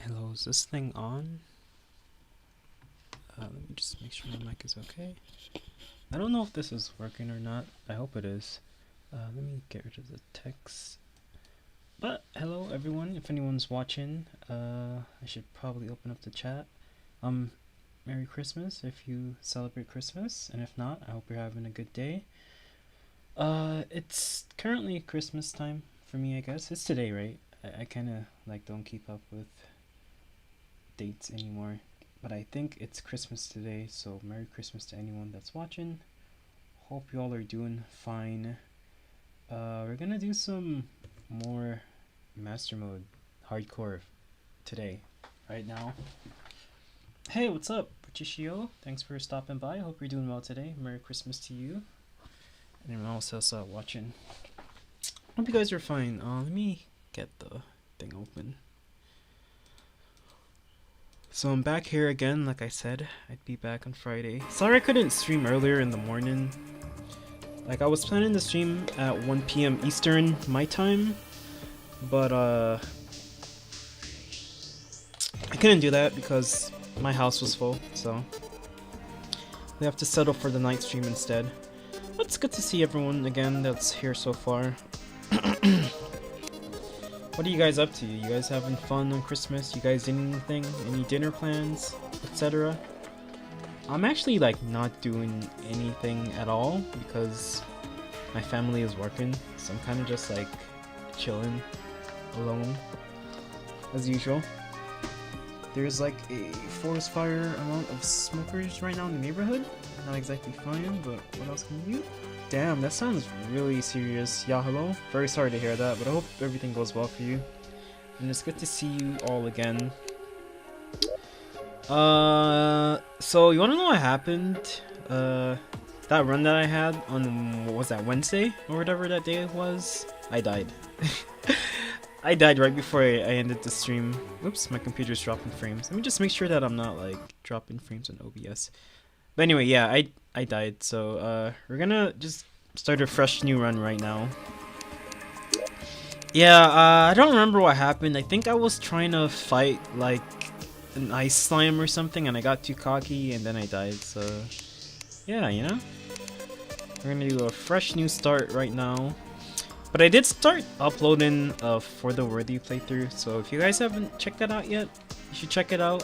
Hello, is this thing on? Let me just make sure my mic is okay. I don't know if this is working or not. I hope it is. Let me get rid of the text. But hello everyone, if anyone's watching, I should probably open up the chat. Merry Christmas if you celebrate Christmas, and if not, I hope you're having a good day. It's currently Christmas time for me, I guess. It's today, right? I kind of don't keep up with dates anymore, but I think it's Christmas today, so Merry Christmas to anyone that's watching. Hope you all are doing fine. We're gonna do some more master mode hardcore today, right now. Hey, what's up, Pachishio? Thanks for stopping by. Hope you're doing well today. Merry Christmas to you and everyone else that's watching. Hope you guys are fine. Let me get the thing open. So I'm back here again. Like I said, I'd be back on Friday. Sorry I couldn't stream earlier in the morning. Like, I was planning to stream at 1 p.m. Eastern my time, but I couldn't do that because my house was full, so we have to settle for the night stream instead. But it's good to see everyone again that's here so far. What are you guys up to? You guys having fun on Christmas? You guys doing anything? Any dinner plans, etc.? I'm actually not doing anything at all because my family is working, so I'm kind of just chilling alone as usual. There's a forest fire amount of smokers right now in the neighborhood. Not exactly fine, but what else can you do? Damn, that sounds really serious. Yeah, hello? Very sorry to hear that, but I hope everything goes well for you. And it's good to see you all again. So you wanna know what happened? That run that I had on, what was that, Wednesday? Or whatever that day was? I died. I died right before I ended the stream. Oops, my computer's dropping frames. Let me just make sure that I'm not dropping frames on OBS. But anyway, yeah, I died, so we're gonna just start a fresh new run right now. Yeah, I don't remember what happened. I think I was trying to fight an ice slime or something, and I got too cocky, and then I died. So yeah, you know, we're gonna do a fresh new start right now. But I did start uploading for the Worthy playthrough, so if you guys haven't checked that out yet, you should check it out.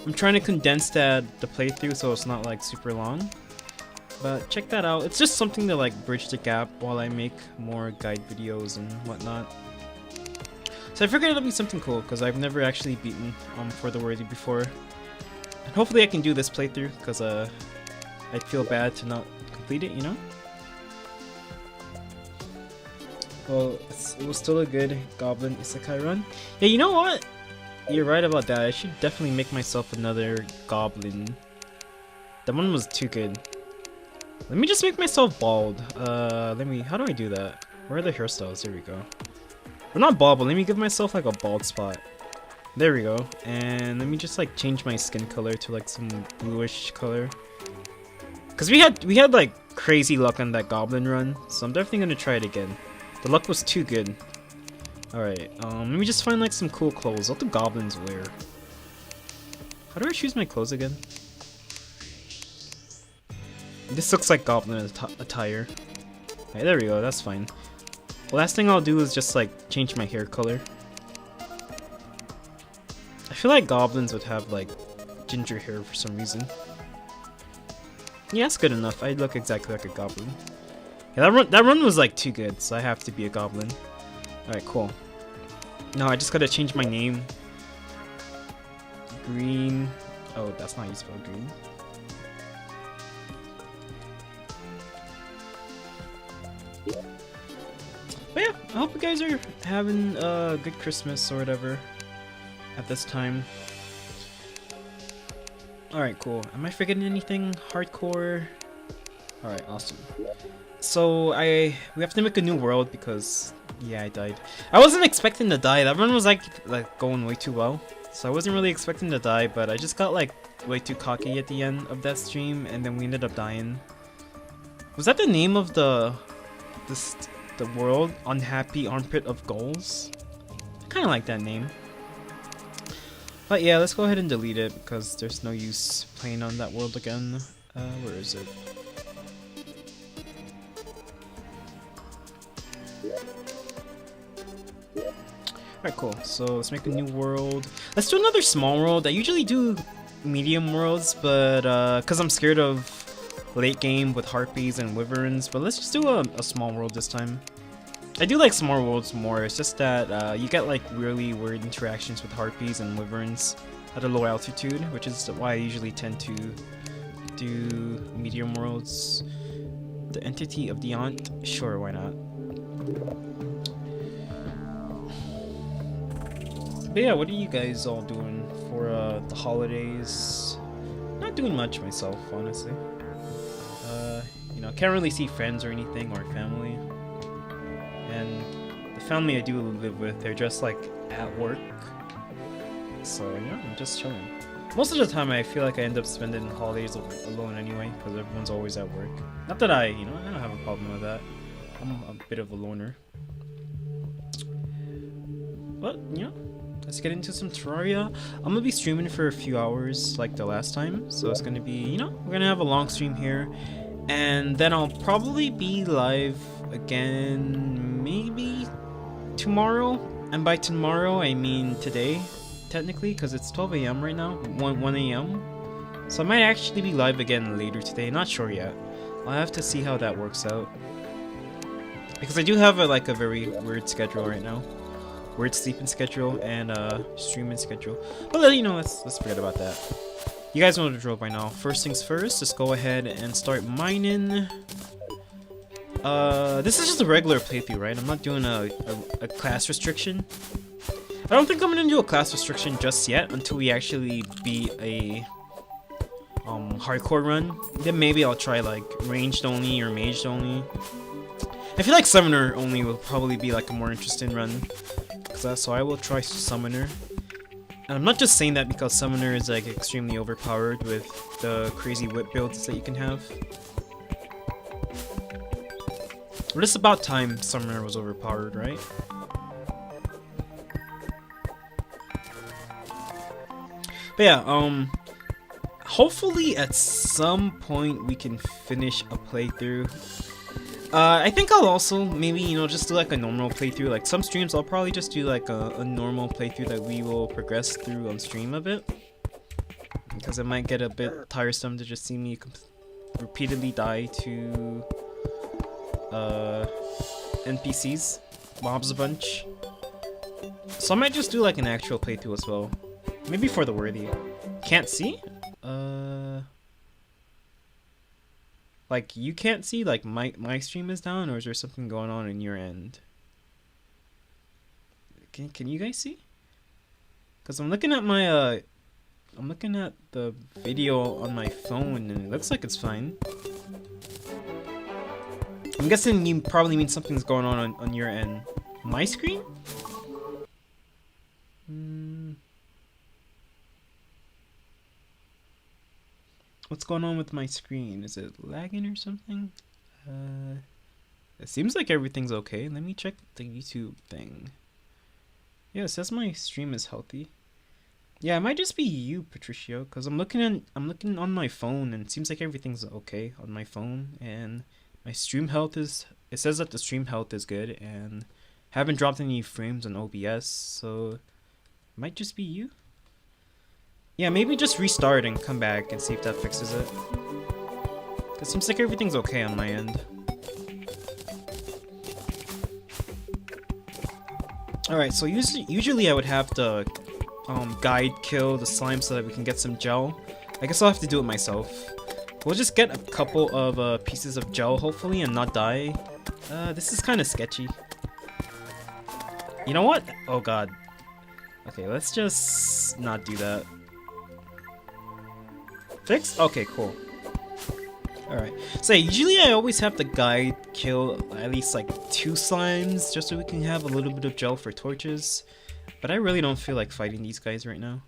I'm trying to condense the playthrough so it's not super long, but check that out. It's just something to bridge the gap while I make more guide videos and whatnot. So I figured it'll be something cool because I've never actually beaten For the Worthy before, and hopefully I can do this playthrough because I'd feel bad to not complete it, you know. Well, it was still a good Goblin Isekai run. Yeah, you know what? You're right about that. I should definitely make myself another Goblin. That one was too good. Let me just make myself bald. How do I do that? Where are the hairstyles? There we go. Well, not bald, but let me give myself a bald spot. There we go. And let me just change my skin color to some bluish color. Cause we had crazy luck on that Goblin run, so I'm definitely gonna try it again. The luck was too good. Alright, let me just find some cool clothes. What do goblins wear? How do I choose my clothes again? This looks like goblin attire. Alright, there we go, that's fine. The last thing I'll do is just change my hair color. I feel like goblins would have ginger hair for some reason. Yeah, that's good enough. I look exactly like a goblin. Yeah, that run was too good, so I have to be a goblin. Alright, cool. No, I just gotta change my name. Green. Oh, that's not how you spell green. But yeah, I hope you guys are having a good Christmas or whatever at this time. Alright, cool. Am I forgetting anything hardcore? Alright, awesome. So we have to make a new world because yeah, I died. I wasn't expecting to die. That run was going way too well, so I wasn't really expecting to die. But I just got way too cocky at the end of that stream, and then we ended up dying. Was that the name of the world? Unhappy Armpit of Goals. I kind of like that name. But yeah, let's go ahead and delete it because there's no use playing on that world again. Where is it? Alright, cool. So let's make a new world. Let's do another small world. I usually do medium worlds, but because I'm scared of late game with harpies and wyverns. But let's just do a small world this time. I do like small worlds more. It's just that you get like really weird interactions with harpies and wyverns at a low altitude, which is why I usually tend to do medium worlds. The entity of the aunt? Sure, why not? But yeah, what are you guys all doing for the holidays? Not doing much myself, honestly. You know, can't really see friends or anything or family. And the family I do live with, they're just like at work. So yeah, I'm just chilling. Most of the time I feel like I end up spending holidays alone anyway, because everyone's always at work. Not that I don't have a problem with that. I'm a bit of a loner. But, let's get into some Terraria. I'm gonna be streaming for a few hours like the last time. So it's gonna be, we're gonna have a long stream here. And then I'll probably be live again maybe tomorrow. And by tomorrow, I mean today, technically, because it's 12 AM right now, 1 AM. So I might actually be live again later today, not sure yet. I'll have to see how that works out. Because I do have a very weird schedule right now. Weird sleeping schedule and streaming schedule. But let's forget about that. You guys know the drill by now. First things first, just go ahead and start mining. This is just a regular playthrough, right? I'm not doing a class restriction. I don't think I'm gonna do a class restriction just yet until we actually beat a hardcore run. Then maybe I'll try like ranged only or maged only. I feel like summoner only will probably be like a more interesting run. So I will try summoner. And I'm not just saying that because summoner is like extremely overpowered with the crazy whip builds that you can have. But it's about time summoner was overpowered, right? But yeah, hopefully at some point we can finish a playthrough. I think I'll also maybe, just do like a normal playthrough. Like some streams I'll probably just do like a normal playthrough that we will progress through on stream a bit. Because it might get a bit tiresome to just see me repeatedly die to NPCs, mobs a bunch. So I might just do like an actual playthrough as well. Maybe for the worthy. Can't see? Like, you can't see, like, my stream is down, or is there something going on in your end? Can you guys see? Because I'm looking at my, I'm looking at the video on my phone, and it looks like it's fine. I'm guessing you probably mean something's going on your end. My screen? What's going on with my screen? Is it lagging or something? It seems like everything's okay. Let me check the YouTube thing. Yeah, it says my stream is healthy. Yeah, it might just be you, Patricio, because I'm looking on my phone and it seems like everything's okay on my phone, and my stream health is, it says that the stream health is good and haven't dropped any frames on OBS, so it might just be you. Yeah, maybe just restart and come back and see if that fixes it. Cause it seems like everything's okay on my end. Alright, so usually I would have to guide kill the slime so that we can get some gel. I guess I'll have to do it myself. We'll just get a couple of pieces of gel hopefully and not die. This is kind of sketchy. You know what? Oh god. Okay, let's just not do that. Fixed? Okay, cool. Alright. So usually I always have the guide kill at least like 2 slimes just so we can have a little bit of gel for torches. But I really don't feel like fighting these guys right now.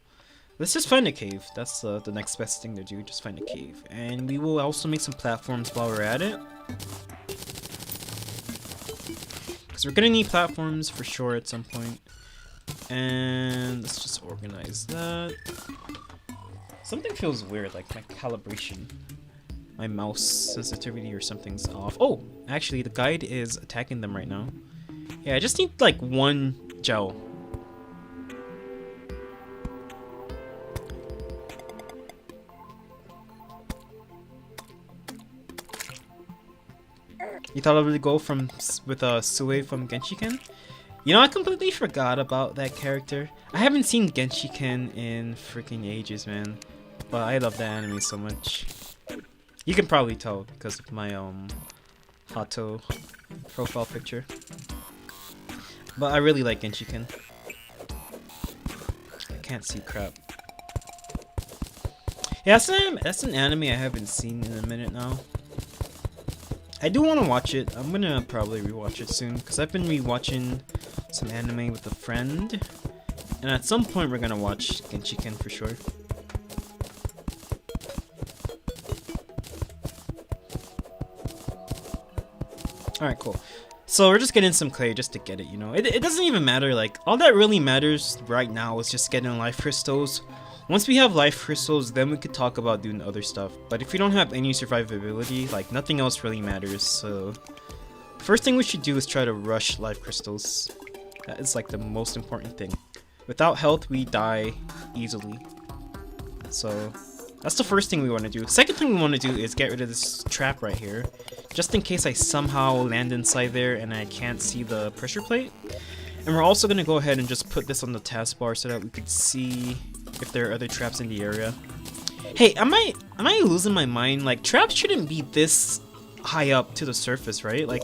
Let's just find a cave. That's the next best thing to do. Just find a cave. And we will also make some platforms while we're at it. Because we're gonna need platforms for sure at some point. And let's just organize that. Something feels weird, like my calibration. My mouse sensitivity or something's off. Oh, actually the guide is attacking them right now. Yeah, I just need like one gel. You thought I would go with Sue from Genshiken? You know, I completely forgot about that character. I haven't seen Genshiken in freaking ages, man. But I love that anime so much. You can probably tell because of my Hato profile picture. But I really like Genshiken. I can't see crap. Yeah, that's an anime I haven't seen in a minute now. I do want to watch it. I'm gonna probably rewatch it soon because I've been rewatching some anime with a friend, and at some point we're gonna watch Genshiken for sure. Alright, cool. So we're just getting some clay just to get it, you know. It doesn't even matter, like, all that really matters right now is just getting life crystals. Once we have life crystals, then we could talk about doing other stuff. But if we don't have any survivability, like, nothing else really matters, so... First thing we should do is try to rush life crystals. That is, like, the most important thing. Without health, we die easily. So, that's the first thing we want to do. Second thing we want to do is get rid of this trap right here. Just in case I somehow land inside there and I can't see the pressure plate. And we're also going to go ahead and just put this on the taskbar so that we could see if there are other traps in the area. Hey, am I losing my mind? Like, traps shouldn't be this high up to the surface, right? Like,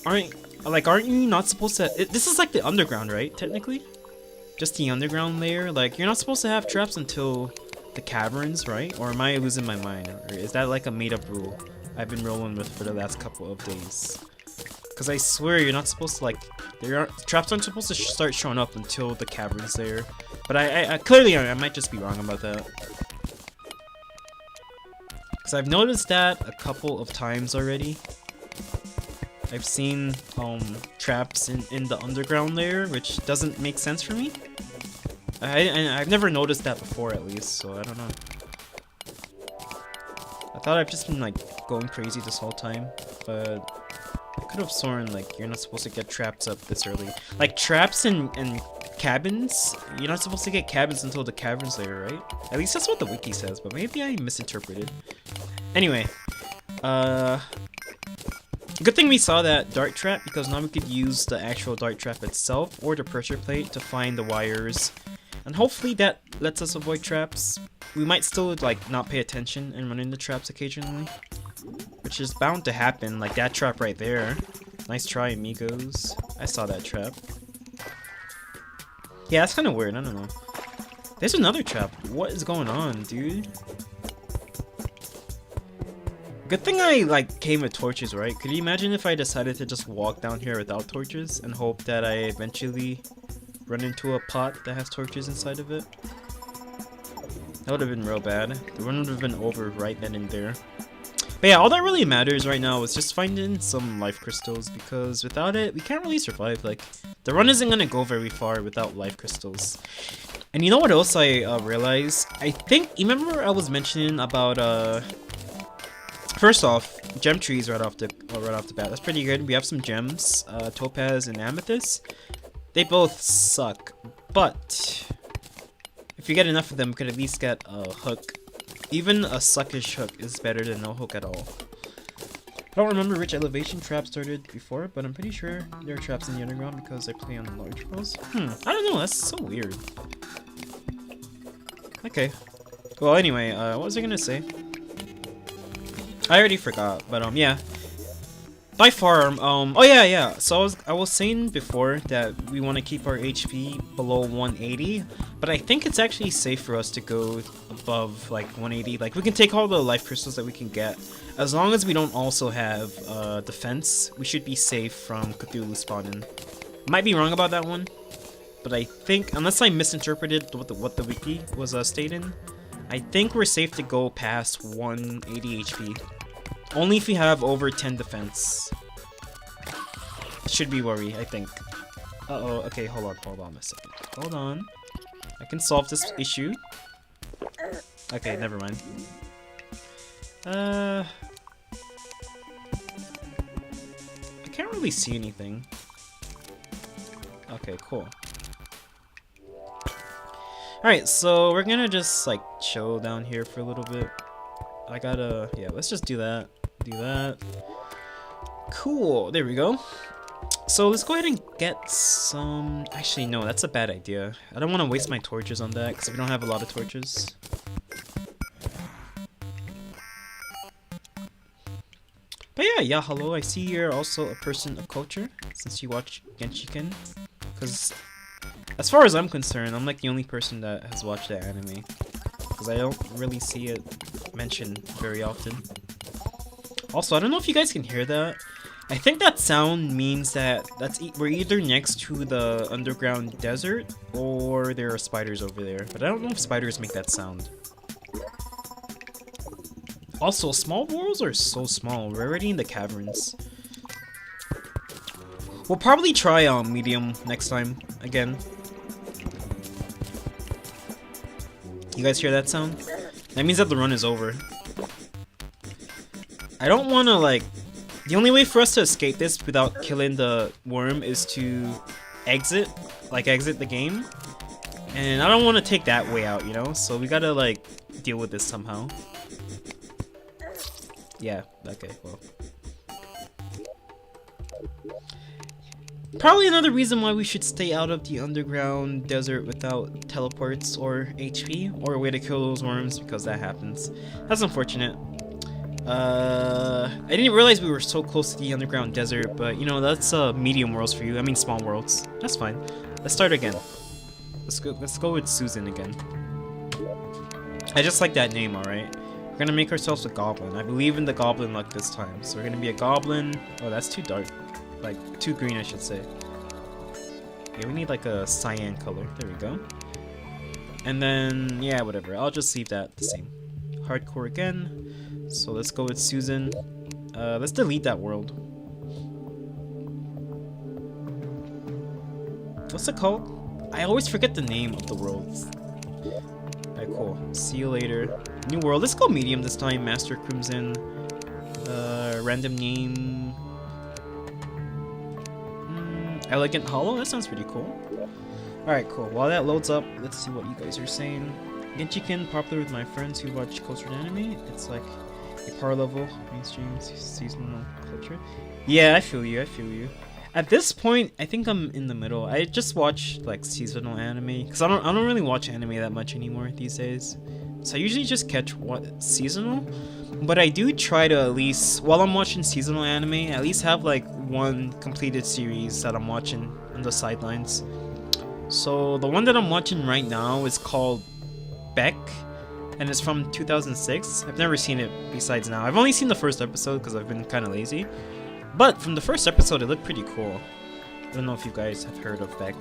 aren't you not supposed to... This is like the underground, right? Technically? Just the underground layer? Like, you're not supposed to have traps until the caverns, right? Or am I losing my mind? Or is that like a made-up rule I've been rolling with for the last couple of days? Because I swear you're not supposed to, like... traps aren't supposed to start showing up until the caverns there. But I clearly I might just be wrong about that. Because I've noticed that a couple of times already. I've seen traps in the underground layer, which doesn't make sense for me. I've never noticed that before, at least, so I don't know. I thought I've just been like going crazy this whole time, but I could have sworn like you're not supposed to get traps up this early. Like traps and cabins, you're not supposed to get cabins until the caverns layer, right? At least that's what the wiki says, but maybe I misinterpreted. Anyway, good thing we saw that dart trap, because now we could use the actual dart trap itself or the pressure plate to find the wires, and hopefully that lets us avoid traps. We might still like not pay attention and run into traps occasionally, which is bound to happen, like that trap right there. Nice try, amigos. I saw that trap. Yeah, that's kind of weird, I don't know. There's another trap. What is going on, dude? Good thing I like came with torches, right? Could you imagine if I decided to just walk down here without torches and hope that I eventually run into a pot that has torches inside of it? That would have been real bad. The run would have been over right then and there. But yeah, all that really matters right now is just finding some life crystals, because without it, we can't really survive. Like, the run isn't gonna go very far without life crystals. And you know what else I realized? I think, you remember I was mentioning about, first off, gem trees right off the bat. That's pretty good. We have some gems, topaz and amethyst. They both suck, but if you get enough of them, you could at least get a hook. Even a suckish hook is better than no hook at all. I don't remember which elevation trap started before, but I'm pretty sure there are traps in the underground because I play on the large walls. I don't know, that's so weird. Okay. Well, anyway, what was I gonna say? I already forgot, but yeah. By far, oh yeah. So I was saying before that we want to keep our HP below 180, but I think it's actually safe for us to go above like 180. Like, we can take all the life crystals that we can get, as long as we don't also have defense. We should be safe from Cthulhu spawning. Might be wrong about that one, but I think, unless I misinterpreted what the wiki was stating, I think we're safe to go past 180 HP. Only if we have over 10 defense. Should be worry, I think. Uh-oh, okay, hold on a second. Hold on. I can solve this issue. Okay, never mind. I can't really see anything. Okay, cool. Alright, so we're gonna just like chill down here for a little bit. Yeah, let's just do that. Do that. Cool, there we go. So let's go ahead and get some... Actually, no, that's a bad idea. I don't want to waste my torches on that, because we don't have a lot of torches. But yeah, hello, I see you're also a person of culture, since you watch Genshiken. Because, as far as I'm concerned, I'm like the only person that has watched that anime. Because I don't really see it mentioned very often. Also, I don't know if you guys can hear that. I think that sound means that we're either next to the underground desert or there are spiders over there. But I don't know if spiders make that sound. Also, small worlds are so small. We're already in the caverns. We'll probably try medium next time again. You guys hear that sound? That means that the run is over. I don't want to like... The only way for us to escape this without killing the worm is to exit the game. And I don't want to take that way out, you know? So we gotta like deal with this somehow. Yeah, okay, well. Probably another reason why we should stay out of the underground desert without teleports or HP or a way to kill those worms, because that happens. That's unfortunate. I didn't realize we were so close to the underground desert, but you know, that's medium worlds for you. I mean small worlds. That's fine. Let's start again. Let's go with Susan again. I just like that name, alright? We're gonna make ourselves a goblin. I believe in the goblin luck this time. So we're gonna be a goblin. Oh, that's too dark. Like, too green, I should say. Yeah, we need like a cyan color. There we go. And then, yeah, whatever. I'll just leave that the same. Hardcore again. So let's go with Susan. Let's delete that world. What's it called? I always forget the name of the worlds. Alright, cool. See you later. New world. Let's go medium this time. Master Crimson. Random name. Elegant Hollow. That sounds pretty cool. Alright, cool. While that loads up, let's see what you guys are saying. Genshiken, popular with my friends who watch cultured anime. It's like a power level, mainstream, seasonal culture. Yeah, I feel you, I feel you. At this point, I think I'm in the middle. I just watch like seasonal anime because I don't really watch anime that much anymore these days. So I usually just catch what seasonal, but I do try to at least, while I'm watching seasonal anime, at least have like one completed series that I'm watching on the sidelines. So the one that I'm watching right now is called Beck, and it's from 2006. I've never seen it besides now. I've only seen the first episode because I've been kind of lazy. But from the first episode, it looked pretty cool. I don't know if you guys have heard of Beck.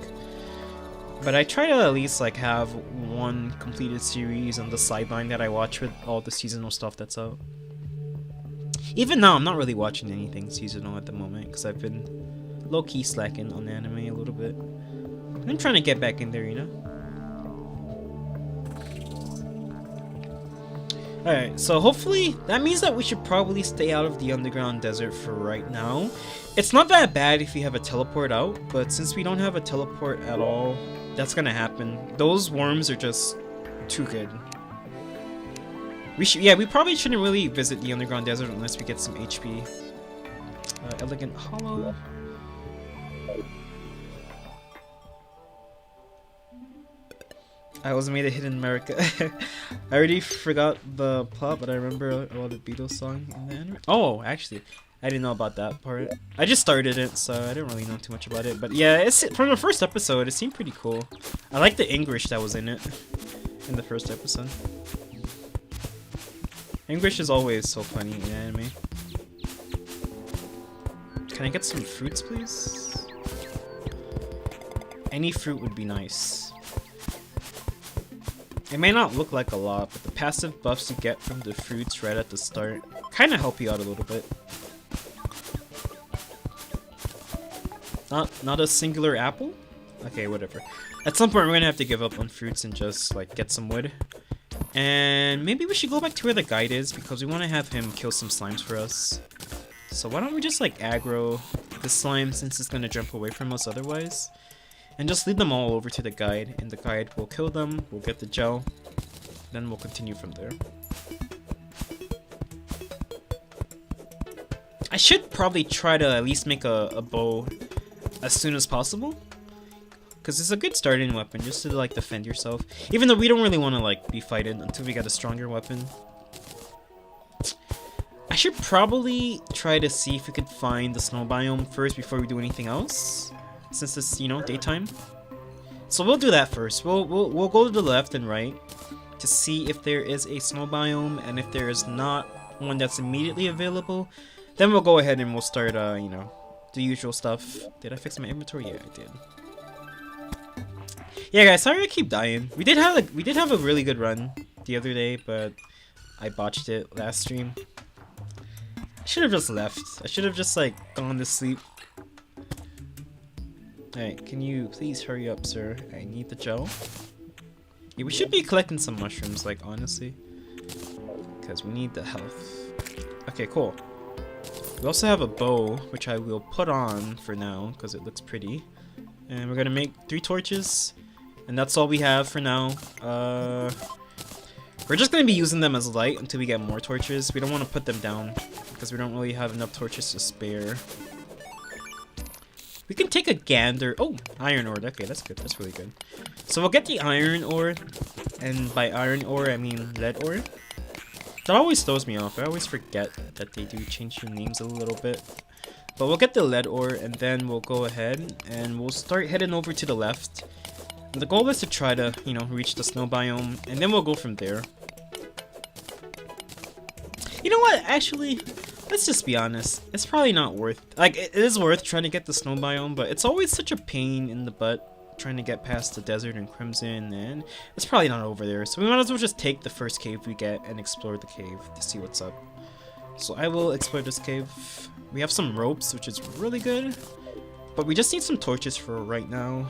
But I try to at least like have one completed series on the sideline that I watch with all the seasonal stuff that's out. Even now, I'm not really watching anything seasonal at the moment because I've been low-key slacking on anime a little bit. I'm trying to get back in there, you know? Alright, so hopefully that means that we should probably stay out of the underground desert for right now. It's not that bad if you have a teleport out, but since we don't have a teleport at all, that's gonna happen. Those worms are just too good. We probably shouldn't really visit the underground desert unless we get some HP. Elegant Hollow. I was made a hit in America. I already forgot the plot, but I remember the Beatles song in the anime. Oh, actually, I didn't know about that part. I just started it, so I didn't really know too much about it. But yeah, it's from the first episode. It seemed pretty cool. I like the English that was in it in the first episode. English is always so funny in anime. Can I get some fruits, please? Any fruit would be nice. It may not look like a lot, but the passive buffs you get from the fruits right at the start kind of help you out a little bit. Not a singular apple? Okay, whatever. At some point, we're gonna have to give up on fruits and just, like, get some wood. And maybe we should go back to where the guide is, because we want to have him kill some slimes for us. So why don't we just, like, aggro the slime, since it's gonna jump away from us otherwise. And just lead them all over to the guide, and the guide will kill them, we'll get the gel, then we'll continue from there. I should probably try to at least make a bow as soon as possible, because it's a good starting weapon just to like defend yourself, even though we don't really want to like be fighting until we get a stronger weapon. I should probably try to see if we could find the snow biome first before we do anything else, since it's, you know, daytime. So we'll do that first. We'll go to the left and right to see if there is a snow biome, and if there is not one that's immediately available, then we'll go ahead and we'll start, you know, the usual stuff. Did I fix my inventory? Yeah, I did. Yeah, guys, sorry I keep dying. We did have a really good run the other day, but I botched it last stream. I should have just left. I should have just like gone to sleep. Alright, can you please hurry up, sir? I need the gel. Yeah, we should be collecting some mushrooms, like, honestly, because we need the health. Okay, cool. We also have a bow, which I will put on for now, because it looks pretty. And we're gonna make 3 torches, and that's all we have for now. We're just gonna be using them as light until we get more torches. We don't want to put them down, because we don't really have enough torches to spare. We can take a gander. Oh, iron ore. Okay, that's good. That's really good. So we'll get the iron ore, and by iron ore I mean lead ore. That always throws me off. I always forget that they do change the names a little bit. But we'll get the lead ore, and then we'll go ahead and we'll start heading over to the left. And the goal is to try to, you know, reach the snow biome, and then we'll go from there. You know what? Actually, let's just be honest. It's probably not worth... Like, it is worth trying to get the snow biome, but it's always such a pain in the butt trying to get past the desert and crimson, and it's probably not over there. So we might as well just take the first cave we get and explore the cave to see what's up. So I will explore this cave. We have some ropes, which is really good, but we just need some torches for right now.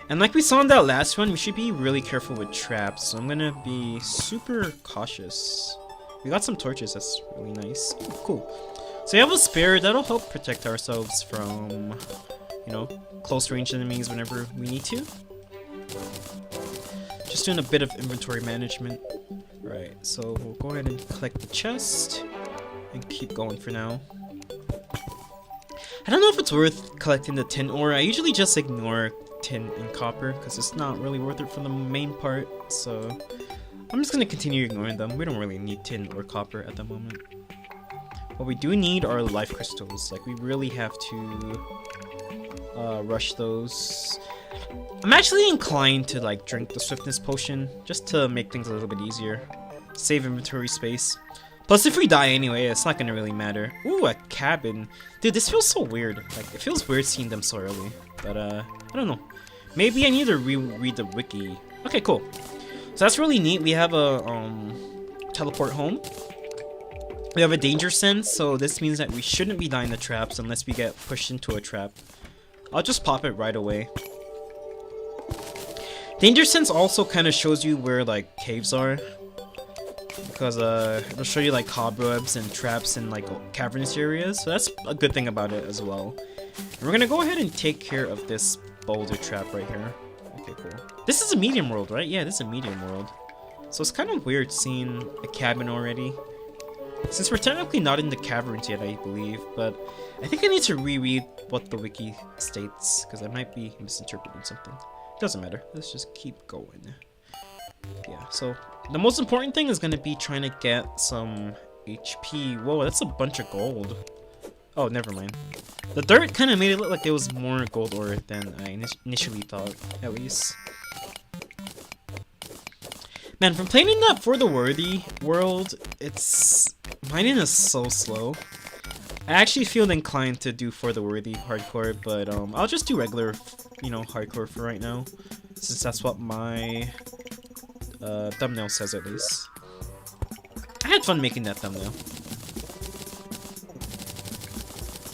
And like we saw in that last one, we should be really careful with traps, so I'm gonna be super cautious. We got some torches, that's really nice. Ooh, cool. So we have a spear, that'll help protect ourselves from, you know, close range enemies whenever we need to. Just doing a bit of inventory management. Right, so we'll go ahead and collect the chest and keep going for now. I don't know if it's worth collecting the tin ore. I usually just ignore tin and copper because it's not really worth it for the main part, so I'm just gonna continue ignoring them. We don't really need tin or copper at the moment. What we do need are life crystals. Like, we really have to rush those. I'm actually inclined to like drink the swiftness potion just to make things a little bit easier. Save inventory space. Plus, if we die anyway, it's not gonna really matter. Ooh, a cabin. Dude, this feels so weird. Like, it feels weird seeing them so early. But, I don't know. Maybe I need to reread the wiki. Okay, cool. So that's really neat. We have a, teleport home. We have a danger sense, so this means that we shouldn't be dying to traps unless we get pushed into a trap. I'll just pop it right away. Danger sense also kind of shows you where, like, caves are. Because it'll show you like cobwebs and traps in like cavernous areas, so that's a good thing about it as well. And we're gonna go ahead and take care of this boulder trap right here. Okay, cool. This is a medium world, right? Yeah, this is a medium world. So it's kind of weird seeing a cabin already. Since we're technically not in the caverns yet, I believe, but I think I need to reread what the wiki states, because I might be misinterpreting something. It doesn't matter. Let's just keep going. Yeah, so the most important thing is going to be trying to get some HP. Whoa, that's a bunch of gold. Oh, never mind. The dirt kind of made it look like there was more gold ore than I initially thought, at least. Man, from playing in that For the Worthy world, mining is so slow. I actually feel inclined to do For the Worthy hardcore, but I'll just do regular, you know, hardcore for right now, since that's what my thumbnail says at least. I had fun making that thumbnail.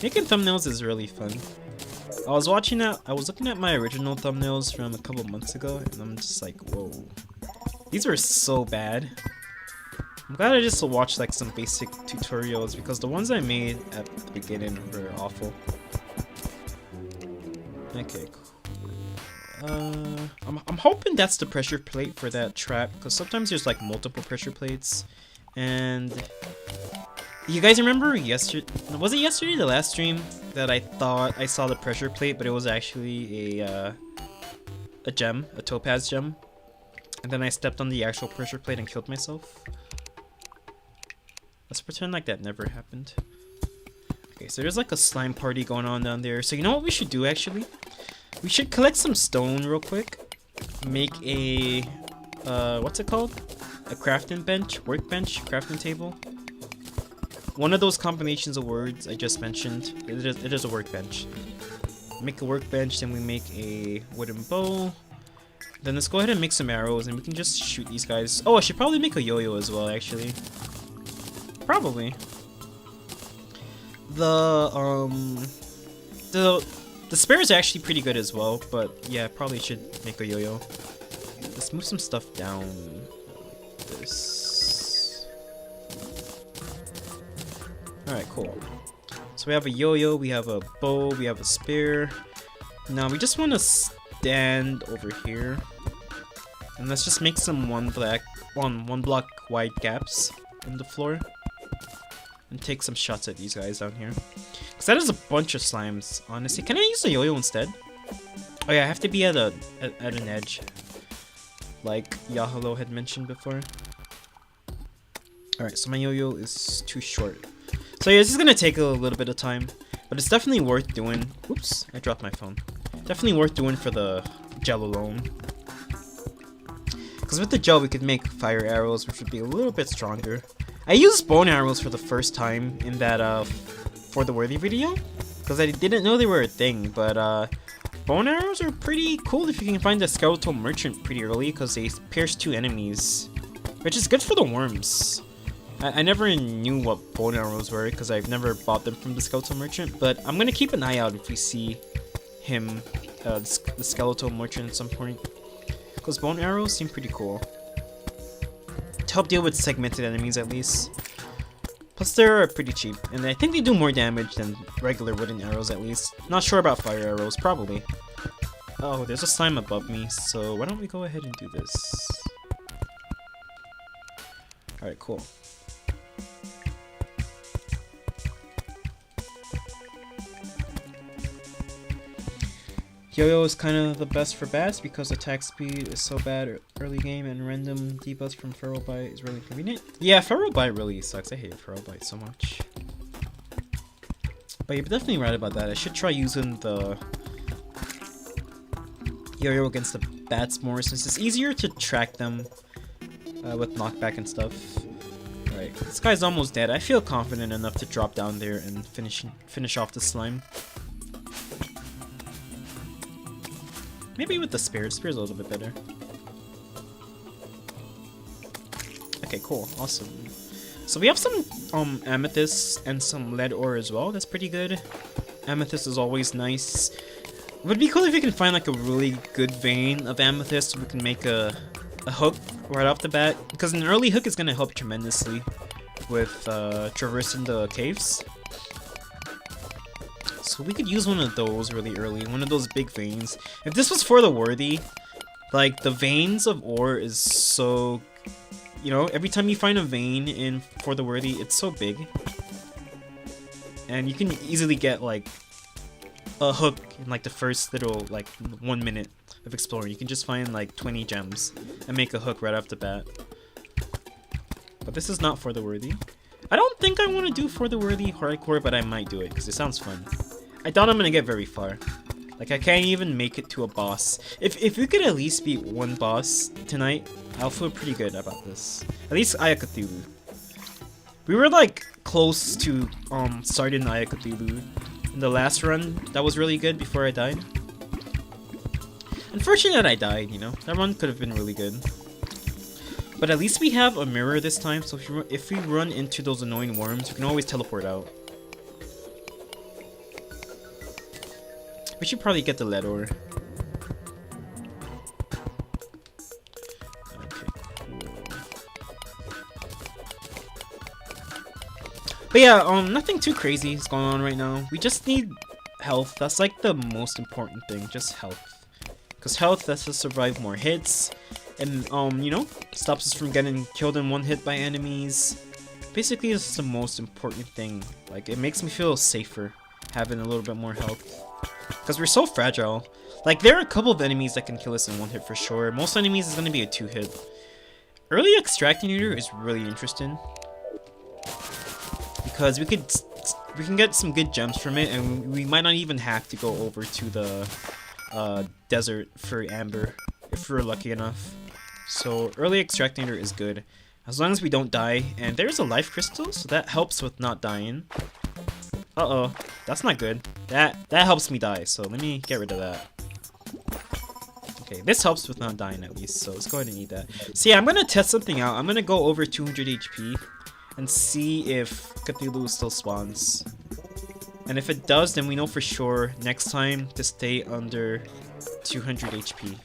Making thumbnails is really fun. I was watching that. I was looking at my original thumbnails from a couple months ago, and I'm just like, whoa, these are so bad. I'm glad I just watched like some basic tutorials because the ones I made at the beginning were awful. Okay, cool. I'm hoping that's the pressure plate for that trap because sometimes there's like multiple pressure plates, and you guys remember yesterday? Was it yesterday, the last stream, that I thought I saw the pressure plate, but it was actually a gem, a topaz gem, and then I stepped on the actual pressure plate and killed myself. Let's pretend like that never happened. Okay, so there's like a slime party going on down there. So you know what we should do actually? We should collect some stone real quick. Make a what's it called? A crafting bench, workbench, crafting table. One of those combinations of words I just mentioned. It is a workbench. Make a workbench, then we make a wooden bow. Then let's go ahead and make some arrows, and we can just shoot these guys. Oh, I should probably make a yo-yo as well, actually. Probably. The spares are actually pretty good as well, but yeah, probably should make a yo-yo. Let's move some stuff down like this. Alright, cool. So we have a yo-yo, we have a bow, we have a spear. Now we just want to stand over here. And let's just make some one block wide gaps in the floor. And take some shots at these guys down here. Because that is a bunch of slimes, honestly. Can I use the yo-yo instead? Oh yeah, I have to be at an edge. Like Yahalo had mentioned before. Alright, so my yo-yo is too short. So yeah, this is gonna take a little bit of time. But it's definitely worth doing. Oops, I dropped my phone. Definitely worth doing for the gel alone. Because with the gel we could make fire arrows, which would be a little bit stronger. I used bone arrows for the first time in that for the worthy video, because I didn't know they were a thing, but bone arrows are pretty cool if you can find the skeletal merchant pretty early, because they pierce 2 enemies, which is good for the worms. I never knew what bone arrows were, because I've never bought them from the skeletal merchant, but I'm going to keep an eye out if we see him, the skeletal merchant at some point, because bone arrows seem pretty cool. To help deal with segmented enemies at least. Plus they're pretty cheap, and I think they do more damage than regular wooden arrows at least. Not sure about fire arrows, probably. Oh, there's a slime above me, so why don't we go ahead and do this? Alright, cool. Yo-yo is kind of the best for bats because attack speed is so bad early game, and random debuffs from Feral Bite is really convenient. Yeah, Feral Bite really sucks. I hate Feral Bite so much. But you're definitely right about that. I should try using the yo-yo against the bats more, since it's easier to track them with knockback and stuff. Alright, this guy's almost dead. I feel confident enough to drop down there and finish off the slime. Maybe with the spear. The spear's a little bit better. Okay, cool. Awesome. So we have some amethyst and some lead ore as well. That's pretty good. Amethyst is always nice. It would be cool if you can find like a really good vein of amethyst so we can make a hook right off the bat. Because an early hook is going to help tremendously with traversing the caves. So we could use one of those really early, one of those big veins. If this was for the worthy, like the veins of ore is so, you know, every time you find a vein in for the worthy, it's so big. And you can easily get like a hook in like the first little like 1 minute of exploring. You can just find like 20 gems and make a hook right off the bat. But this is not for the worthy. I don't think I want to do for the worthy hardcore, but I might do it because it sounds fun. I doubt I'm gonna get very far. Like I can't even make it to a boss. If we could at least beat one boss tonight, I'll feel pretty good about this. At least Aya Cthulhu. We were like close to starting Aya Cthulhu in the last run. That was really good before I died. Unfortunate I died, you know. That run could have been really good. But at least we have a mirror this time, so if we run into those annoying worms, we can always teleport out. We should probably get the lead ore. Okay, cool. But yeah, nothing too crazy is going on right now. We just need health. That's like the most important thing, just health. Because health lets us survive more hits, and you know, stops us from getting killed in one hit by enemies. Basically, it's the most important thing. Like, it makes me feel safer having a little bit more health. Because we're so fragile. Like, there are a couple of enemies that can kill us in one hit for sure. Most enemies is going to be a 2-hit. Early Extractinator is really interesting. Because we can get some good gems from it, and we might not even have to go over to the desert for amber if we're lucky enough. So early Extractinator is good as long as we don't die, and there's a life crystal, so that helps with not dying. Uh-oh, that's not good. That helps me die, so let me get rid of that. Okay, this helps with not dying at least, so let's go ahead and eat that. So yeah, I'm gonna test something out. I'm gonna go over 200 HP and see if Cthulhu still spawns. And if it does, then we know for sure next time to stay under 200 HP.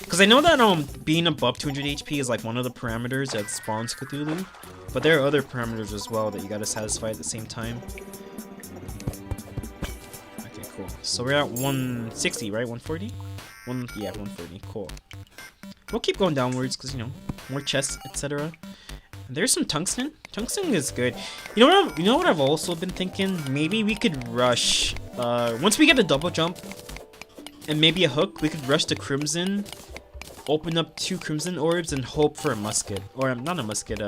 Because I know that being above 200 HP is like one of the parameters that spawns Cthulhu. But there are other parameters as well that you gotta satisfy at the same time. Okay, cool. So we're at 160, right? 140? Yeah, 140. Cool. We'll keep going downwards because, you know, more chests, etc. There's some tungsten. Tungsten is good. You know what I've also been thinking? Maybe we could rush. Once we get a double jump and maybe a hook, we could rush the crimson, open up 2 crimson orbs, and hope for a musket. Or not a musket.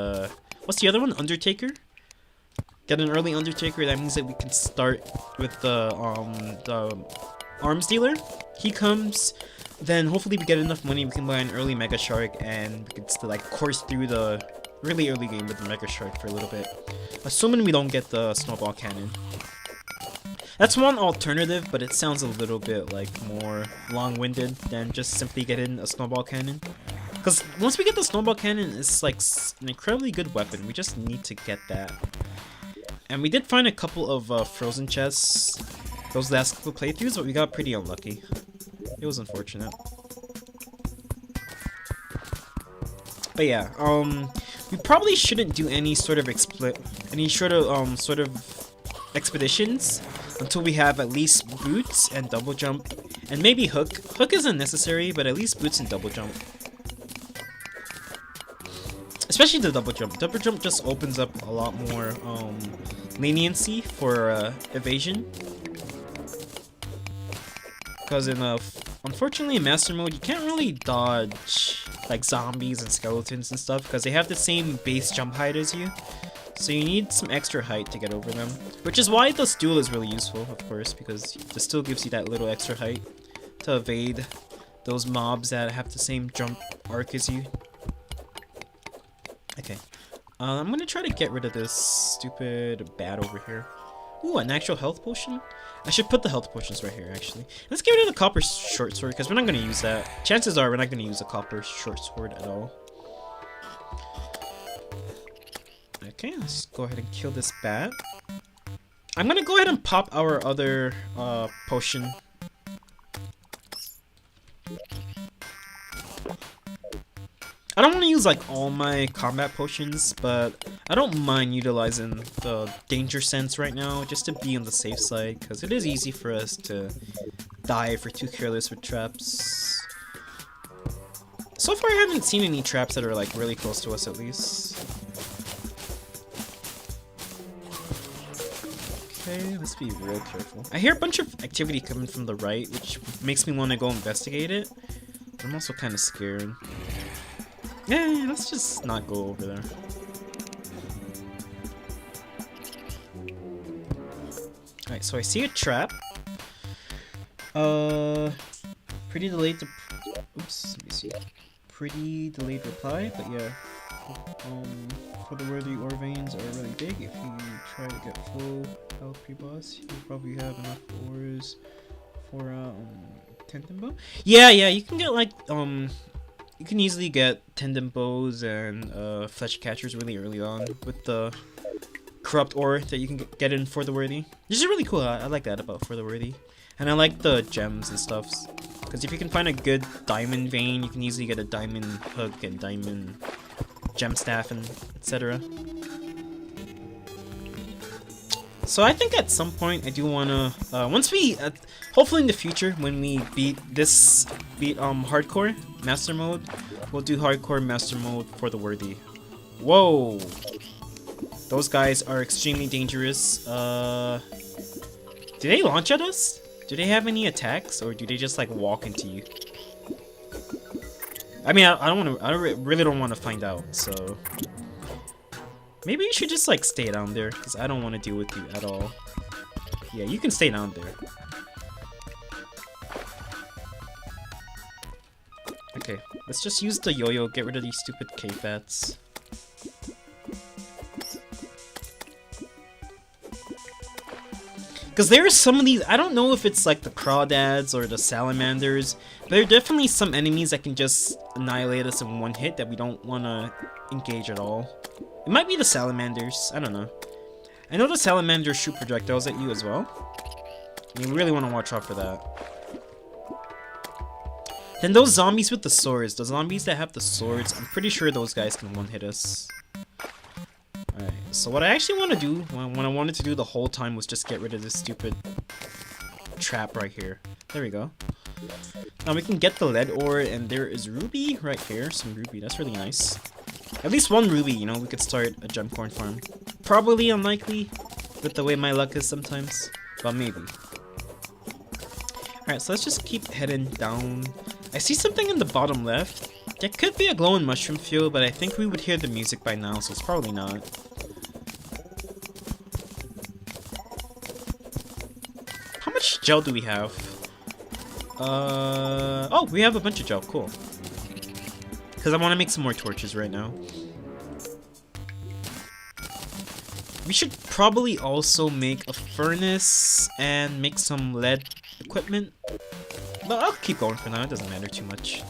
What's the other one? Undertaker. Get an early Undertaker. That means that we can start with the arms dealer. He comes. Then hopefully we get enough money. We can buy an early Mega Shark, and we can still like course through the really early game with the Mega Shark for a little bit. Assuming we don't get the snowball cannon. That's one alternative, but it sounds a little bit like more long-winded than just simply getting a snowball cannon. Because once we get the snowball cannon, it's like an incredibly good weapon. We just need to get that. And we did find a couple of frozen chests those last couple playthroughs, but we got pretty unlucky. It was unfortunate. But yeah, we probably shouldn't do any sort of expeditions until we have at least boots and double jump, and maybe hook. Hook isn't necessary, but at least boots and double jump. Especially the double jump. Double jump just opens up a lot more leniency for evasion. Because unfortunately in Master Mode, you can't really dodge like zombies and skeletons and stuff because they have the same base jump height as you. So you need some extra height to get over them. Which is why the stool is really useful, of course, because the stool gives you that little extra height to evade those mobs that have the same jump arc as you. Okay. I'm gonna try to get rid of this stupid bat over here. Ooh, an actual health potion? I should put the health potions right here, actually. Let's get rid of the copper short sword, because we're not going to use that. Chances are we're not going to use a copper short sword at all. Okay, let's go ahead and kill this bat. I'm going to go ahead and pop our other potion. I don't want to use like all my combat potions, but I don't mind utilizing the danger sense right now just to be on the safe side, because it is easy for us to die if we're too careless with traps. So far I haven't seen any traps that are like really close to us at least. Okay, let's be real careful. I hear a bunch of activity coming from the right, which makes me want to go investigate it. But I'm also kind of scared. Yeah, let's just not go over there. Alright, so I see a trap. Pretty delayed to... Oops, let me see. Pretty delayed reply, but yeah. For the worthy ore veins are really big. If you try to get full health pre-boss, you'll probably have enough ores for, tendon bow? Yeah, you can get, like, you can easily get tendon bows and fletch catchers really early on with the corrupt ore that you can get in For the Worthy. This is really cool. I like that about For the Worthy. And I like the gems and stuff. Because if you can find a good diamond vein, you can easily get a diamond hook and diamond gem staff and etc. So I think at some point I do wanna once we hopefully in the future when we beat hardcore master mode, we'll do hardcore master mode For the Worthy. Whoa, those guys are extremely dangerous. Do they launch at us? Do they have any attacks, or do they just like walk into you? I mean, I really don't want to find out. So maybe you should just like stay down there, because I don't want to deal with you at all. Yeah, you can stay down there. Okay, let's just use the yo-yo, get rid of these stupid cave bats. Because there are some of these, I don't know if it's like the crawdads or the salamanders, but there are definitely some enemies that can just annihilate us in one hit that we don't want to engage at all. It might be the salamanders, I don't know. I know the salamanders shoot projectiles at you as well. I mean, we really want to watch out for that. Then those zombies with the swords, the zombies that have the swords, I'm pretty sure those guys can one-hit us. Alright, so what I actually want to do, what I wanted to do the whole time was just get rid of this stupid trap right here. There we go. Now we can get the lead ore, and there is ruby right here. Some ruby, that's really nice. At least one ruby, you know, we could start a gemcorn farm. Probably unlikely, with the way my luck is sometimes, but maybe. Alright, so let's just keep heading down. I see something in the bottom left. That could be a glowing mushroom field, but I think we would hear the music by now, so it's probably not. How much gel do we have? Oh, we have a bunch of gel, cool. Because I want to make some more torches right now. We should probably also make a furnace and make some lead equipment. But I'll keep going for now, it doesn't matter too much.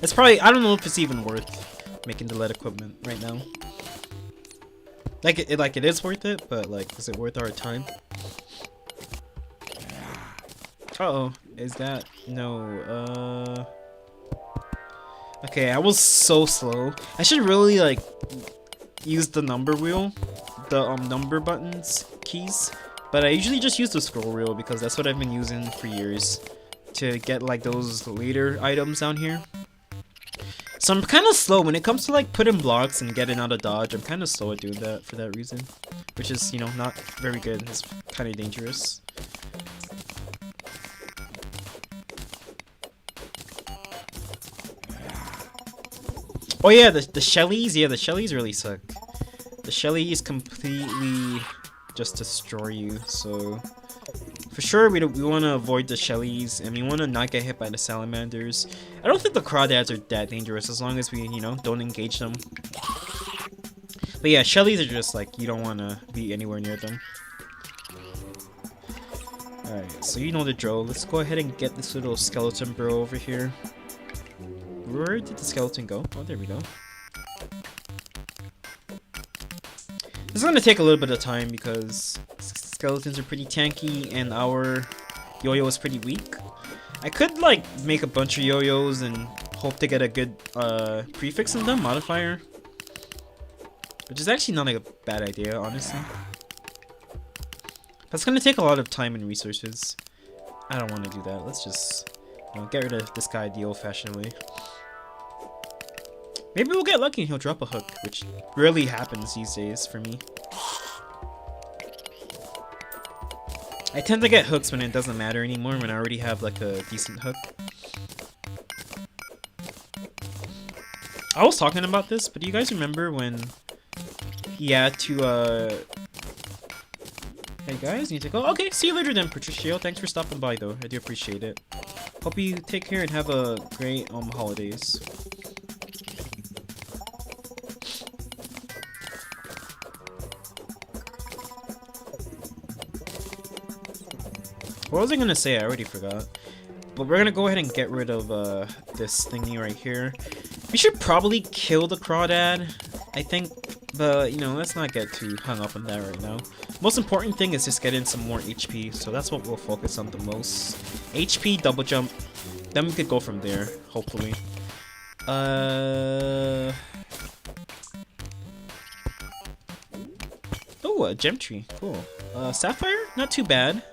It's probably, I don't know if it's even worth making the lead equipment right now. Like it is worth it, but like, is it worth our time? Uh-oh, is that, no, okay, I was so slow. I should really like use the number wheel, the number buttons, keys, but I usually just use the scroll wheel because that's what I've been using for years to get like those later items down here. So I'm kind of slow when it comes to like putting blocks and getting out of dodge. I'm kind of slow at doing that for that reason, which is, you know, not very good. It's kind of dangerous. Oh yeah, the Shellies. Yeah, the Shellies really suck. The Shellies completely just destroy you. So for sure, we want to avoid the Shellies, and we want to not get hit by the salamanders. I don't think the crawdads are that dangerous as long as we, you know, don't engage them. But yeah, Shellies are just like, you don't want to be anywhere near them. Alright, so you know the drill. Let's go ahead and get this little skeleton bro over here. Where did the skeleton go? Oh, there we go. This is gonna take a little bit of time because skeletons are pretty tanky and our yo-yo is pretty weak. I could like make a bunch of yo-yos and hope to get a good prefix in them, modifier. Which is actually not like a bad idea, honestly. That's gonna take a lot of time and resources. I don't want to do that. Let's just, you know, get rid of this guy the old-fashioned way. Maybe we'll get lucky and he'll drop a hook, which rarely happens these days for me. I tend to get hooks when it doesn't matter anymore, when I already have like a decent hook. I was talking about this, but do you guys remember when he had to, hey guys, need to go? Okay, see you later then, Patricio. Thanks for stopping by though, I do appreciate it. Hope you take care and have a great holidays. What was I gonna say? I already forgot. But we're gonna go ahead and get rid of this thingy right here. We should probably kill the crawdad, I think, But, you know, let's not get too hung up on that right now. Most important thing is just getting some more HP, so that's what we'll focus on the most. HP, double jump, then we could go from there, hopefully. Oh, a gem tree, cool. Sapphire, not too bad.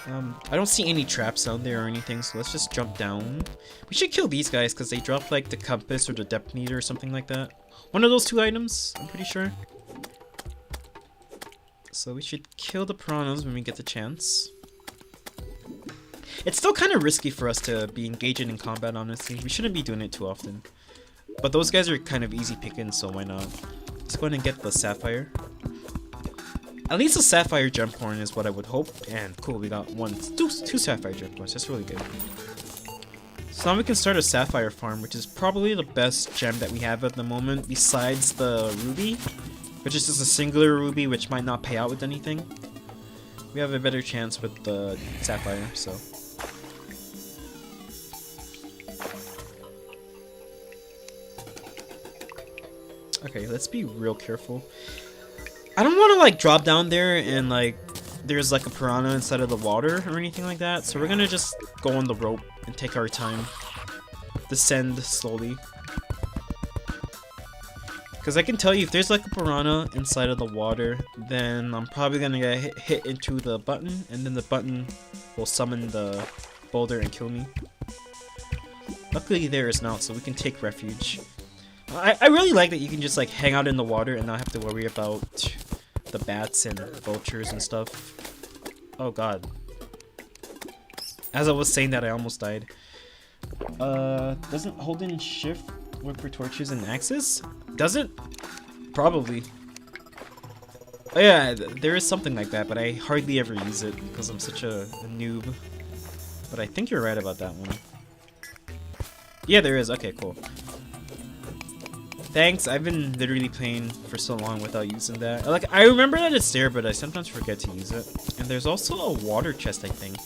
I don't see any traps down there or anything, so let's just jump down. We should kill these guys because they drop like the compass or the depth meter or something like that. One of those two items, I'm pretty sure. So we should kill the piranhas when we get the chance. It's still kind of risky for us to be engaging in combat, honestly. We shouldn't be doing it too often. But those guys are kind of easy picking, so why not? Let's go ahead and get the sapphire. At least a sapphire gem horn is what I would hope. And cool, we got two sapphire gem horns. That's really good. So now we can start a sapphire farm, which is probably the best gem that we have at the moment, besides the ruby, which is just a singular ruby, which might not pay out with anything. We have a better chance with the sapphire, so. Okay, let's be real careful. I don't want to like drop down there and like there's like a piranha inside of the water or anything like that, so we're gonna just go on the rope and take our time. Descend slowly. Because I can tell you if there's like a piranha inside of the water, then I'm probably gonna get hit into the button, and then the button will summon the boulder and kill me. Luckily there is not, so we can take refuge. I really like that you can just like hang out in the water and not have to worry about the bats and vultures and stuff. Oh god. As I was saying that, I almost died. Doesn't holding shift work for torches and axes? Does it? Probably. Oh yeah, there is something like that, but I hardly ever use it because I'm such a noob. But I think you're right about that one. Yeah, there is. Okay, cool. Thanks, I've been literally playing for so long without using that. Like, I remember that it's there, but I sometimes forget to use it. And there's also a water chest, I think.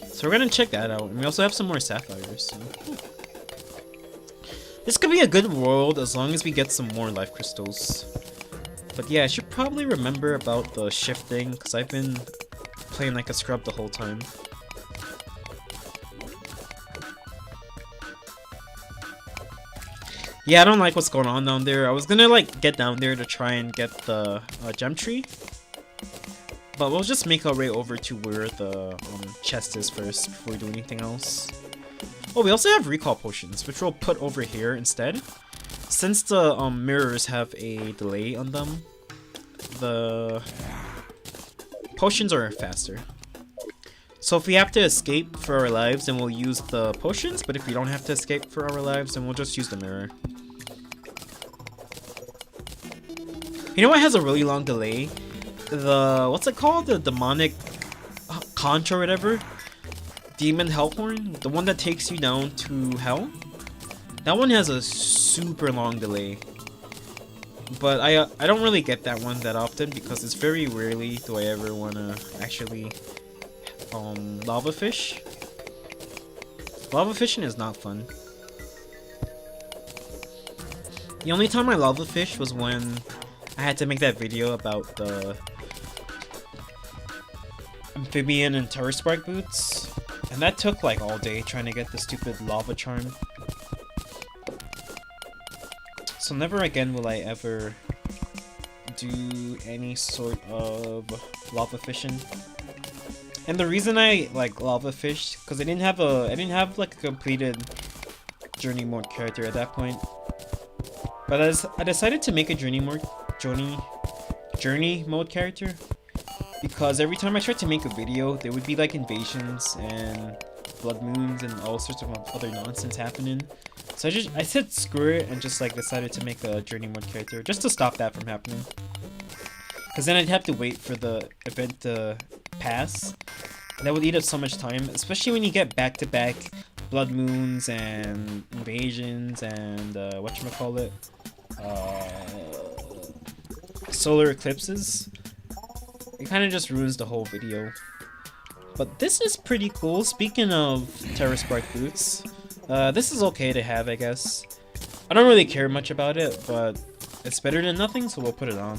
So we're gonna check that out. And we also have some more sapphires, so. This could be a good world as long as we get some more life crystals. But yeah, I should probably remember about the shifting, because I've been playing like a scrub the whole time. Yeah, I don't like what's going on down there. I was gonna like get down there to try and get the gem tree, but we'll just make our way over to where the chest is first before we do anything else. Oh, we also have recall potions, which we'll put over here instead. Since the mirrors have a delay on them, the potions are faster. So if we have to escape for our lives, then we'll use the potions, but if we don't have to escape for our lives, then we'll just use the mirror. You know what has a really long delay? The, what's it called? The demonic conch or whatever? Demon Hellhorn? The one that takes you down to hell? That one has a super long delay. But I don't really get that one that often because it's very rarely do I ever want to actually lava fish. Lava fishing is not fun. The only time I lava fish was when I had to make that video about the amphibian and turret spark boots, and that took like all day trying to get the stupid lava charm. So never again will I ever do any sort of lava fishing. And the reason I like lava fish because I didn't have like a completed journey mode character at that point. But I decided to make a journey mode character because every time I tried to make a video, there would be like invasions and blood moons and all sorts of other nonsense happening. So I said screw it and just like decided to make a journey mode character just to stop that from happening. Because then I'd have to wait for the event to pass. That would eat up so much time, especially when you get back-to-back blood moons and invasions and whatchamacallit, solar eclipses. It kind of just ruins the whole video. But this is pretty cool. Speaking of Terra Spark boots, this is okay to have, I guess. I don't really care much about it, but It's better than nothing, so we'll put it on.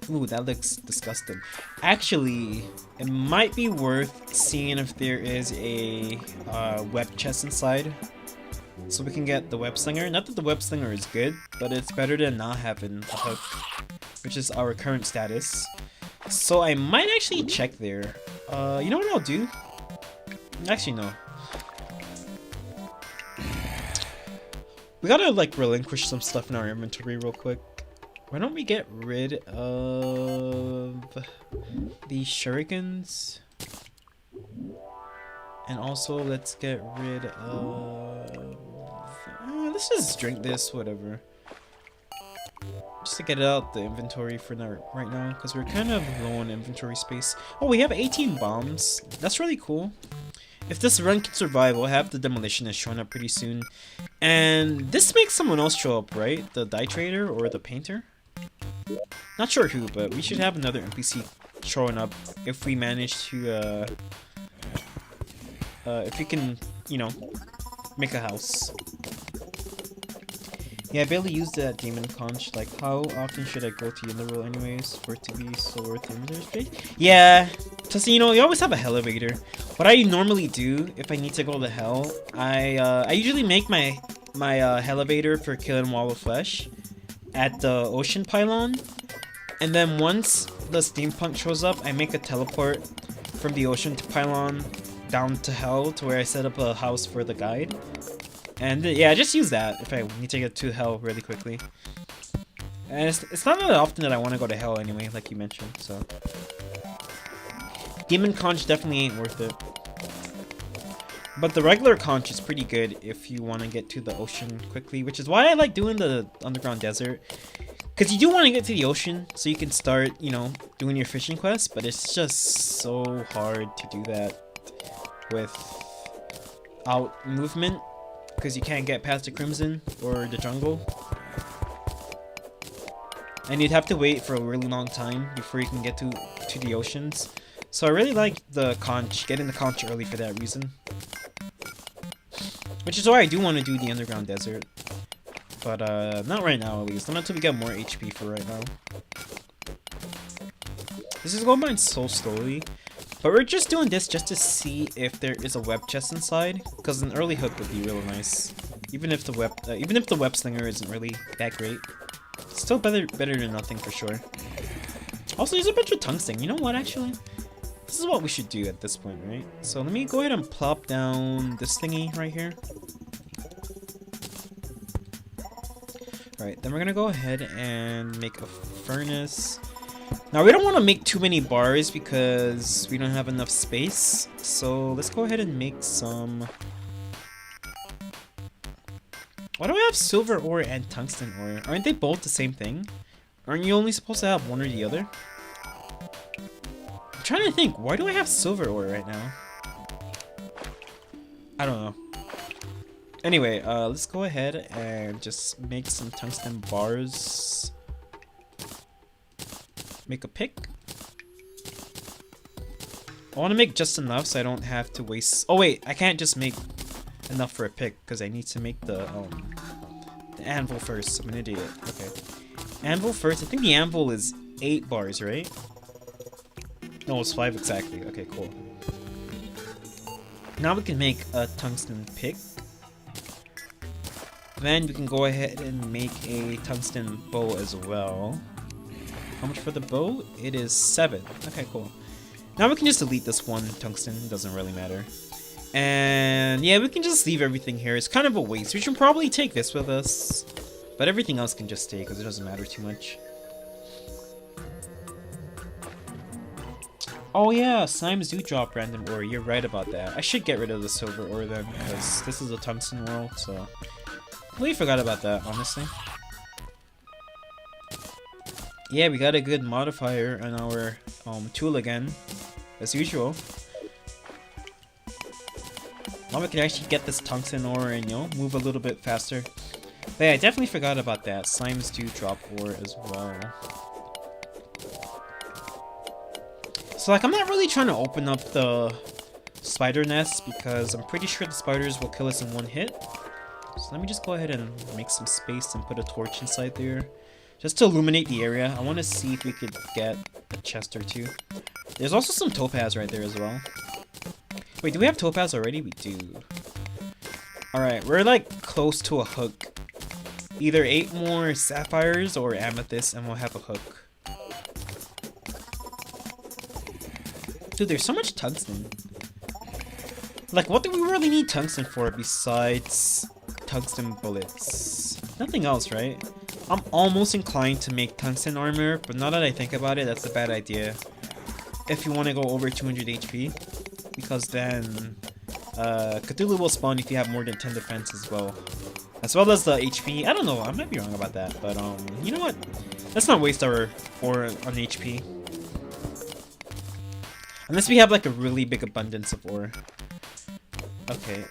Ooh, that looks disgusting. Actually, it might be worth seeing if there is a web chest inside, so we can get the web slinger. Not that the web slinger is good, but it's better than not having a hook, which is our current status. So I might actually check there. You know what I'll do? Actually, no. We gotta like relinquish some stuff in our inventory real quick. Why don't we get rid of these shurikens? And also let's get rid of... let's just drink this, whatever. Just to get it out the inventory for now, right now, because we're kind of low on inventory space. Oh, we have 18 bombs. That's really cool. If this run can survive, we'll have the demolitionist showing up pretty soon. And this makes someone else show up, right? The dye trader or the painter? Not sure who, but we should have another NPC showing up if we manage to, if we can, you know, make a house. Yeah, I barely used that demon conch. Like, how often should I go to Underworld anyways for it to be so worth the inventory space? Yeah, just, you know, you always have a hell elevator. What I normally do if I need to go to hell, I usually make my hell elevator for killing Wall of Flesh at the ocean pylon, and then once the steampunk shows up, I make a teleport from the ocean to pylon down to hell to where I set up a house for the guide. And yeah, just use that if I need to get to hell really quickly. And it's not that often that I want to go to hell anyway, like you mentioned, so. Demon conch definitely ain't worth it. But the regular conch is pretty good if you want to get to the ocean quickly, which is why I like doing the underground desert. Because you do want to get to the ocean so you can start, you know, doing your fishing quests, but it's just so hard to do that without movement. Because you can't get past the Crimson or the jungle. And you'd have to wait for a really long time before you can get to the oceans. So I really like the conch, getting the conch early for that reason. Which is why I do want to do the underground desert. But not right now at least. Not until we get more HP for right now. This is going by so slowly. But we're just doing this just to see if there is a web chest inside, because an early hook would be real nice. Even if the web slinger isn't really that great, it's still better than nothing for sure. Also, there's a bunch of tungsten. You know what? Actually, this is what we should do at this point, right? So let me go ahead and plop down this thingy right here. All right, then we're gonna go ahead and make a furnace. Now, we don't want to make too many bars because we don't have enough space. So, let's go ahead and make some... Why do I have silver ore and tungsten ore? Aren't they both the same thing? Aren't you only supposed to have one or the other? I'm trying to think. Why do I have silver ore right now? I don't know. Anyway, let's go ahead and just make some tungsten bars. Make a pick. I want to make just enough so I don't have to waste... Oh wait, I can't just make enough for a pick because I need to make the anvil first. I'm an idiot. Okay. Anvil first. I think the anvil is 8 bars, right? No, it's 5 exactly. Okay, cool. Now we can make a tungsten pick. Then we can go ahead and make a tungsten bow as well. How much for the bow? It is 7. Okay, cool. Now we can just delete this one tungsten. It doesn't really matter. And yeah, we can just leave everything here. It's kind of a waste. We should probably take this with us. But everything else can just stay because it doesn't matter too much. Oh yeah, slimes do drop random ore. You're right about that. I should get rid of the silver ore then because this is a tungsten world. So I completely forgot about that, honestly. Yeah, we got a good modifier on our tool again, as usual. Now we can actually get this tungsten ore and, you know, move a little bit faster. But yeah, I definitely forgot about that. Slimes do drop ore as well. So, like, I'm not really trying to open up the spider nest because I'm pretty sure the spiders will kill us in one hit. So let me just go ahead and make some space and put a torch inside there. Just to illuminate the area. I want to see if we could get a chest or two. There's also some topaz right there as well. Wait, do we have topaz already? We do. Alright, we're like close to a hook. Either 8 more sapphires or amethyst and we'll have a hook. Dude, there's so much tungsten. Like, what do we really need tungsten for besides tungsten bullets? Nothing else, right? I'm almost inclined to make tungsten armor, but now that I think about it, that's a bad idea. If you want to go over 200 HP, because then Cthulhu will spawn if you have more than 10 defense as well. As well as the HP. I don't know, I might be wrong about that, but you know what? Let's not waste our ore on HP. Unless we have like a really big abundance of ore. Okay,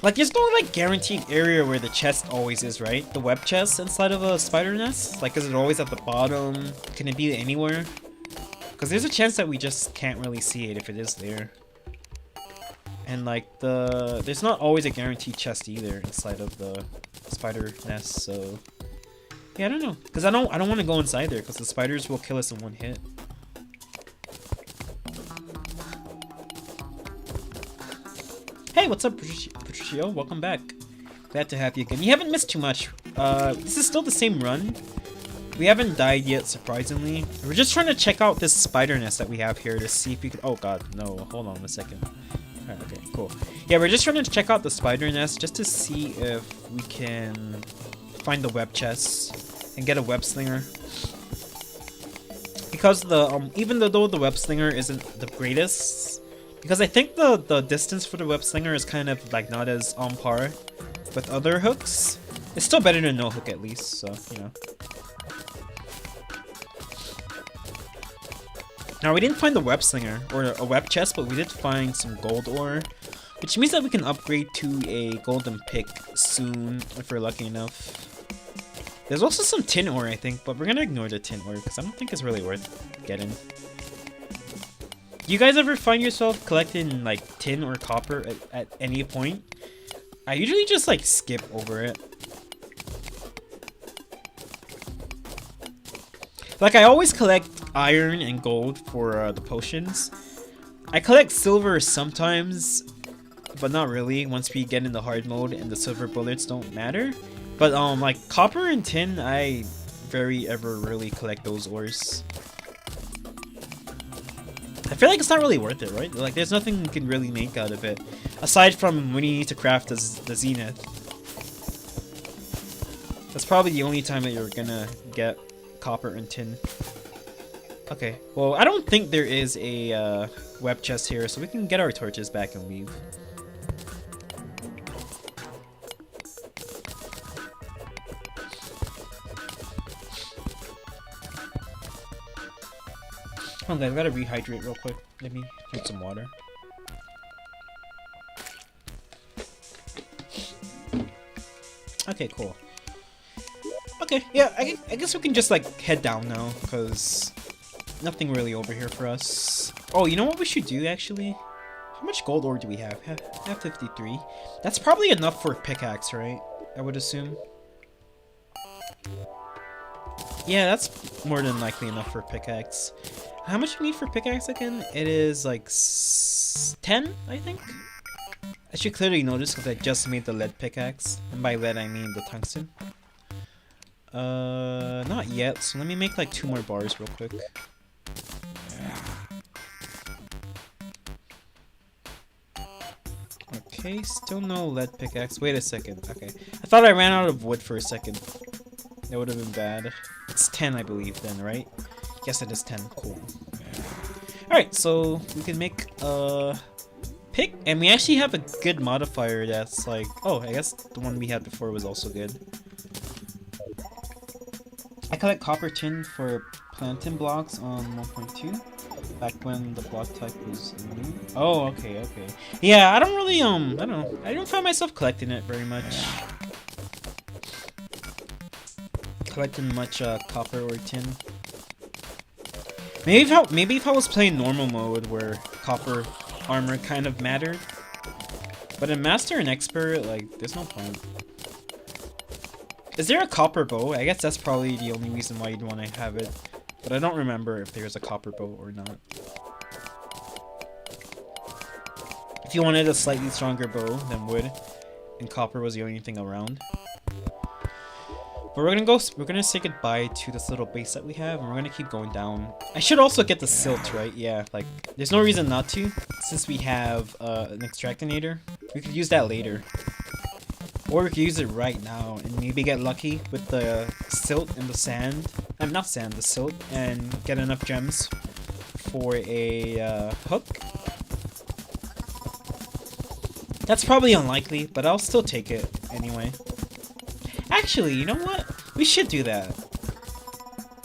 like there's no like guaranteed area where the chest always is, right? The web chest inside of a spider nest? Like is it always at the bottom? Can it be anywhere? Because there's a chance that we just can't really see it if it is there. And like there's not always a guaranteed chest either inside of the spider nest, so yeah, I don't know. Because I don't want to go inside there because the spiders will kill us in one hit. Hey, what's up, Patricio? Welcome back. Glad to have you again. You haven't missed too much. This is still the same run. We haven't died yet, surprisingly. We're just trying to check out this spider nest that we have here to see if we can... Oh god, no. Hold on a second. Alright, okay, cool. Yeah, we're just trying to check out the spider nest just to see if we can find the web chest and get a web slinger. Because the even though the web slinger isn't the greatest, because I think the distance for the web slinger is kind of like not as on par with other hooks. It's still better than no hook at least, so you know. Now we didn't find the web slinger or a web chest, but we did find some gold ore, which means that we can upgrade to a golden pick soon if we're lucky enough. There's also some tin ore, I think, but we're gonna ignore the tin ore because I don't think it's really worth getting. Do you guys ever find yourself collecting like tin or copper at any point? I usually just like skip over it. Like I always collect iron and gold for the potions. I collect silver sometimes, but not really once we get in the hard mode and the silver bullets don't matter. But like copper and tin, I very rarely collect those ores. I feel like it's not really worth it, right? Like there's nothing you can really make out of it aside from when you need to craft the zenith. That's probably the only time that you're gonna get copper and tin. Okay, well I don't think there is a web chest here, so we can get our torches back and leave. Okay, I've got to rehydrate real quick. Let me drink some water. Okay, cool. Okay, yeah, I guess we can just like head down now, because nothing really over here for us. Oh, you know what we should do actually? How much gold ore do we have? Have 53. That's probably enough for a pickaxe, right? I would assume. Yeah, that's more than likely enough for a pickaxe. How much do you need for pickaxe again? It is like 10, I think. I should clearly notice because I just made the lead pickaxe, and by lead I mean the tungsten. Not yet. So let me make like 2 more bars real quick. Okay, still no lead pickaxe. Wait a second. Okay, I thought I ran out of wood for a second. That would have been bad. It's 10, I believe, then, right? Yes, it is 10. Cool. Alright, so we can make a pick, and we actually have a good modifier that's like... Oh, I guess the one we had before was also good. I collect copper tin for plantain blocks on 1.2. Back when the block type was new. Oh, okay, okay. Yeah, I don't really, I don't know. I don't find myself collecting it very much. Collecting much copper or tin. Maybe if I was playing normal mode where copper armor kind of mattered. But in Master and Expert, like, there's no point. Is there a copper bow? I guess that's probably the only reason why you'd want to have it. But I don't remember if there's a copper bow or not. If you wanted a slightly stronger bow than wood, and copper was the only thing around. But we're gonna say goodbye to this little base that we have, and we're gonna keep going down. I should also get the silt, right? Yeah, like, there's no reason not to, since we have an extractinator. We could use that later. Or we could use it right now, and maybe get lucky with the silt and the sand. Not sand, the silt, and get enough gems for a hook. That's probably unlikely, but I'll still take it anyway. Actually, you know what? We should do that.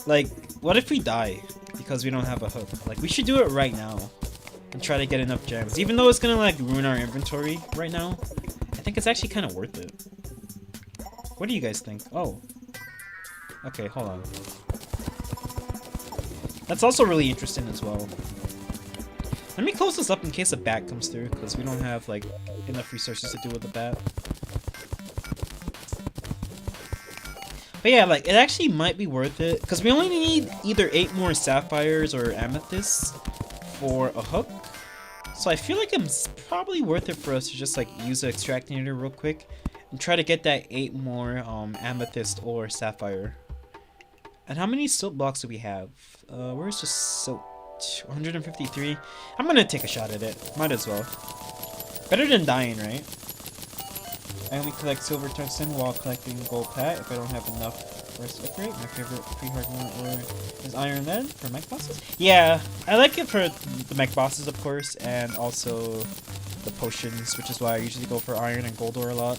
Like, what if we die because we don't have a hook? Like, we should do it right now and try to get enough gems. Even though it's gonna, like, ruin our inventory right now, I think it's actually kind of worth it. What do you guys think? Oh. Okay, hold on. That's also really interesting as well. Let me close this up in case a bat comes through, because we don't have, like, enough resources to deal with the bat. But yeah, like, it actually might be worth it, because we only need either 8 more sapphires or amethysts for a hook. So I feel like it's probably worth it for us to just, like, use the extractinator real quick and try to get that 8 more amethyst or sapphire. And how many silt blocks do we have? Where's the silt? 153. I'm gonna take a shot at it. Might as well. Better than dying, right? I only collect silver tungsten while collecting gold pat if I don't have enough for a upgrade. My favorite pre-hard ore is iron lead for mech bosses. Yeah, I like it for the mech bosses, of course, and also the potions, which is why I usually go for iron and gold ore a lot.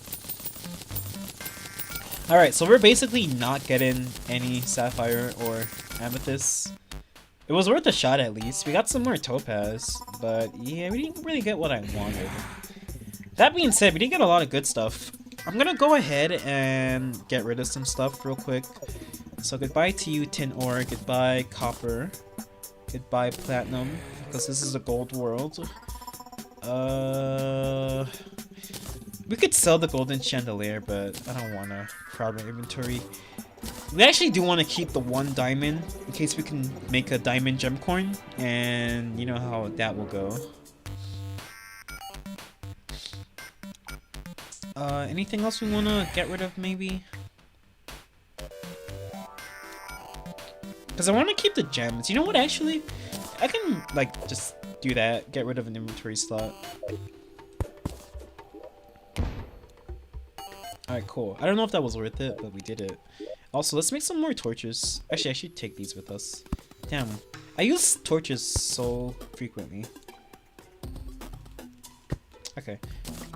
Alright, so we're basically not getting any sapphire or amethyst. It was worth a shot at least. We got some more topaz, but yeah, we didn't really get what I wanted. That being said, we did get a lot of good stuff. I'm gonna go ahead and get rid of some stuff real quick. So goodbye to you, tin ore. Goodbye, copper. Goodbye, platinum, because this is a gold world. We could sell the golden chandelier, but I don't want to crowd my inventory. We actually do want to keep the 1 diamond in case we can make a diamond gem coin, and you know how that will go. Anything else we want to get rid of, maybe? Because I want to keep the gems. You know what, actually? I can, like, just do that. Get rid of an inventory slot. Alright, cool. I don't know if that was worth it, but we did it. Also, let's make some more torches. Actually, I should take these with us. Damn. I use torches so frequently. Okay.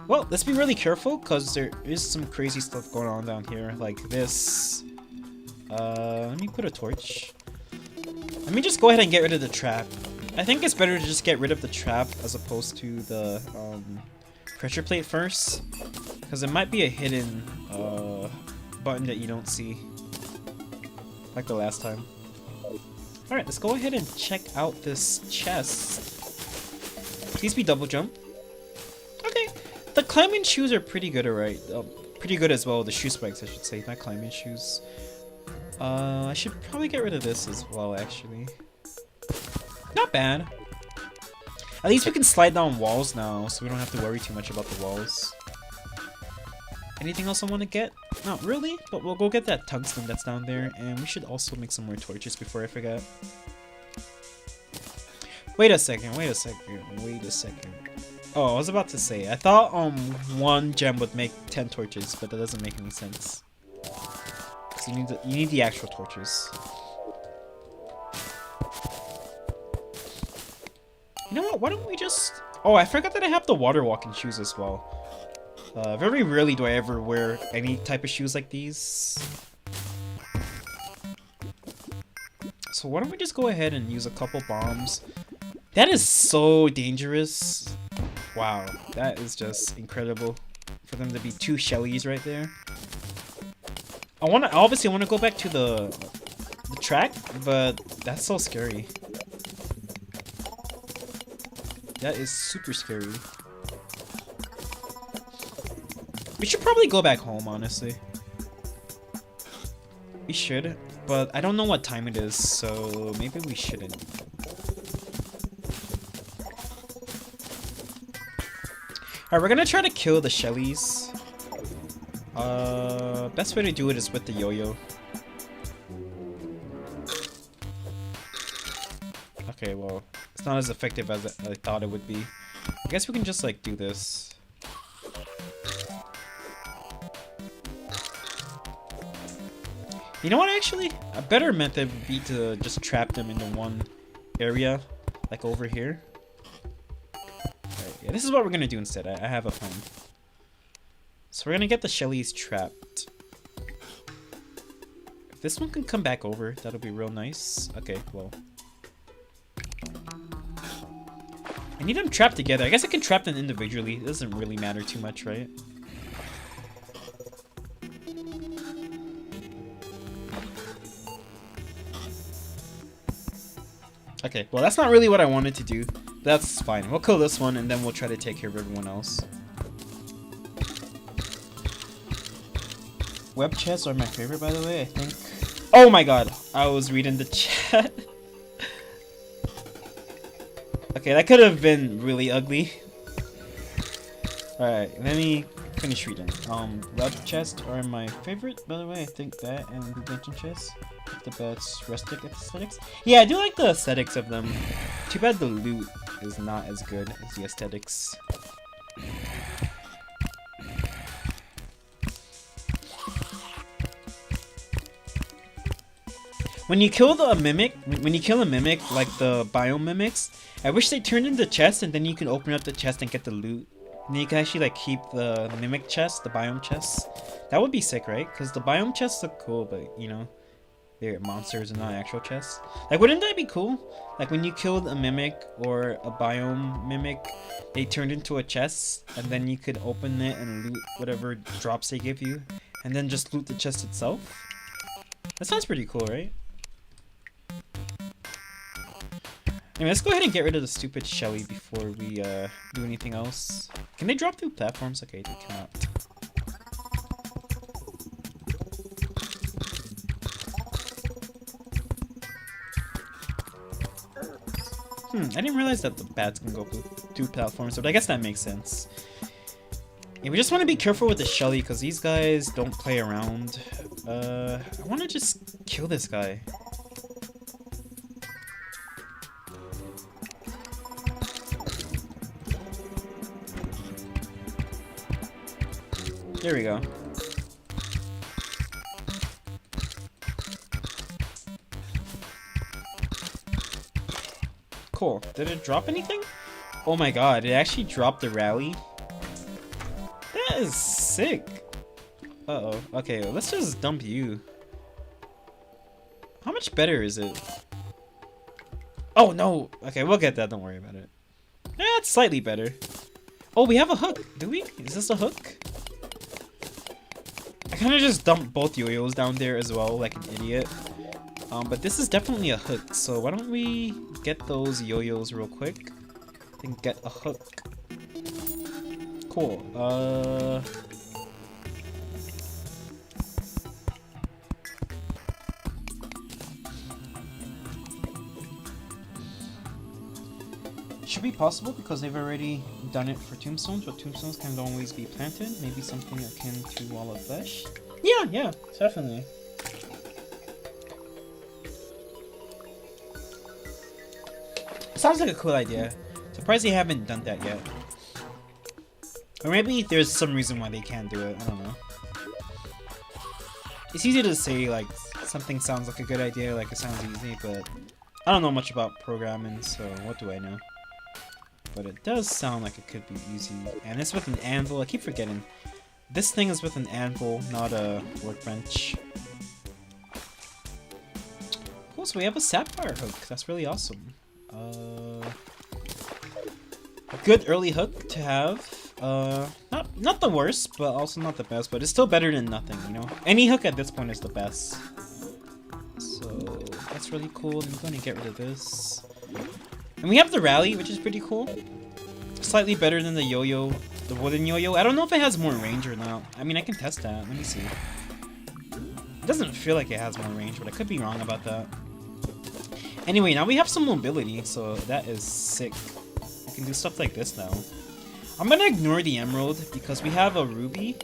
Well, let's be really careful, because there is some crazy stuff going on down here. Like this. Let me put a torch. Let me just go ahead and get rid of the trap. I think it's better to just get rid of the trap as opposed to the pressure plate first. Because it might be a hidden button that you don't see. Like the last time. Alright, let's go ahead and check out this chest. Please be double jump. Okay. The climbing shoes are pretty good, alright. Pretty good as well. The shoe spikes, I should say. Not climbing shoes. I should probably get rid of this as well, actually. Not bad. At least we can slide down walls now, so we don't have to worry too much about the walls. Anything else I want to get? Not really, but we'll go get that tungsten that's down there, and we should also make some more torches before I forget. Wait a second. Oh, I was about to say, I thought 1 gem would make 10 torches, but that doesn't make any sense. So you need the actual torches. You know what? Why don't we just... Oh, I forgot that I have the water walking shoes as well. Very rarely do I ever wear any type of shoes like these. So why don't we just go ahead and use a couple bombs. That is so dangerous. Wow, that is just incredible. For them to be 2 Shellys right there. Obviously I wanna go back to the track, but that's so scary. That is super scary. We should probably go back home, honestly. We should, but I don't know what time it is, so maybe we shouldn't. Alright, we're gonna try to kill the Shellies. Best way to do it is with the yo-yo. Okay, well, it's not as effective as I thought it would be. I guess we can just, like, do this. You know what, actually? A better method would be to just trap them into one area, like over here. Right, yeah, this is what we're gonna do instead. I have a plan. So we're gonna get the Shellies trapped. If this one can come back over, that'll be real nice. Okay, well. I need them trapped together. I guess I can trap them individually. It doesn't really matter too much, right? Okay, well that's not really what I wanted to do. That's fine. We'll kill this one and then we'll try to take care of everyone else. Web chests are my favorite, by the way, I think. Oh my god, I was reading the chat. Okay, that could have been really ugly. Alright, let me finish reading. Web chests are my favorite, by the way. I think that and the dungeon chests. The best rustic aesthetics. Yeah, I do like the aesthetics of them. Too bad the loot is not as good as the aesthetics. When you kill the mimic, like the biome mimics, I wish they turned into chests and then you can open up the chest and get the loot. And then you can actually like keep the mimic chest, the biome chests. That would be sick, right? Because the biome chests look cool, but you know, they're monsters and not actual chests. Like, wouldn't that be cool? Like when you killed a mimic or a biome mimic, they turned into a chest and then you could open it and loot whatever drops they give you. And then just loot the chest itself. That sounds pretty cool, right? Anyway, let's go ahead and get rid of the stupid Shelly before we do anything else. Can they drop through platforms? Okay, they cannot. I didn't realize that the bats can go through platforms, but I guess that makes sense. Yeah, we just want to be careful with the Shelly because these guys don't play around. I want to just kill this guy. There we go. Cool. Did it drop anything? Oh my god, it actually dropped the rally. That is sick. Uh-oh. Okay, let's just dump you. How much better is it? Oh no! Okay, we'll get that, don't worry about it. Yeah, it's slightly better. Oh, we have a hook. Do we? Is this a hook? I kind of just dumped both yo-yos down there as well, like an idiot. But this is definitely a hook, so why don't we get those yo-yos real quick and get a hook. Cool. Should be possible because they've already done it for tombstones, but tombstones can always be planted. Maybe something akin to wall of flesh. Yeah, definitely. Sounds like a cool idea. Surprised they haven't done that yet. Or maybe there's some reason why they can't do it. I don't know. It's easy to say like something sounds like a good idea, like it sounds easy, but I don't know much about programming, so what do I know? But it does sound like it could be easy. And it's with an anvil. I keep forgetting. This thing is with an anvil, not a workbench. Cool, so we have a sapphire hook. That's really awesome. A good early hook to have. Not the worst, but also not the best. But it's still better than nothing, you know? Any hook at this point is the best. So that's really cool. I'm going to get rid of this. And we have the rally, which is pretty cool. Slightly better than the yo-yo The wooden yo-yo. I don't know if it has more range or not. I mean, I can test that. Let me see. It doesn't feel like it has more range, but I could be wrong about that. Anyway, now we have some mobility, so that is sick. We can do stuff like this now. I'm gonna ignore the emerald because we have a ruby,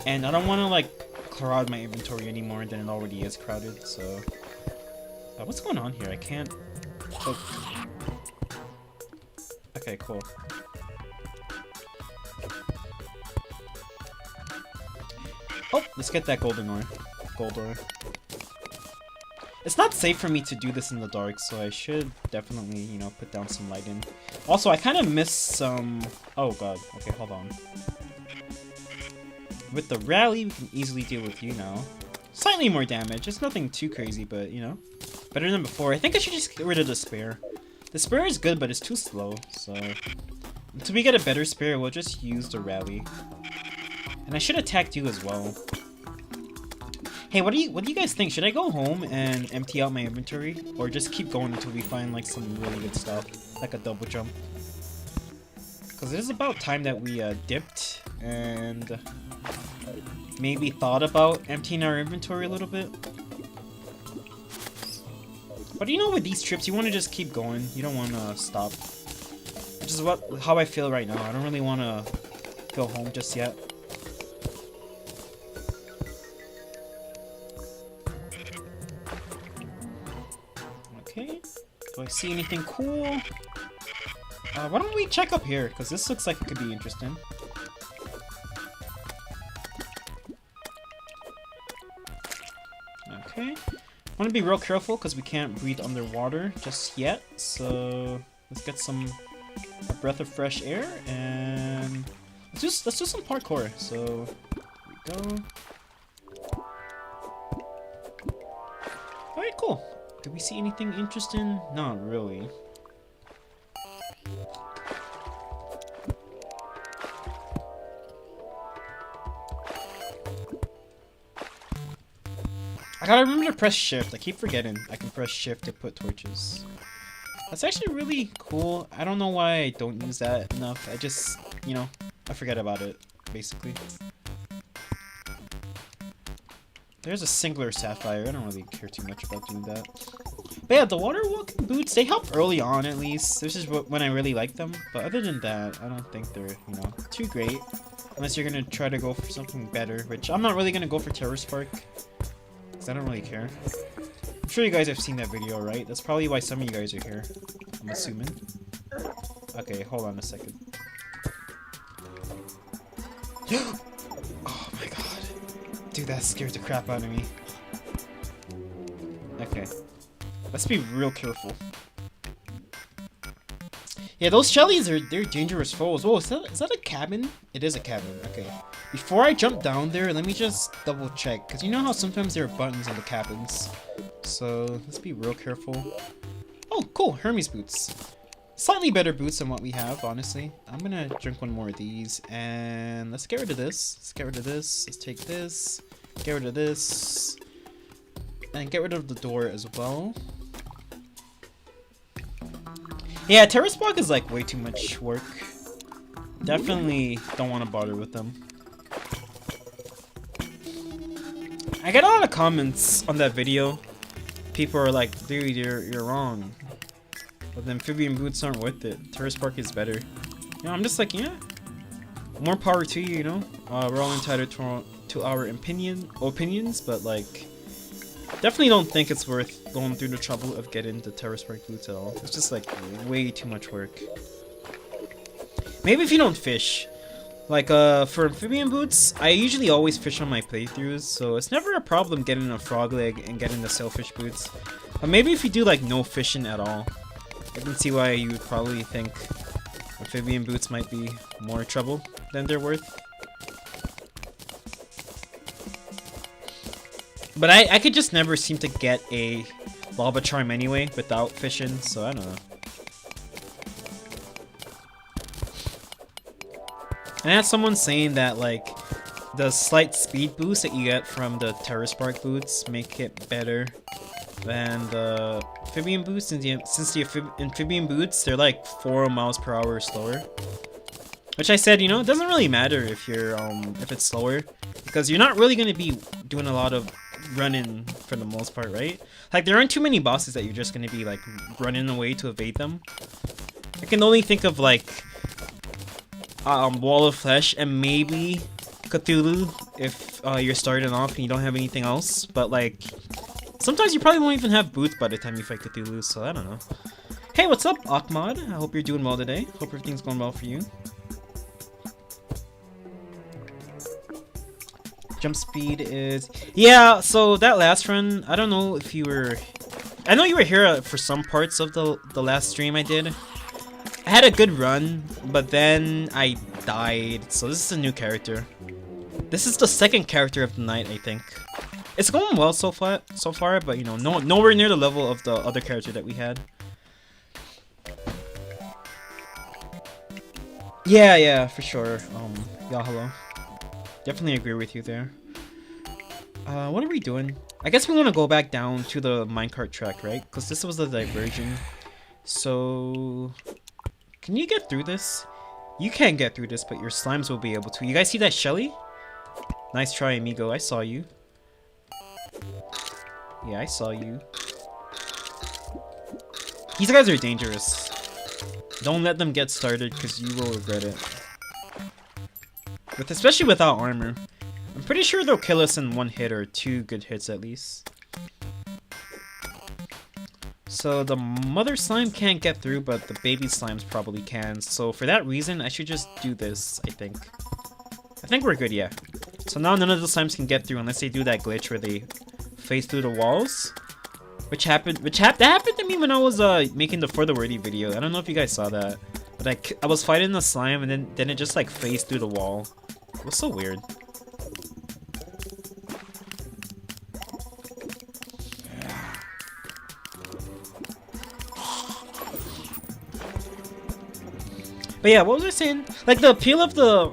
and I don't want to like crowd my inventory anymore than it already is crowded. So, what's going on here? I can't. Oh. Okay, cool. Oh, let's get that golden ore. Gold ore. It's not safe for me to do this in the dark, so I should definitely, you know, put down some light in. Also, I kind of missed some... Oh god, okay, hold on. With the rally, we can easily deal with you now. Slightly more damage, it's nothing too crazy, but, you know, better than before. I think I should just get rid of the spear. The spear is good, but it's too slow, so... Until we get a better spear, we'll just use the rally. And I should attack you as well. Hey, what do you guys think? Should I go home and empty out my inventory? Or just keep going until we find like some really good stuff? Like a double jump. Because it is about time that we dipped and maybe thought about emptying our inventory a little bit. But you know, with these trips, you want to just keep going. You don't want to stop. Which is how I feel right now. I don't really want to go home just yet. Okay, do I see anything cool? Why don't we check up here? Because this looks like it could be interesting. Okay, I want to be real careful because we can't breathe underwater just yet. So let's get a breath of fresh air and let's do some parkour. So here we go. All right, cool. Do we see anything interesting? Not really. I gotta remember to press shift. I keep forgetting I can press shift to put torches. That's actually really cool. I don't know why I don't use that enough. I just, you know, I forget about it, basically. There's a singular sapphire. I don't really care too much about doing that. But yeah, the water walking boots, they help early on at least. This is when I really like them. But other than that, I don't think they're, you know, too great. Unless you're gonna try to go for something better, which I'm not really gonna go for Terra Spark. Because I don't really care. I'm sure you guys have seen that video, right? That's probably why some of you guys are here. I'm assuming. Okay, hold on a second. Oh my god. Dude, that scared the crap out of me. Okay. Let's be real careful. Yeah, those shellies they're dangerous foes. Oh, is that a cabin? It is a cabin. Okay. Before I jump down there, let me just double check. Because you know how sometimes there are buttons in the cabins. So, let's be real careful. Oh, cool. Hermes boots. Slightly better boots than what we have, honestly. I'm gonna drink one more of these. And let's get rid of this. Let's get rid of this. Let's take this. Get rid of this. And get rid of the door as well. Yeah, Terra Spark is like way too much work. Definitely don't want to bother with them. I get a lot of comments on that video. People are like, dude, you're wrong. But the amphibian boots aren't worth it. Terra Spark is better. You know, I'm just like, yeah. More power to you, you know? We're all entitled to our opinions, but like, definitely don't think it's worth going through the trouble of getting the Terra Spark boots at all. It's just like way too much work. Maybe if you don't fish. Like, for amphibian boots, I usually always fish on my playthroughs, so it's never a problem getting a frog leg and getting the sailfish boots. But maybe if you do like no fishing at all, I can see why you would probably think amphibian boots might be more trouble than they're worth. But I could just never seem to get a lava charm anyway without fishing, so I don't know. And I had someone saying that like the slight speed boost that you get from the Terra Spark boots make it better than the amphibian boots, since the amphibian boots, they're like 4 miles per hour slower. Which I said, you know, it doesn't really matter if you're if it's slower, because you're not really gonna be doing a lot of running for the most part, right? Like there aren't too many bosses that you're just gonna be like running away to evade them. I can only think of like Wall of Flesh and maybe Cthulhu if you're starting off and you don't have anything else. But like sometimes you probably won't even have boots by the time you fight Cthulhu, so I don't know. Hey, what's up, Ahmad? I hope you're doing well today. Hope everything's going well for you. Jump speed is... Yeah, so that last run, I don't know if you were... I know you were here for some parts of the last stream I did. I had a good run, but then I died, so this is a new character. This is the second character of the night, I think. It's going well so far, but you know, nowhere near the level of the other character that we had. Yeah, for sure. Yeah, hello. Definitely agree with you there. What are we doing? I guess we want to go back down to the minecart track, right? Because this was the diversion. So... Can you get through this? You can't get through this, but your slimes will be able to. You guys see that Shelly? Nice try, amigo. I saw you. Yeah, I saw you. These guys are dangerous. Don't let them get started, because you will regret it. Especially without armor. I'm pretty sure they'll kill us in one hit or two good hits at least. So the mother slime can't get through, but the baby slimes probably can. So for that reason, I should just do this, I think. I think we're good, yeah. So now none of the slimes can get through unless they do that glitch where they phase through the walls. That happened to me when I was making the For the Wordy video. I don't know if you guys saw that. But I was fighting the slime and then it just like phased through the wall. It was so weird. But yeah, what was I saying? Like the appeal of the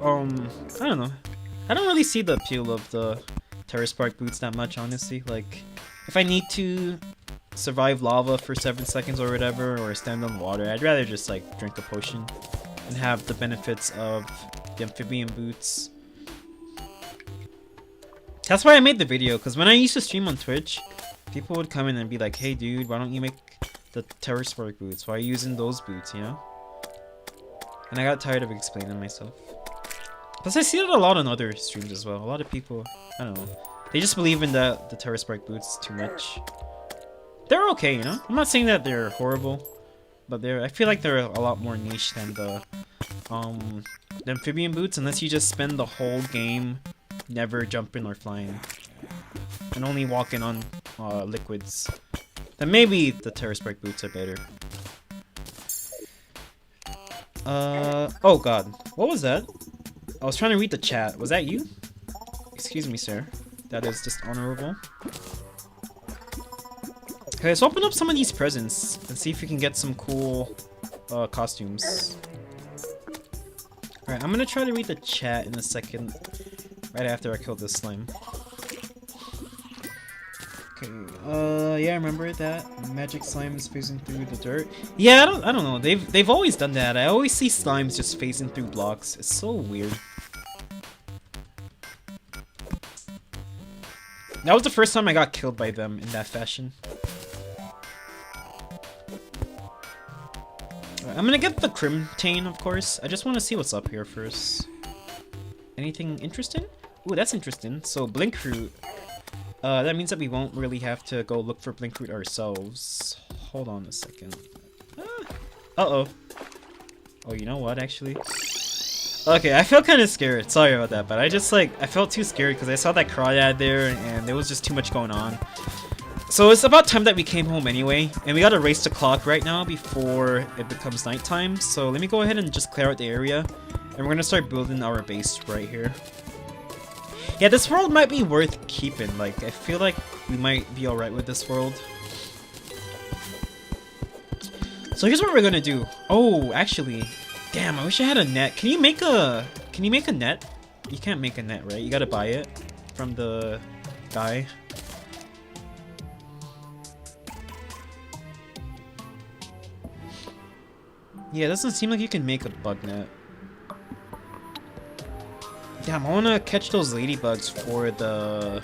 I don't know. I don't really see the appeal of the Terra Spark boots that much, honestly. Like if I need to survive lava for 7 seconds or whatever, or stand on water, I'd rather just like drink a potion and have the benefits of the amphibian boots. That's why I made the video, because when I used to stream on Twitch, people would come in and be like, hey dude, why don't you make the Terra Spark boots? Why are you using those boots, you know? And I got tired of explaining myself. Plus I see it a lot on other streams as well. A lot of people, I don't know, they just believe in the Terra Spark boots too much. They're okay, you know? I'm not saying that they're horrible, but I feel like they're a lot more niche than the amphibian boots, unless you just spend the whole game never jumping or flying and only walking on liquids. Then maybe the Terra Spark boots are better. Oh god, what was that? I was trying to read the chat. Was that you? Excuse me, sir. That is dishonorable. Okay, let's open up some of these presents and see if we can get some cool costumes. Alright, I'm gonna try to read the chat in a second, right after I kill this slime. Okay, yeah, I remember that. Magic slime is phasing through the dirt. Yeah, I don't know. They've always done that. I always see slimes just phasing through blocks. It's so weird. That was the first time I got killed by them in that fashion. Right, I'm gonna get the Crimtane, of course. I just want to see what's up here first. Anything interesting? Ooh, that's interesting. So, Blinkroot. That means that we won't really have to go look for Blinkroot ourselves. Hold on a second. Uh-oh. Oh, you know what, actually? Okay, I felt kind of scared. Sorry about that, but I just, like, I felt too scared because I saw that Crawdad there, and there was just too much going on. So it's about time that we came home anyway, and we gotta race the clock right now before it becomes nighttime. So let me go ahead and just clear out the area, and we're gonna start building our base right here. Yeah, this world might be worth keeping. Like, I feel like we might be alright with this world. So here's what we're gonna do. Oh, actually, damn, I wish I had a net. Can you make a net? You can't make a net, right? You gotta buy it from the guy. Yeah, it doesn't seem like you can make a bug net. Damn, I wanna catch those ladybugs for the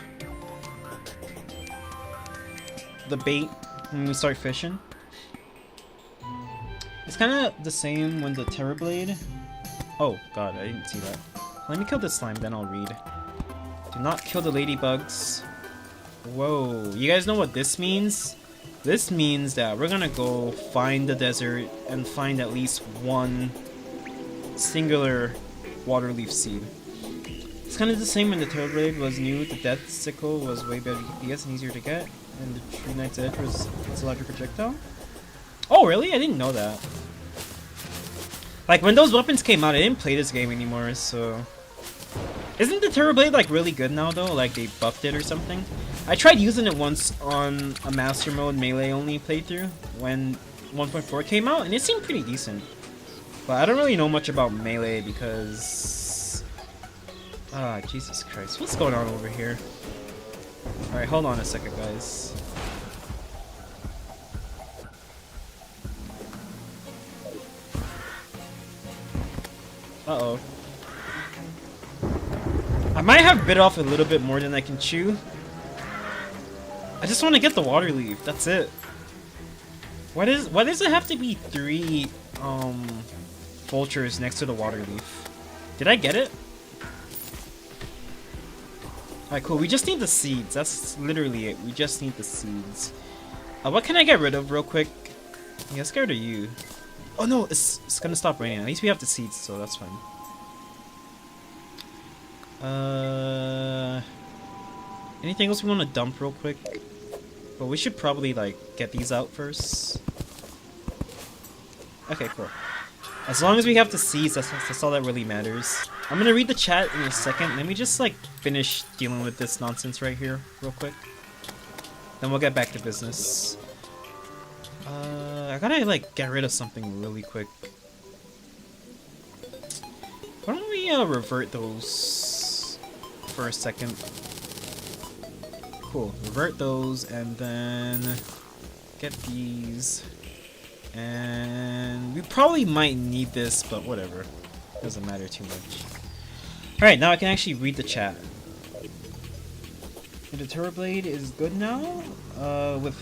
bait when we start fishing. It's kind of the same when the Terrorblade. Oh god, I didn't see that. Let me kill this slime, then I'll read. Do not kill the ladybugs. Whoa, you guys know what this means? This means that we're gonna go find the desert and find at least one singular water leaf seed. It's kind of the same when the Terrorblade was new. The Death Sickle was way better DPS and easier to get, and the True Knight's Edge was a larger projectile. Oh really? I didn't know that. Like when those weapons came out, I didn't play this game anymore, so... Isn't the Terrorblade like really good now though? Like they buffed it or something? I tried using it once on a Master Mode melee only playthrough when 1.4 came out, and it seemed pretty decent. But I don't really know much about melee because... Ah, Jesus Christ. What's going on over here? Alright, hold on a second, guys. Uh-oh. I might have bit off a little bit more than I can chew. I just want to get the water leaf, that's it. Why does it have to be 3 vultures next to the water leaf? Did I get it? Alright, cool. We just need the seeds. That's literally it. We just need the seeds. What can I get rid of real quick? Yeah, let's get rid of you. Oh no, it's gonna stop raining. At least we have the seeds, so that's fine. Anything else we want to dump real quick? But we should probably like get these out first. Okay, cool. As long as we have the seeds, that's all that really matters. I'm gonna read the chat in a second. Let me just like finish dealing with this nonsense right here real quick. Then we'll get back to business. I gotta like get rid of something really quick. Why don't we revert those for a second? Cool, revert those and then get these. And we probably might need this, but whatever. Doesn't matter too much. Alright, now I can actually read the chat. The Terrorblade is good now, with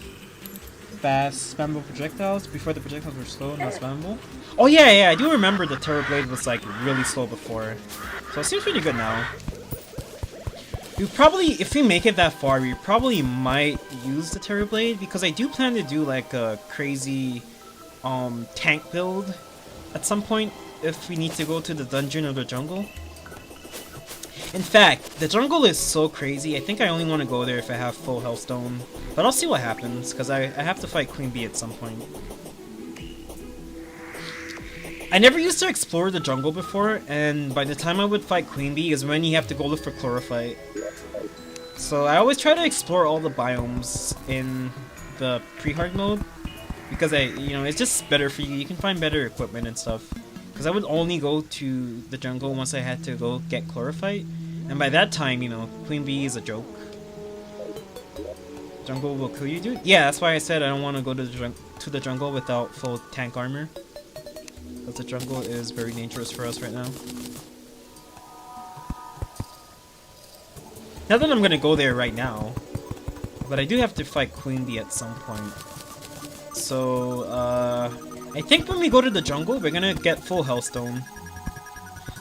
fast spammable projectiles. Before the projectiles were slow, not spammable. Oh yeah, I do remember the Terrorblade was like really slow before. So it seems pretty good now. We probably, if we make it that far, we probably might use the Terrorblade because I do plan to do like a crazy tank build at some point if we need to go to the dungeon or the jungle. In fact, the jungle is so crazy, I think I only want to go there if I have full Hellstone. But I'll see what happens, because I have to fight Queen Bee at some point. I never used to explore the jungle before, and by the time I would fight Queen Bee is when you have to go look for chlorophyte. So I always try to explore all the biomes in the pre-hard mode, because it's just better for you. You can find better equipment and stuff. Because I would only go to the jungle once I had to go get chlorophyte. And by that time, Queen Bee is a joke. Jungle will kill you, dude? Yeah, that's why I said I don't want to go to the jungle without full tank armor. Because the jungle is very dangerous for us right now. Not that I'm going to go there right now. But I do have to fight Queen Bee at some point. So, I think when we go to the jungle, we're gonna get full Hellstone.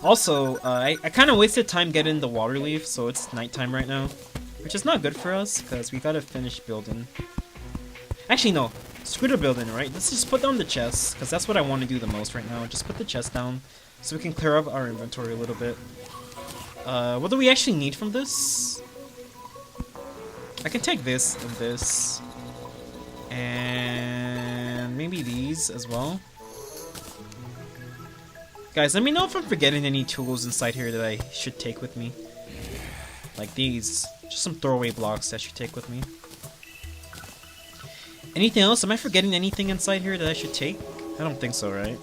Also, I kind of wasted time getting the water leaf, so it's nighttime right now. Which is not good for us, because we gotta finish building. Actually, no. Screw the building, right? Let's just put down the chest, because that's what I want to do the most right now. Just put the chest down, so we can clear up our inventory a little bit. What do we actually need from this? I can take this and this. And maybe these as well. Guys, let me know if I'm forgetting any tools inside here that I should take with me. Like these. Just some throwaway blocks that I should take with me. Anything else? Am I forgetting anything inside here that I should take? I don't think so, right?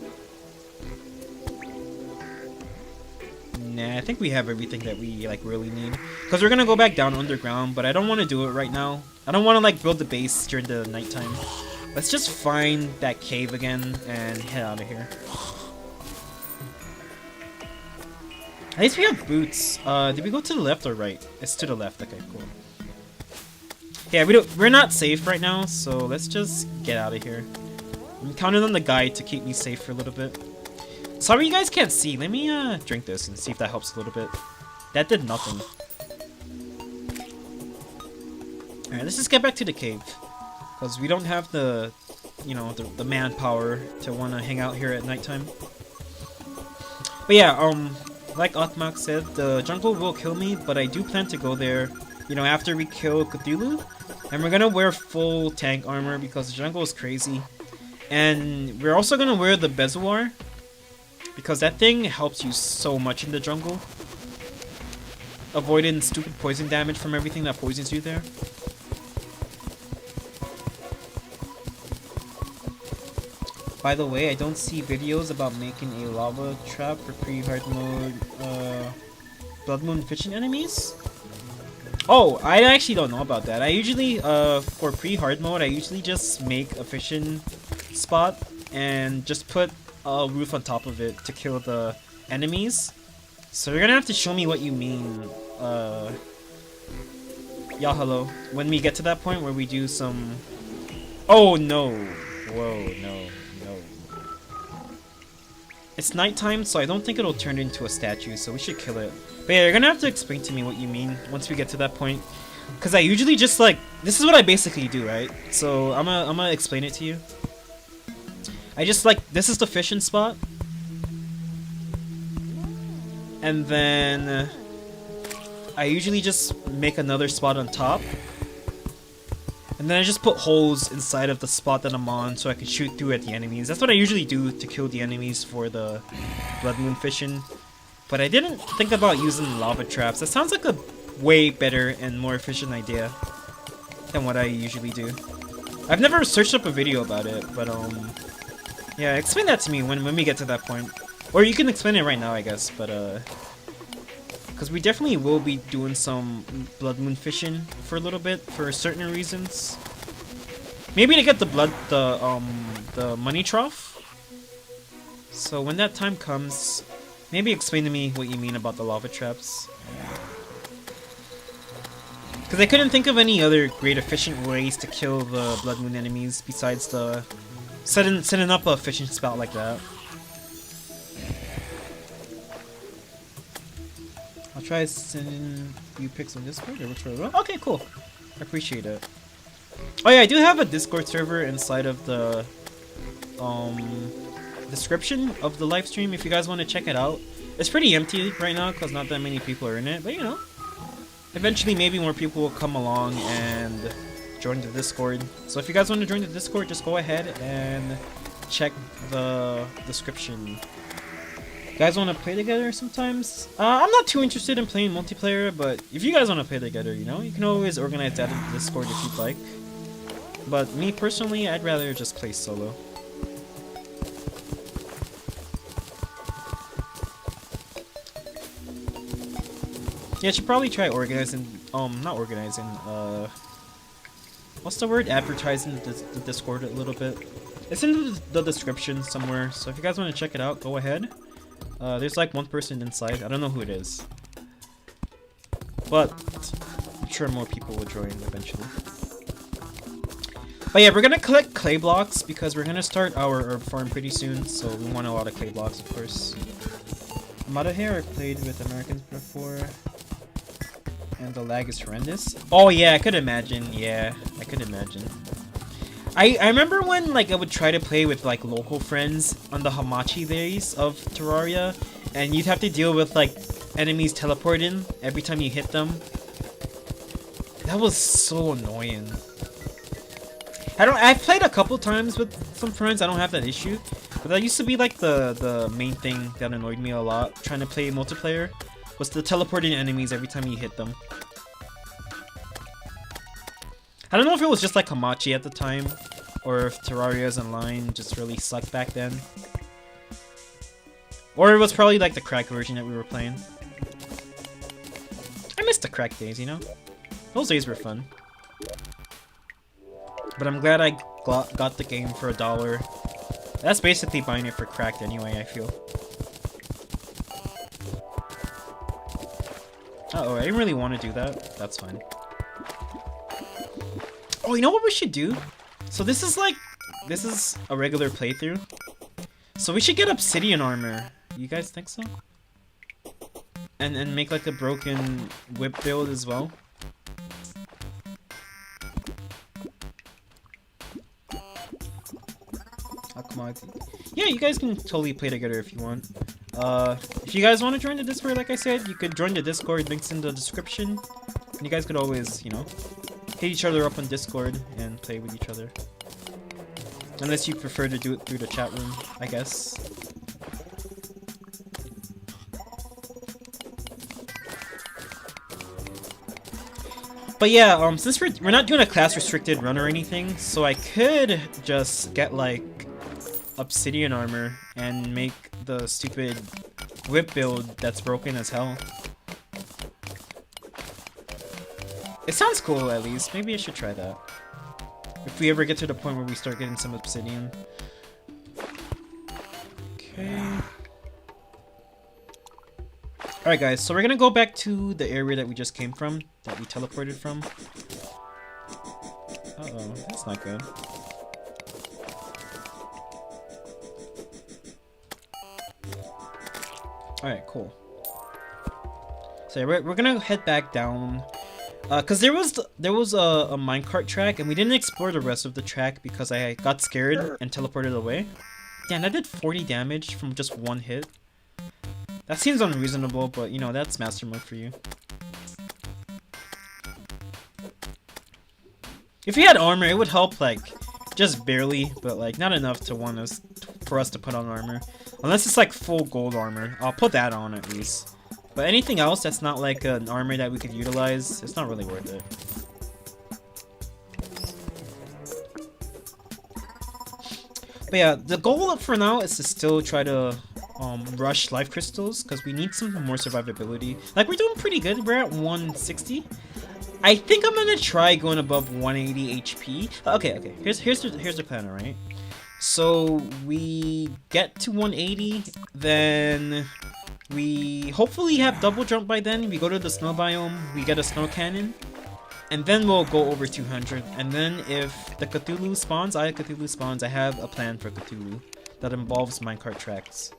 Nah, I think we have everything that we really need. Because we're gonna go back down underground, but I don't want to do it right now. I don't want to build the base during the nighttime. Let's just find that cave again and head out of here. At least we have boots. Did we go to the left or right? It's to the left. Okay, cool. Yeah, we're not safe right now, so let's just get out of here. I'm counting on the guide to keep me safe for a little bit. Sorry you guys can't see. Let me drink this and see if that helps a little bit. That did nothing. Alright, let's just get back to the cave. Because we don't have the, you know, the manpower to want to hang out here at nighttime. But yeah, like Otmak said, the jungle will kill me, but I do plan to go there, you know, after we kill Cthulhu. And we're gonna wear full tank armor because the jungle is crazy. And we're also gonna wear the Bezoar, because that thing helps you so much in the jungle. Avoiding stupid poison damage from everything that poisons you there. By the way, I don't see videos about making a lava trap for pre-hard mode Blood Moon fishing enemies. Oh, I actually don't know about that. I usually, for pre-hard mode, I usually just make a fishing spot and just put a roof on top of it to kill the enemies. So you're gonna have to show me what you mean, yeah, hello. When we get to that point where we do some... Oh, no. Whoa, no. It's nighttime, so I don't think it'll turn into a statue, so we should kill it. But yeah, you're gonna have to explain to me what you mean once we get to that point. Because I usually just, like... This is what I basically do, right? So I'm gonna explain it to you. I just, like... This is the fishing spot. And then... I usually just make another spot on top. And then I just put holes inside of the spot that I'm on so I can shoot through at the enemies. That's what I usually do to kill the enemies for the Blood Moon fishing. But I didn't think about using lava traps. That sounds like a way better and more efficient idea than what I usually do. I've never searched up a video about it, but yeah, explain that to me when we get to that point. Or you can explain it right now, I guess, but because we definitely will be doing some Blood Moon fishing for a little bit for certain reasons. Maybe to get the money trough. So when that time comes, maybe explain to me what you mean about the lava traps. Because I couldn't think of any other great efficient ways to kill the Blood Moon enemies besides the setting up a fishing spout like that. I'll try sending you pics on Discord or which way? Okay, cool. I appreciate it. Oh yeah, I do have a Discord server inside of the description of the live stream if you guys want to check it out. It's pretty empty right now because not that many people are in it, but you know, eventually maybe more people will come along and join the Discord. So if you guys want to join the Discord, just go ahead and check the description. You guys want to play together sometimes? I'm not too interested in playing multiplayer, but if you guys want to play together, you know, you can always organize that in the Discord if you'd like. But me personally, I'd rather just play solo. Yeah, I should probably try organizing, not organizing, what's the word? Advertising the Discord a little bit. It's in the description somewhere, so if you guys want to check it out, go ahead. There's like one person inside. I don't know who it is. But I'm sure more people will join eventually. But yeah, we're gonna collect clay blocks because we're gonna start our herb farm pretty soon, so we want a lot of clay blocks, of course. I'm out of here. I played with Americans before, and the lag is horrendous. Oh yeah, I could imagine. Yeah, I could imagine. I remember when like I would try to play with like local friends on the Hamachi days of Terraria, and you'd have to deal with like enemies teleporting every time you hit them. That was so annoying. I've played a couple times with some friends. I don't have that issue, but that used to be like the main thing that annoyed me a lot trying to play multiplayer, was the teleporting enemies every time you hit them. I don't know if it was just like Hamachi at the time, or if Terraria's Online just really sucked back then. Or it was probably like the crack version that we were playing. I miss the crack days, you know? Those days were fun. But I'm glad I got the game for $1. That's basically buying it for cracked anyway, I feel. I didn't really want to do that. That's fine. Oh, you know what we should do? So this is a regular playthrough. So we should get obsidian armor. You guys think so? And make like a broken whip build as well. Yeah, you guys can totally play together if you want. If you guys want to join the Discord, like I said, you could join the Discord, links in the description. And you guys could always, you know, hit each other up on Discord and play with each other. Unless you prefer to do it through the chat room, I guess. But yeah, since we're not doing a class restricted run or anything, so I could just get like obsidian armor and make the stupid whip build that's broken as hell. It sounds cool at least. Maybe I should try that. If we ever get to the point where we start getting some obsidian. Okay. Alright guys, so we're gonna go back to the area that we just came from, that we teleported from. Uh-oh, that's not good. Alright, cool. So yeah, we're gonna head back down. Cause there was a minecart track and we didn't explore the rest of the track because I got scared and teleported away. Damn, that did 40 damage from just one hit. That seems unreasonable, but you know, that's master mode for you. If we had armor, it would help, like, just barely, but like not enough to for us to put on armor. Unless it's like full gold armor, I'll put that on at least. But anything else that's not like an armor that we could utilize, it's not really worth it. But yeah, the goal for now is to still try to rush life crystals, because we need some more survivability. Like, we're doing pretty good, we're at 160. I think I'm gonna try going above 180 HP. Okay, here's the plan, alright? So we get to 180, then we hopefully have double jump by then. We go to the snow biome, we get a snow cannon, and then we'll go over 200. And then if the Cthulhu spawns, I have a plan for Cthulhu that involves minecart tracks.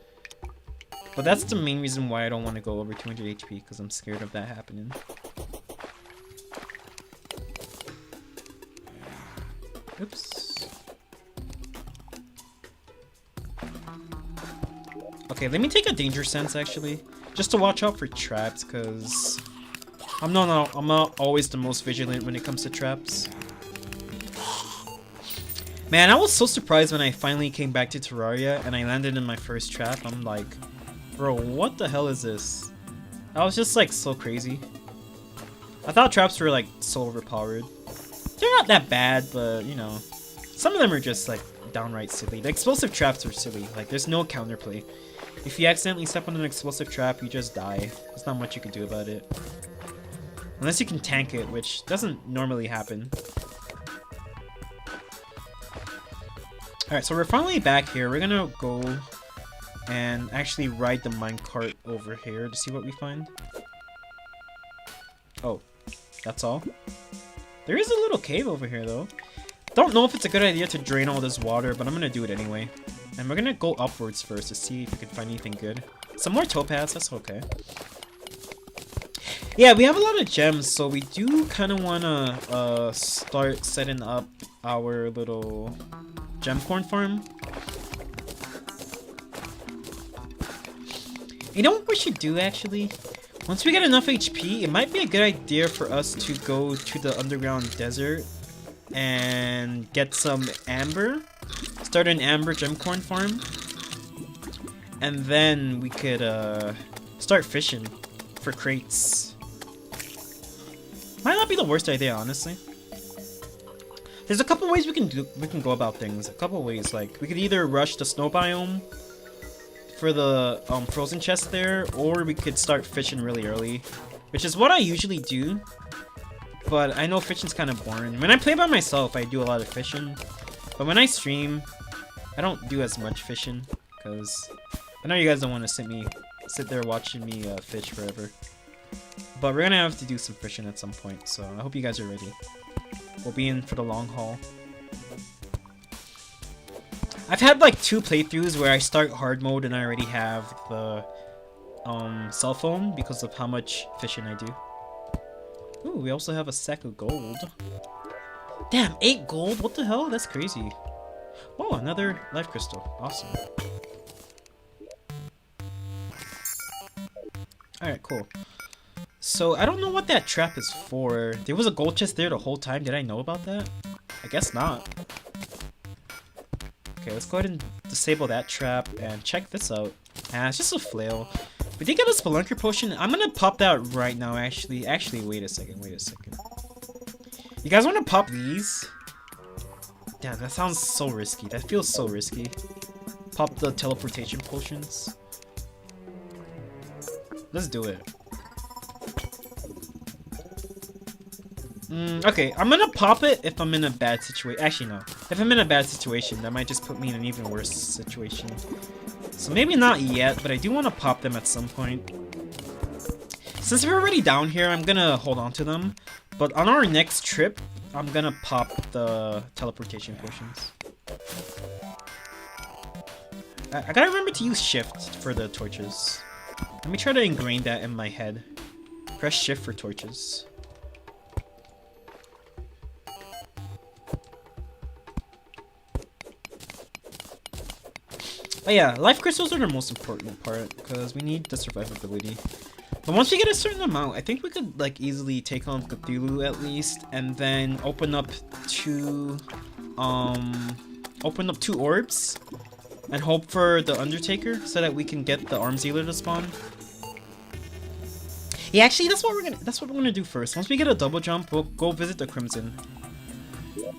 But that's the main reason why I don't want to go over 200 HP, because I'm scared of that happening. Oops. Okay, let me take a danger sense actually, just to watch out for traps, because I'm not always the most vigilant when it comes to traps. Man, I was so surprised when I finally came back to Terraria and I landed in my first trap. I'm like, bro, what the hell is this? I was just like so crazy. I thought traps were like so overpowered. They're not that bad, but you know, some of them are just like downright silly. The explosive traps are silly. Like, there's no counterplay. If you accidentally step on an explosive trap, you just die. There's not much you can do about it. Unless you can tank it, which doesn't normally happen. Alright, so we're finally back here. We're gonna go and actually ride the minecart over here to see what we find. Oh, that's all? There is a little cave over here, though. Don't know if it's a good idea to drain all this water, but I'm gonna do it anyway. And we're gonna go upwards first to see if we can find anything good. Some more topaz, that's okay. Yeah, we have a lot of gems, so we do kind of want to start setting up our little gem corn farm. You know what we should do, actually? Once we get enough HP, it might be a good idea for us to go to the underground desert and get some amber. Start an amber gemcorn farm. And then we could start fishing for crates. Might not be the worst idea, honestly. There's a couple ways we can go about things. A couple ways, like we could either rush the snow biome for the frozen chest there, or we could start fishing really early, which is what I usually do. But I know fishing's kind of boring. When I play by myself, I do a lot of fishing, but when I stream, I don't do as much fishing because I know you guys don't want to sit there watching me fish forever. But we're gonna have to do some fishing at some point, so I hope you guys are ready. We'll be in for the long haul. I've had like 2 playthroughs where I start hard mode and I already have the cell phone because of how much fishing I do. Ooh, we also have a sack of gold. Damn, 8 gold? What the hell? That's crazy. Oh, another life crystal. Awesome. Alright, cool. So, I don't know what that trap is for. There was a gold chest there the whole time. Did I know about that? I guess not. Okay, let's go ahead and disable that trap and check this out. Ah, it's just a flail. We did get a spelunker potion. I'm gonna pop that right now, actually. Actually, wait a second. You guys want to pop these? Damn, that sounds so risky. That feels so risky. Pop the teleportation potions. Let's do it. Okay, I'm gonna pop it if I'm in a bad situation. Actually, no. If I'm in a bad situation, that might just put me in an even worse situation. So maybe not yet, but I do want to pop them at some point. Since we're already down here, I'm gonna hold on to them. But on our next trip, I'm gonna pop the teleportation potions. I gotta remember to use shift for the torches. Let me try to ingrain that in my head. Press shift for torches. But yeah, life crystals are the most important part because we need the survivability. But once we get a certain amount, I think we could like easily take on Cthulhu at least, and then open up 2 orbs and hope for the Undertaker so that we can get the Arms Dealer to spawn. Yeah, actually, that's what we're gonna do first. Once we get a double jump, we'll go visit the Crimson.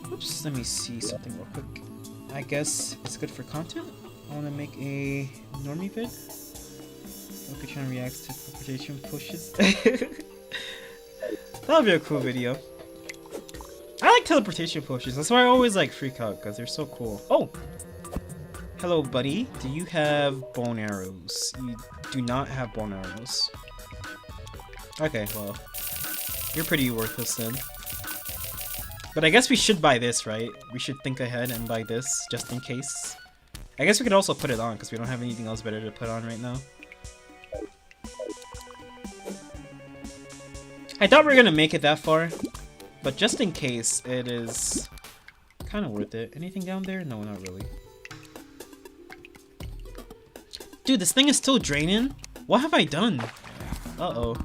Oops, let me see something real quick. I guess it's good for content. I want to make a normie vid. Trying reacts to teleportation pushes. That'll be a cool video. I like teleportation pushes. That's why I always like freak out because they're so cool. Oh, hello, buddy. Do you have bone arrows? You do not have bone arrows. Okay, well, you're pretty worthless then. But I guess we should buy this, right? We should think ahead and buy this just in case. I guess we could also put it on because we don't have anything else better to put on right now. I thought we were gonna make it that far, but just in case, it is kind of worth it. Anything down there? No, not really. Dude, this thing is still draining? What have I done? Uh-oh.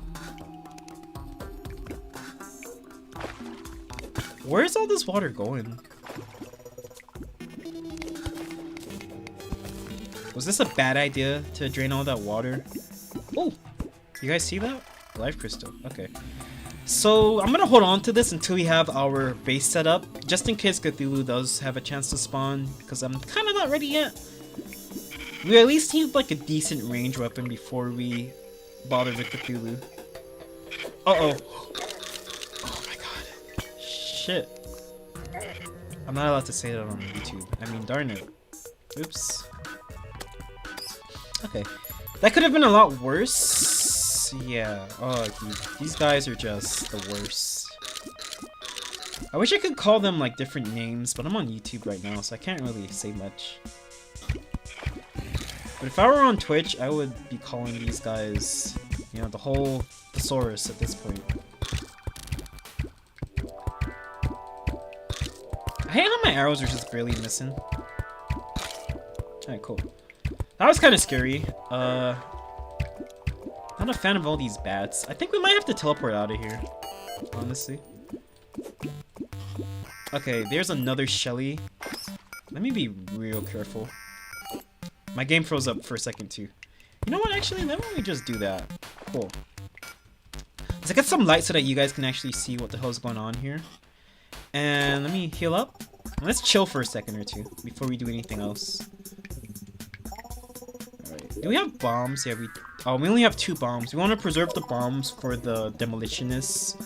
Where is all this water going? Was this a bad idea to drain all that water? Oh, you guys see that? Life crystal. Okay. So I'm gonna hold on to this until we have our base set up, just in case Cthulhu does have a chance to spawn, because I'm kind of not ready yet. We at least need like a decent range weapon before we bother with Cthulhu. Uh-oh. Oh my god. Shit. I'm not allowed to say that on YouTube. I mean, darn it. Oops. Okay. That could have been a lot worse. Yeah. Oh, dude. These guys are just the worst. I wish I could call them like different names, but I'm on YouTube right now, so I can't really say much. But if I were on Twitch, I would be calling these guys, you know, the whole thesaurus at this point. I hate how my arrows are just barely missing. Alright, cool. That was kind of scary. Not a fan of all these bats. I think we might have to teleport out of here, honestly. Okay, there's another Shelly. Let me be real careful. My game froze up for a second too. You know what, actually, why don't we just do that? Cool. Let's get some light so that you guys can actually see what the hell's going on here. And let me heal up. Let's chill for a second or two before we do anything else. Alright, do we have bombs? Yeah, we only have 2 bombs. We want to preserve the bombs for the demolitionists.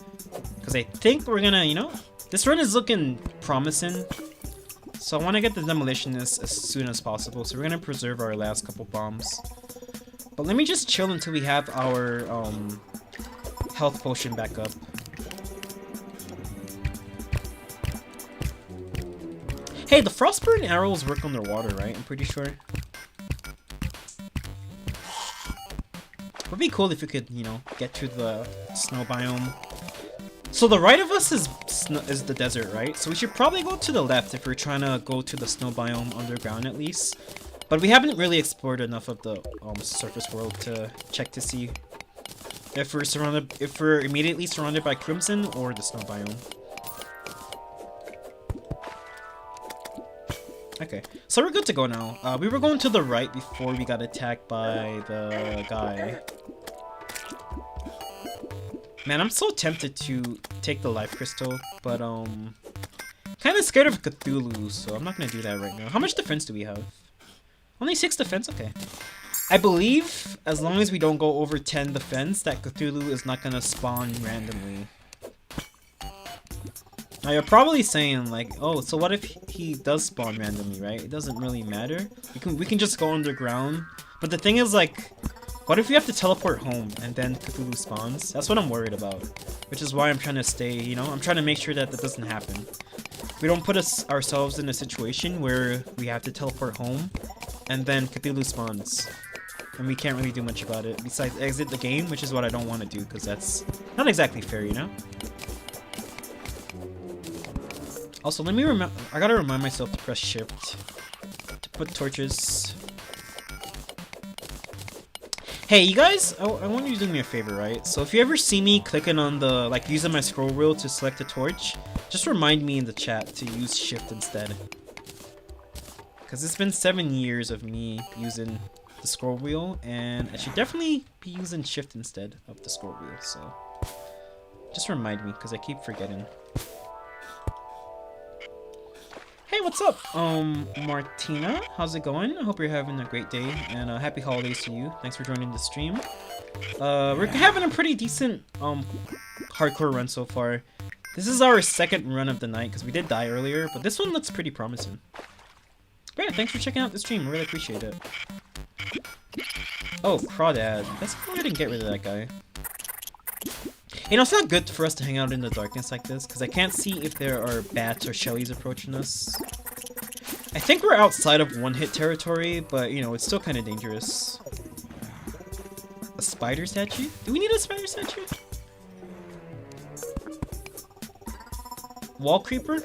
Because I think we're gonna, you know, this run is looking promising. So I want to get the demolitionists as soon as possible. So we're gonna preserve our last couple bombs. But let me just chill until we have our health potion back up. Hey, the frostburn arrows work underwater, right? I'm pretty sure. Would be cool if we could, you know, get to the snow biome. So the right of us is the desert, right? So we should probably go to the left if we're trying to go to the snow biome underground at least. But we haven't really explored enough of the surface world to check to see if we're immediately surrounded by crimson or the snow biome. Okay, so we're good to go now. We were going to the right before we got attacked by the guy. Man, I'm so tempted to take the life crystal, but kind of scared of Cthulhu, so I'm not gonna do that right now. How much defense do we have? Only 6 defense? Okay. I believe as long as we don't go over 10 defense, that Cthulhu is not gonna spawn randomly. Now you're probably saying like, oh, so what if he does spawn randomly, right? It doesn't really matter. We can just go underground. But the thing is like, what if we have to teleport home and then Cthulhu spawns? That's what I'm worried about. Which is why I'm trying to stay, you know, I'm trying to make sure that that doesn't happen. We don't put ourselves in a situation where we have to teleport home and then Cthulhu spawns. And we can't really do much about it besides exit the game, which is what I don't want to do because that's not exactly fair, you know? Also, let me remember, I gotta remind myself to press shift to put torches. Hey, you guys, I want you to do me a favor, right? So if you ever see me clicking on the, like, using my scroll wheel to select a torch, just remind me in the chat to use shift instead. Because it's been 7 years of me using the scroll wheel, and I should definitely be using shift instead of the scroll wheel, so just remind me, because I keep forgetting. Hey, what's up, Martina? How's it going? I hope you're having a great day, and happy holidays to you. Thanks for joining the stream. We're having a pretty decent hardcore run so far. This is our second run of the night because we did die earlier, but this one looks pretty promising. But yeah, thanks for checking out the stream. I really appreciate it. Oh, Crawdad. Let's go ahead and get rid of that guy. You know, it's not good for us to hang out in the darkness like this, because I can't see if there are bats or shellies approaching us. I think we're outside of one-hit territory, but, you know, it's still kind of dangerous. A spider statue? Do we need a spider statue? Wall creeper?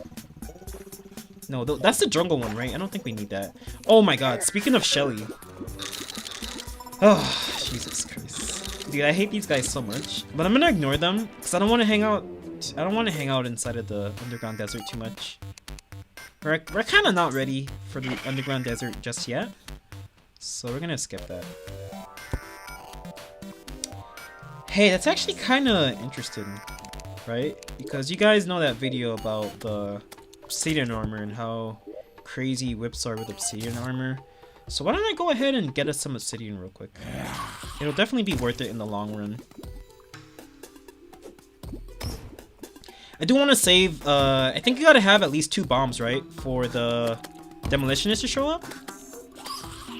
No, that's the jungle one, right? I don't think we need that. Oh my god, speaking of shelly. Oh, Jesus Christ. Dude, I hate these guys so much. But I'm gonna ignore them, because I don't want to hang out. I don't want to hang out inside of the underground desert too much. We're kind of not ready for the underground desert just yet. So we're gonna skip that. Hey, that's actually kind of interesting, right? Because you guys know that video about the obsidian armor and how crazy whips are with obsidian armor. So why don't I go ahead and get us some obsidian real quick. It'll definitely be worth it in the long run. I do want to save, I think you gotta have at least 2 bombs, right? For the demolitionist to show up.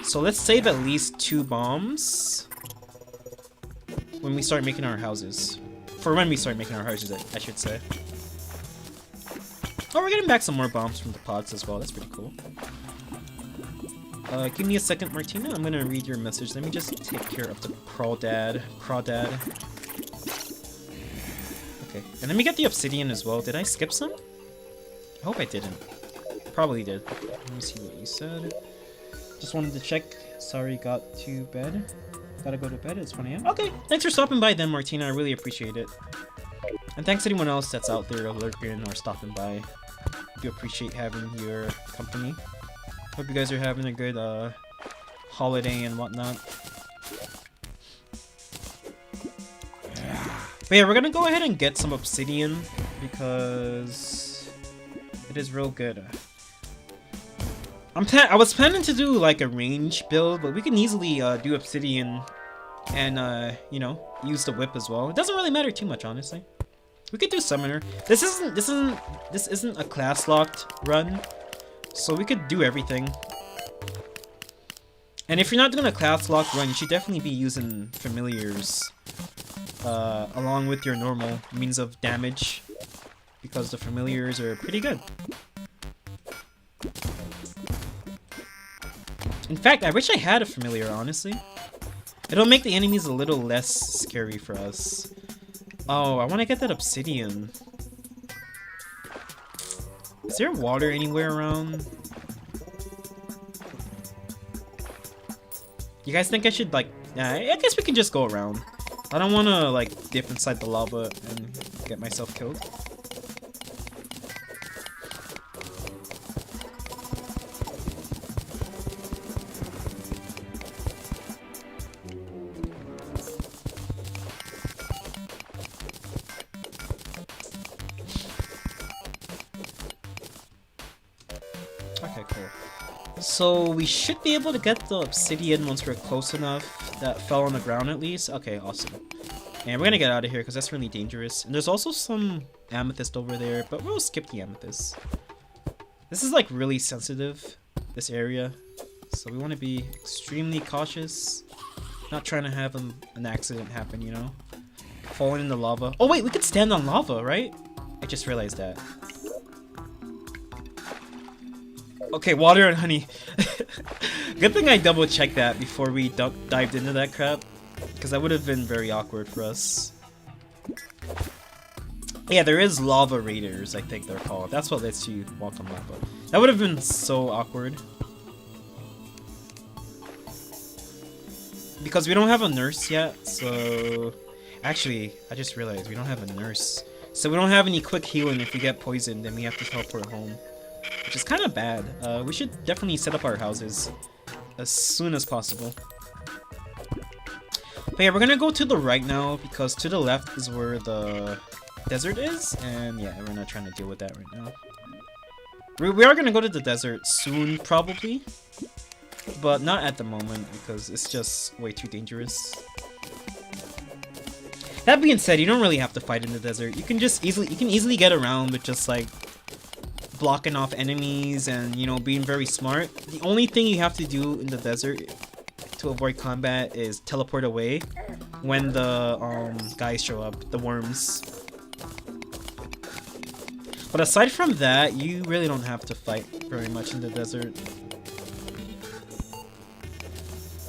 So let's save at least 2 bombs when we start making our houses. For when we start making our houses, I should say. Oh, we're getting back some more bombs from the pods as well. That's pretty cool. Give me a second, Martina. I'm gonna read your message. Let me just take care of the Crawdad. Okay, and let me get the obsidian as well. Did I skip some? I hope I didn't. Probably did. Let me see what you said. Just wanted to check. Sorry, got to bed. Gotta go to bed. It's 1 AM. Okay, thanks for stopping by then, Martina. I really appreciate it. And thanks to anyone else that's out there lurking or stopping by. I do appreciate having your company. Hope you guys are having a good holiday and whatnot. But yeah, we're gonna go ahead and get some obsidian because it is real good. I was planning to do like a range build, but we can easily do obsidian and you know, use the whip as well. It doesn't really matter too much, honestly. We could do summoner. This isn't a class locked run. So we could do everything. And if you're not doing a class lock run, you should definitely be using familiars. along with your normal means of damage, because the familiars are pretty good. In fact, I wish I had a familiar, honestly. It'll make the enemies a little less scary for us. Oh, I want to get that obsidian. Is there water anywhere around? You guys think I should, like... Nah, I guess we can just go around. I don't want to, like, dip inside the lava and get myself killed. Okay, cool. So we should be able to get the obsidian once we're close enough. That fell on the ground at least. Okay, awesome. And we're gonna get out of here because that's really dangerous. And there's also some amethyst over there, but we'll skip the amethyst. This is like really sensitive, this area. So we want to be extremely cautious. Not trying to have an accident happen, you know? Falling in the lava. Oh wait, we could stand on lava, right? I just realized that. Okay, water and honey. Good thing I double checked that before we dived into that crap, because that would have been very awkward for us. Yeah, there is lava raiders, I think they're called. That's what lets you walk on lava. That would have been so awkward. Because we don't have a nurse yet, so... Actually, I just realized we don't have a nurse. So we don't have any quick healing if we get poisoned, then we have to teleport home. Which is kind of bad. We should definitely set up our houses as soon as possible. But yeah, we're gonna go to the right now, because to the left is where the desert is, and yeah, we're not trying to deal with that right now. We are gonna go to the desert soon, probably, but not at the moment, because it's just way too dangerous. That being said, you don't really have to fight in the desert. You can easily get around with just like blocking off enemies and, you know, being very smart. The only thing you have to do in the desert to avoid combat is teleport away when the guys show up, the worms. But aside from that, you really don't have to fight very much in the desert.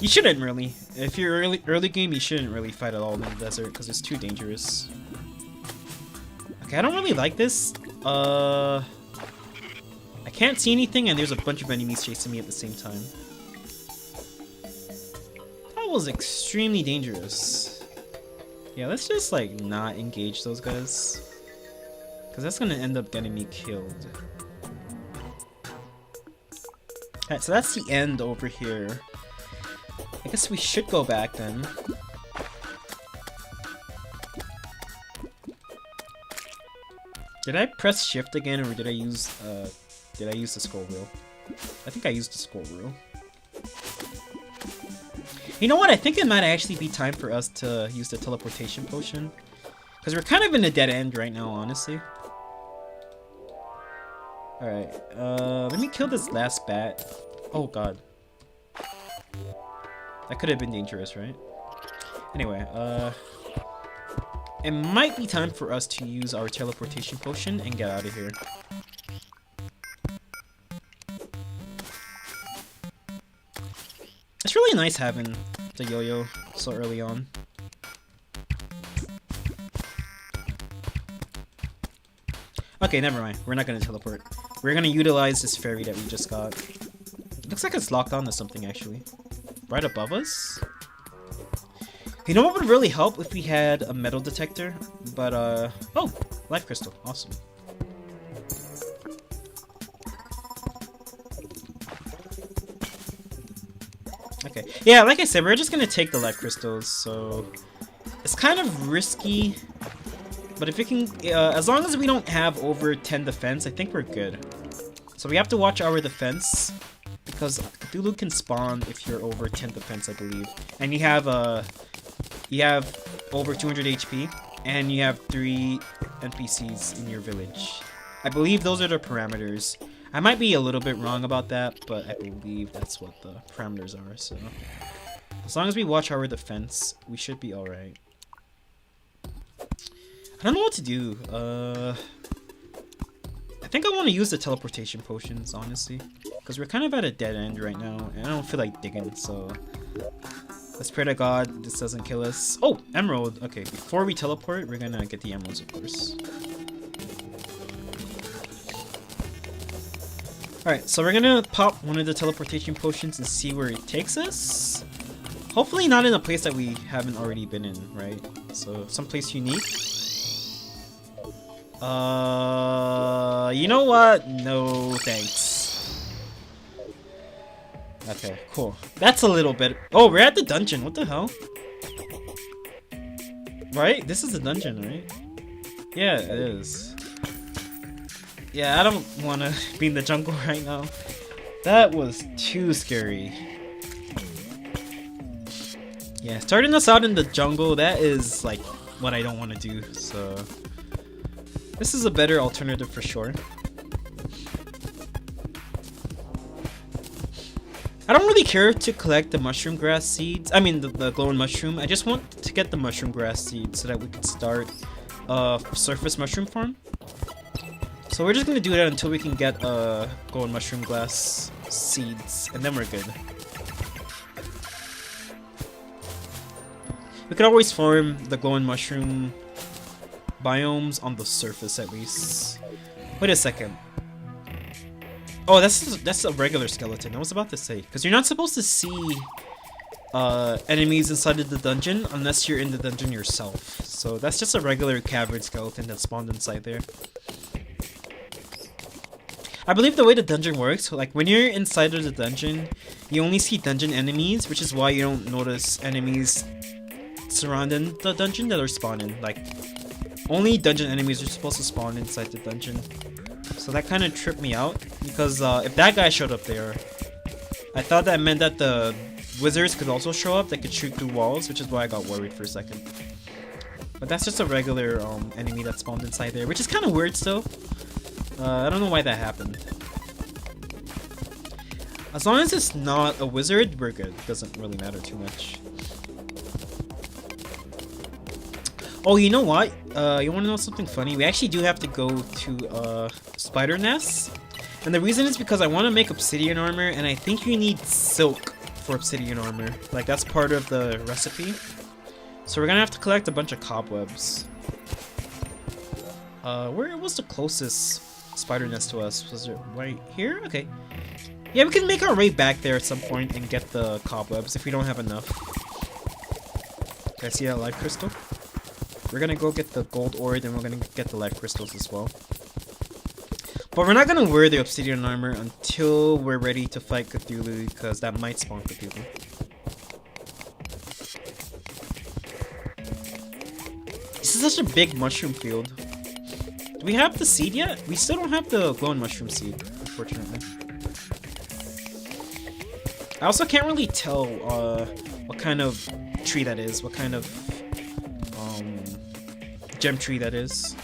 You shouldn't really. If you're early game, you shouldn't really fight at all in the desert because it's too dangerous. Okay, I don't really like this. I can't see anything, and there's a bunch of enemies chasing me at the same time. That was extremely dangerous. Yeah, let's just like not engage those guys, because that's gonna end up getting me killed. Alright, so that's the end over here. I guess we should go back then. Did I press shift again, or did I use the scroll wheel? I think I used the scroll wheel. You know what? I think it might actually be time for us to use the teleportation potion, because we're kind of in a dead end right now, honestly. Alright, let me kill this last bat. Oh god. That could have been dangerous, right? Anyway, it might be time for us to use our teleportation potion and get out of here. It's really nice having the yo-yo so early on. Okay, never mind. We're not gonna teleport. We're gonna utilize this ferry that we just got. It looks like it's locked on to something, actually. Right above us? You know what would really help if we had a metal detector? But, oh! Life crystal. Awesome. Okay. Yeah, like I said, we're just gonna take the life crystals, so... It's kind of risky, but if it can... as long as we don't have over 10 defense, I think we're good. So we have to watch our defense, because Cthulhu can spawn if you're over 10 defense, I believe. And you have over 200 HP, and you have 3 NPCs in your village. I believe those are the parameters. I might be a little bit wrong about that, but I believe that's what the parameters are, so... As long as we watch our defense, we should be alright. I don't know what to do. I think I want to use the teleportation potions, honestly. Because we're kind of at a dead end right now, and I don't feel like digging, so... Let's pray to God this doesn't kill us. Oh, emerald! Okay, before we teleport, we're gonna get the emeralds, of course. Alright, so we're gonna pop one of the teleportation potions and see where it takes us. Hopefully not in a place that we haven't already been in, right? So, someplace unique. You know what? No thanks. Okay, cool. That's a little bit... Oh, we're at the dungeon. What the hell? Right? This is the dungeon, right? Yeah, it is. Yeah, I don't want to be in the jungle right now. That was too scary. Yeah, starting us out in the jungle, that is, like, what I don't want to do, so... This is a better alternative for sure. I don't really care to collect the mushroom grass seeds. I mean, the glowing mushroom. I just want to get the mushroom grass seeds so that we can start a surface mushroom farm. So we're just gonna do that until we can get glowing mushroom glass seeds, and then we're good. We could always farm the glowing mushroom biomes on the surface at least. Wait a second. Oh, that's a regular skeleton. I was about to say, because you're not supposed to see enemies inside of the dungeon unless you're in the dungeon yourself. So that's just a regular cavern skeleton that spawned inside there. I believe the way the dungeon works, like when you're inside of the dungeon, you only see dungeon enemies, which is why you don't notice enemies surrounding the dungeon that are spawning. Like, only dungeon enemies are supposed to spawn inside the dungeon. So that kind of tripped me out, because if that guy showed up there, I thought that meant that the wizards could also show up that could shoot through walls, which is why I got worried for a second. But that's just a regular enemy that spawned inside there, which is kind of weird still. I don't know why that happened. As long as it's not a wizard, we're good. It doesn't really matter too much. Oh, you know what? You want to know something funny? We actually do have to go to spider nests. And the reason is because I want to make obsidian armor, and I think you need silk for obsidian armor. Like, that's part of the recipe. So we're gonna have to collect a bunch of cobwebs. Where was the closest spider nest to us? Was it right here? Okay. Yeah, we can make our way back there at some point and get the cobwebs if we don't have enough. Okay, see that life crystal? We're gonna go get the gold ore, then we're gonna get the life crystals as well. But we're not gonna wear the obsidian armor until we're ready to fight Cthulhu, because that might spawn Cthulhu. This is such a big mushroom field. Do we have the seed yet? We still don't have the glowing mushroom seed, unfortunately. I also can't really tell what kind of tree that is, what kind of gem tree that is.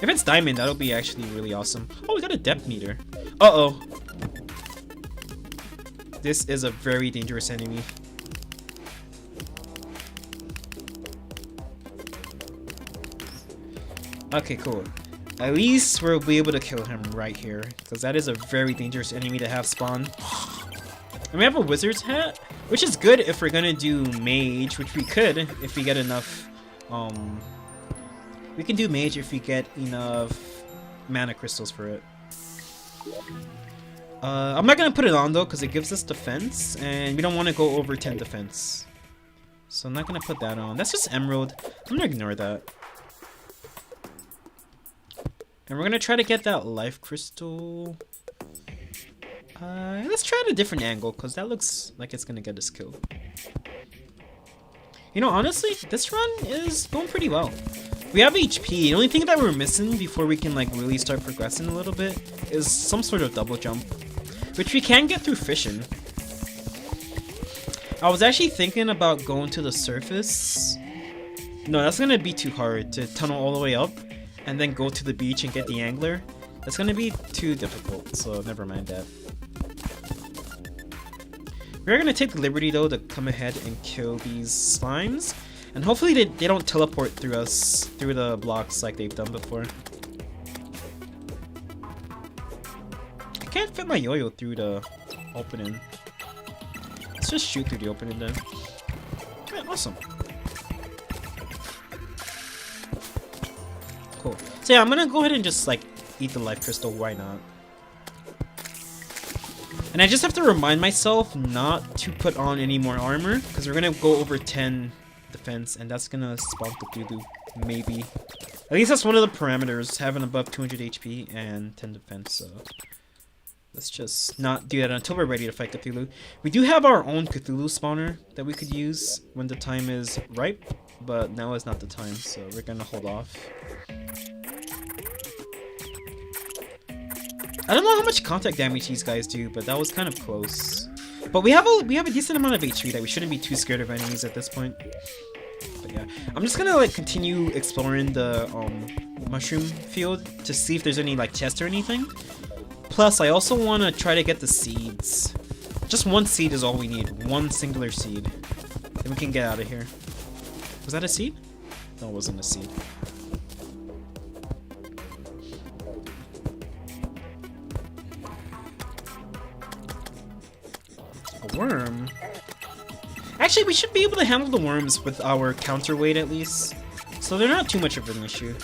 If it's diamond, that'll be actually really awesome. Oh, we got a depth meter. Uh-oh. This is a very dangerous enemy. Okay, cool. At least we'll be able to kill him right here, because that is a very dangerous enemy to have spawn. And we have a wizard's hat, which is good if we're gonna do mage, which we could if we get enough. We can do mage if we get enough mana crystals for it. I'm not gonna put it on though, because it gives us defense, and we don't want to go over 10 defense. So I'm not gonna put that on. That's just emerald. I'm gonna ignore that. And we're gonna try to get that life crystal. Let's try at a different angle, because that looks like it's gonna get us killed. You know, honestly, this run is going pretty well. We have HP. The only thing that we're missing before we can like really start progressing a little bit is some sort of double jump, which we can get through fishing. I was actually thinking about going to the surface. No, that's gonna be too hard to tunnel all the way up and then go to the beach and get the angler. That's gonna be too difficult, so never mind that. We're gonna take the liberty though to come ahead and kill these slimes. And hopefully they don't teleport through us, through the blocks like they've done before. I can't fit my yo-yo through the opening. Let's just shoot through the opening then. Yeah, awesome. Cool. So yeah, I'm gonna go ahead and just like eat the life crystal, why not? And I just have to remind myself not to put on any more armor, because we're gonna go over 10 defense, and that's gonna spawn Cthulhu, maybe. At least that's one of the parameters, having above 200 HP and 10 defense, so... Let's just not do that until we're ready to fight Cthulhu. We do have our own Cthulhu spawner that we could use when the time is ripe, but now is not the time, so we're gonna hold off. I don't know how much contact damage these guys do, but that was kind of close. But we have a decent amount of HP that we shouldn't be too scared of enemies at this point. But yeah, I'm just gonna like continue exploring the mushroom field to see if there's any like chests or anything. Plus, I also want to try to get the seeds. Just one seed is all we need. One singular seed. Then we can get out of here. Was that a seed? No, it wasn't a seed. A worm? Actually, we should be able to handle the worms with our counterweight at least. So they're not too much of an issue.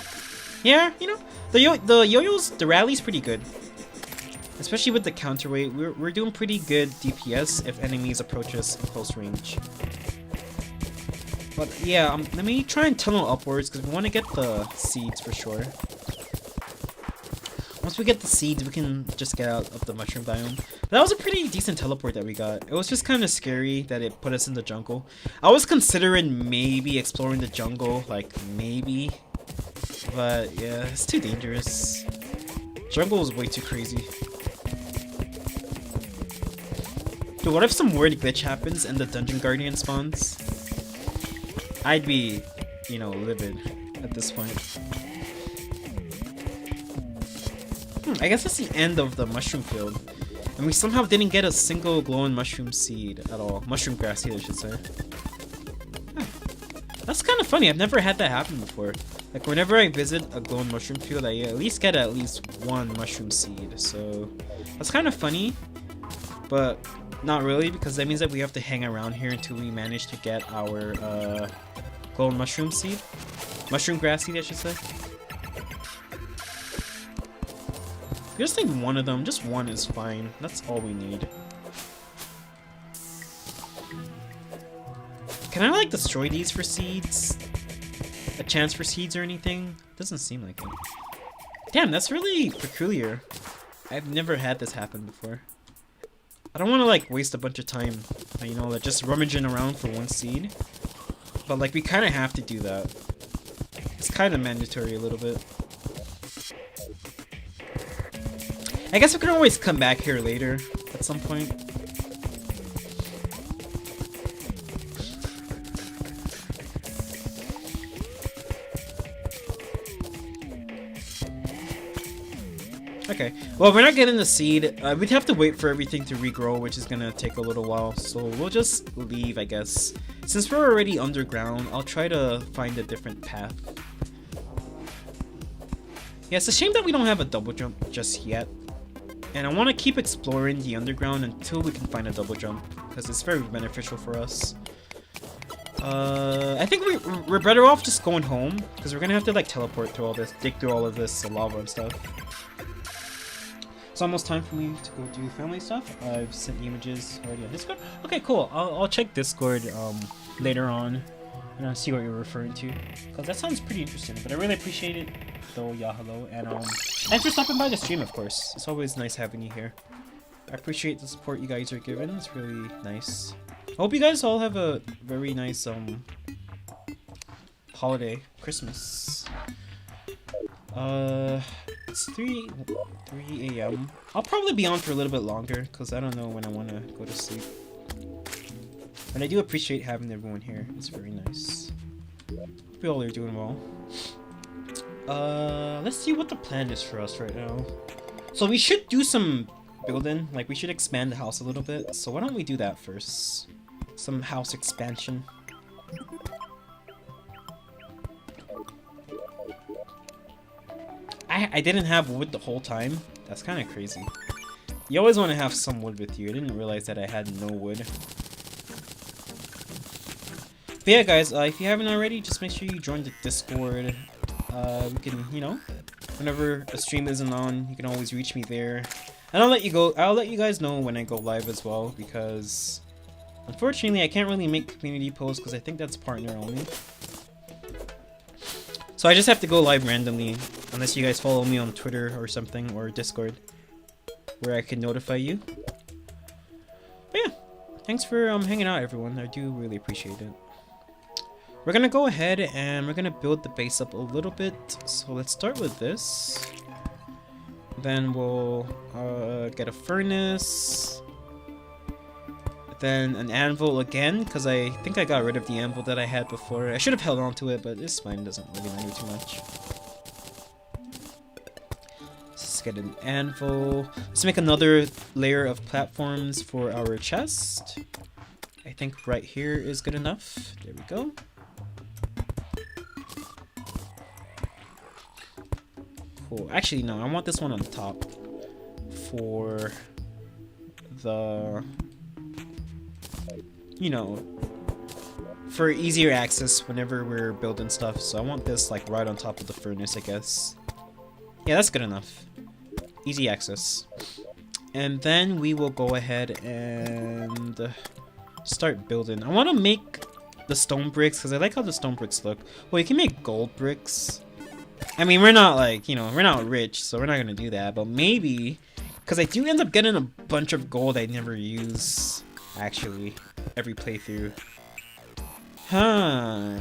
Yeah, you know, the yo-yos, the rally's pretty good. Especially with the counterweight, we're doing pretty good DPS if enemies approach us in close range. But yeah, let me try and tunnel upwards because we want to get the seeds for sure. Once we get the seeds, we can just get out of the mushroom biome. But that was a pretty decent teleport that we got. It was just kind of scary that it put us in the jungle. I was considering maybe exploring the jungle, like maybe. But yeah, it's too dangerous. Jungle is way too crazy. Dude, what if some weird glitch happens and the dungeon guardian spawns? I'd be, you know, livid at this point. I guess that's the end of the mushroom field. And we somehow didn't get a single glowing mushroom seed at all. Mushroom grass seed, I should say. Huh. That's kind of funny. I've never had that happen before. Like, whenever I visit a glowing mushroom field, I at least get at least one mushroom seed. So, that's kind of funny. But... not really, because that means that we have to hang around here until we manage to get our golden mushroom seed. Mushroom grass seed, I should say. I just think one of them, just one is fine. That's all we need. Can I like destroy these for seeds? A chance for seeds or anything? Doesn't seem like it. Damn, that's really peculiar. I've never had this happen before. I don't want to like waste a bunch of time, you know, like just rummaging around for one seed. But like we kind of have to do that. It's kind of mandatory a little bit. I guess we can always come back here later at some point. Okay, well, we're not getting the seed. We'd have to wait for everything to regrow, which is gonna take a little while. So we'll just leave, I guess. Since we're already underground, I'll try to find a different path. Yeah, it's a shame that we don't have a double jump just yet. And I want to keep exploring the underground until we can find a double jump, because it's very beneficial for us. I think we're better off just going home, because we're gonna have to like teleport through all this, dig through all of this lava and stuff. It's almost time for me to go do family stuff. I've sent images already on Discord. Okay, cool. I'll check Discord later on and I'll see what you're referring to, because that sounds pretty interesting. But I really appreciate it, though. Yeah, hello, and thanks for stopping by the stream. Of course, it's always nice having you here. I appreciate the support you guys are giving. It's really nice. I hope you guys all have a very nice holiday, Christmas. It's 3 a.m. I'll probably be on for a little bit longer because I don't know when I want to go to sleep. And I do appreciate having everyone here. It's very nice. Hope you all are doing well. Let's see what the plan is for us right now. So we should do some building. Like, we should expand the house a little bit. So why don't we do that first? Some house expansion. I didn't have wood the whole time. That's kind of crazy. You always want to have some wood with you. I didn't realize that I had no wood. But yeah, guys, if you haven't already, just make sure you join the Discord. We can, you know, whenever a stream isn't on, you can always reach me there. And I'll let you guys know when I go live as well, because unfortunately I can't really make community posts because I think that's partner only. So I just have to go live randomly, unless you guys follow me on Twitter or something, or Discord, where I can notify you. But yeah, thanks for hanging out, everyone. I do really appreciate it. We're gonna go ahead and we're gonna build the base up a little bit. So let's start with this. Then we'll get a furnace. Then an anvil again, because I think I got rid of the anvil that I had before. I should have held on to it, but it's fine. It doesn't really matter too much. Let's get an anvil. Let's make another layer of platforms for our chest. I think right here is good enough. There we go. Cool. Actually, no, I want this one on top for the, you know, for easier access whenever we're building stuff. So I want this like right on top of the furnace, I guess. Yeah, that's good enough. Easy access. And then we will go ahead and start building. I want to make the stone bricks because I like how the stone bricks look. Well, you can make gold bricks. I mean, we're not like, you know, we're not rich, so we're not gonna do that. But maybe, because I do end up getting a bunch of gold I never use, actually, every playthrough. Huh.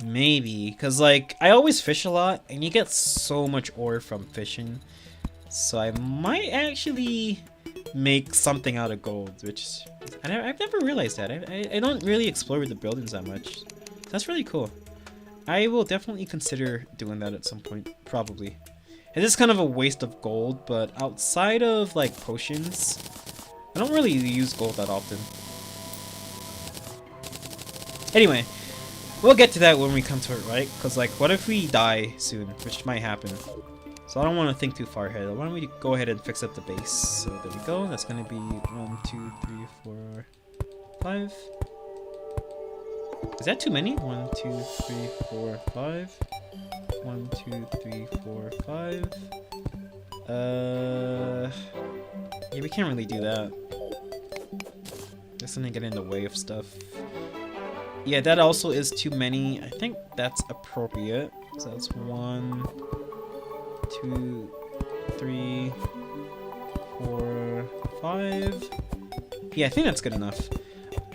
Maybe, because like, I always fish a lot, and you get so much ore from fishing. So I might actually make something out of gold, which I've never realized that. I don't really explore the buildings that much. That's really cool. I will definitely consider doing that at some point, probably. It is kind of a waste of gold, but outside of like potions, I don't really use gold that often. Anyway, we'll get to that when we come to it, right? Because like, what if we die soon, which might happen. So I don't want to think too far ahead. Why don't we go ahead and fix up the base? So there we go. That's going to be 1, 2, 3, 4, 5. Is that too many? 1, 2, 3, 4, 5. 1, 2, 3, 4, 5. Yeah, we can't really do that. This doesn't get in the way of stuff. Yeah, that also is too many. I think that's appropriate. So that's 1, 2, 3, 4, 5. Yeah, I think that's good enough.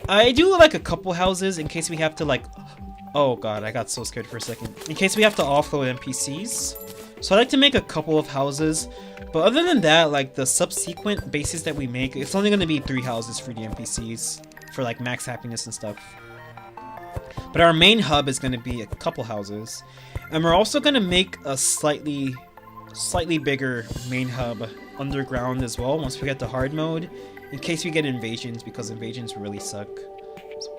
I do like a couple houses in case we have to like, oh god, I got so scared for a second. In case we have to offload NPCs. So I like to make a couple of houses, but other than that, like the subsequent bases that we make, it's only going to be 3 houses for the NPCs for like max happiness and stuff. But our main hub is going to be a couple houses, and we're also going to make a slightly bigger main hub underground as well once we get to hard mode. In case we get invasions, because invasions really suck. So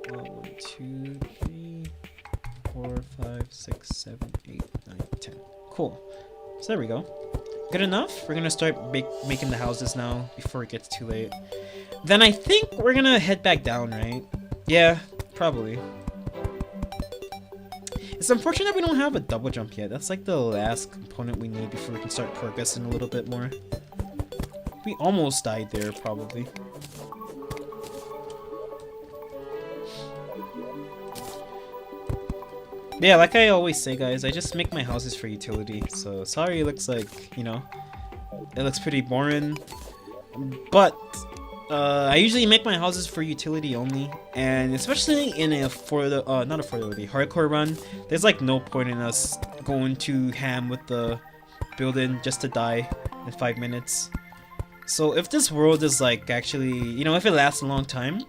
1, 2, 3, 4, 5, 6, 7, 8, 9, 10. Cool. So there we go. Good enough. We're gonna start making the houses now before it gets too late. Then I think we're gonna head back down, right? Yeah, probably. It's unfortunate we don't have a double jump yet. That's like the last component we need before we can start progressing a little bit more. We almost died there, probably. Yeah, like I always say, guys, I just make my houses for utility. So, sorry it looks like, you know, it looks pretty boring. But, I usually make my houses for utility only. And especially in a hardcore run, there's like no point in us going too ham with the building just to die in 5 minutes. So if this world is like actually, you know, if it lasts a long time,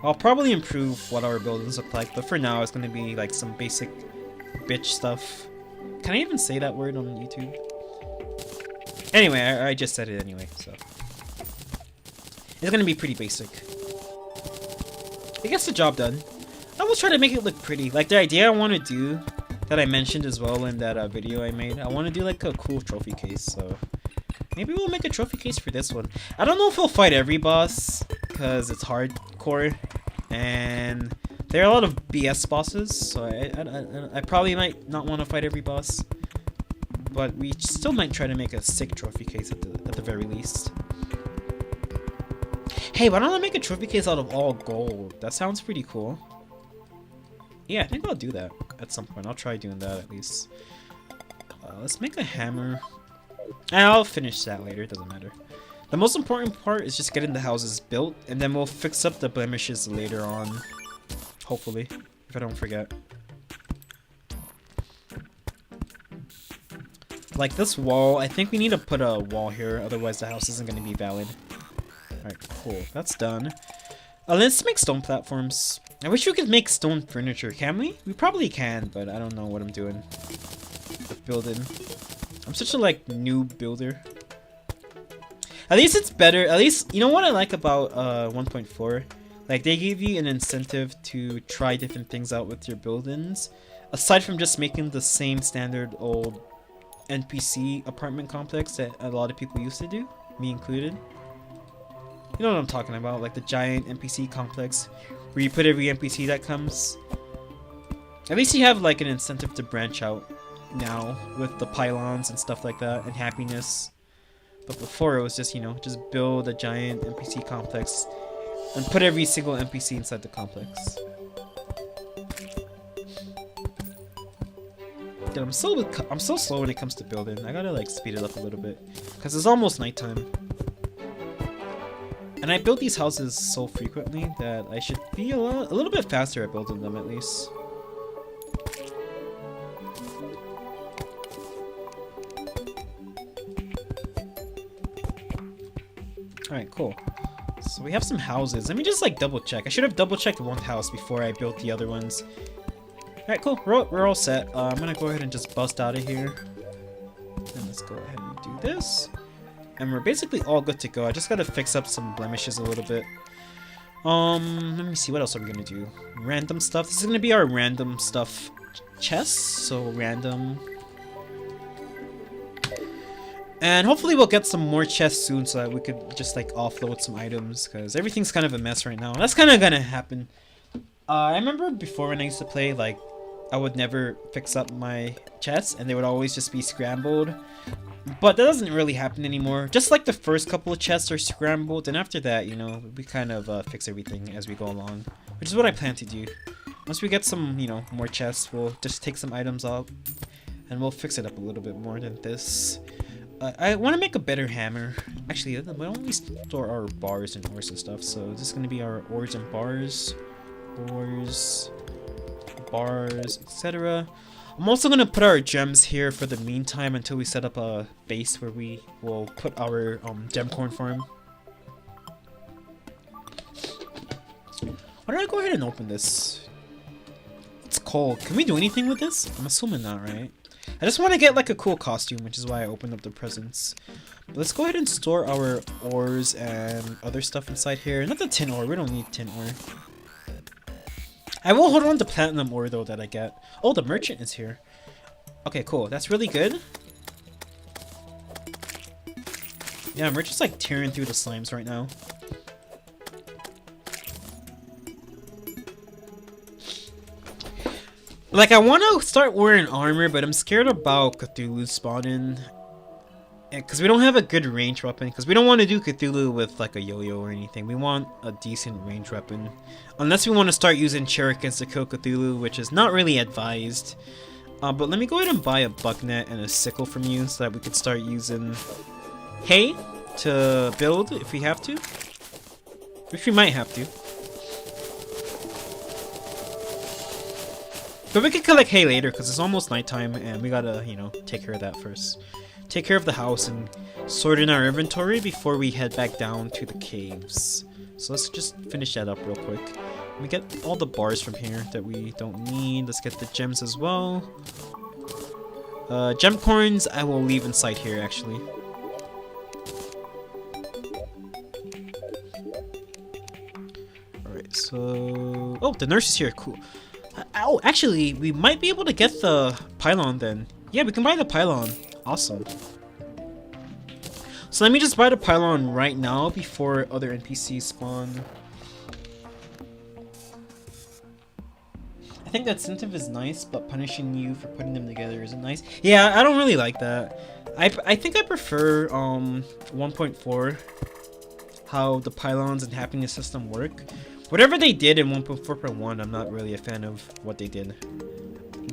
I'll probably improve what our buildings look like. But for now, it's going to be like some basic bitch stuff. Can I even say that word on YouTube? Anyway, I just said it anyway, so. It's going to be pretty basic. It gets the job done. I will try to make it look pretty. Like the idea I want to do that I mentioned as well in that video I made. I want to do like a cool trophy case, so maybe we'll make a trophy case for this one. I don't know if we'll fight every boss, because it's hardcore, and there are a lot of BS bosses, so I probably might not want to fight every boss. But we still might try to make a sick trophy case at the very least. Hey, why don't I make a trophy case out of all gold? That sounds pretty cool. Yeah, I think I'll do that at some point. I'll try doing that at least. Let's make a hammer. And I'll finish that later, it doesn't matter. The most important part is just getting the houses built, and then we'll fix up the blemishes later on. Hopefully, if I don't forget. Like this wall, I think we need to put a wall here, otherwise the house isn't going to be valid. Alright, cool. That's done. Let's make stone platforms. I wish we could make stone furniture. Can we? We probably can, but I don't know what I'm doing with building. I'm such a like new builder. At least it's better. At least, you know what I like about 1.4? Like, they give you an incentive to try different things out with your buildings. Aside from just making the same standard old NPC apartment complex that a lot of people used to do, me included. You know what I'm talking about, like the giant NPC complex where you put every NPC that comes. At least you have like an incentive to branch out now with the pylons and stuff like that, and happiness. But before it was just, you know, just build a giant NPC complex and put every single NPC inside the complex. Dude, I'm so slow when it comes to building. I gotta like speed it up a little bit because it's almost nighttime. And I build these houses so frequently that I should be a little bit faster at building them at least. Alright, cool. So we have some houses. Let me just like double check. I should have double checked one house before I built the other ones. Alright, cool. We're all set. I'm gonna go ahead and just bust out of here. And let's go ahead and do this. And we're basically all good to go. I just gotta fix up some blemishes a little bit. Let me see, what else are we gonna do? Random stuff. This is gonna be our random stuff chest. So random. And hopefully we'll get some more chests soon so that we could just like offload some items, because everything's kind of a mess right now. That's kind of gonna happen. I remember before when I used to play, like, I would never fix up my chests and they would always just be scrambled. But that doesn't really happen anymore. Just like the first couple of chests are scrambled, and after that, you know, we kind of fix everything as we go along. Which is what I plan to do. Once we get some, you know, more chests, we'll just take some items out and we'll fix it up a little bit more than this. I want to make a better hammer. Actually, why don't we store our bars and ores and stuff? So this is going to be our ores and bars. Ores, bars, etc. I'm also going to put our gems here for the meantime until we set up a base where we will put our gem corn farm. Why don't I go ahead and open this? It's cold. Can we do anything with this? I'm assuming not, right? I just want to get like a cool costume, which is why I opened up the presents. But let's go ahead and store our ores and other stuff inside here. Not the tin ore. We don't need tin ore. I will hold on to platinum ore though that I get. Oh, the merchant is here. Okay, cool. That's really good. Yeah, merchant's like tearing through the slimes right now. Like, I want to start wearing armor, but I'm scared about Cthulhu spawning. Because we don't have a good range weapon. Because we don't want to do Cthulhu with, like, a yo-yo or anything. We want a decent range weapon. Unless we want to start using shurikens to kill Cthulhu, which is not really advised. But let me go ahead and buy a bug net and a sickle from you so that we could start using hay to build if we have to. Which we might have to. But we can collect hay later because it's almost nighttime and we gotta, you know, take care of that first. Take care of the house and sort in our inventory before we head back down to the caves. So let's just finish that up real quick. We get all the bars from here that we don't need. Let's get the gems as well. Gem coins I will leave inside here actually. Alright, so... Oh, the nurse is here. Cool. I Oh, actually, we might be able to get the pylon then. Yeah, we can buy the pylon. Awesome. So let me just buy the pylon right now before other NPCs spawn. I think that incentive is nice, but punishing you for putting them together isn't nice. Yeah, I don't really like that. I think I prefer 1.4, how the pylons and happiness system work. Whatever they did in 1.4.1, I'm not really a fan of what they did.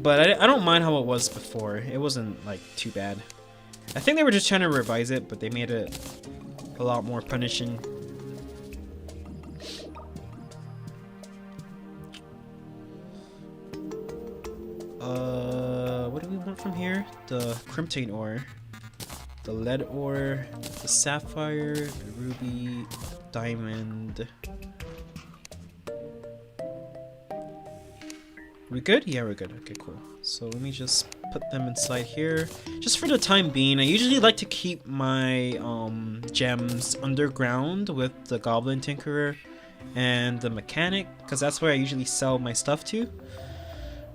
But I don't mind how it was before. It wasn't like too bad. I think they were just trying to revise it, but they made it a lot more punishing. What do we want from here? The crimtane ore, the lead ore, the sapphire, the ruby, diamond. We good? Yeah, we're good. Okay, cool. So let me just put them inside here. Just for the time being, I usually like to keep my gems underground with the goblin tinkerer and the mechanic, because that's where I usually sell my stuff to.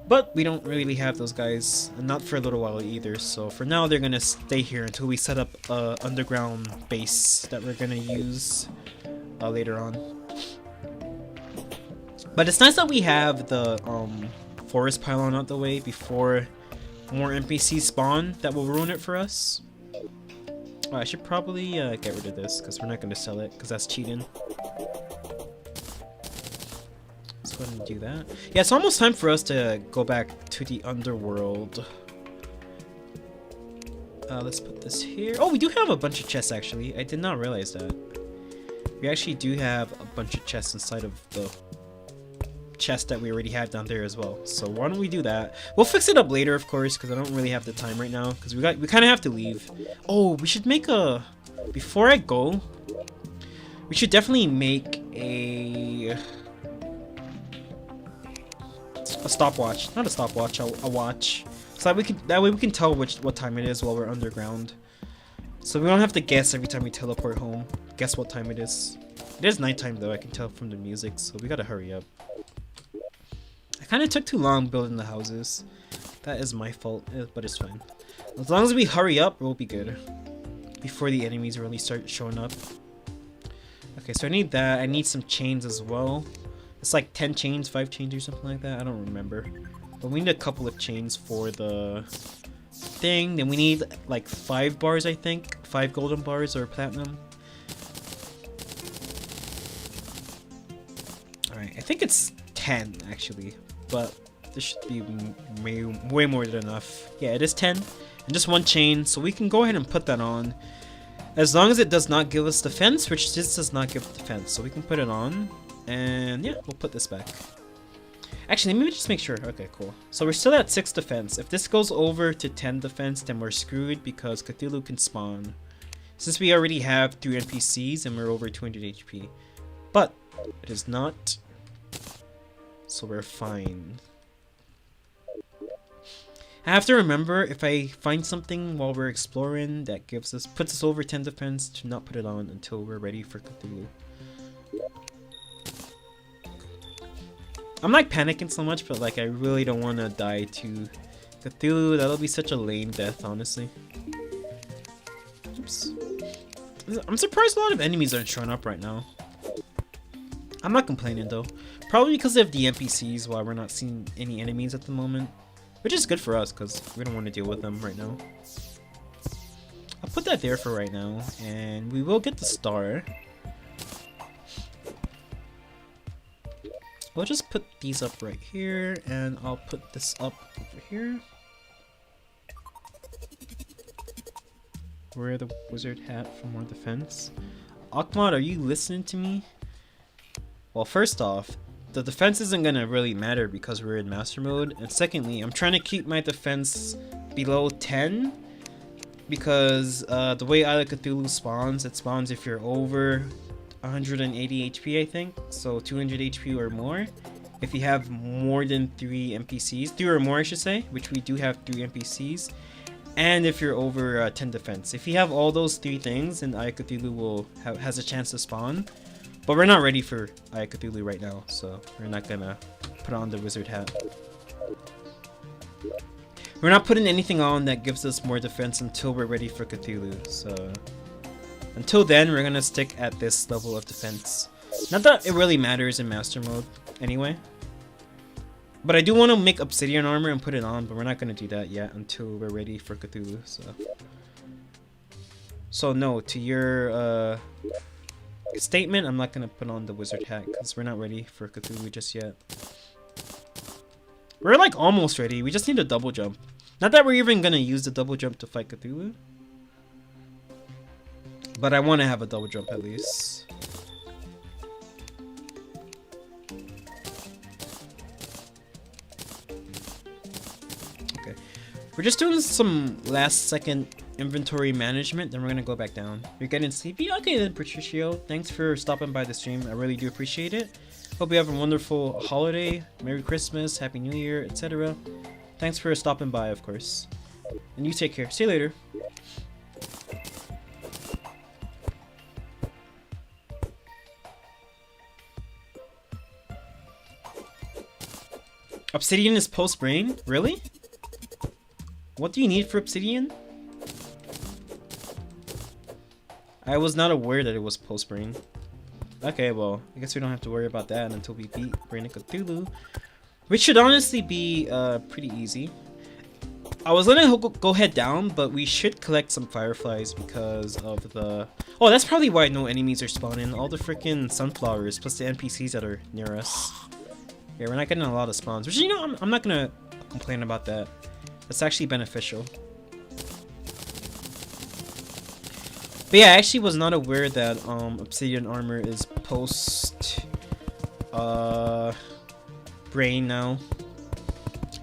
But we don't really have those guys, and not for a little while either, so for now they're gonna stay here until we set up a underground base that we're gonna use later on. But it's nice that we have the forest pylon out the way before more NPCs spawn that will ruin it for us. Oh, I should probably get rid of this because we're not gonna sell it because that's cheating. Let's go ahead and do that. Yeah, it's almost time for us to go back to the underworld. Let's put this here. Oh, we do have a bunch of chests actually. I did not realize that. We actually do have a bunch of chests inside of the chest that we already had down there as well. So why don't we do that? We'll fix it up later, of course, because I don't really have the time right now. Because we kind of have to leave. Oh, we should make a. Before I go, we should definitely make a stopwatch. Not a stopwatch, a watch. So that way we can tell what time it is while we're underground. So we don't have to guess every time we teleport home. Guess what time it is. It is nighttime though, I can tell from the music, so we gotta hurry up. I kinda took too long building the houses. That is my fault, but it's fine. As long as we hurry up, we'll be good. Before the enemies really start showing up. Okay, so I need that. I need some chains as well. It's like 10 chains, 5 chains or something like that. I don't remember. But we need a couple of chains for the thing. Then we need like 5 bars, I think. 5 golden bars or platinum. Alright, I think it's 10 actually. But this should be way more than enough. Yeah, it is 10. And just 1 chain. So we can go ahead and put that on. As long as it does not give us defense, which this does not give defense. So we can put it on. And yeah, we'll put this back. Actually, let me just make sure. Okay, cool. So we're still at 6 defense. If this goes over to 10 defense, then we're screwed because Cthulhu can spawn. Since we already have 3 NPCs and we're over 200 HP. But it is not. So we're fine. I have to remember, if I find something while we're exploring that puts us over 10 defense, to not put it on until we're ready for Cthulhu. I'm not panicking so much, but like I really don't want to die to Cthulhu. That'll be such a lame death, honestly. Oops. I'm surprised a lot of enemies aren't showing up right now. I'm not complaining though. Probably because of the NPCs, why we're not seeing any enemies at the moment. Which is good for us, because we don't want to deal with them right now. I'll put that there for right now, and we will get the star. We'll just put these up right here, and I'll put this up over here. Wear the wizard hat for more defense. Akmod, are you listening to me? Well, first off, the defense isn't gonna really matter because we're in master mode, and secondly, I'm trying to keep my defense below 10 because the way Isle of Cthulhu spawns, it spawns if you're over 180 HP, I think, so 200 HP or more. If you have more than 3 NPCs, 3 or more I should say, which we do have 3 NPCs, and if you're over 10 defense. If you have all those 3 things, then Isle of Cthulhu has a chance to spawn. But we're not ready for Isle of Cthulhu right now, so we're not gonna put on the wizard hat. We're not putting anything on that gives us more defense until we're ready for Cthulhu, so... Until then, we're gonna stick at this level of defense. Not that it really matters in Master Mode, anyway. But I do want to make Obsidian Armor and put it on, but we're not gonna do that yet until we're ready for Cthulhu, so... So no, to your, statement, I'm not gonna put on the Wizard Hat, because we're not ready for Cthulhu just yet. We're like almost ready, we just need a double jump. Not that we're even gonna use the double jump to fight Cthulhu. But I want to have a double jump at least. Okay. We're just doing some last second inventory management, then we're gonna go back down. You're getting sleepy? Okay then, Patricio. Thanks for stopping by the stream. I really do appreciate it. Hope you have a wonderful holiday. Merry Christmas, Happy New Year, etc. Thanks for stopping by, of course. And you take care. See you later. Obsidian is post-brain? Really? What do you need for obsidian? I was not aware that it was post-brain. Okay, well, I guess we don't have to worry about that until we beat Brain of Cthulhu. Which should honestly be pretty easy. I was gonna go head down, but we should collect some fireflies because of the... Oh, that's probably why no enemies are spawning. All the freaking sunflowers plus the NPCs that are near us. Yeah, we're not getting a lot of spawns, which, you know, I'm not gonna complain about that. That's actually beneficial. But yeah, I actually was not aware that obsidian armor is post brain now.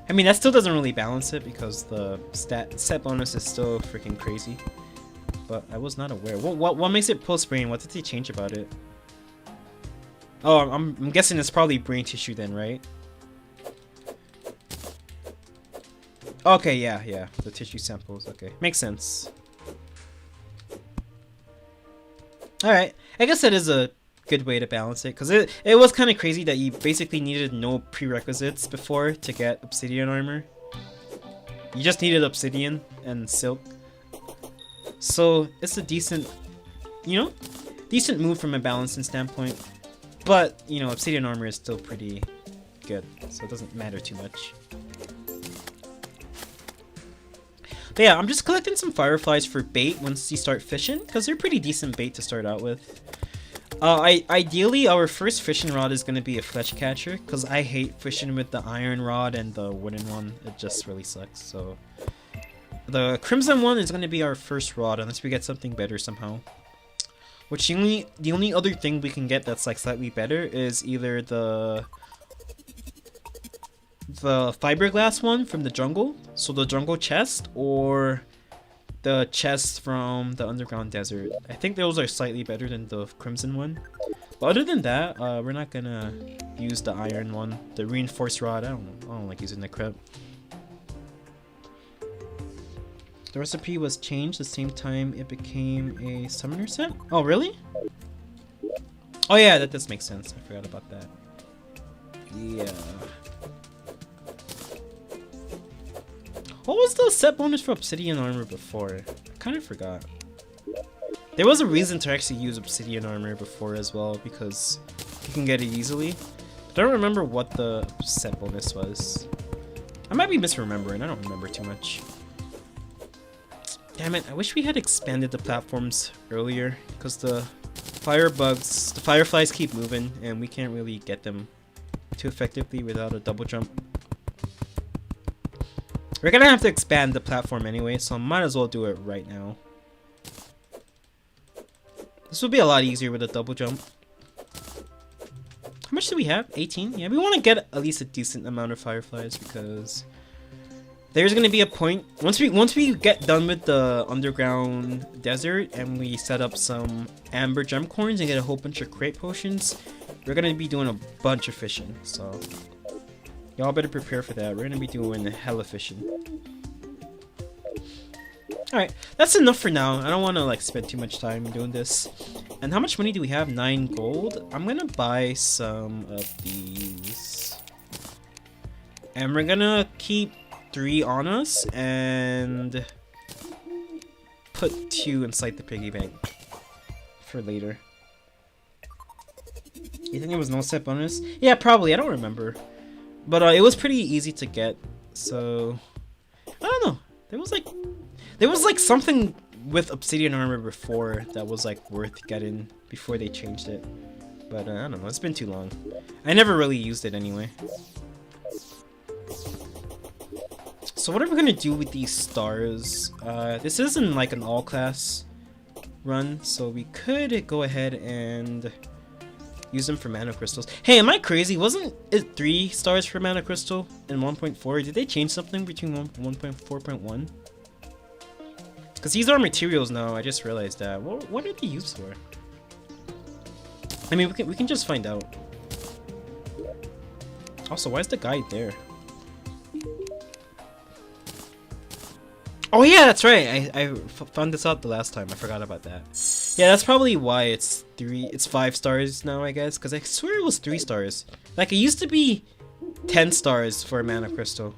I mean, that still doesn't really balance it because the set bonus is still freaking crazy. But I was not aware. What makes it post brain? What did they change about it? Oh, I'm guessing it's probably brain tissue then, right? Okay, yeah, the tissue samples. Okay, makes sense. All right, I guess that is a good way to balance it, because it was kind of crazy that you basically needed no prerequisites before to get obsidian armor. You just needed obsidian and silk. So it's a decent, you know, decent move from a balancing standpoint. But, you know, obsidian armor is still pretty good, so it doesn't matter too much. But yeah, I'm just collecting some fireflies for bait once you start fishing, because they're pretty decent bait to start out with. Ideally, our first fishing rod is going to be a fletch catcher, because I hate fishing with the iron rod and the wooden one. It just really sucks, so... The crimson one is going to be our first rod, unless we get something better somehow. Which the only other thing we can get that's like slightly better is either the fiberglass one from the jungle, so the jungle chest, or the chest from the underground desert. I think those are slightly better than the crimson one. But other than that, we're not gonna use the iron one, the reinforced rod. I don't like using the crap. The recipe was changed the same time it became a summoner set? Oh, really? Oh yeah, that does make sense. I forgot about that. Yeah. What was the set bonus for obsidian armor before? I kind of forgot. There was a reason to actually use obsidian armor before as well, because you can get it easily. But I don't remember what the set bonus was. I might be misremembering. I don't remember too much. Damn it, I wish we had expanded the platforms earlier, because the fireflies keep moving, and we can't really get them too effectively without a double jump. We're gonna have to expand the platform anyway, so I might as well do it right now. This will be a lot easier with a double jump. How much do we have? 18? Yeah, we want to get at least a decent amount of fireflies, because... there's gonna be a point once we get done with the underground desert and we set up some amber gem coins and get a whole bunch of crate potions, we're gonna be doing a bunch of fishing. So y'all better prepare for that. We're gonna be doing hella fishing. All right, that's enough for now. I don't want to like spend too much time doing this. And how much money do we have? 9 gold. I'm gonna buy some of these, and we're gonna keep 3 on us and put 2 inside the piggy bank for later. You think it was no set bonus? Yeah, probably. I don't remember. But it was pretty easy to get. So I don't know. There was like something with obsidian armor before that was like worth getting before they changed it. But I don't know. It's been too long. I never really used it anyway. So what are we gonna do with these stars? This isn't like an all-class run, so we could go ahead and use them for mana crystals. Hey, am I crazy? Wasn't it 3 stars for mana crystal in 1.4? Did they change something between 1.4.1? Because these are materials now. I just realized that. What are they used for? I mean, we can just find out. Also, why is the guide there? Oh yeah, that's right. I found this out the last time. I forgot about that. Yeah, that's probably why it's 5 stars now, I guess. Because I swear it was 3 stars. Like, it used to be 10 stars for a mana crystal.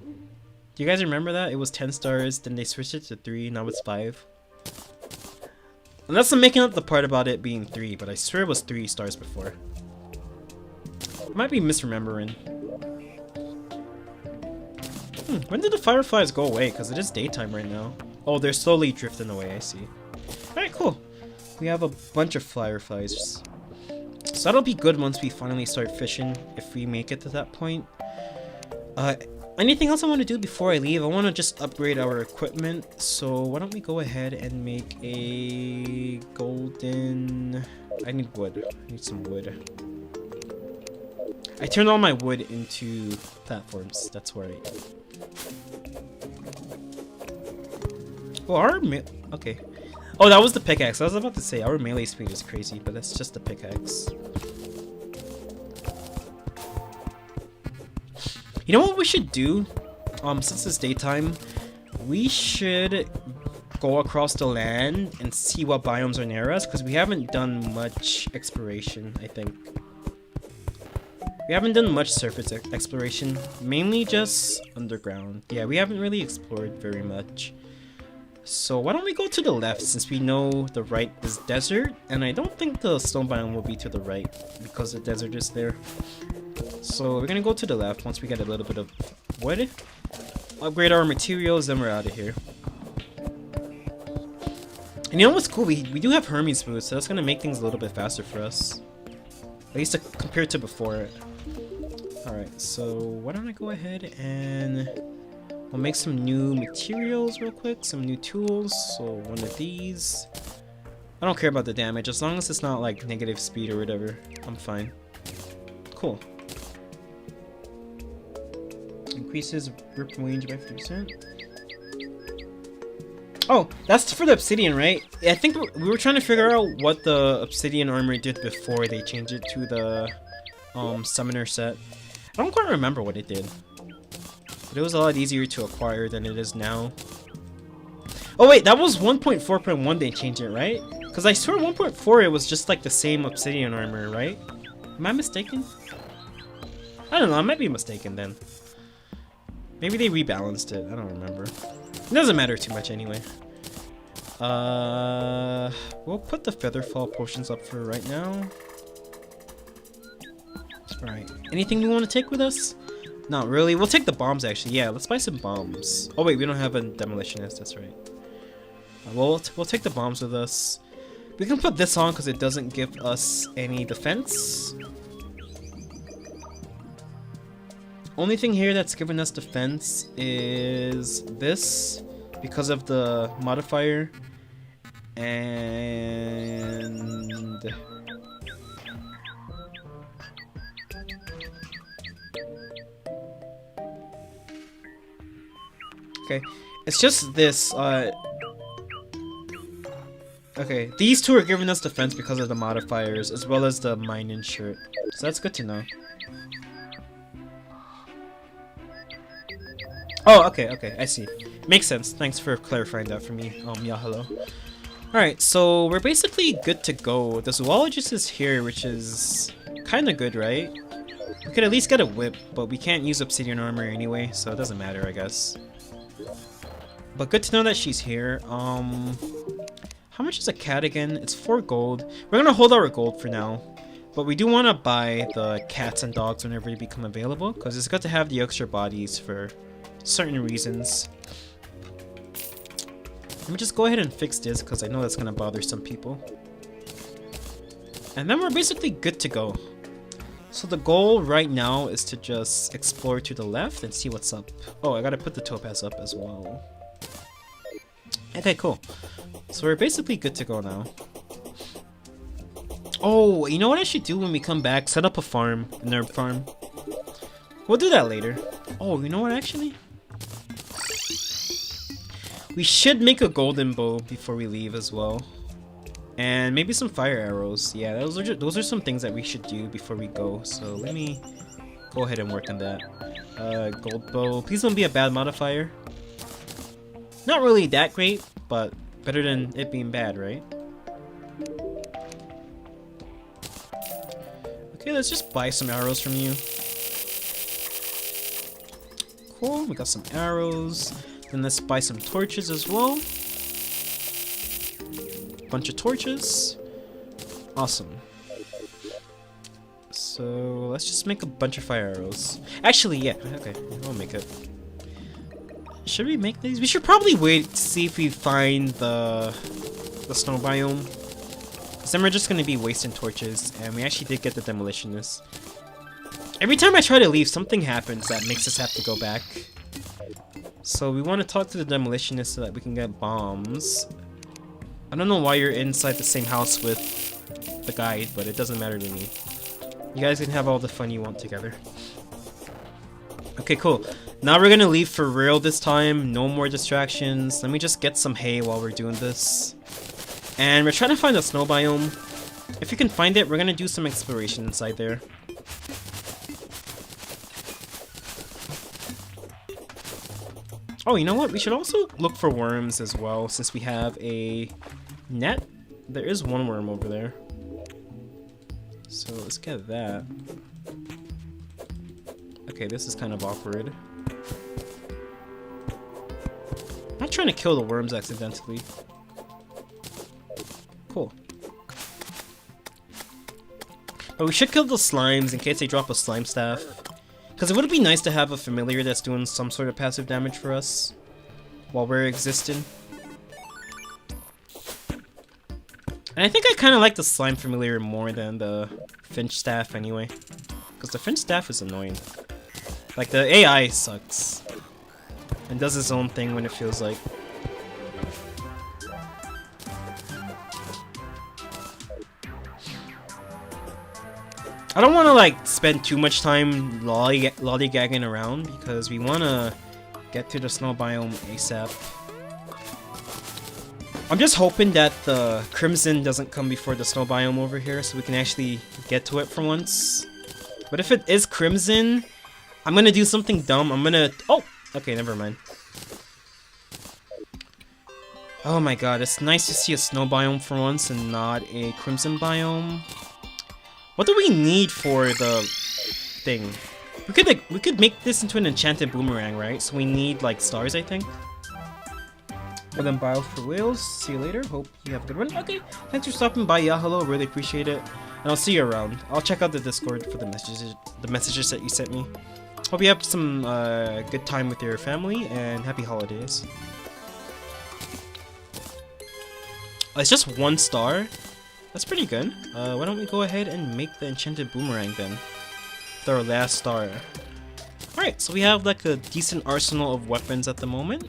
Do you guys remember that? It was 10 stars, then they switched it to 3, now it's 5. Unless I'm making up the part about it being 3, but I swear it was 3 stars before. I might be misremembering. When did the fireflies go away? Because it is daytime right now. Oh, they're slowly drifting away, I see. Alright, cool. We have a bunch of fireflies. So that'll be good once we finally start fishing, if we make it to that point. Anything else I want to do before I leave? I want to just upgrade our equipment. So why don't we go ahead and make a golden... I need wood. I need some wood. I turned all my wood into platforms. That's right. Oh, okay. Oh, that was the pickaxe. I was about to say our melee speed is crazy, but that's just the pickaxe. You know what we should do? Since it's daytime, we should go across the land and see what biomes are near us, because we haven't done much exploration, I think. We haven't done much surface exploration, mainly just underground. Yeah, we haven't really explored very much. So why don't we go to the left, since we know the right is desert, and I don't think the stone biome will be to the right because the desert is there. So we're gonna go to the left once we get a little bit of wood, upgrade our materials, then we're out of here. And you know what's cool? We do have Hermes boots, so that's gonna make things a little bit faster for us, at least compared to before. Alright, so why don't I go ahead and we'll make some new materials real quick, some new tools. So one of these. I don't care about the damage, as long as it's not like negative speed or whatever, I'm fine. Cool. Increases grip range by 50%. Oh, that's for the obsidian, right? I think we were trying to figure out what the obsidian armor did before they changed it to the summoner set. I don't quite remember what it did, but it was a lot easier to acquire than it is now. Oh wait, that was 1.4.1 they changed it, right? Because I swear 1.4 it was just like the same obsidian armor, right? Am I mistaken? I don't know, I might be mistaken then. Maybe they rebalanced it, I don't remember. It doesn't matter too much anyway. We'll put the featherfall potions up for right now. Alright, anything we want to take with us? Not really. We'll take the bombs actually. Yeah, let's buy some bombs. Oh wait, we don't have a demolitionist, that's right. We'll take the bombs with us. We can put this on because it doesn't give us any defense. Only thing here that's giving us defense is this, because of the modifier. And okay, it's just this, okay, these two are giving us defense because of the modifiers, as well as the mining shirt. So that's good to know. Oh, okay, I see. Makes sense. Thanks for clarifying that for me, yeah, hello. Alright, so we're basically good to go. The zoologist is here, which is kinda good, right? We could at least get a whip, but we can't use obsidian armor anyway, so it doesn't matter, I guess. But good to know that she's here. How much is a cat again? It's 4 gold. We're gonna hold our gold for now. But we do want to buy the cats and dogs whenever they become available, because it's good to have the extra bodies for certain reasons. Let me just go ahead and fix this, because I know that's gonna bother some people. And then we're basically good to go. So the goal right now is to just explore to the left and see what's up. Oh, I gotta put the topaz up as well. Okay, cool. So we're basically good to go now. Oh, you know what I should do when we come back? Set up a farm, a nerd farm. We'll do that later. Oh, you know what actually? We should make a golden bow before we leave as well. And maybe some fire arrows. Yeah, those are some things that we should do before we go. So let me go ahead and work on that. Gold bow. Please don't be a bad modifier. Not really that great, but better than it being bad, right? Okay, let's just buy some arrows from you. Cool, we got some arrows. Then let's buy some torches as well. Bunch of torches. Awesome. So let's just make a bunch of fire arrows. Actually, yeah, okay, we'll make it. Should we make these? We should probably wait to see if we find the snow biome. Because then we're just going to be wasting torches. And we actually did get the demolitionist. Every time I try to leave, something happens that makes us have to go back. So we want to talk to the demolitionist so that we can get bombs. I don't know why you're inside the same house with the guide, but it doesn't matter to me. You guys can have all the fun you want together. Okay, cool. Now we're gonna leave for real this time. No more distractions. Let me just get some hay while we're doing this. And we're trying to find a snow biome. If you can find it, we're gonna do some exploration inside there. Oh, you know what? We should also look for worms as well, since we have a net. There is one worm over there. So let's get that. Okay, this is kind of awkward. I'm not trying to kill the worms accidentally. Cool. But we should kill the slimes in case they drop a slime staff. Because it would be nice to have a familiar that's doing some sort of passive damage for us while we're existing. And I think I kind of like the slime familiar more than the finch staff anyway. Because the finch staff is annoying. Like, the AI sucks. And does its own thing when it feels like. I don't want to, like, spend too much time lollygagging around because we want to get to the snow biome ASAP. I'm just hoping that the crimson doesn't come before the snow biome over here so we can actually get to it for once. But if it is crimson, I'm gonna do something dumb. I'm gonna... Oh! Okay, never mind. Oh my god, it's nice to see a snow biome for once and not a crimson biome. What do we need for the thing? We could make this into an enchanted boomerang, right? So we need like stars, I think. Well then, bios for whales. See you later. Hope you have a good one. Okay, thanks for stopping by. Yeah, hello. Really appreciate it. And I'll see you around. I'll check out the Discord for the messages that you sent me. Hope you have some good time with your family and happy holidays. Oh, it's just 1 star. That's pretty good. Why don't we go ahead and make the enchanted boomerang then? With our last star. Alright, so we have like a decent arsenal of weapons at the moment.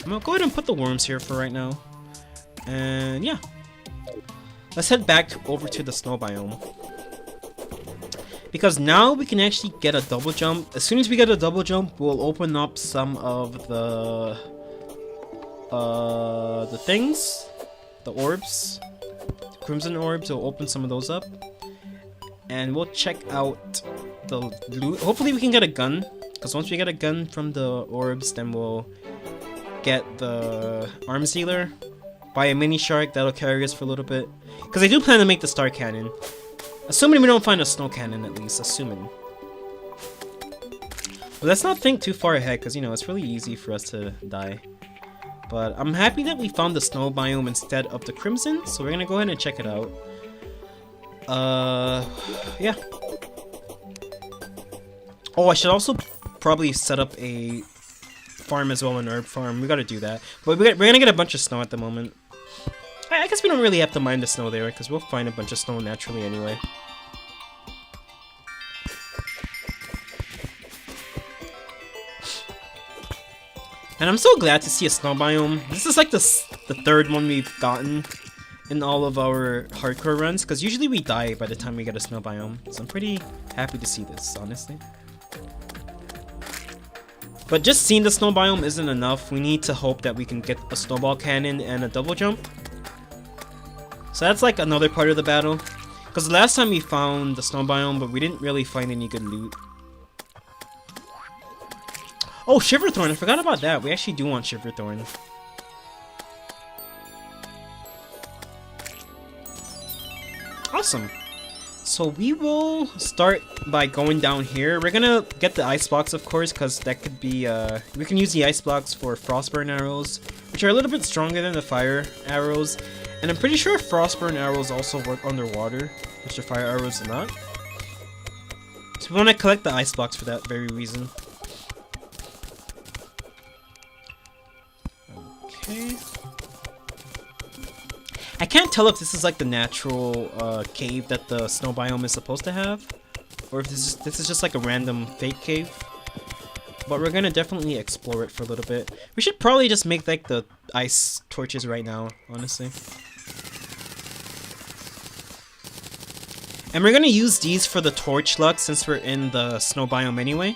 I'm gonna go ahead and put the worms here for right now. And yeah. Let's head back over to the snow biome. Because now we can actually get a double jump. As soon as we get a double jump, we'll open up some of the things. The orbs. Crimson orbs, we'll open some of those up. And we'll check out the loot. Hopefully we can get a gun. Because once we get a gun from the orbs, then we'll get the arms dealer. Buy a mini shark, that'll carry us for a little bit. Because I do plan to make the star cannon. Assuming we don't find a snow cannon at least, assuming. But let's not think too far ahead, because, you know, it's really easy for us to die. But I'm happy that we found the snow biome instead of the crimson, so we're gonna go ahead and check it out. Yeah. Oh, I should also probably set up a farm as well, an herb farm. We gotta do that. But we're gonna get a bunch of snow at the moment. I guess we don't really have to mind the snow there, because we'll find a bunch of snow naturally anyway. And I'm so glad to see a snow biome. This is like the third one we've gotten in all of our hardcore runs, because usually we die by the time we get a snow biome. So I'm pretty happy to see this, honestly. But just seeing the snow biome isn't enough. We need to hope that we can get a snowball cannon and a double jump. So that's like another part of the battle. Because the last time we found the snow biome, but we didn't really find any good loot. Oh, Shiverthorn, I forgot about that. We actually do want Shiverthorn. Awesome. So we will start by going down here. We're gonna get the ice blocks, of course, because that could be, we can use the ice blocks for frostburn arrows, which are a little bit stronger than the fire arrows. And I'm pretty sure frostburn arrows also work underwater, which the fire arrows do not. So we want to collect the ice blocks for that very reason. Okay. I can't tell if this is like the natural cave that the snow biome is supposed to have, or if this is just like a random fake cave. But we're gonna definitely explore it for a little bit. We should probably just make like the ice torches right now, honestly. And we're gonna use these for the torch luck since we're in the snow biome anyway.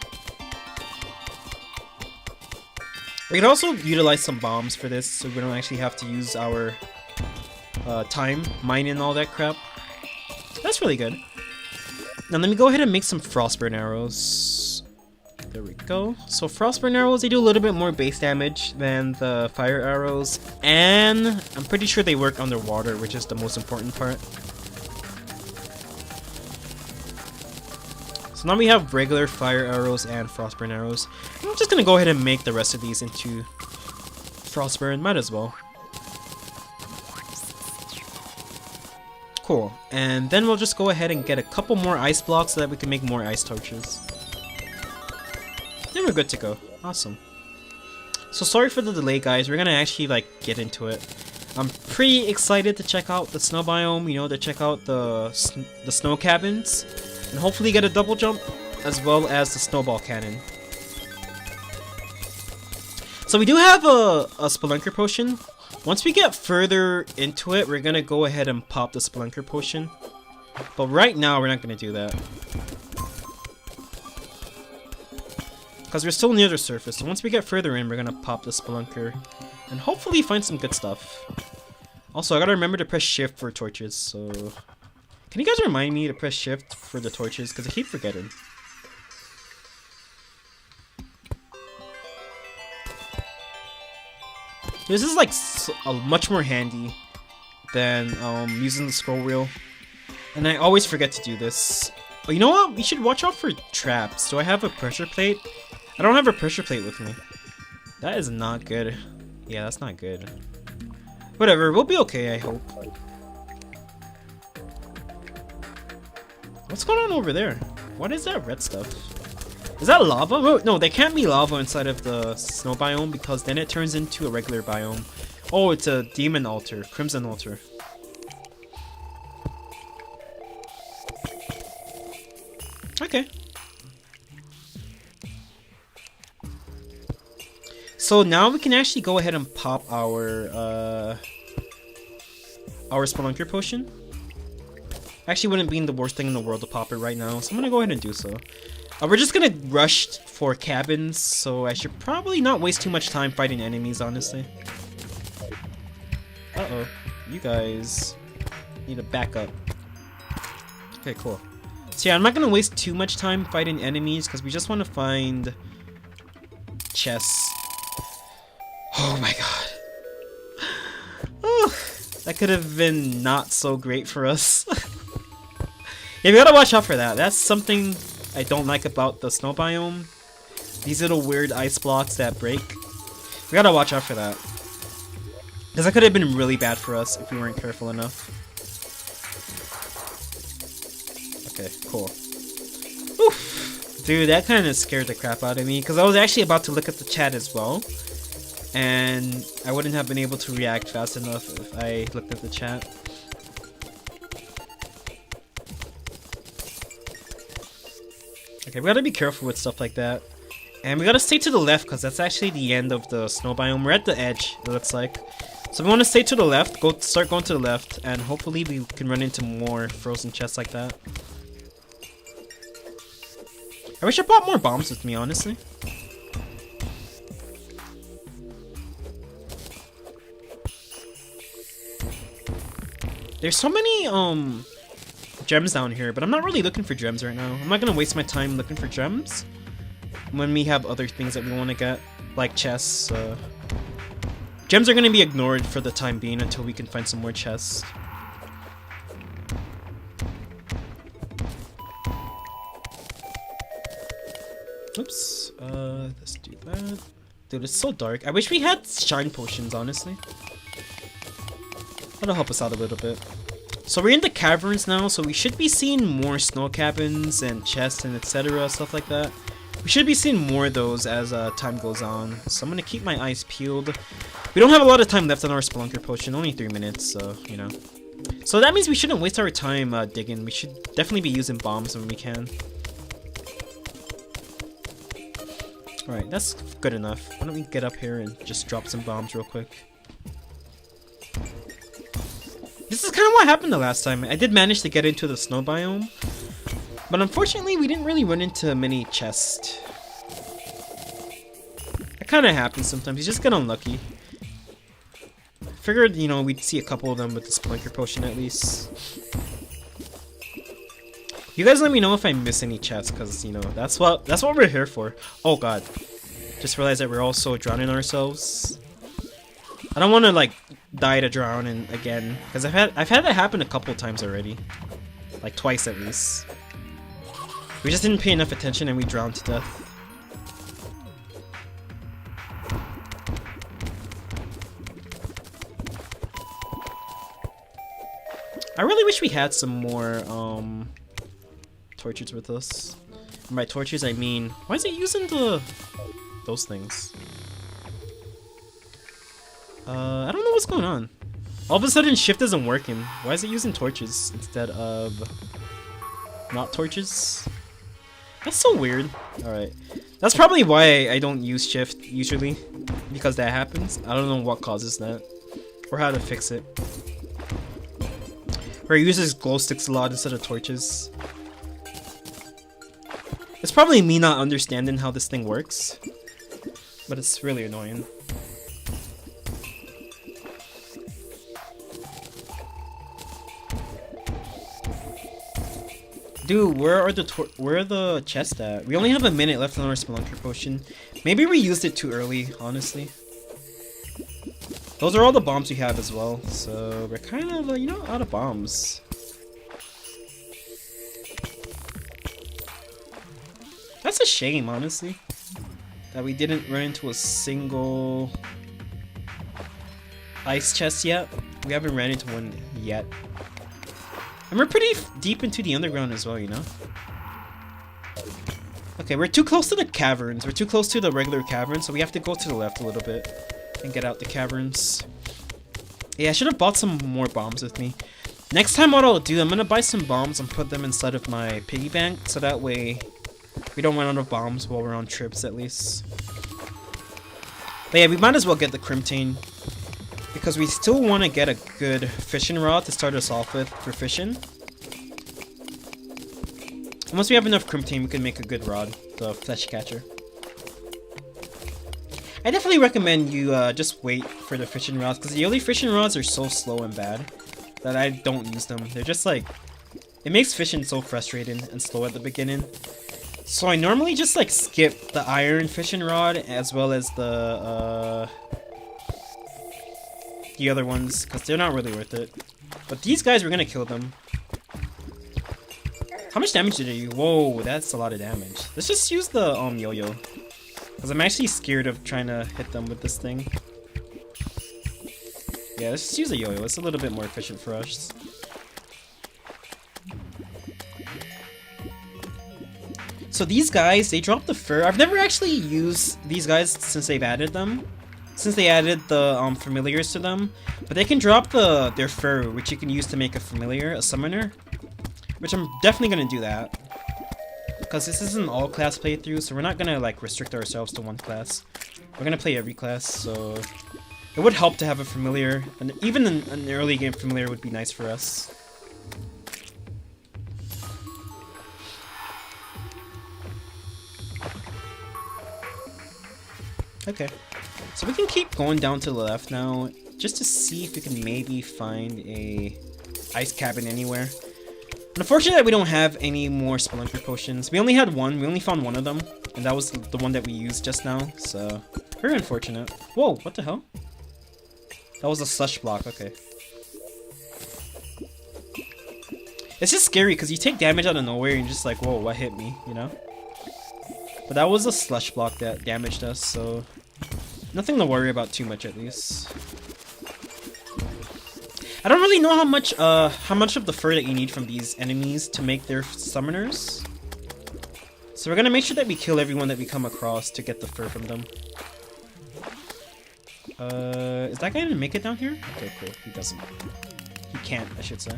We can also utilize some bombs for this, so we don't actually have to use our time mining all that crap. That's really good. Now let me go ahead and make some frostburn arrows. There we go. So frostburn arrows, they do a little bit more base damage than the fire arrows, and I'm pretty sure they work underwater, which is the most important part. So now we have regular fire arrows and frostburn arrows. I'm just gonna go ahead and make the rest of these into frostburn, might as well. Cool, and then we'll just go ahead and get a couple more ice blocks so that we can make more ice torches. Then we're good to go. Awesome. So sorry for the delay, guys. We're gonna actually like get into it. I'm pretty excited to check out the snow biome, you know, to check out the snow cabins, and hopefully get a double jump as well as the snowball cannon. So we do have a spelunker potion. Once we get further into it, we're gonna go ahead and pop the spelunker potion. But right now, we're not gonna do that, because we're still near the surface. So once we get further in, we're gonna pop the spelunker and hopefully find some good stuff. Also, I gotta remember to press shift for torches, so... Can you guys remind me to press shift for the torches? Because I keep forgetting. This is like much more handy than using the scroll wheel. And I always forget to do this. But you know what? We should watch out for traps. Do I have a pressure plate? I don't have a pressure plate with me. That is not good. Yeah, that's not good. Whatever, we'll be okay, I hope. What's going on over there? What is that red stuff? Is that lava? Oh, no, there can't be lava inside of the snow biome, because then it turns into a regular biome. Oh, it's a demon altar, crimson altar. Okay. So now we can actually go ahead and pop our spelunker potion. Actually, wouldn't be the worst thing in the world to pop it right now, so I'm gonna go ahead and do so. We're just gonna rush for cabins, so I should probably not waste too much time fighting enemies, honestly. Uh-oh. You guys need to back up. Okay, cool. So yeah, I'm not gonna waste too much time fighting enemies, because we just want to find chests. Oh my god. Oh, that could have been not so great for us. Yeah, we gotta watch out for that. That's something I don't like about the snow biome. These little weird ice blocks that break. We gotta watch out for that. Because that could have been really bad for us if we weren't careful enough. Okay, cool. Oof! Dude, that kind of scared the crap out of me. Because I was actually about to look at the chat as well. And I wouldn't have been able to react fast enough if I looked at the chat. Okay, we gotta be careful with stuff like that. And we gotta stay to the left because that's actually the end of the snow biome. We're at the edge, it looks like. So we want to stay to the left, start going to the left, and hopefully we can run into more frozen chests like that. I wish I brought more bombs with me, honestly. There's so many gems down here, but I'm not really looking for gems right now. I'm not gonna waste my time looking for gems when we have other things that we want to get, like chests. Gems are gonna be ignored for the time being until we can find some more chests. Oops. Let's do that. Dude, it's so dark. I wish we had shine potions, honestly. That'll help us out a little bit. So we're in the caverns now, so we should be seeing more snow cabins and chests and etc. Stuff like that. We should be seeing more of those as time goes on. So I'm gonna keep my eyes peeled. We don't have a lot of time left on our Spelunker potion, only 3 minutes, so, you know. So that means we shouldn't waste our time digging. We should definitely be using bombs when we can. Alright, that's good enough. Why don't we get up here and just drop some bombs real quick. This is kind of what happened the last time. I did manage to get into the snow biome, but unfortunately we didn't really run into many chests. That kind of happens sometimes. You just get unlucky. Figured, you know, we'd see a couple of them with the Spelunker potion at least. You guys let me know if I miss any chests, because, you know, that's what we're here for. Oh god. Just realized that we're also drowning ourselves. I don't want to, like, die to drown again, because I've had that happen a couple times already. Like, twice at least. We just didn't pay enough attention and we drowned to death. I really wish we had some more torches with us. And by torches I mean, why is it using those things? I don't know what's going on. All of a sudden shift isn't working. Why is it using torches instead of not torches? That's so weird. Alright. That's probably why I don't use shift usually, because that happens. I don't know what causes that or how to fix it. Or it uses glow sticks a lot instead of torches. It's probably me not understanding how this thing works, but it's really annoying. Dude, where are the chests at? We only have a minute left on our Spelunker potion. Maybe we used it too early, honestly. Those are all the bombs we have as well, so we're kind of, you know, out of bombs. That's a shame, honestly, that we didn't run into a single ice chest yet. We haven't ran into one yet. And we're pretty deep into the underground as well, you know? Okay, we're too close to the caverns. We're too close to the regular caverns, so we have to go to the left a little bit and get out the caverns. Yeah, I should have bought some more bombs with me. Next time what I'll do, I'm gonna buy some bombs and put them inside of my piggy bank, so that way we don't run out of bombs while we're on trips at least. But yeah, we might as well get the Crimtane, because we still want to get a good fishing rod to start us off with for fishing. And once we have enough Crimtane, we can make a good rod, the flesh catcher. I definitely recommend you just wait for the fishing rods, because the early fishing rods are so slow and bad that I don't use them. They're just like, it makes fishing so frustrating and slow at the beginning. So I normally just like skip the iron fishing rod as well as the other ones, because they're not really worth it. But these guys, we're gonna kill them. How much damage did they do? Whoa, that's a lot of damage. Let's just use the yo-yo. Because I'm actually scared of trying to hit them with this thing. Yeah, let's just use a yo-yo. It's a little bit more efficient for us. So these guys, they drop the fur. I've never actually used these guys since they've added them. Since they added the familiars to them. But they can drop their fur, which you can use to make a familiar, a summoner. Which I'm definitely going to do that. Because this is an all-class playthrough, so we're not going to like restrict ourselves to one class. We're going to play every class, so... It would help to have a familiar. And even an early game familiar would be nice for us. Okay, so we can keep going down to the left now, just to see if we can maybe find a ice cabin anywhere. Unfortunately, we don't have any more spelunker potions. We only had one. We only found one of them, and that was the one that we used just now. So very unfortunate. Whoa! What the hell? That was a slush block. Okay. It's just scary because you take damage out of nowhere and you're just like, whoa, what hit me? You know. But that was a slush block that damaged us, so nothing to worry about too much at least. I don't really know how much of the fur that you need from these enemies to make their summoners. So we're gonna make sure that we kill everyone that we come across to get the fur from them. Is that guy gonna make it down here? Okay, cool. He doesn't. He can't, I should say.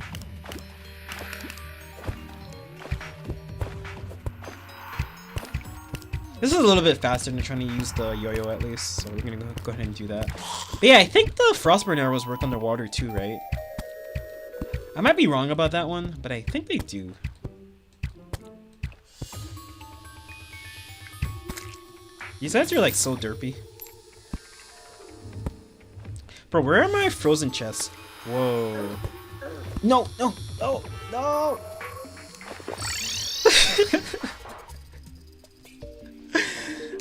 This is a little bit faster than trying to use the yo-yo at least, so we're gonna go ahead and do that. But yeah, I think the frostburn arrows work underwater too, right? I might be wrong about that one, but I think they do. These guys are like so derpy. Bro, where are my frozen chests? Whoa. No, no, no, no!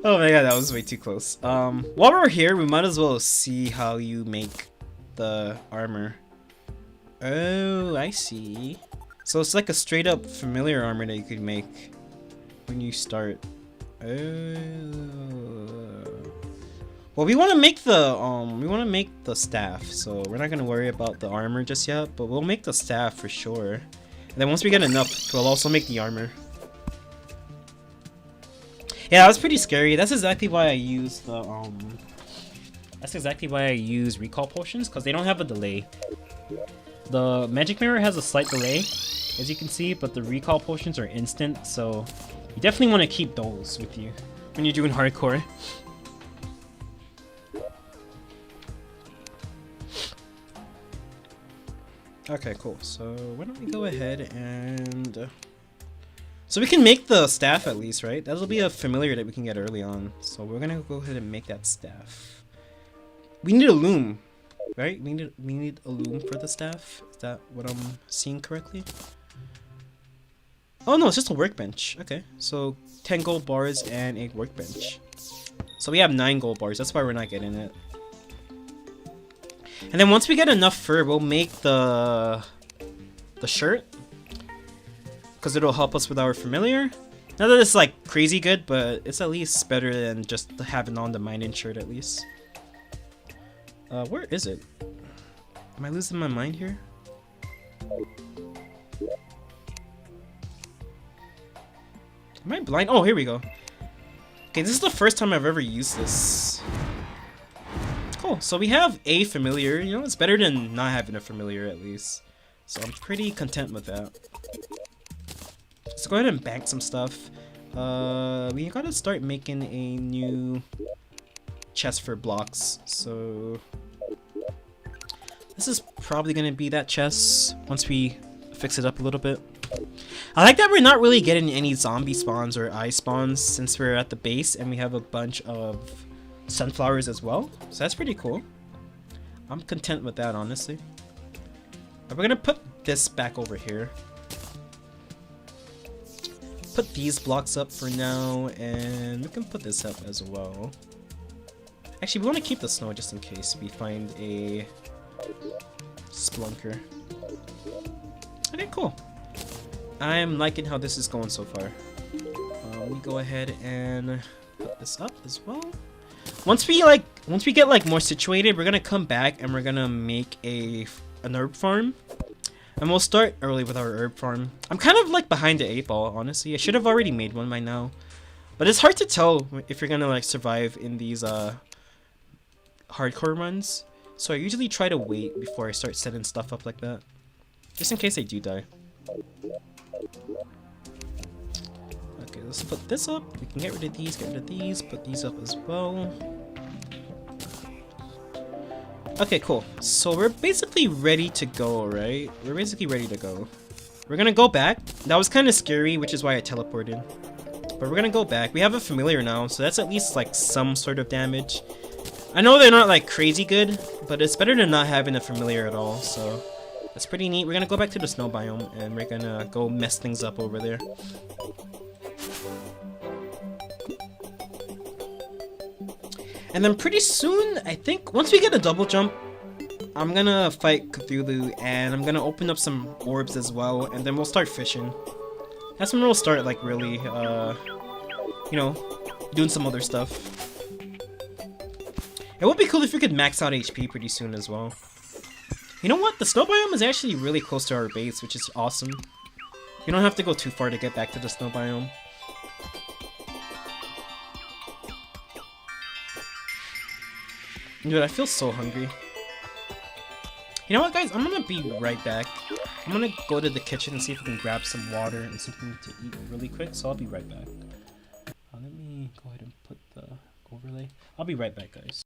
Oh my god, that was way too close. While we're here, we might as well see how you make the armor. Oh, I see. So it's like a straight up familiar armor that you could make when you start. Oh. Well, we want to make the staff, so we're not gonna worry about the armor just yet, but we'll make the staff for sure. And then once we get enough, we'll also make the armor. Yeah, that was pretty scary. That's exactly why I use the That's exactly why I use recall potions, because they don't have a delay. The magic mirror has a slight delay, as you can see, but the recall potions are instant, so you definitely want to keep those with you when you're doing hardcore. Okay, cool. So why don't we go ahead and... So we can make the staff at least, right? That'll be a familiar that we can get early on. So we're gonna go ahead and make that staff. We need a loom, right? We need a loom for the staff. Is that what I'm seeing correctly? Oh no, it's just a workbench. Okay, so 10 gold bars and a workbench. So we have 9 gold bars. That's why we're not getting it. And then once we get enough fur, we'll make the shirt. Because it'll help us with our familiar. Not that it's like crazy good, but it's at least better than just having on the mining shirt at least. Where is it? Am I losing my mind here? Am I blind? Oh, here we go. Okay, this is the first time I've ever used this. Cool, so we have a familiar. You know, it's better than not having a familiar at least. So I'm pretty content with that. Let's go ahead and bank some stuff. We gotta start making a new chest for blocks. So this is probably gonna be that chest once we fix it up a little bit. I like that we're not really getting any zombie spawns or eye spawns since we're at the base and we have a bunch of sunflowers as well. So that's pretty cool. I'm content with that, honestly. But we're gonna put this back over here. Put these blocks up for now, and we can put this up as well. Actually, we want to keep the snow just in case we find a splunker. Okay, cool. I'm liking how this is going so far. Let me go ahead and put this up as well. Once we get like more situated, we're gonna come back and we're gonna make an herb farm. And we'll start early with our herb farm. I'm kind of like behind the 8 ball, honestly. I should have already made one by now. But it's hard to tell if you're gonna like survive in these hardcore runs. So I usually try to wait before I start setting stuff up like that. Just in case I do die. Okay, let's put this up. We can get rid of these, put these up as well. Okay, cool. So we're basically ready to go, right? We're basically ready to go. We're gonna go back. That was kind of scary, which is why I teleported. But we're gonna go back. We have a familiar now, so that's at least like some sort of damage. I know they're not like crazy good, but it's better than not having a familiar at all, so that's pretty neat. We're gonna go back to the snow biome and we're gonna go mess things up over there. And then pretty soon, I think, once we get a double jump, I'm gonna fight Cthulhu, and I'm gonna open up some orbs as well, and then we'll start fishing. That's when we'll start, like, really, you know, doing some other stuff. It would be cool if we could max out HP pretty soon as well. You know what? The snow biome is actually really close to our base, which is awesome. You don't have to go too far to get back to the snow biome. Dude, I feel so hungry. You know what, guys? I'm gonna be right back. I'm gonna go to the kitchen and see if we can grab some water and something to eat really quick, so I'll be right back. Let me go ahead and put the overlay. I'll be right back, guys.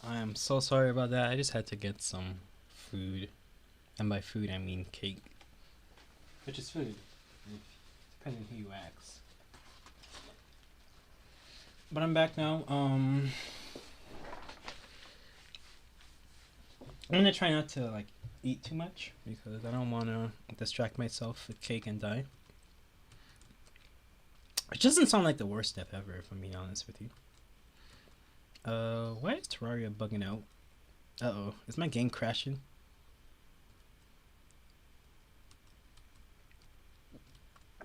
I am so sorry about that. I just had to get some food. And by food, I mean cake. Which is food, depending who you ask. But I'm back now. I'm gonna try not to like eat too much because I don't want to distract myself with cake and die. It doesn't sound like the worst death ever, if I'm being honest with you. Why is Terraria bugging out? Uh-oh, is my game crashing?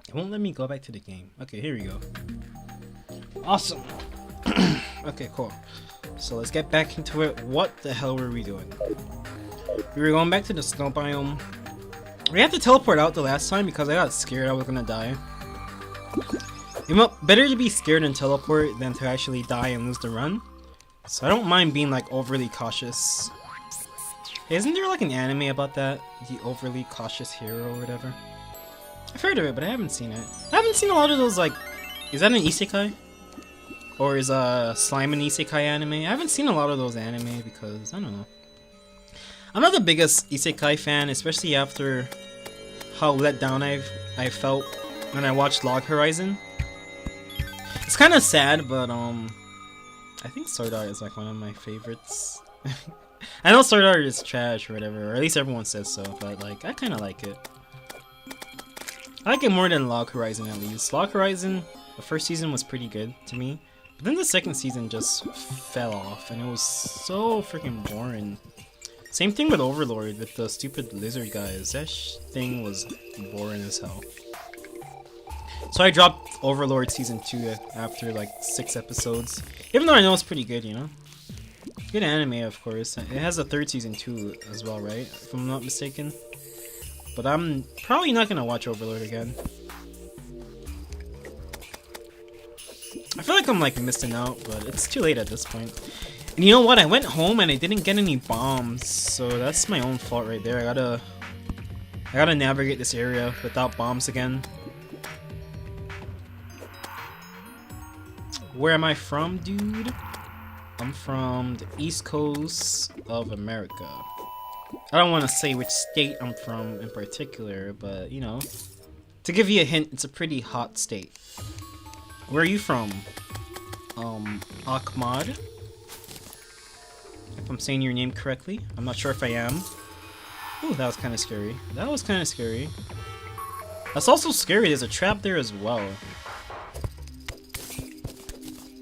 It won't let me go back to the game. Okay, here we go. Awesome. Okay, cool. So let's get back into it. What the hell were we doing? We were going back to the snow biome. We had to teleport out the last time because I got scared I was gonna die. You know, better to be scared and teleport than to actually die and lose the run. So I don't mind being like overly cautious. Hey, isn't there like an anime about that? The overly cautious hero or whatever? I've heard of it, but I haven't seen it. I haven't seen a lot of those like... Is that an isekai? Or is Slime an isekai anime? I haven't seen a lot of those anime because, I don't know. I'm not the biggest isekai fan, especially after how let down I felt when I watched Log Horizon. It's kind of sad, but I think Sword Art is like one of my favorites. I know Sword Art is trash or whatever, or at least everyone says so, but like I kind of like it. I like it more than Log Horizon at least. Log Horizon, the first season was pretty good to me, but then the second season just fell off, and it was so freaking boring. Same thing with Overlord, with the stupid lizard guys. That thing was boring as hell. So I dropped Overlord Season 2 after like 6 episodes. Even though I know it's pretty good, you know? Good anime, of course. It has a third season too as well, right? If I'm not mistaken. But I'm probably not gonna watch Overlord again. I feel like I'm like missing out, but it's too late at this point. And you know what? I went home and I didn't get any bombs, so that's my own fault right there. I gotta navigate this area without bombs again. Where am I from, dude? I'm from the East Coast of America. I don't want to say which state I'm from in particular, but you know, to give you a hint, it's a pretty hot state. Where are you from? Ahmad? If I'm saying your name correctly. I'm not sure if I am. Ooh, that was kind of scary. That was kind of scary. That's also scary. There's a trap there as well.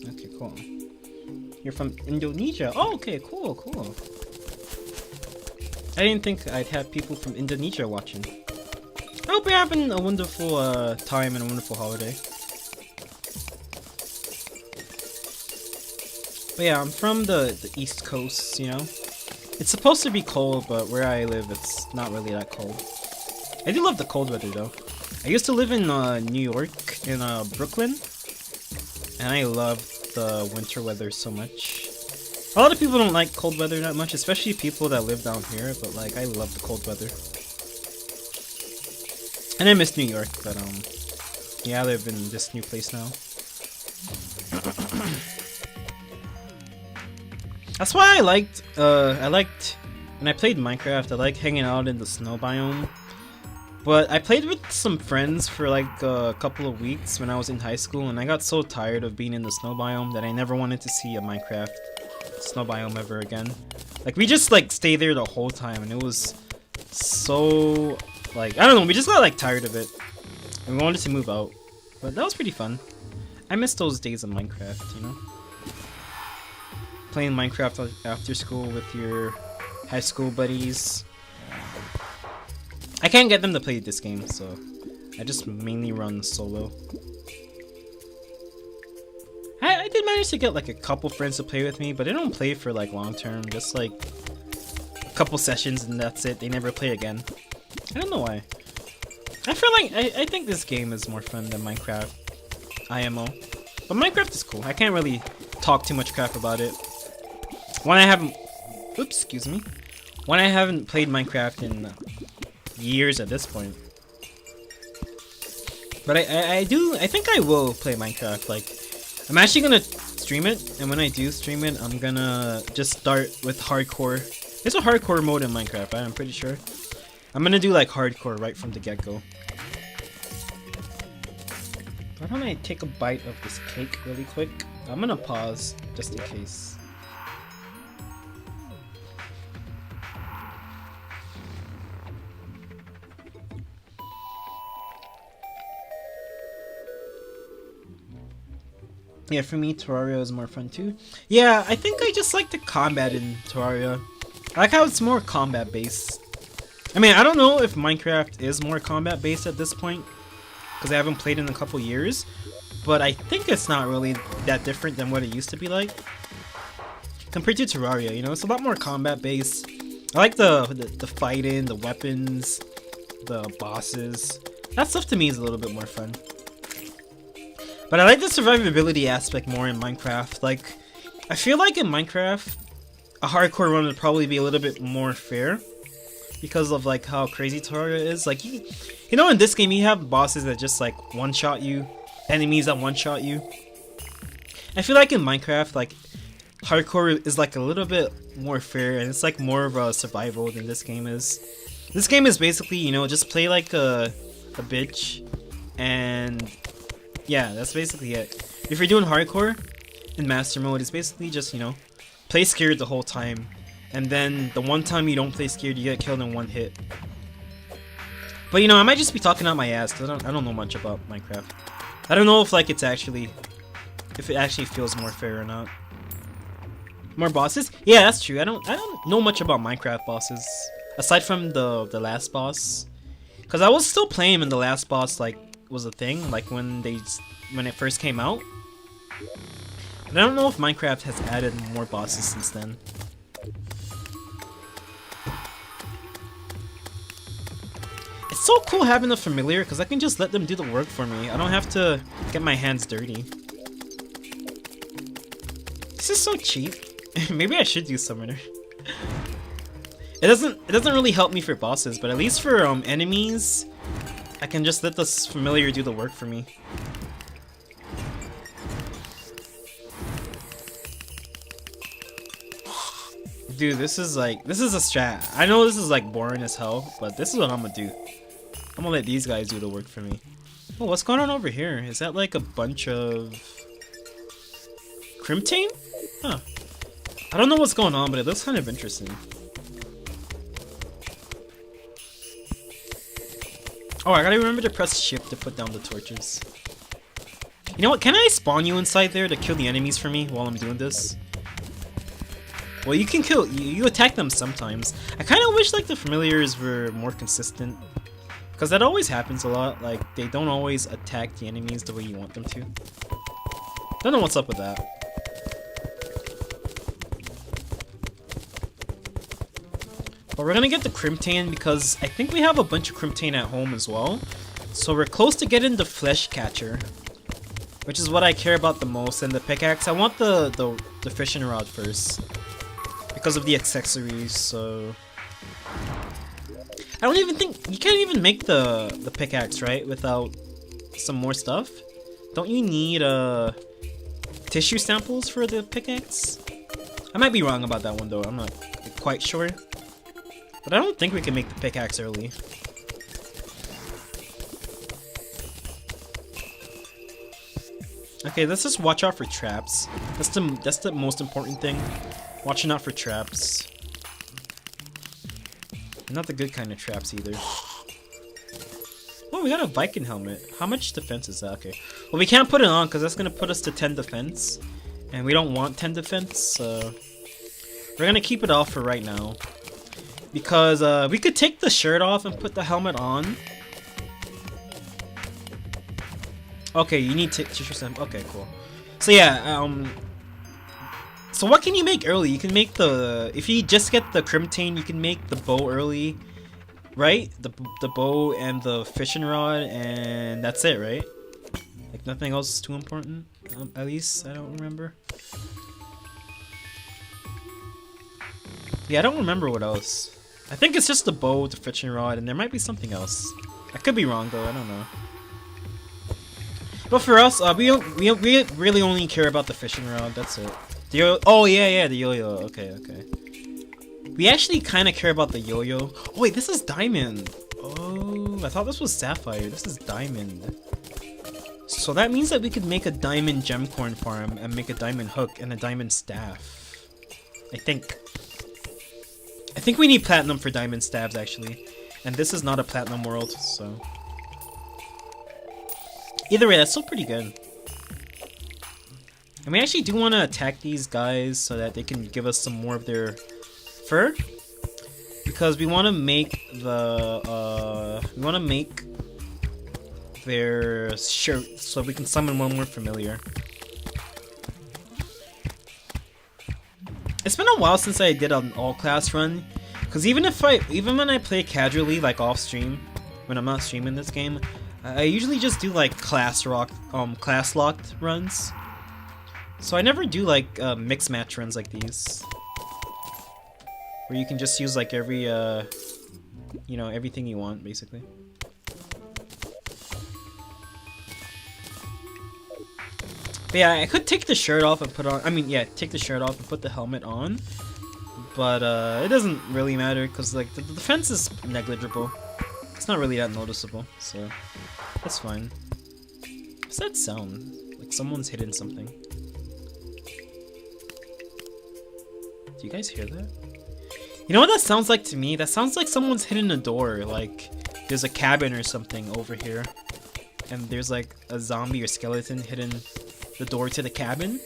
Okay, cool. You're from Indonesia. Oh, okay, cool, cool. I didn't think I'd have people from Indonesia watching. I hope you're having a wonderful time and a wonderful holiday. But yeah, I'm from the East Coast, you know? It's supposed to be cold, but where I live, it's not really that cold. I do love the cold weather, though. I used to live in New York, in Brooklyn, and I love the winter weather so much. A lot of people don't like cold weather that much, especially people that live down here, but like, I love the cold weather. And I miss New York, but yeah, I live in this new place now. That's why I liked when I played Minecraft, I liked hanging out in the snow biome. But I played with some friends for like a couple of weeks when I was in high school, and I got so tired of being in the snow biome that I never wanted to see a Minecraft snow biome ever again. Like, we just like stayed there the whole time, and it was so like, I don't know, we just got like tired of it and we wanted to move out. But that was pretty fun. I miss those days of Minecraft, you know? Playing Minecraft after school with your high school buddies. I can't get them to play this game, so I just mainly run solo. I did manage to get like a couple friends to play with me, but they don't play for like long term, just like a couple sessions and that's it. They never play again. I don't know why. I feel like I think this game is more fun than Minecraft IMO. But Minecraft is cool. I can't really talk too much crap about it. When I haven't, oops, excuse me. When I haven't played Minecraft in years at this point. But I think I will play Minecraft. Like, I'm actually gonna stream it, and when I do stream it, I'm gonna just start with hardcore. There's a hardcore mode in Minecraft, right? I'm pretty sure. I'm gonna do like hardcore right from the get-go. Why don't I take a bite of this cake really quick? I'm gonna pause just in case. Yeah, for me, Terraria is more fun too. Yeah, I think I just like the combat in Terraria. I like how it's more combat based. I mean, I don't know if Minecraft is more combat based at this point, because I haven't played in a couple years, but I think it's not really that different than what it used to be like. Compared to Terraria, you know, it's a lot more combat based. I like the fighting, the weapons, the bosses. That stuff to me is a little bit more fun. But I like the survivability aspect more in Minecraft. Like, I feel like in Minecraft, a hardcore run would probably be a little bit more fair because of like how crazy Terraria is. Like, you know, in this game you have bosses that just like one-shot you, enemies that one-shot you. I feel like in Minecraft, like hardcore is like a little bit more fair, and it's like more of a survival than this game is. This game is basically, you know, just play like a bitch, and yeah, that's basically it. If you're doing hardcore in master mode, it's basically just, you know, play scared the whole time, and then the one time you don't play scared, you get killed in one hit. But you know, I might just be talking out my ass because I don't know much about Minecraft. I don't know if like if it actually feels more fair or not. More bosses? Yeah, that's true. I don't know much about Minecraft bosses aside from the last boss, because I was still playing when the last boss like was a thing, like when it first came out. And I don't know if Minecraft has added more bosses since then. It's so cool having a familiar because I can just let them do the work for me. I don't have to get my hands dirty. This is so cheap. Maybe I should do Summoner. It doesn't really help me for bosses, but at least for enemies, I can just let this familiar do the work for me. Dude, this is a strat. I know this is like boring as hell, but this is what I'm gonna do. I'm gonna let these guys do the work for me. Oh, what's going on over here? Is that like a bunch of Crimtane? Huh. I don't know what's going on, but it looks kind of interesting. Oh, I gotta remember to press shift to put down the torches. You know what? Can I spawn you inside there to kill the enemies for me while I'm doing this? Well, you can kill, you attack them sometimes. I kind of wish like the familiars were more consistent, because that always happens a lot. Like, they don't always attack the enemies the way you want them to. Don't know what's up with that. But we're gonna get the Crimtane because I think we have a bunch of Crimtane at home as well. So we're close to getting the Flesh Catcher, which is what I care about the most. And the pickaxe, I want the fishing rod first because of the accessories. So I don't even think you can't even make the pickaxe, right, without some more stuff. Don't you need tissue samples for the pickaxe? I might be wrong about that one though. I'm not quite sure. But I don't think we can make the pickaxe early. Okay, let's just watch out for traps. That's the most important thing. Watching out for traps. Not the good kind of traps either. Oh, we got a Viking helmet. How much defense is that? Okay. Well, we can't put it on because that's gonna put us to 10 defense, and we don't want 10 defense, so we're gonna keep it off for right now. Because we could take the shirt off and put the helmet on. Okay, you need tissue sample. Okay, cool. So yeah, so what can you make early? You can make if you just get the Crimtane, you can make the bow early, right? The bow and the fishing rod, and that's it, right? Like nothing else is too important. At least I don't remember. Yeah, I don't remember what else. I think it's just the bow, the fishing rod, and there might be something else. I could be wrong though, I don't know. But for us, we really only care about the fishing rod. That's it. Oh yeah, the yo-yo. Okay. We actually kind of care about the yo-yo. Oh wait, this is diamond. Oh, I thought this was sapphire. This is diamond. So that means that we could make a diamond gemcorn farm and make a diamond hook and a diamond staff. I think we need platinum for diamond staves actually. And this is not a platinum world, so either way, that's still pretty good. And we actually do want to attack these guys so that they can give us some more of their fur, because we want to make their shirt so we can summon one more familiar. It's been a while since I did an all class run, because even when I play casually, like off stream, when I'm not streaming this game, I usually just do like class locked runs. So I never do like mixed match runs like these, where you can just use like every you know, everything you want basically. But yeah, I could take the shirt off and put on. I mean, yeah, take the shirt off and put the helmet on. But it doesn't really matter because like the defense is negligible. It's not really that noticeable, so that's fine. What's that sound? Like someone's hitting something. Do you guys hear that? You know what that sounds like to me? That sounds like someone's hitting a door. Like there's a cabin or something over here, and there's like a zombie or skeleton hitting the door to the cabin.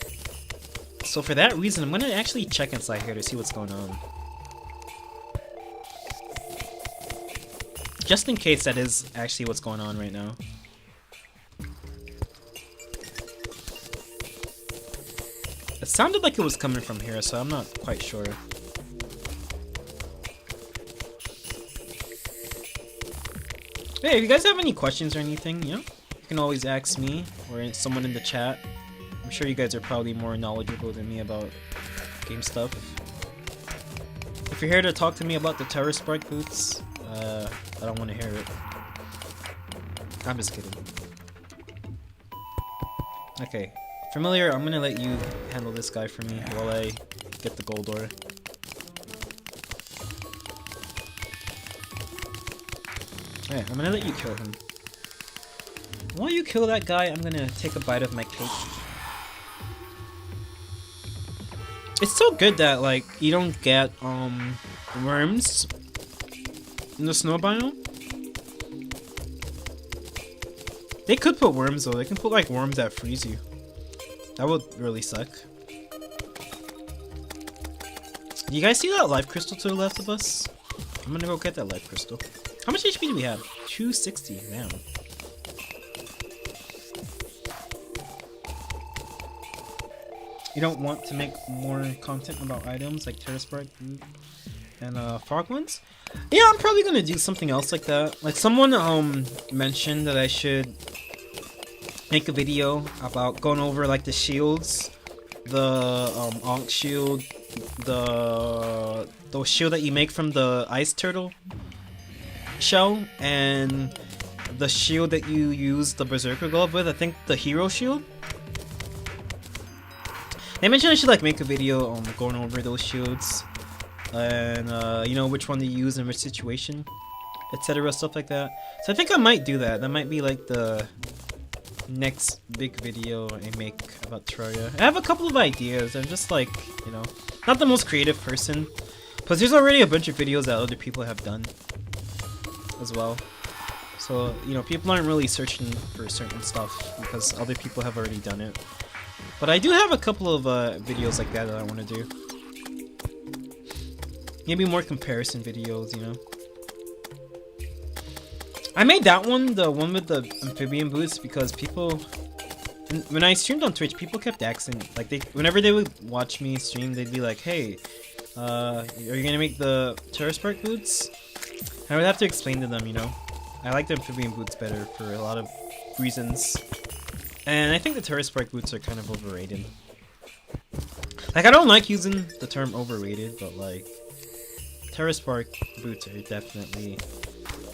So for that reason, I'm gonna actually check inside here to see what's going on. Just in case that is actually what's going on right now. It sounded like it was coming from here, so I'm not quite sure. Hey, if you guys have any questions or anything, you know, you can always ask me or someone in the chat. I'm sure you guys are probably more knowledgeable than me about game stuff. If you're here to talk to me about the Terra Spark boots, I don't want to hear it. I'm just kidding. Okay, familiar, I'm gonna let you handle this guy for me while I get the gold ore. Yeah, I'm gonna let you kill him. While you kill that guy, I'm gonna take a bite of my cake. It's so good that like you don't get worms in the snow biome. They could put worms though. They can put like worms that freeze you. That would really suck. Do you guys see that life crystal to the left of us? I'm gonna go get that life crystal. How much HP do we have? 260. Damn. You don't want to make more content about items like Terra Spark and fog ones? Yeah, I'm probably gonna do something else like that. Like someone mentioned that I should make a video about going over like the shields, the Ankh shield, the shield that you make from the ice turtle shell, and the shield that you use the berserker glove with. I think the hero shield. They mentioned I should like make a video on going over those shields and you know, which one to use in which situation, etc., stuff like that. So I think I might do that. That might be like the next big video I make about Terraria. I have a couple of ideas. I'm just like, you know, not the most creative person, but there's already a bunch of videos that other people have done as well. So, you know, people aren't really searching for certain stuff because other people have already done it. But I do have a couple of videos like that I want to do. Maybe more comparison videos, you know. I made that one, the one with the amphibian boots, because people, when I streamed on Twitch, people kept asking, like whenever they would watch me stream, they'd be like, "Hey, are you gonna make the Terra Spark boots?" And I would have to explain to them, you know, I like the amphibian boots better for a lot of reasons. And I think the Terra Spark boots are kind of overrated. Like, I don't like using the term overrated, but like, Terra Spark boots are definitely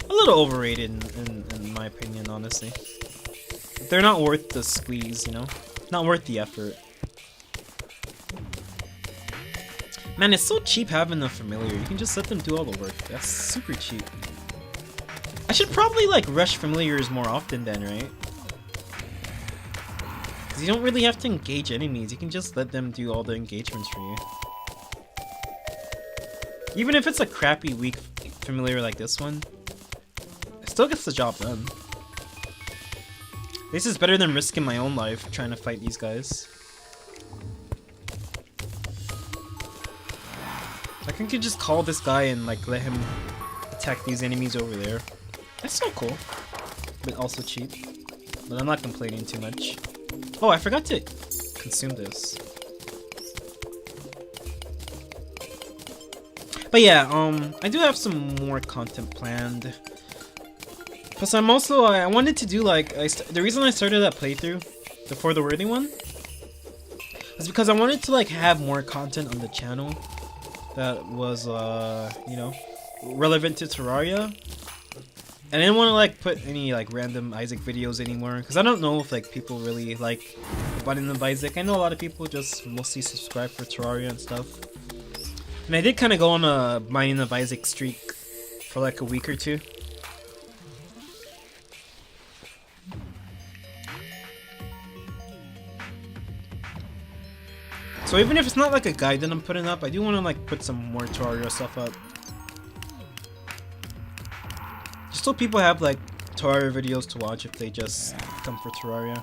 a little overrated in my opinion, honestly. They're not worth the squeeze, you know? Not worth the effort. Man, it's so cheap having a familiar. You can just let them do all the work. That's super cheap. I should probably like rush familiars more often then, right? Because you don't really have to engage enemies. You can just let them do all the engagements for you. Even if it's a crappy, weak familiar like this one, it still gets the job done. This is better than risking my own life trying to fight these guys. I can just call this guy and like let him attack these enemies over there. That's so cool, but also cheap. But I'm not complaining too much. Oh, I forgot to consume this. But yeah, I do have some more content planned. Plus, I'm also I wanted to do like the reason I started that playthrough, the For the Worthy one, was because I wanted to like have more content on the channel that was you know, relevant to Terraria. And I didn't want to like put any like random Isaac videos anymore because I don't know if like people really like Button of Isaac. I know a lot of people just mostly subscribe for Terraria and stuff. And I did kind of go on a Binding of Isaac streak for like a week or two. So even if it's not like a guide that I'm putting up, I do want to like put some more Terraria stuff up. Just so people have like Terraria videos to watch if they just come for Terraria.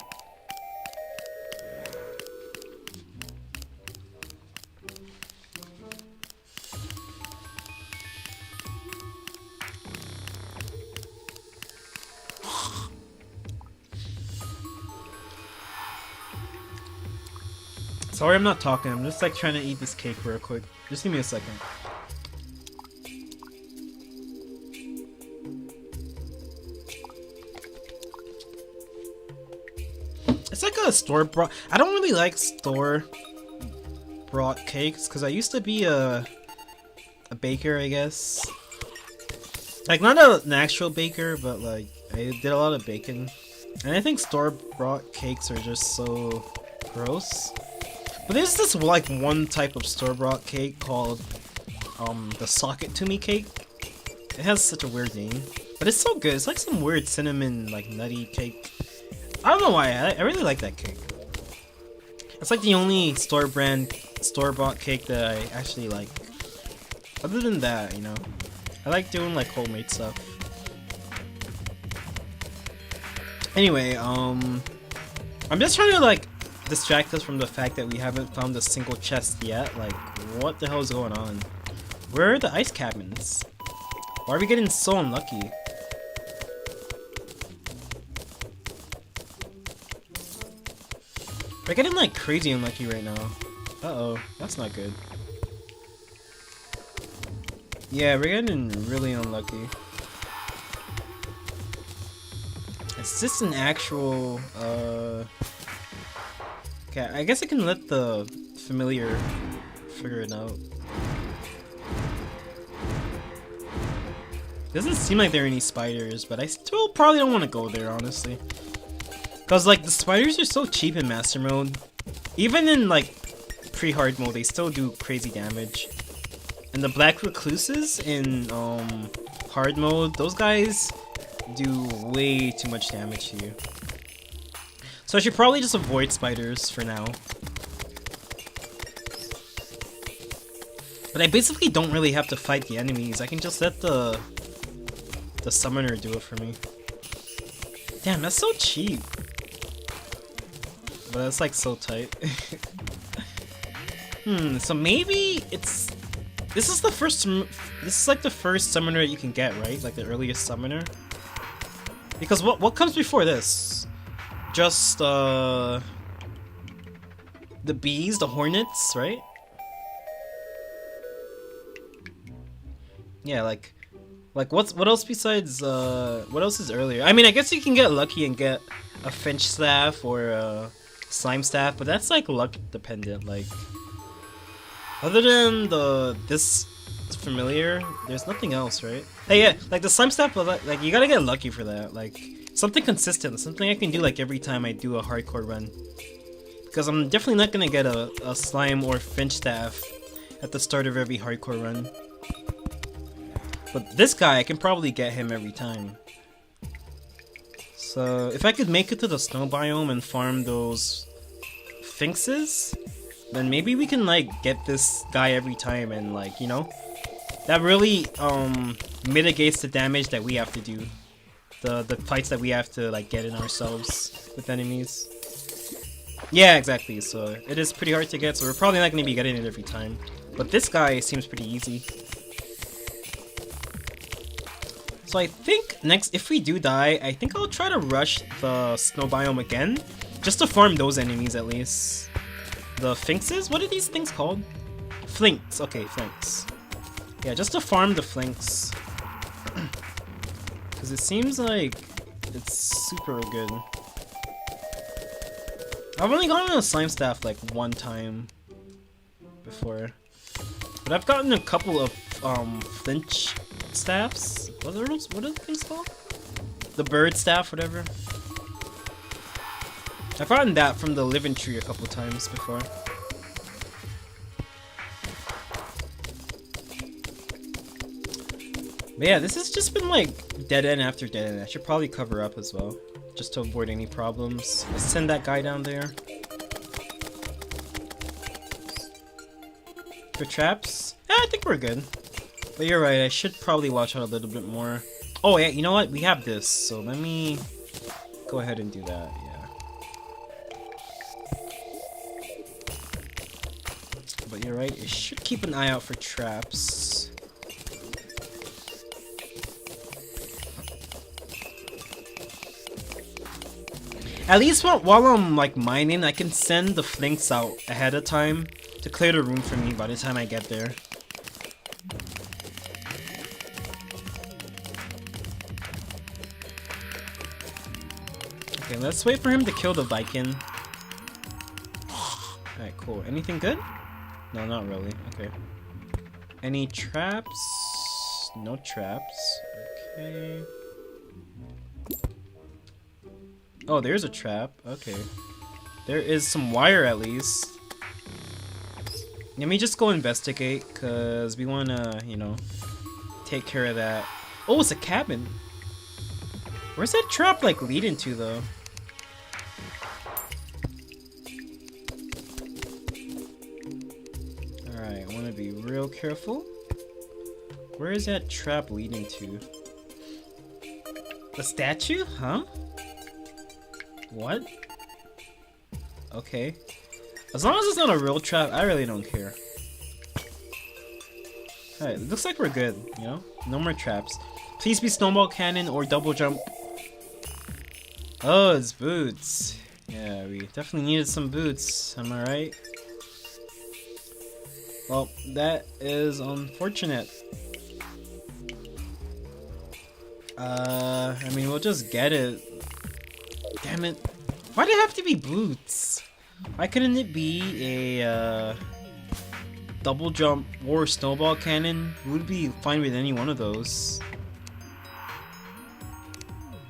Sorry I'm not talking, I'm just like trying to eat this cake real quick. Just give me a second. It's like a store-bought. I don't really like store-bought cakes because I used to be a baker, I guess. Like not an actual baker, but like I did a lot of baking, and I think store-bought cakes are just so gross. But there's this like one type of store-bought cake called the Sock It To Me cake. It has such a weird name, but it's so good. It's like some weird cinnamon like nutty cake. I don't know why, I really like that cake. It's like the only store-bought cake that I actually like. Other than that, you know, I like doing like homemade stuff. Anyway, I'm just trying to like distract us from the fact that we haven't found a single chest yet. Like, what the hell is going on? Where are the ice cabins? Why are we getting so unlucky? We're getting like crazy unlucky right now. Uh-oh, that's not good. Yeah, we're getting really unlucky. Is this an actual, okay, I guess I can let the familiar figure it out. Doesn't seem like there are any spiders, but I still probably don't want to go there, honestly. Cause like the spiders are so cheap in master mode. Even in like pre-hard mode, they still do crazy damage. And the black recluses in hard mode, those guys do way too much damage to you. So I should probably just avoid spiders for now. But I basically don't really have to fight the enemies. I can just let the summoner do it for me. Damn, that's so cheap. But that's like so tight. So maybe it's... This is like the first summoner you can get, right? Like the earliest summoner? Because what comes before this? Just the bees, the hornets, right? Yeah, like what else besides what else is earlier? I mean, I guess you can get lucky and get a finch staff or a slime staff, but that's like luck dependent. Like other than this familiar, there's nothing else, right? Hey, yeah, like the slime staff, but like you gotta get lucky for that. Like Something consistent, something I can do like every time I do a hardcore run. Because I'm definitely not gonna get a slime or finch staff at the start of every hardcore run. But this guy, I can probably get him every time. So if I could make it to the snow biome and farm those finxes, then maybe we can like get this guy every time, and like, you know, that really mitigates the damage that we have to do. The fights that we have to like get in ourselves with enemies. Yeah, exactly. So it is pretty hard to get, so we're probably not going to be getting it every time. But this guy seems pretty easy. So I think next, if we do die, I think I'll try to rush the snow biome again, just to farm those enemies at least. The finxes? What are these things called? Flinks. Okay, flinks. Yeah, just to farm the flinks. Because it seems like it's super good. I've only gotten a slime staff like one time before, but I've gotten a couple of flinch staffs. What are those? What are the things called? The bird staff, whatever. I've gotten that from the living tree a couple times before. But yeah, this has just been like dead end after dead end. I should probably cover up as well, just to avoid any problems. Let's send that guy down there. For traps? Yeah, I think we're good. But you're right, I should probably watch out a little bit more. Oh yeah, you know what? We have this, so let me go ahead and do that, yeah. But you're right, I should keep an eye out for traps. At least while I'm like mining, I can send the flinks out ahead of time to clear the room for me by the time I get there. Okay, let's wait for him to kill the Viking. Alright, cool. Anything good? No, not really. Okay. Any traps? No traps. Okay. Oh, there's a trap. Okay. There is some wire at least. Let me just go investigate, because we want to, you know, take care of that. Oh, it's a cabin. Where's that trap, like, leading to, though? Alright, I want to be real careful. Where is that trap leading to? The statue? Huh? What? Okay. As long as it's not a real trap, I really don't care. Alright, it looks like we're good, you know? No more traps. Please be snowball cannon or double jump. Oh, it's boots. Yeah, we definitely needed some boots, am I right? Well, that is unfortunate. I mean, we'll just get it. Damn it. Why did it have to be boots? Why couldn't it be a double jump or snowball cannon? We would be fine with any one of those.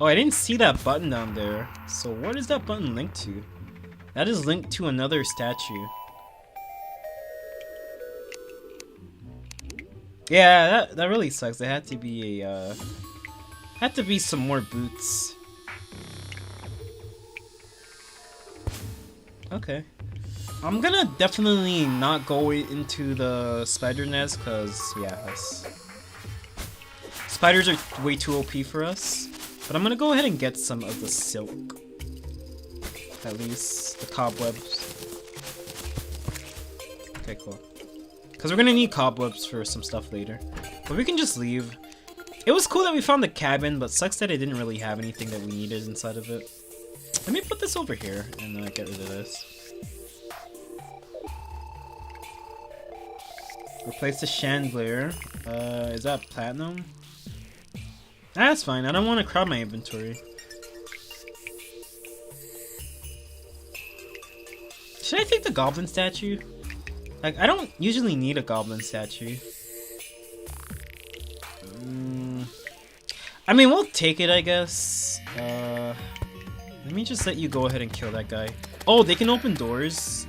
Oh, I didn't see that button down there. So what is that button linked to? That is linked to another statue. Yeah, that really sucks. There had to be a had to be some more boots. Okay. I'm gonna definitely not go into the spider nest, because, yeah, spiders are way too OP for us. But I'm gonna go ahead and get some of the silk. At least, the cobwebs. Okay, cool. Because we're gonna need cobwebs for some stuff later. But we can just leave. It was cool that we found the cabin, but sucks that it didn't really have anything that we needed inside of it. Let me put this over here and get rid of this. Replace the chandelier. Is that platinum? That's fine. I don't want to crowd my inventory. Should I take the goblin statue? Like, I don't usually need a goblin statue. I mean, we'll take it, I guess. Let me just let you go ahead and kill that guy. Oh, they can open doors?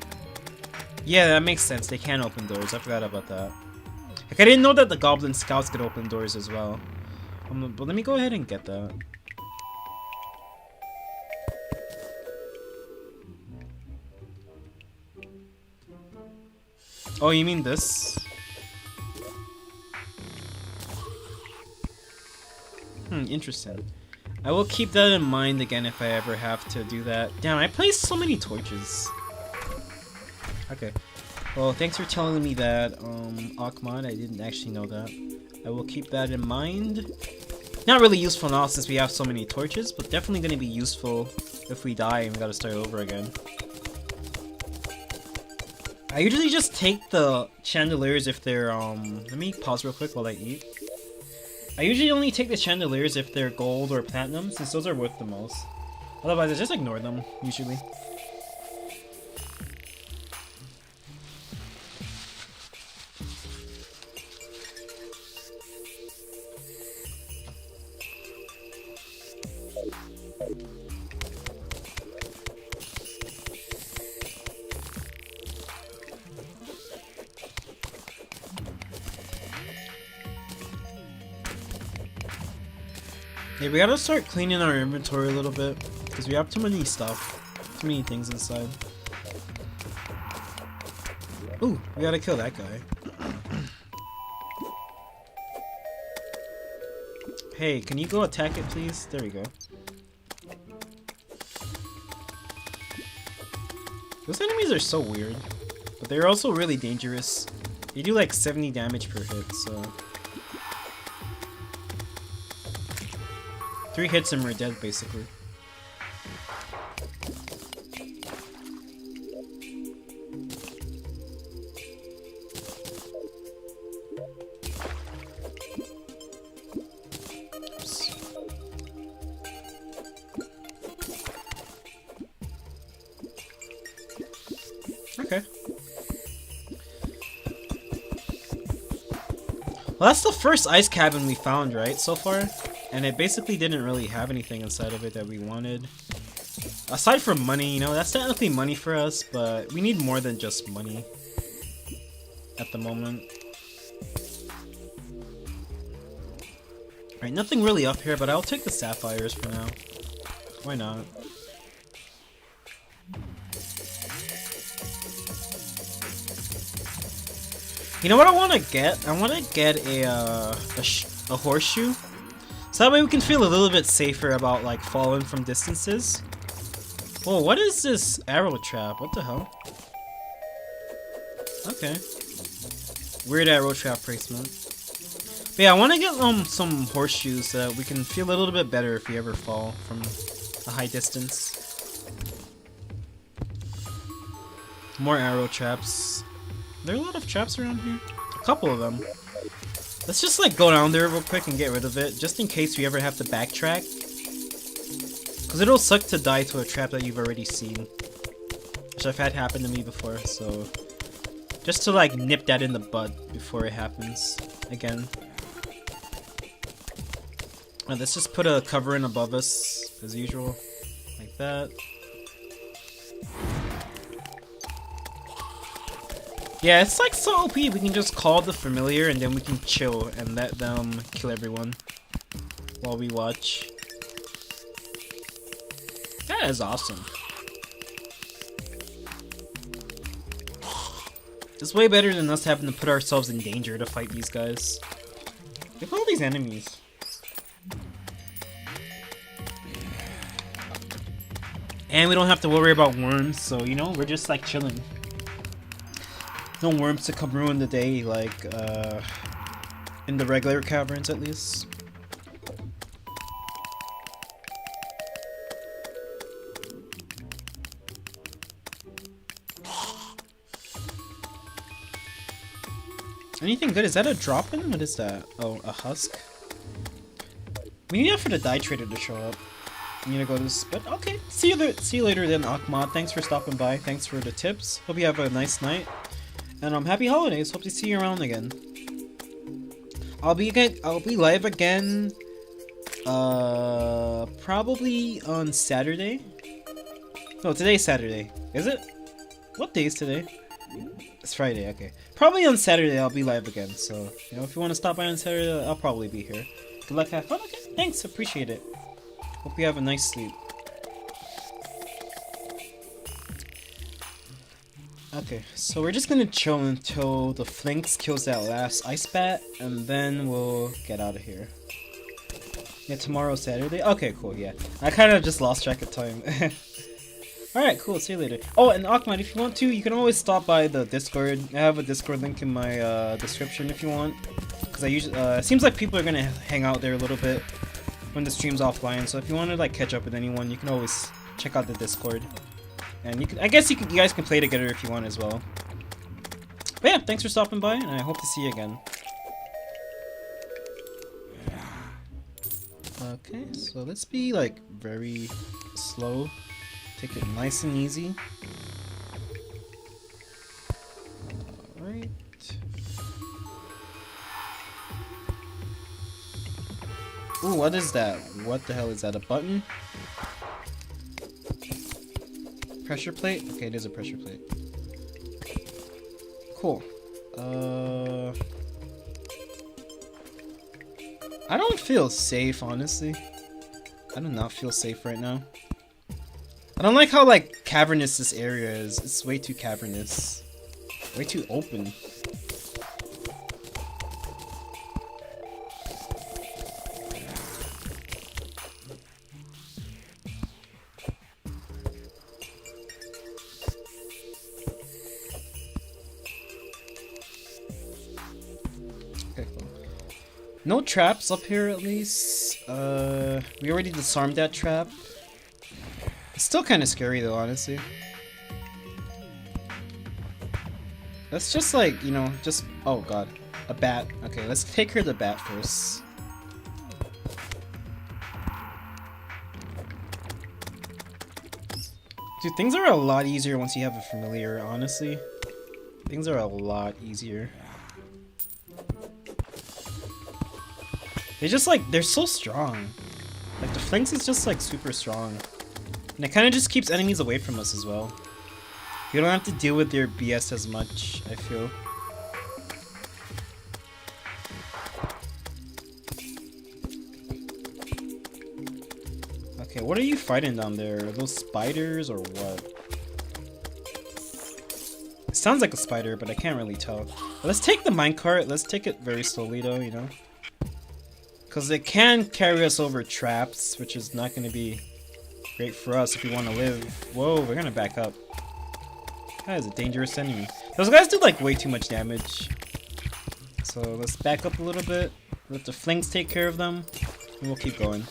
Yeah, that makes sense. They can open doors. I forgot about that. Like, I didn't know that the Goblin Scouts could open doors as well. But let me go ahead and get that. Oh, you mean this? Interesting. I will keep that in mind again if I ever have to do that. Damn, I placed so many torches. Okay. Well, thanks for telling me that, Ahmad. I didn't actually know that. I will keep that in mind. Not really useful now since we have so many torches, but definitely going to be useful if we die and we gotta start over again. I usually just take the chandeliers if they're, let me pause real quick while I eat. I usually only take the chandeliers if they're gold or platinum, since those are worth the most. Otherwise, I just ignore them, usually. Yeah, we gotta start cleaning our inventory a little bit, because we have too many stuff, too many things inside. Ooh, we gotta kill that guy. Hey, can you go attack it, please? There we go. Those enemies are so weird, but they're also really dangerous. They do like 70 damage per hit, so... 3 hits and we're dead, basically. Oops. Okay. Well, that's the first ice cabin we found, right, so far? And it basically didn't really have anything inside of it that we wanted. Aside from money, you know, that's technically money for us, but we need more than just money at the moment. Alright, nothing really up here, but I'll take the sapphires for now. Why not? You know what I want to get? I want to get a horseshoe. So that way we can feel a little bit safer about like falling from distances. Whoa, what is this arrow trap? What the hell? Okay. Weird arrow trap placement. But yeah, I want to get some horseshoes so that we can feel a little bit better if we ever fall from a high distance. More arrow traps. There are a lot of traps around here. A couple of them. Let's just like go down there real quick and get rid of it, just in case we ever have to backtrack. Because it'll suck to die to a trap that you've already seen. Which I've had happen to me before, so... just to like nip that in the bud before it happens again. Alright, let's just put a cover in above us, as usual. Like that. Yeah, it's like so OP, we can just call the familiar and then we can chill and let them kill everyone while we watch. That is awesome. It's way better than us having to put ourselves in danger to fight these guys. Look at all these enemies. And we don't have to worry about worms, so you know, we're just like chilling. No worms to come ruin the day, like, in the regular caverns at least. Anything good? Is that a drop-in? What is that? Oh, a husk? We need that for the dye trader to show up. I need to go to this, but okay. See you later then, Ahmad. Thanks for stopping by. Thanks for the tips. Hope you have a nice night. And happy holidays. Hope to see you around again. I'll be live again Probably on Saturday. No, today's Saturday. Is it? What day is today? It's Friday, okay. Probably on Saturday I'll be live again, so, you know, if you want to stop by on Saturday, I'll probably be here. Good luck, have fun, okay? Thanks, appreciate it. Hope you have a nice sleep. Okay, so we're just gonna chill until the Flinks kills that last ice bat, and then we'll get out of here. Yeah, tomorrow's Saturday? Okay, cool, yeah. I kind of just lost track of time. Alright, cool, see you later. Oh, and Ahmad, if you want to, you can always stop by the Discord. I have a Discord link in my description if you want. Because I usually, it seems like people are gonna hang out there a little bit when the stream's offline, so if you want to like catch up with anyone, you can always check out the Discord. And you can, I guess you guys can play together if you want as well. But yeah, thanks for stopping by, and I hope to see you again. Okay, so let's be like very slow. Take it nice and easy. Alright. Ooh, what is that? What the hell is that? A button? Pressure plate? Okay, it is a pressure plate. Cool. I don't feel safe, honestly. I do not feel safe right now. I don't like how, like, cavernous this area is. It's way too cavernous. Way too open. Okay, cool. No traps up here, at least. We already disarmed that trap. It's still kind of scary though, honestly. Let's just like, you know, just... Oh god. A bat. Okay, let's take her the bat first. Dude, things are a lot easier once you have a familiar, honestly. Things are a lot easier. They just like, they're so strong. Like the Flinks is just like super strong. And it kind of just keeps enemies away from us as well. You don't have to deal with their BS as much, I feel. Okay, what are you fighting down there? Are those spiders or what? It sounds like a spider, but I can't really tell. But let's take the minecart. Let's take it very slowly though, you know? Because it can carry us over traps, which is not going to be great for us if we want to live. Whoa, we're going to back up. That is a dangerous enemy. Those guys do like way too much damage. So let's back up a little bit. Let the Flinks take care of them. And we'll keep going.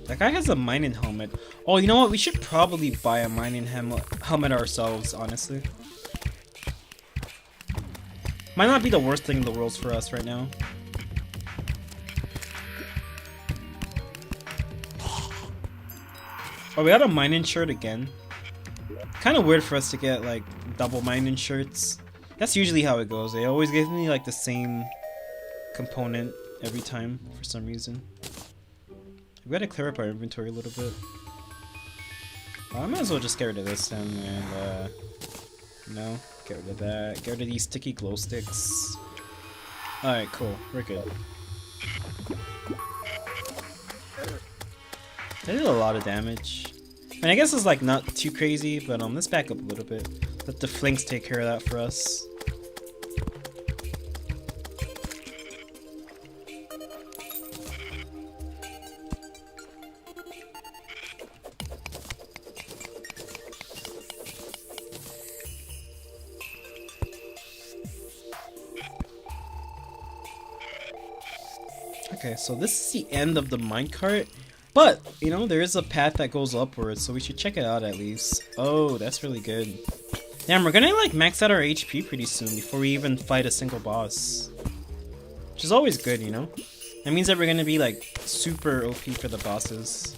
That guy has a mining helmet. Oh, you know what? We should probably buy a mining helmet ourselves, honestly. Might not be the worst thing in the world for us right now. Oh, we got a mining shirt again. Kind of weird for us to get like double mining shirts. That's usually how it goes. They always give me like the same component every time for some reason. We gotta clear up our inventory a little bit. I might as well just get rid of this then, and no, get rid of that. Get rid of these sticky glow sticks. Alright, cool. We're good. They did a lot of damage. I mean, I guess it's like not too crazy, but let's back up a little bit. Let the Flinks take care of that for us. Okay, so this is the end of the minecart, but, you know, there is a path that goes upwards, so we should check it out at least. Oh, that's really good. Damn, we're gonna, like, max out our HP pretty soon before we even fight a single boss. Which is always good, you know? That means that we're gonna be, like, super OP for the bosses.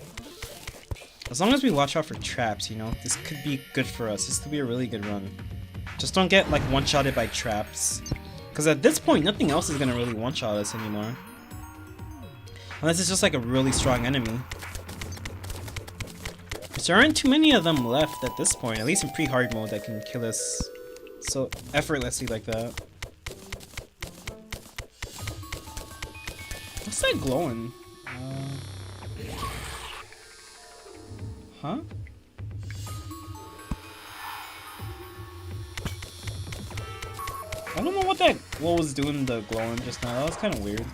As long as we watch out for traps, you know? This could be good for us. This could be a really good run. Just don't get, like, one-shotted by traps. Because at this point, nothing else is gonna really one-shot us anymore. Unless it's just like a really strong enemy. Which there aren't too many of them left at this point, at least in pre-hard mode, that can kill us so effortlessly like that. What's that glowing? Huh? I don't know what was doing the glowing just now. That was kind of weird.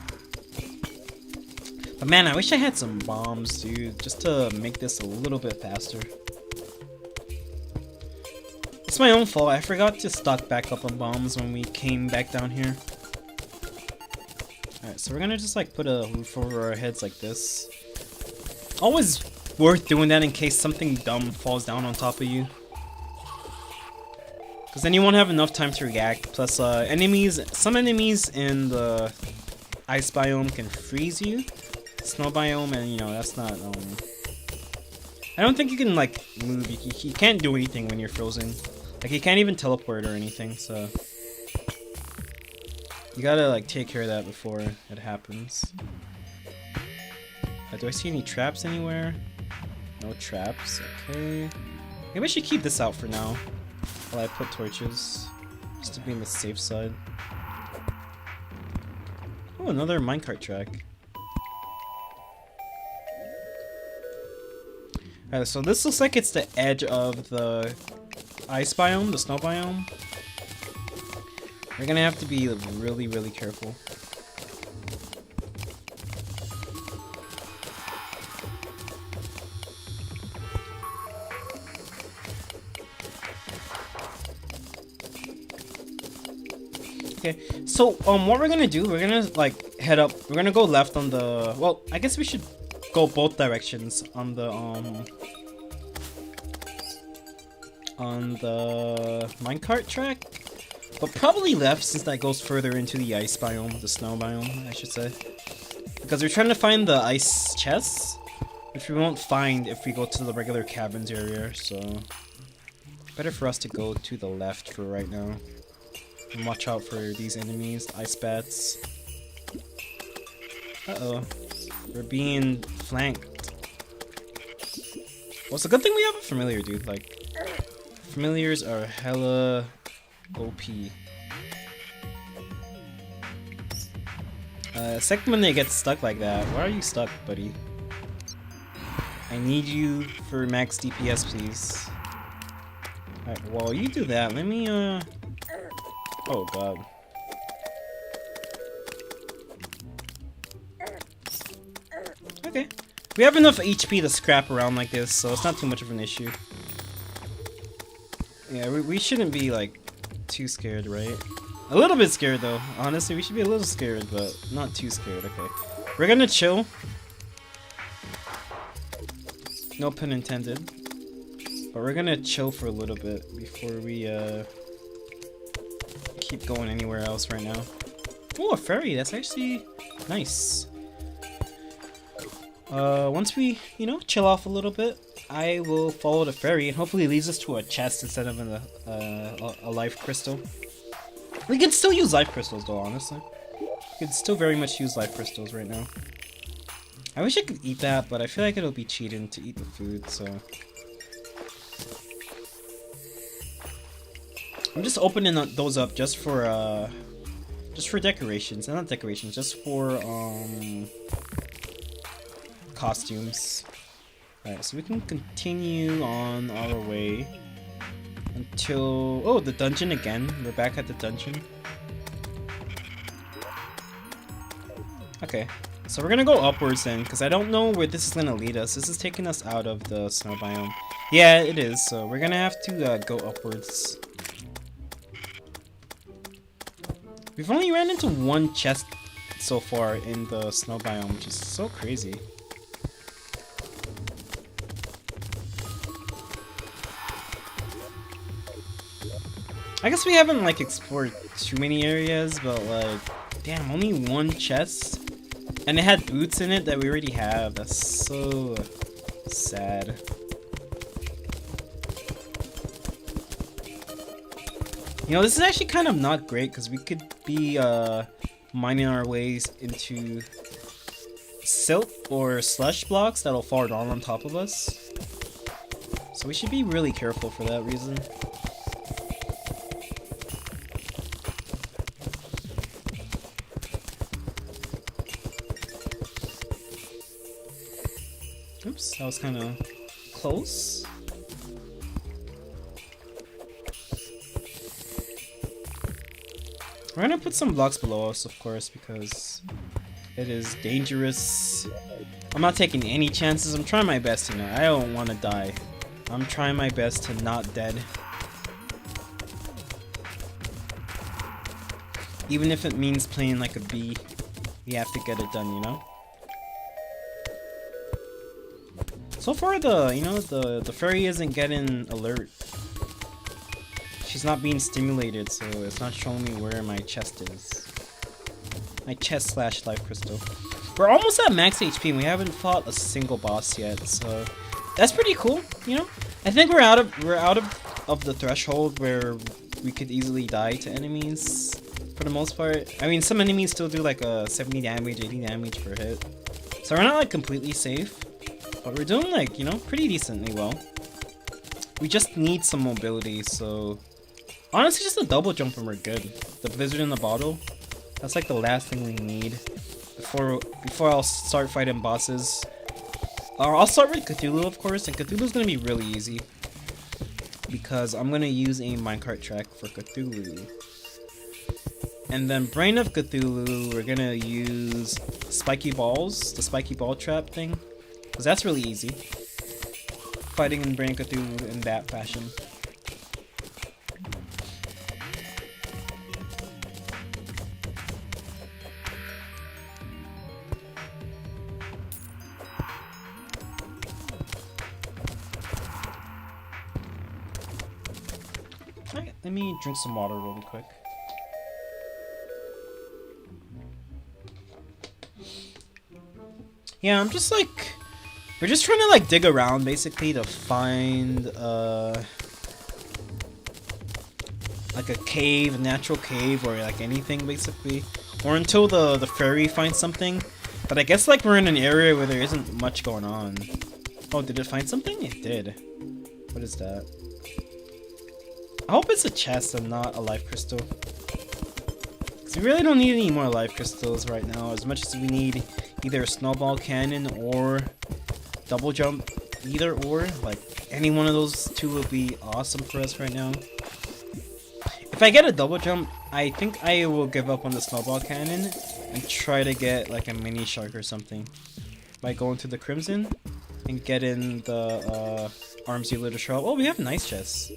But man, I wish I had some bombs, dude, just to make this a little bit faster. It's my own fault. I forgot to stock back up on bombs when we came back down here. Alright, so we're gonna just like put a roof over our heads like this. Always worth doing that in case something dumb falls down on top of you. Because then you won't have enough time to react. Plus, some enemies in the ice biome can freeze you. Snow biome, and you know, that's not, I don't think you can, like, move. You can't do anything when you're frozen. Like, you can't even teleport or anything, so... You gotta, like, take care of that before it happens. Do I see any traps anywhere? No traps, okay. Maybe I should keep this out for now. While I put torches, just to be on the safe side. Oh, another minecart track. Alright, so this looks like it's the edge of the ice biome, the snow biome. We're gonna have to be really, really careful. Okay, so what we're gonna do, we're gonna like head up. We're gonna go left on the. Well, I guess we should go both directions on the minecart track, but probably left since that goes further into the ice biome, the snow biome, I should say. Because we're trying to find the ice chests, which we won't find if we go to the regular caverns area. So better for us to go to the left for right now. And watch out for these enemies, ice bats. Uh-oh. We're being flanked. Well, it's a good thing we have a familiar, dude. Like, familiars are hella OP. Second when they get stuck like that. Why are you stuck, buddy? I need you for max DPS, please. Alright, while you do that, let me, oh god. Okay. We have enough HP to scrap around like this, so it's not too much of an issue. Yeah, we shouldn't be, like, too scared, right? A little bit scared, though. Honestly, we should be a little scared, but not too scared. Okay. We're gonna chill. No pun intended. But we're gonna chill for a little bit before we, keep going anywhere else right now. Oh, a ferry. That's actually nice. Once we, you know, chill off a little bit, I will follow the ferry and hopefully it leads us to a chest instead of a life crystal. We can still use life crystals though, honestly. We can still very much use life crystals right now. I wish I could eat that, but I feel like it'll be cheating to eat the food, so... I'm just opening those up just for decorations. Not decorations, just for, costumes. Alright, so we can continue on our way until... Oh, the dungeon again. We're back at the dungeon. Okay, so we're gonna go upwards then, because I don't know where this is gonna lead us. This is taking us out of the snow biome. Yeah, it is, so we're gonna have to go upwards. We've only ran into one chest so far in the snow biome, which is so crazy. I guess we haven't like explored too many areas, but like, damn, only one chest? And it had boots in it that we already have. That's so sad. You know, this is actually kind of not great because we could be mining our ways into silt or slush blocks that'll fall down on top of us. So we should be really careful for that reason. Oops, that was kind of close. We're gonna put some blocks below us, of course, because it is dangerous. I'm not taking any chances. I'm trying my best, you know. I don't want to die. I'm trying my best to not dead. Even if it means playing like a bee, we have to get it done, you know? So far, the fairy isn't getting alert. She's not being stimulated, so it's not showing me where my chest is. My chest / life crystal. We're almost at max HP and we haven't fought a single boss yet, so that's pretty cool, you know? I think we're out of the threshold where we could easily die to enemies for the most part. I mean, some enemies still do like a 70 damage, 80 damage per hit. So we're not like completely safe, but we're doing like, you know, pretty decently well. We just need some mobility, so honestly, just a double jump and we're good. The blizzard in the bottle, that's like the last thing we need before I'll start fighting bosses. Or I'll start with Cthulhu, of course, and Cthulhu's gonna be really easy because I'm gonna use a minecart track for Cthulhu. And then Brain of Cthulhu, we're gonna use spiky balls, the spiky ball trap thing, because that's really easy. Fighting in Brain of Cthulhu in that fashion. Alright, let me drink some water really quick. Yeah, I'm just like, we're just trying to like dig around basically to find like a cave, a natural cave, or like anything basically, or until the fairy finds something. But I guess like we're in an area where there isn't much going on. Oh, did it find something? It did. What is that? I hope it's a chest and not a life crystal. Because we really don't need any more life crystals right now, as much as we need either a snowball cannon or double jump. Either or, like any one of those two would be awesome for us right now. If I get a double jump, I think I will give up on the snowball cannon and try to get like a mini shark or something by going to the Crimson and getting the arms dealer to show up. Oh, we have nice chests.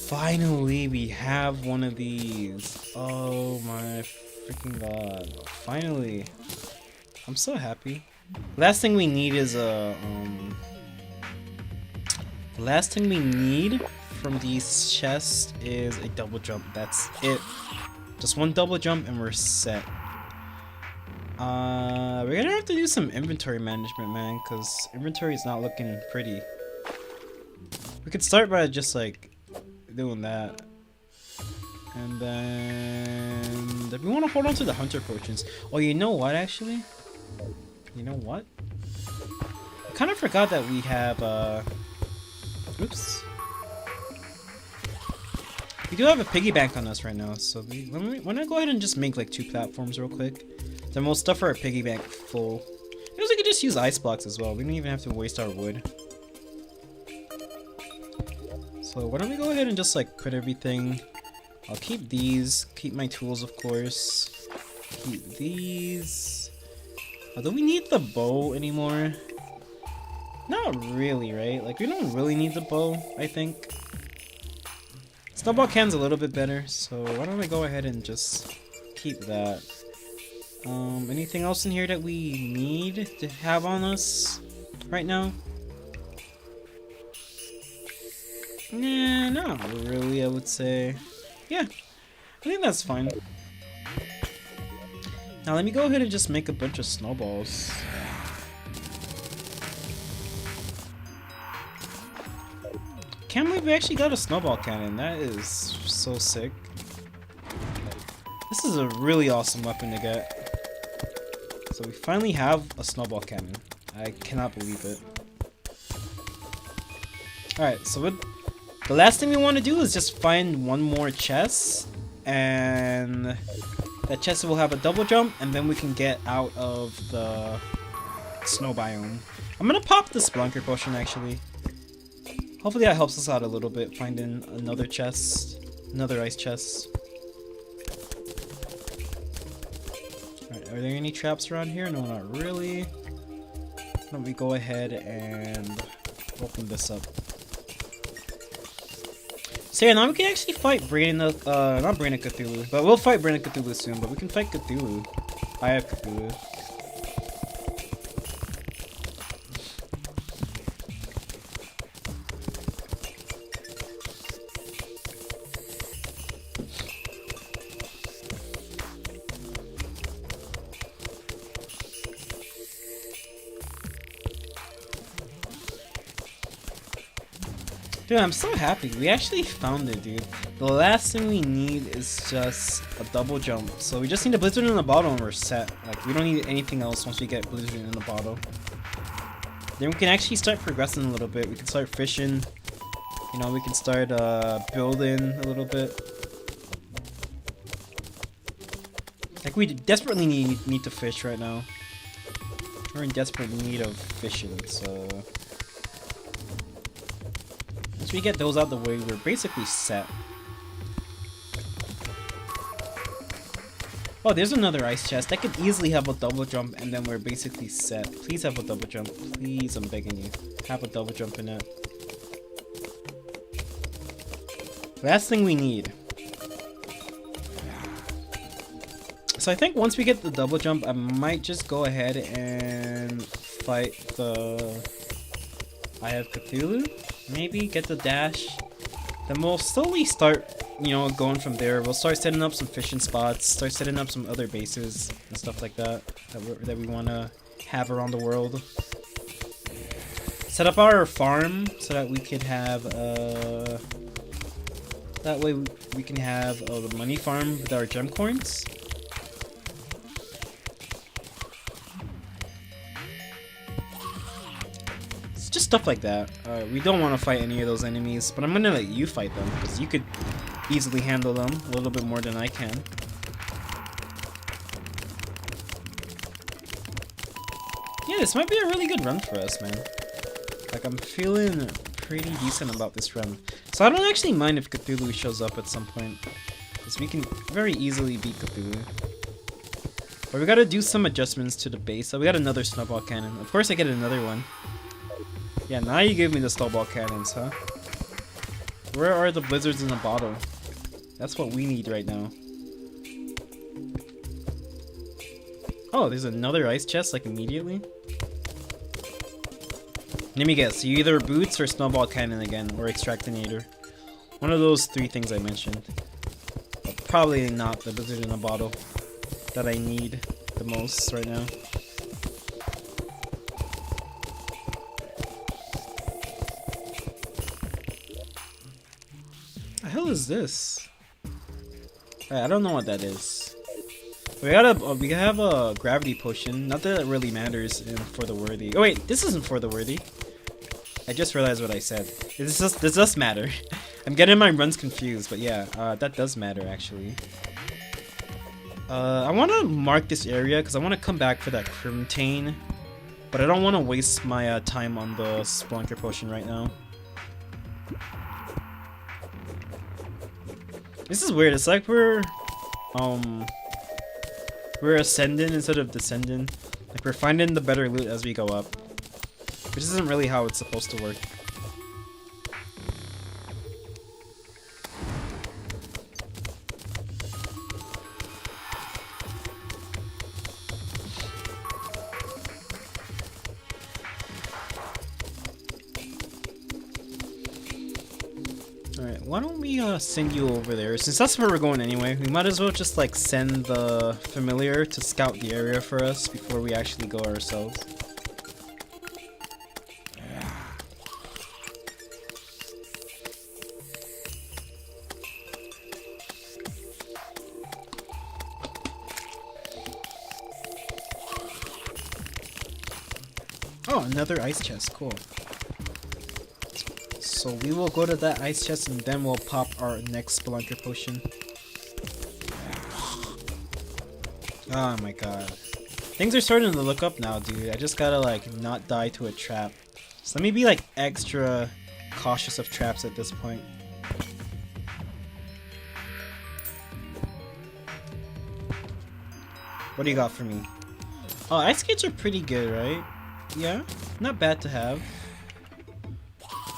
Finally, we have one of these. Oh my freaking god. Finally. I'm so happy. Last thing we need is a the last thing we need from these chests is a double jump. That's it. Just one double jump and we're set. We're gonna have to do some inventory management, man, because inventory is not looking pretty. We could start by just like doing that, and then we want to hold on to the hunter potions. Oh, you know what? Actually, you know what? I kind of forgot that we have. Oops. We do have a piggy bank on us right now, so why don't I go ahead and just make like 2 platforms real quick? Then we'll stuff our piggy bank full. Because we could just use ice blocks as well. We don't even have to waste our wood. So why don't we go ahead and just like put everything. I'll keep these, keep my tools of course, keep these. Do we need the bow anymore? Not really, right? Like we don't really need the bow, I think. Snowball can's a little bit better, so why don't I go ahead and just keep that. Anything else in here that we need to have on us right now? Nah, not really, I would say. Yeah, I think that's fine. Now let me go ahead and just make a bunch of snowballs. can't believe we actually got a snowball cannon. That is so sick. This is a really awesome weapon to get. So we finally have a snowball cannon. I cannot believe it. Alright, so the last thing we want to do is just find one more chest. And that chest will have a double jump, and then we can get out of the snow biome. I'm gonna pop the Splunker potion actually. Hopefully that helps us out a little bit, finding another chest, another ice chest. Alright, are there any traps around here? No, not really. Why don't we go ahead and open this up. So yeah, now we can actually fight not Brain of Cthulhu, but we'll fight Brain of Cthulhu soon, but we can fight Cthulhu. I have Cthulhu. Dude, I'm so happy. We actually found it, dude. The last thing we need is just a double jump. So we just need a blizzard in the bottle and we're set. Like, we don't need anything else once we get blizzard in the bottle. Then we can actually start progressing a little bit. We can start fishing. You know, we can start building a little bit. Like, we desperately need to fish right now. We're in desperate need of fishing, so... Once we get those out the way, we're basically set. Oh, there's another ice chest. That could easily have a double jump, and then we're basically set. Please have a double jump. Please, I'm begging you. Have a double jump in it. Last thing we need. So I think once we get the double jump, I might just go ahead and fight the... I have Cthulhu? Maybe get the dash. Then we'll slowly start, you know, going from there. We'll start setting up some fishing spots, start setting up some other bases and stuff like that that we want to have around the world. Set up our farm so that we could have that way we can have the money farm with our gem coins. Just stuff like that. We don't want to fight any of those enemies, but I'm gonna let you fight them because you could easily handle them a little bit more than I can. Yeah, this might be a really good run for us, man. Like, I'm feeling pretty decent about this run. So I don't actually mind if Cthulhu shows up at some point, because we can very easily beat Cthulhu. But we gotta do some adjustments to the base. So we got another snowball cannon. Of course I get another one. Yeah, now you give me the snowball cannons, huh? Where are the blizzards in the bottle? That's what we need right now. Oh, there's another ice chest, like, immediately? Let me guess, you either boots or snowball cannon again, or extractinator. One of those three things I mentioned. But probably not the blizzard in the bottle that I need the most right now. The hell is this? I don't know what that is. We have a gravity potion. Not that it really matters for the worthy. Oh wait, this isn't for the worthy. I just realized what I said. This does matter. I'm getting my runs confused, but yeah, that does matter actually. I want to mark this area because I want to come back for that Crimtane, but I don't want to waste my time on the Splunker potion right now. This is weird. It's like we're ascending instead of descending. Like we're finding the better loot as we go up, which isn't really how it's supposed to work. Alright, why don't we send you over there? Since that's where we're going anyway, we might as well just like send the familiar to scout the area for us before we actually go ourselves. Oh, another ice chest. Cool. So we will go to that ice chest and then we'll pop our next spelunker potion. Oh my god. Things are starting to look up now, dude. I just gotta like not die to a trap. So let me be like extra cautious of traps at this point. What do you got for me? Oh, ice skates are pretty good, right? Yeah, not bad to have.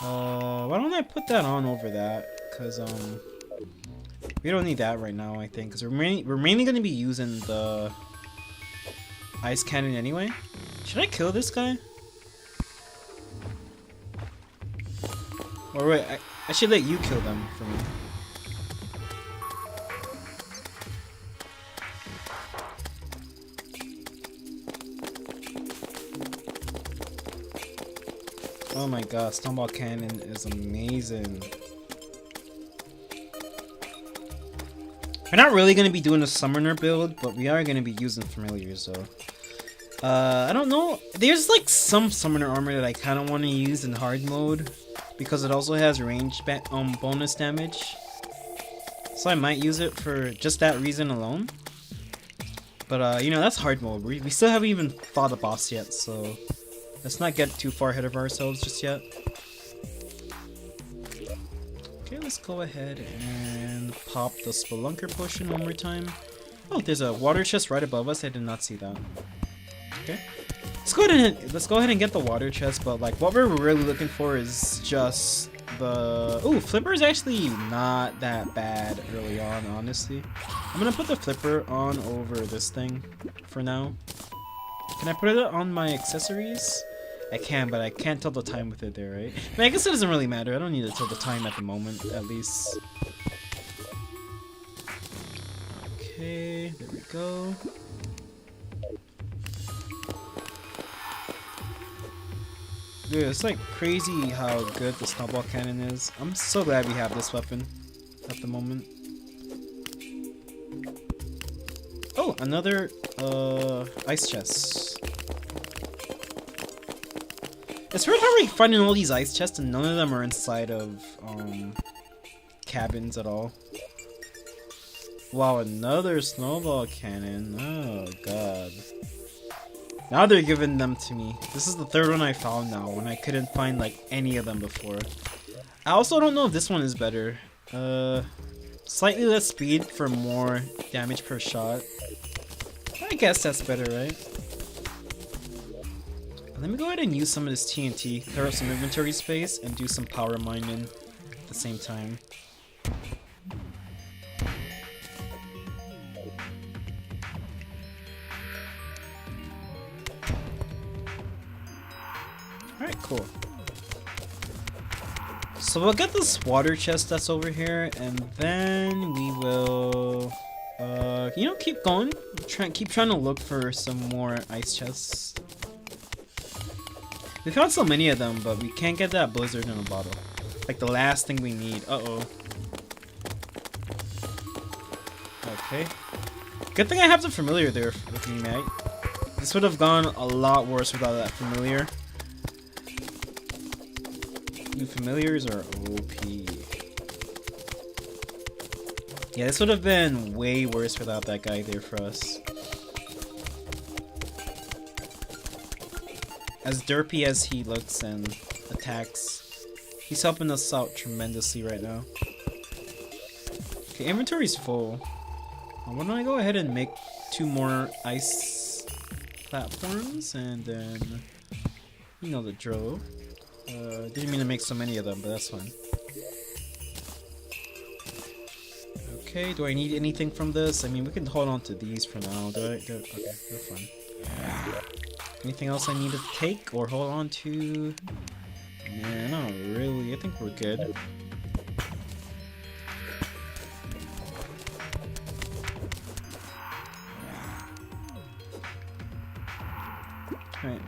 Why don't I put that on over that? Cause we don't need that right now, I think. Cause we're mainly gonna be using the ice cannon anyway. Should I kill this guy? Or wait, I should let you kill them for me. Oh my god, Snowball Cannon is amazing. We're not really going to be doing a summoner build, but we are going to be using familiars, so... I don't know. There's like some summoner armor that I kind of want to use in hard mode, because it also has range bonus damage. So I might use it for just that reason alone. But you know, that's hard mode. We still haven't even fought a boss yet, so... Let's not get too far ahead of ourselves just yet. Okay, let's go ahead and pop the Spelunker potion one more time. Oh, there's a water chest right above us. I did not see that. Okay. Let's go ahead and get the water chest, but like what we're really looking for is just the... Ooh, Flipper is actually not that bad early on, honestly. I'm gonna put the Flipper on over this thing for now. Can I put it on my accessories? I can, but I can't tell the time with it there, right? I mean, I guess it doesn't really matter. I don't need to tell the time at the moment, at least. Okay, there we go. Dude, it's like crazy how good the Snowball Cannon is. I'm so glad we have this weapon at the moment. Oh, another ice chest. It's weird how we're finding all these ice chests and none of them are inside of cabins at all. Wow, another snowball cannon. Oh god. Now they're giving them to me. This is the third one I found now when I couldn't find like any of them before. I also don't know if this one is better. Slightly less speed for more damage per shot. I guess that's better, right? Let me go ahead and use some of this TNT, clear up some inventory space, and do some power mining at the same time. Alright, cool. So we'll get this water chest that's over here, and then we will, you know, keep going. Keep trying to look for some more ice chests. We found so many of them, but we can't get that blizzard in a bottle. Like the last thing we need. Uh-oh. Okay. Good thing I have the familiar there with me, mate. This would have gone a lot worse without that familiar. New familiars are OP. Yeah, this would have been way worse without that guy there for us. As derpy as he looks and attacks, he's helping us out tremendously right now. Okay, inventory's full. Why don't I go ahead and make 2 more ice platforms, and then, you know the drill. Didn't mean to make so many of them, but that's fine. Okay, do I need anything from this? I mean, we can hold on to these for now. Okay, they're fine. Anything else I need to take or hold on to? Nah, not really. I think we're good. Alright.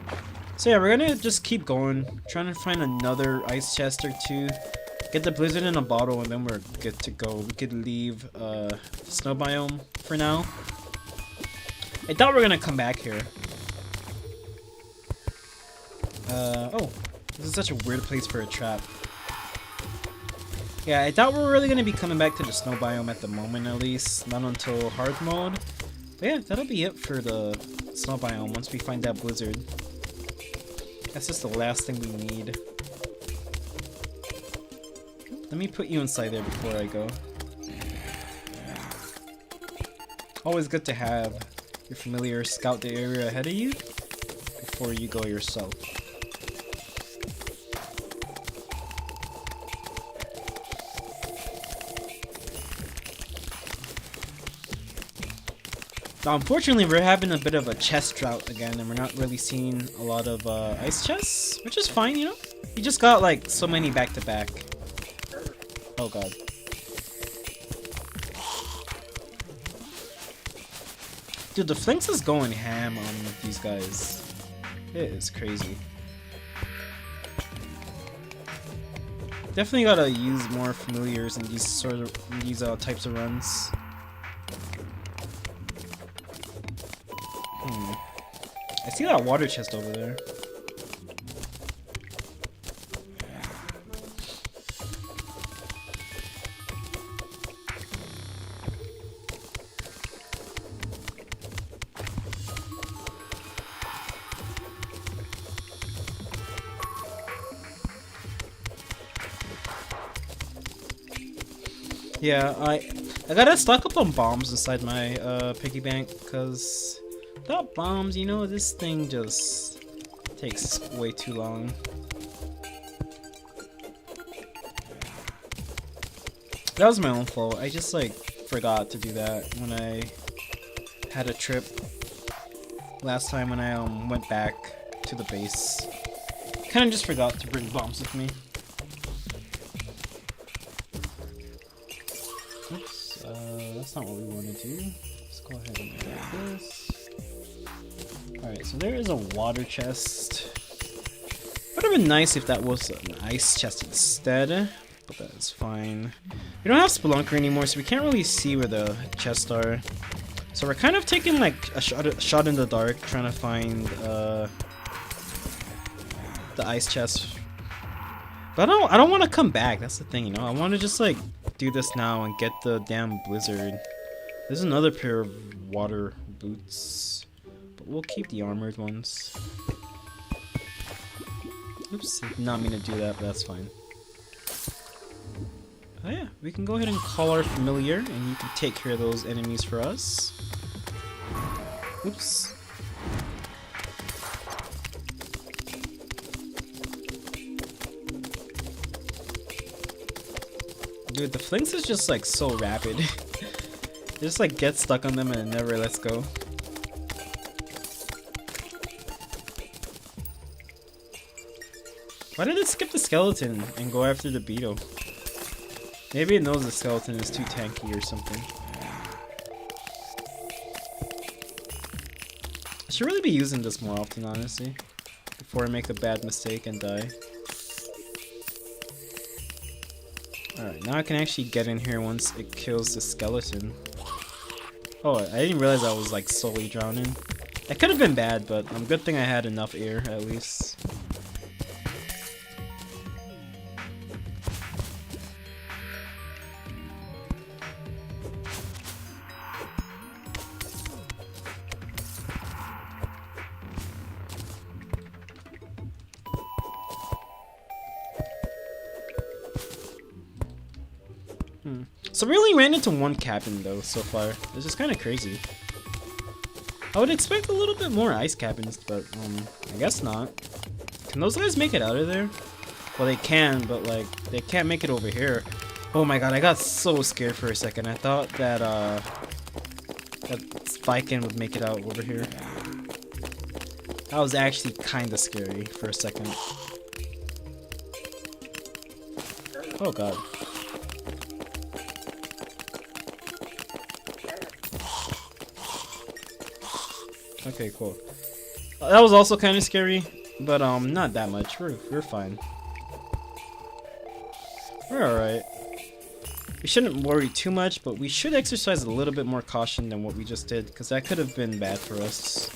So yeah, we're gonna just keep going. Trying to find another ice chest or 2. Get the blizzard in a bottle and then we're good to go. We could leave the snow biome for now. I thought we were gonna come back here. Oh, this is such a weird place for a trap. Yeah, I doubt we're really gonna be coming back to the snow biome at the moment, at least. Not until hard mode. But yeah, that'll be it for the snow biome once we find that blizzard. That's just the last thing we need. Let me put you inside there before I go. Always good to have your familiar scout the area ahead of you before you go yourself. Now, unfortunately, we're having a bit of a chest drought again, and we're not really seeing a lot of ice chests, which is fine, you know? You just got like so many back to back. Oh god. Dude, the Flinks is going ham on these guys. It is crazy. Definitely gotta use more familiars in these types of runs. I see that water chest over there. Yeah, I gotta stock up on bombs inside my piggy bank, cause without bombs, you know, this thing just takes way too long. That was my own fault. I just like forgot to do that when I had a trip last time when I went back to the base. Kinda just forgot to bring bombs with me. Oops, that's not what we want to do. Let's go ahead and grab this. Alright, so there is a water chest. Would have been nice if that was an ice chest instead, but that is fine. We don't have Spelunker anymore, so we can't really see where the chests are. So we're kind of taking like a shot in the dark, trying to find the ice chest. But I don't want to come back. That's the thing, you know. I want to just like do this now and get the damn blizzard. There's another pair of water boots, but we'll keep the armored ones. Oops, did not mean to do that, but that's fine. Oh yeah, we can go ahead and call our familiar, and you can take care of those enemies for us. Oops. Dude, the Flinks is just like so rapid. It just like gets stuck on them and it never lets go. Why did it skip the skeleton and go after the beetle? Maybe it knows the skeleton is too tanky or something. I should really be using this more often, honestly, before I make a bad mistake and die. Alright, now I can actually get in here once it kills the skeleton. Oh, I didn't realize I was like slowly drowning. That could have been bad, but good thing I had enough air at least. So we only ran into one cabin though so far. This is kind of crazy. I would expect a little bit more ice cabins, but I guess not. Can those guys make it out of there? Well, they can, but like they can't make it over here. Oh my god, I got so scared for a second. I thought that that Viking would make it out over here. That was actually kind of scary for a second. Oh god. Okay, cool. That was also kind of scary, but not that much. We're fine. We're alright. We shouldn't worry too much, but we should exercise a little bit more caution than what we just did, because that could have been bad for us.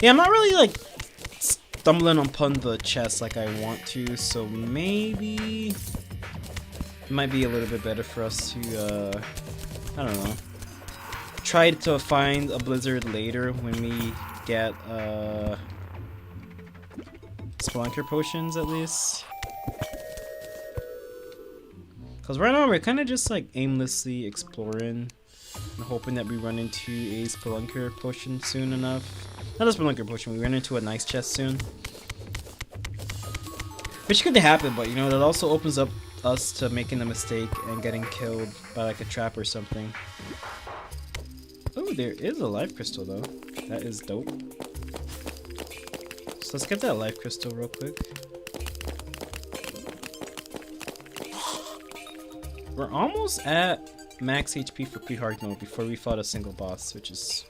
Yeah, I'm not really like stumbling upon the chest like I want to, so maybe it might be a little bit better for us to, I don't know, try to find a blizzard later when we get spelunker potions at least. Because right now we're kind of just like aimlessly exploring and hoping that we run into a spelunker potion soon enough. Not a spelunker potion, we run into a nice chest soon. Which could happen, but you know, that also opens up us to making a mistake and getting killed by like a trap or something. Oh, there is a life crystal though. That is dope. So let's get that life crystal real quick. We're almost at max HP for pre-hard mode before we fought a single boss, which is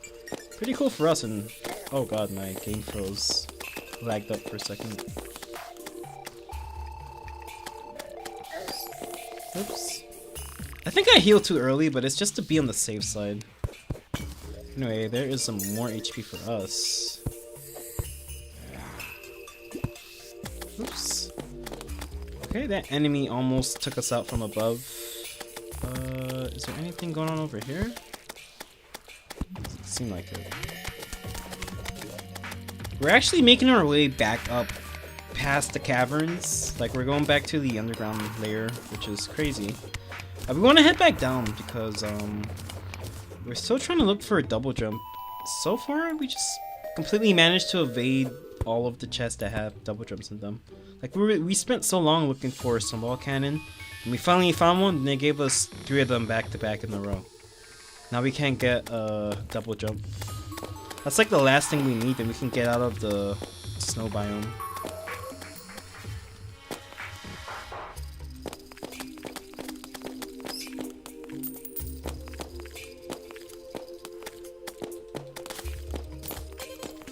pretty cool for us. And oh god, my game froze. Lagged up for a second. Oops. I think I healed too early, but it's just to be on the safe side. Anyway, there is some more HP for us. Oops. Okay, that enemy almost took us out from above. Is there anything going on over here? Doesn't seem like it. We're actually making our way back up past the caverns. Like, we're going back to the underground layer, which is crazy. We want to head back down because we're still trying to look for a double jump. So far, we just completely managed to evade all of the chests that have double jumps in them. Like, we spent so long looking for a snowball cannon, and we finally found one, and they gave us 3 of them back to back in a row. Now we can't get a double jump. That's like the last thing we need, and we can get out of the snow biome.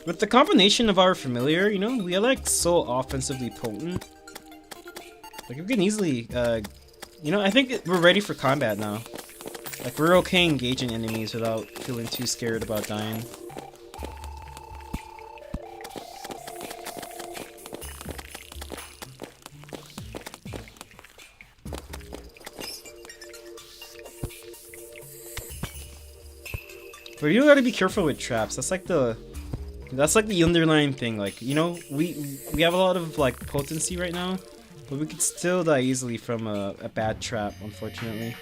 With the combination of our familiar, you know, we are like so offensively potent. Like we can easily, you know, I think we're ready for combat now. Like we're okay engaging enemies without feeling too scared about dying. But you gotta be careful with traps. That's like the underlying thing. Like, you know, we have a lot of like potency right now, but we could still die easily from a bad trap, unfortunately.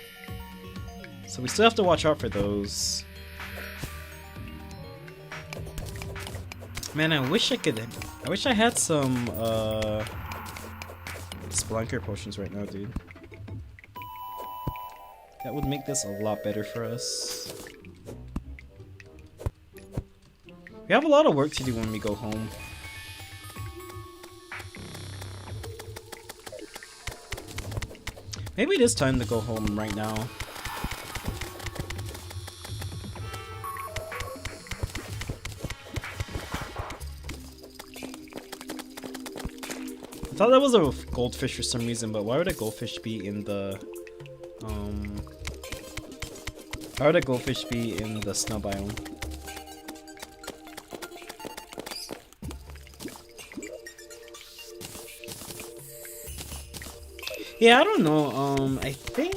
So we still have to watch out for those. Man, I wish I had some spelunker potions right now, dude. That would make this a lot better for us. We have a lot of work to do when we go home. Maybe it is time to go home right now. I thought that was a goldfish for some reason, but why would a goldfish be in the why would a goldfish be in the snow biome? Yeah, I don't know. I think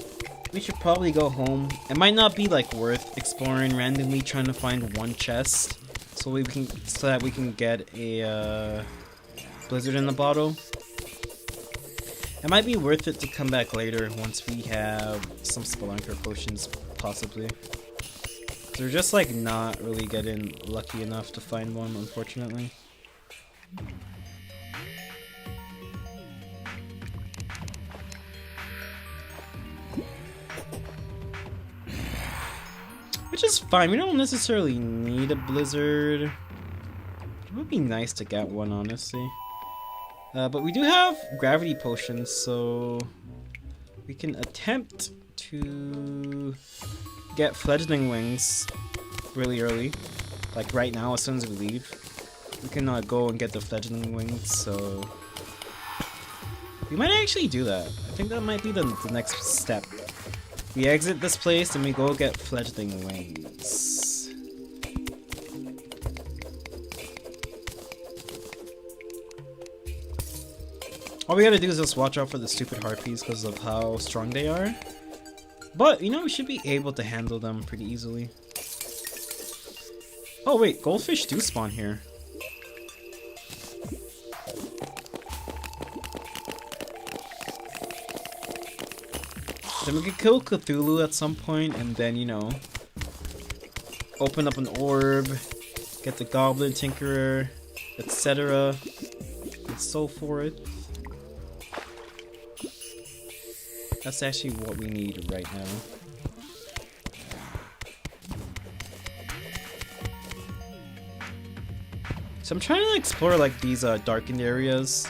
we should probably go home. It might not be like worth exploring randomly trying to find one chest so that we can get a blizzard in the bottle. It might be worth it to come back later once we have some spelunker potions, possibly. We're just like not really getting lucky enough to find one, unfortunately. Which is fine, we don't necessarily need a blizzard. It would be nice to get one, honestly. But we do have gravity potions, so we can attempt to get fledgling wings really early. Like right now, as soon as we leave. We can go and get the fledgling wings, so we might actually do that. I think that might be the next step. We exit this place and we go get fledgling wings. All we gotta do is just watch out for the stupid harpies because of how strong they are. But, you know, we should be able to handle them pretty easily. Oh wait, goldfish do spawn here. Then we could kill Cthulhu at some point and then, you know, open up an orb, get the Goblin Tinkerer, etc. And so forth. That's actually what we need right now. So I'm trying to explore like these darkened areas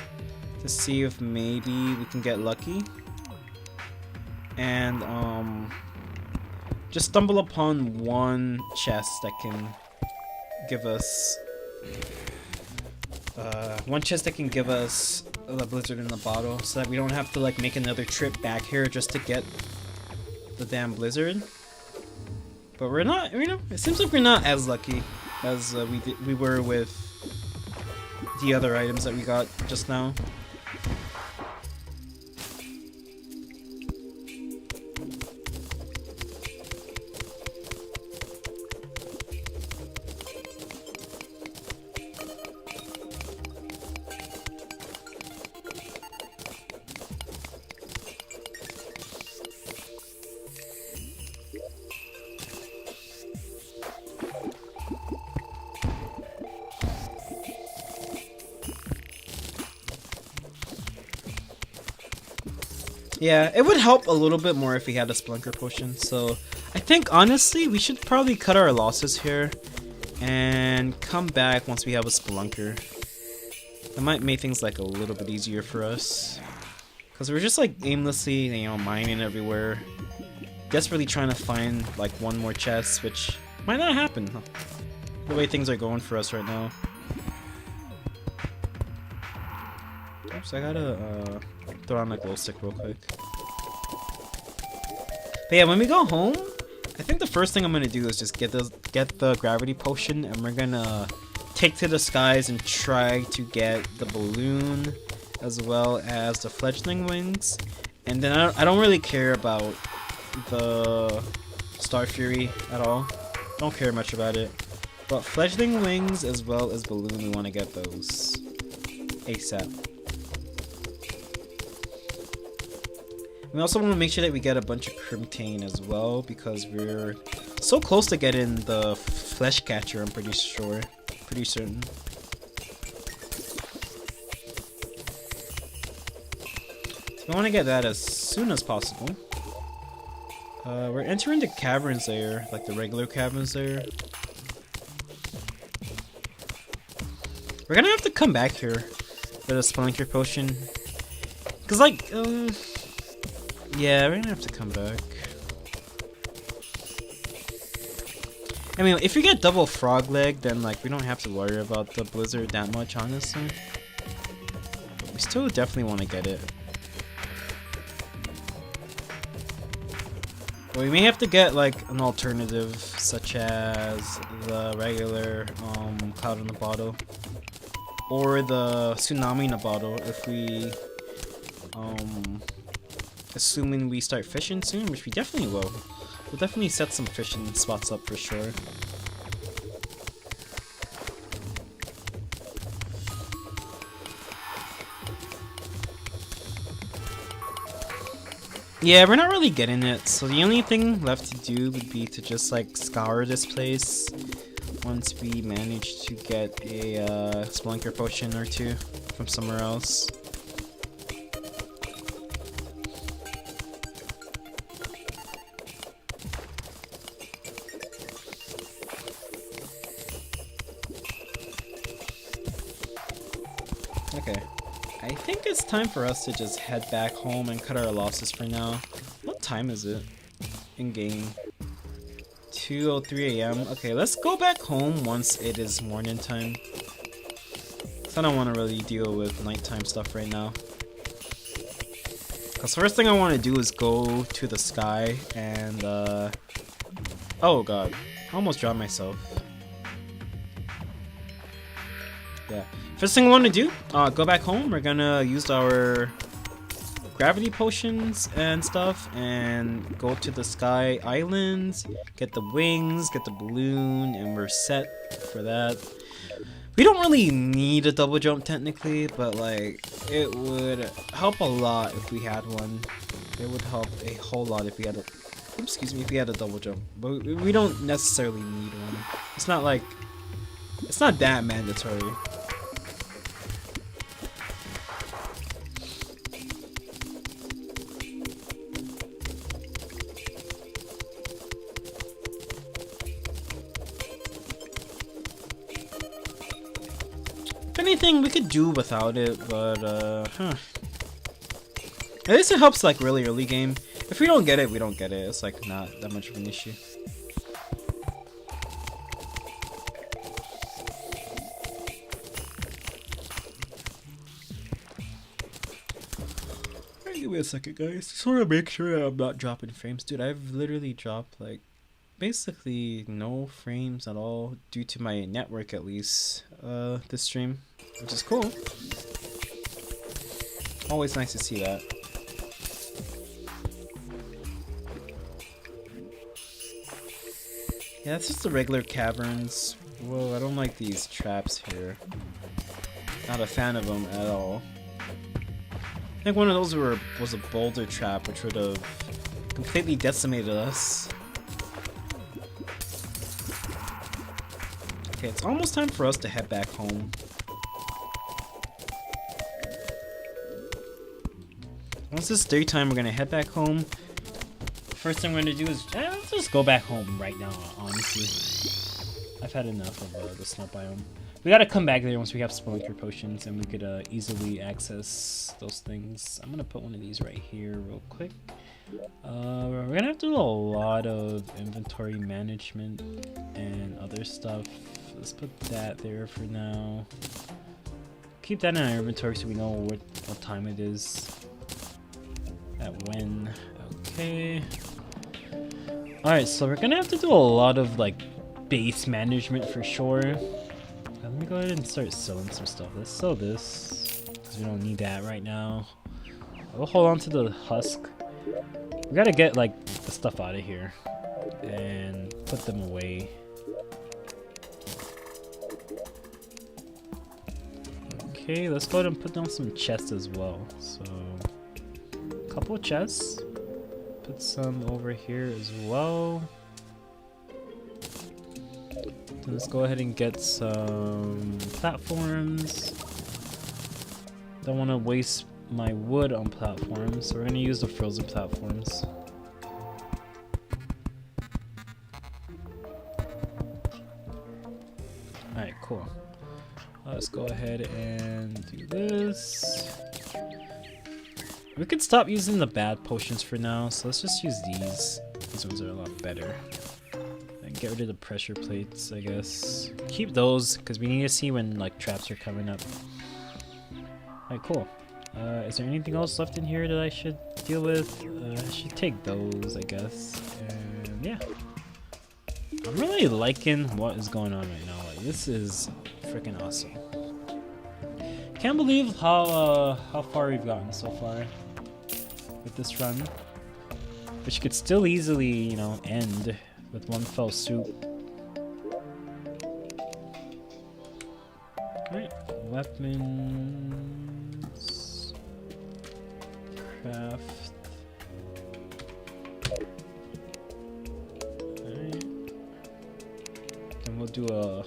to see if maybe we can get lucky. And just stumble upon one chest that can give us the blizzard in the bottle, so that we don't have to like make another trip back here just to get the damn blizzard. But we're not, you know, it seems like we're not as lucky as we were with the other items that we got just now. Yeah, it would help a little bit more if we had a Splunker potion, so I think honestly we should probably cut our losses here and come back once we have a Spelunker. That might make things like a little bit easier for us, because we're just like aimlessly, you know, mining everywhere, desperately trying to find like one more chest, which might not happen the way things are going for us right now. Oops, I gotta throw on a glow stick real quick. But yeah, when we go home, I think the first thing I'm gonna do is just get the gravity potion, and we're gonna take to the skies and try to get the balloon as well as the fledgling wings. And then I don't really care about the Star Fury at all. Don't care much about it. But fledgling wings as well as balloon, we want to get those ASAP. We also want to make sure that we get a bunch of Crimtane as well, because we're so close to getting the Flesh Catcher, I'm pretty certain. So we want to get that as soon as possible. We're entering the caverns there, like the regular caverns there. We're gonna have to come back here for the Spelunker potion. Cause like, yeah, we're gonna have to come back. I mean, if you get double frog leg, then like we don't have to worry about the blizzard that much, honestly. But we still definitely want to get it. But we may have to get like an alternative, such as the regular cloud in the bottle, or the tsunami in a bottle, if we assuming we start fishing soon, which we definitely will. We'll definitely set some fishing spots up for sure. Yeah, we're not really getting it, so the only thing left to do would be to just like scour this place once we manage to get a Spelunker potion or two from somewhere else. Okay, I think it's time for us to just head back home and cut our losses for now. What time is it in game? 2:03 a.m. Okay, let's go back home once it is morning time. So I don't want to really deal with nighttime stuff right now. Cause first thing I want to do is go to the sky and oh god, I almost drowned myself. Yeah. First thing I want to do, go back home. We're gonna use our gravity potions and stuff and go to the sky islands, get the wings, get the balloon, and we're set for that. We don't really need a double jump technically, but like it would help a lot if we had one. It would help a whole lot if we had a if we had a double jump, but we don't necessarily need one. It's not like it's not that mandatory. If anything, we could do without it, but at least it helps like really early game. If we don't get it, we don't get it. It's like not that much of an issue. Give me a second, guys. Just want to make sure I'm not dropping frames. Dude, I've literally dropped like basically no frames at all due to my network, at least this stream, which is cool. Always nice to see that. Yeah, it's just the regular caverns. Whoa, I don't like these traps here. Not a fan of them at all. I think one of those was a boulder trap, which would have completely decimated us. Okay, it's almost time for us to head back home. Once it's daytime, we're gonna head back home. First thing we're gonna do is let's just go back home right now, honestly. I've had enough of the snow biome. We gotta come back there once we have spelunker potions and we could easily access those things. I'm gonna put one of these right here real quick. We're gonna have to do a lot of inventory management and other stuff. Let's put that there for now. Keep that in our inventory so we know what time it is. At when. Okay. Alright, so we're gonna have to do a lot of like base management for sure. Let me go ahead and start selling some stuff. Let's sell this because we don't need that right now. We'll hold on to the husk. We gotta get like the stuff out of here and put them away. Okay, let's go ahead and put down some chests as well. So, a couple of chests. Put some over here as well. Then let's go ahead and get some platforms. Don't want to waste my wood on platforms, so we're going to use the frozen platforms. Alright, cool. Let's go ahead and do this. We could stop using the bad potions for now, so let's just use these. These ones are a lot better. And get rid of the pressure plates, I guess. Keep those, because we need to see when like traps are coming up. Alright, cool. Is there anything else left in here that I should deal with? I should take those, I guess. And yeah. I'm really liking what is going on right now. Like, this is freaking awesome. Can't believe how far we've gotten so far with this run, which could still easily, you know, end with one fell swoop. Alright, weapons, craft. Alright, then we'll do a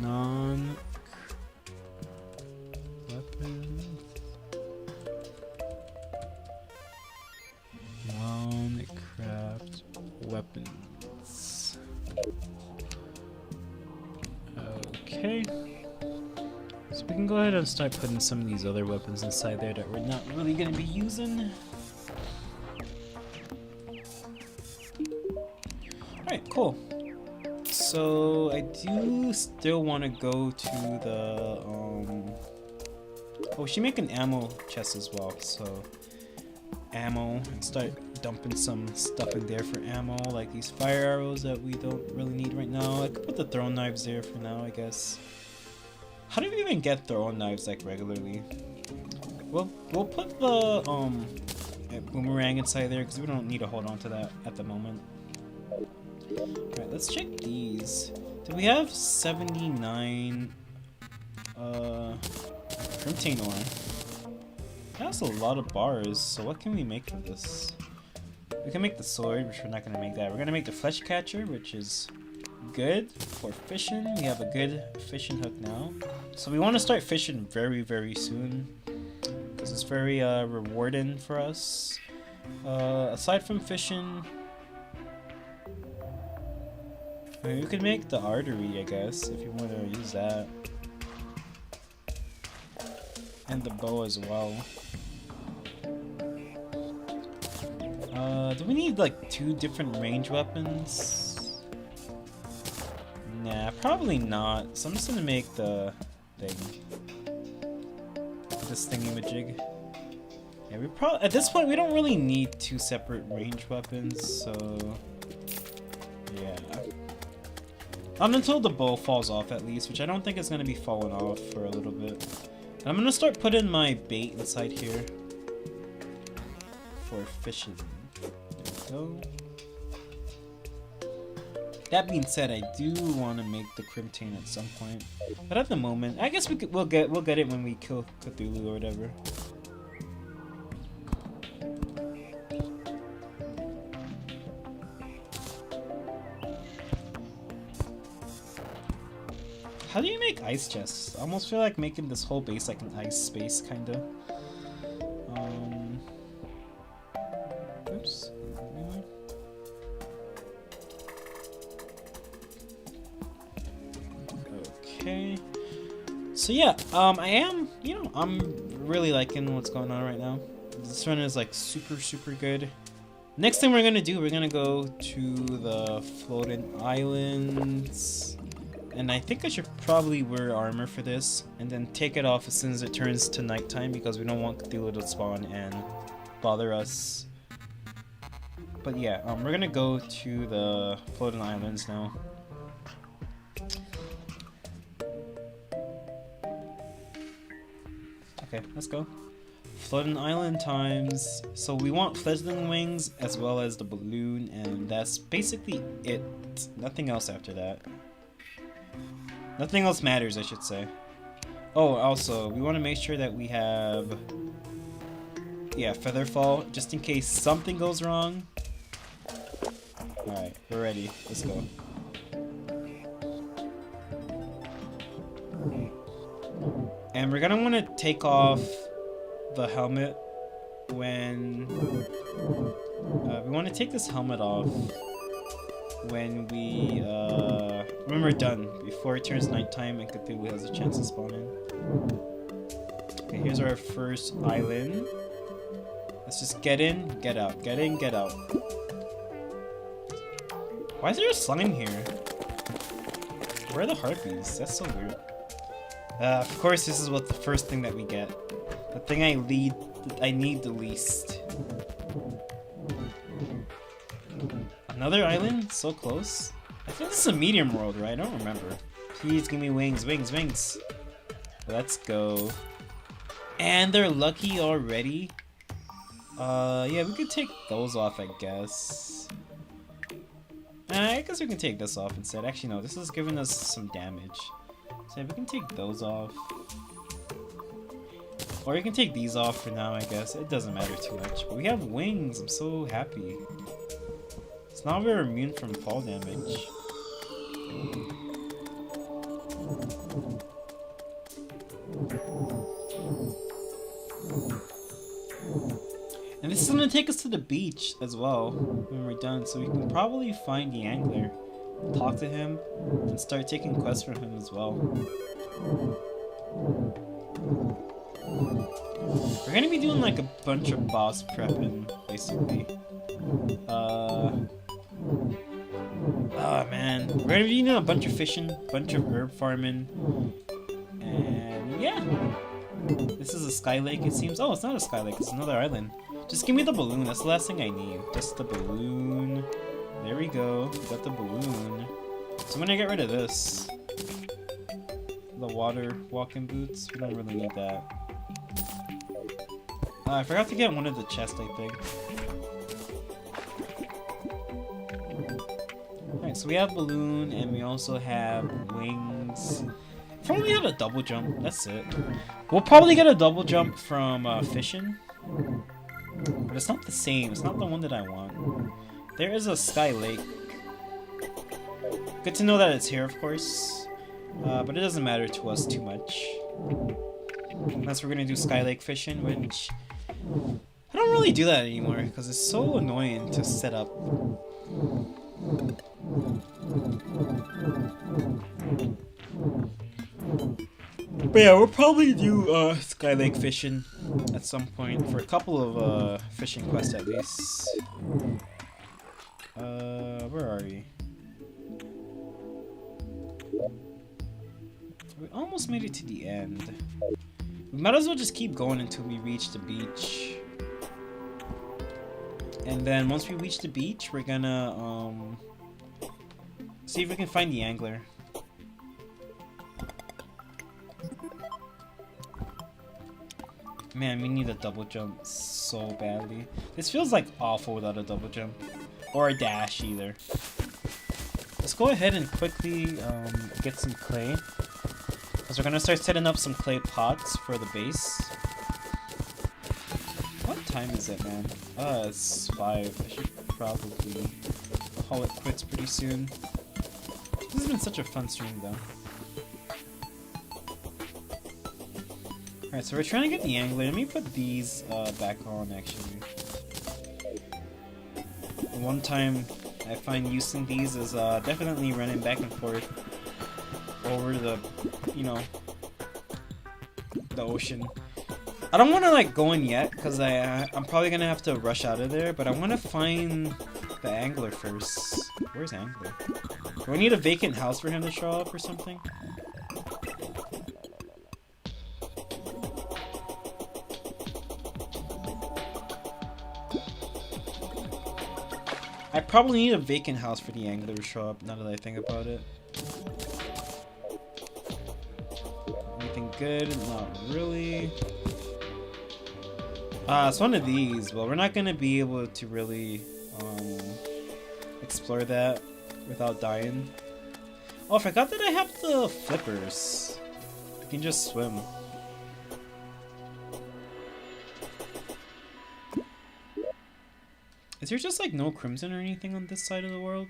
non craft weapons. Okay. So we can go ahead and start putting some of these other weapons inside there that we're not really going to be using. Alright, cool. So I do still want to go to the oh, she make an ammo chest as well, so ammo, and start dumping some stuff in there for ammo, like these fire arrows that we don't really need right now. I could put the throw knives there for now, I guess. How do we even get throwing knives like regularly? We'll put the boomerang inside there because we don't need to hold on to that at the moment. Alright, let's check these. Do we have 79 crimtane ore? That's a lot of bars, so what can we make of this? We can make the sword, which we're not gonna make that. We're gonna make the flesh catcher, which is good for fishing. We have a good fishing hook now. So we want to start fishing very, very soon. Because it's very rewarding for us. Aside from fishing, I mean, we could make the artery, I guess, if you want to use that. And the bow as well. Do we need like 2 different range weapons? Nah, probably not. So I'm just gonna make the thing. This thingy-majig. Yeah, we probably, at this point, we don't really need 2 separate range weapons, so yeah. Until the bow falls off at least, which I don't think is gonna be falling off for a little bit. And I'm gonna start putting my bait inside here for fishing. There we go. That being said, I do want to make the crimtane at some point, but at the moment, I guess we'll get it when we kill Cthulhu or whatever. How do you make ice chests? I almost feel like making this whole base like an ice space, kinda. Oops. Okay. So yeah, I am, I'm really liking what's going on right now. This run is like super, super good. Next thing we're gonna do, we're gonna go to the floating islands. And I think I should probably wear armor for this, and then take it off as soon as it turns to nighttime because we don't want Cthulhu to spawn and bother us. But yeah, we're gonna go to the floating islands now. Okay, let's go. Floating island times. So we want fledgling wings as well as the balloon, and that's basically it. Nothing else after that. Nothing else matters, I should say. Oh, also, we want to make sure that we have, yeah, Featherfall, just in case something goes wrong. Alright, we're ready. Let's go. And we're gonna want to take off the helmet when... we want to take this helmet off when we're done, before it turns nighttime and Cthulhu has a chance to spawn in. Okay, here's our first island. Let's just get in, get out, get in, get out. Why is there a slime here? Where are the harpies? That's so weird. Of course, this is what the first thing that we get. The thing I need the least. Another island? So close? I think this is a medium world, right? I don't remember. Please give me wings, wings, wings. Let's go. And they're lucky already? Yeah, we could take those off, I guess. I guess we can take this off instead. Actually, no, this is giving us some damage. So yeah, we can take those off. Or you can take these off for now, I guess. It doesn't matter too much. But we have wings. I'm so happy. So now we're immune from fall damage. And this is going to take us to the beach as well when we're done. So we can probably find the angler, talk to him, and start taking quests from him as well. We're going to be doing like a bunch of boss prepping, basically. Oh man, we're gonna be doing a bunch of fishing, bunch of herb farming, and yeah. This is a sky lake, it seems. Oh, it's not a sky lake, it's another island. Just give me the balloon, that's the last thing I need. Just the balloon. There we go, we got the balloon. So I'm gonna get rid of this. the water walking boots. We don't really need that. I forgot to get one of the chests, I think. Alright, so we have balloon and we also have wings. If only we had a double jump, that's it. We'll probably get a double jump from fishing. But it's not the same, it's not the one that I want. There is a sky lake. Good to know that it's here, of course. But it doesn't matter to us too much. Unless we're gonna do sky lake fishing, which I don't really do that anymore because it's so annoying to set up. But yeah, we'll probably do sky lake fishing at some point for a couple of fishing quests at least. Where are we? We almost made it to the end. We might as well just keep going until we reach the beach. And then once we reach the beach, we're gonna see if we can find the angler. Man, we need a double jump so badly. This feels like awful without a double jump. Or a dash either. Let's go ahead and quickly get some clay. Because we're gonna start setting up some clay pots for the base. What time is it, man? It's 5. I should probably call it quits pretty soon. This has been such a fun stream though. Alright, so we're trying to get the angler. Let me put these back on actually. One time I find using these is definitely running back and forth over the, you know, the ocean. I don't want to like go in yet because I'm probably gonna have to rush out of there, but I want to find the angler first. Where's angler? Do we need a vacant house for him to show up or something? I probably need a vacant house for the angler to show up, now that I think about it. Anything good? Not really. It's one of these. Well, we're not gonna be able to really explore that without dying. Oh, I forgot that I have the flippers. I can just swim. Is there just like no crimson or anything on this side of the world?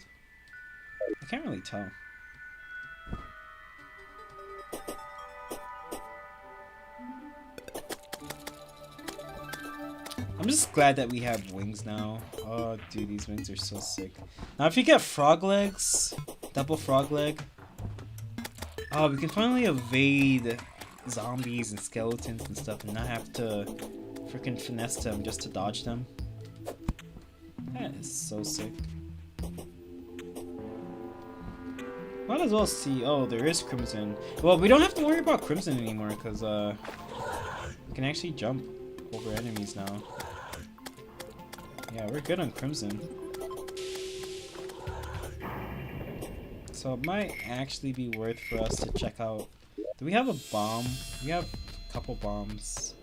I can't really tell. I'm just glad that we have wings now. Oh dude, these wings are so sick. Now if you get frog legs, double frog leg, oh, we can finally evade zombies and skeletons and stuff and not have to freaking finesse them just to dodge them. That is so sick. Might as well see. Oh, there is crimson. Well, we don't have to worry about crimson anymore because we can actually jump over enemies now. Yeah, we're good on crimson. So it might actually be worth for us to check out. Do we have a bomb? We have a couple bombs.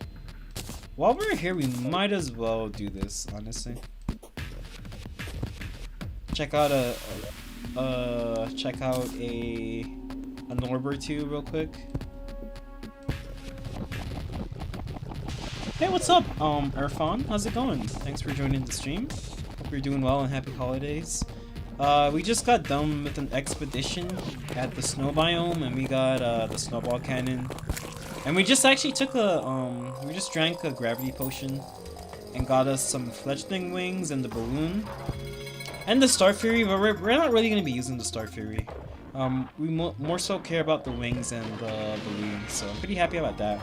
While we're here, we might as well do this, honestly. Check out a orb or two real quick. Hey, what's up, Irfan? How's it going? Thanks for joining the stream. Hope you're doing well and happy holidays. We just got done with an expedition at the snow biome, and we got the snowball cannon. And we just actually took a we just drank a gravity potion and got us some fledgling wings and the balloon. And the Star Fury, but we're not really going to be using the Star Fury. We more so care about the wings and the balloon, so I'm pretty happy about that.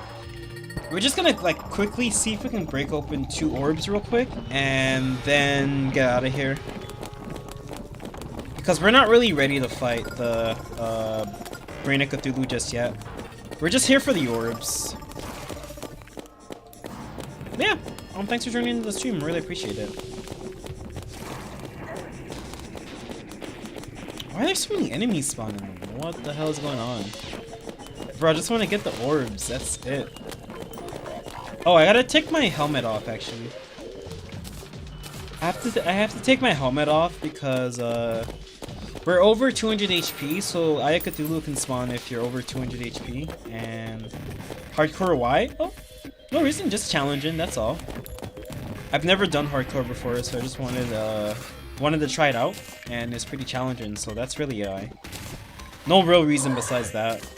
We're just going to like quickly see if we can break open 2 orbs real quick, and then get out of here. Because we're not really ready to fight the Brain of Cthulhu just yet. We're just here for the orbs. But yeah, thanks for joining the stream, really appreciate it. Why are there so many enemies spawning? What the hell is going on? Bro, I just want to get the orbs. That's it. Oh, I gotta take my helmet off, actually. I have to take my helmet off because we're over 200 HP, so Aya Cthulhu can spawn if you're over 200 HP. And hardcore why? Oh, no reason, just challenging. That's all. I've never done hardcore before, so I just wanted to try it out, and it's pretty challenging. So that's really no real reason besides that.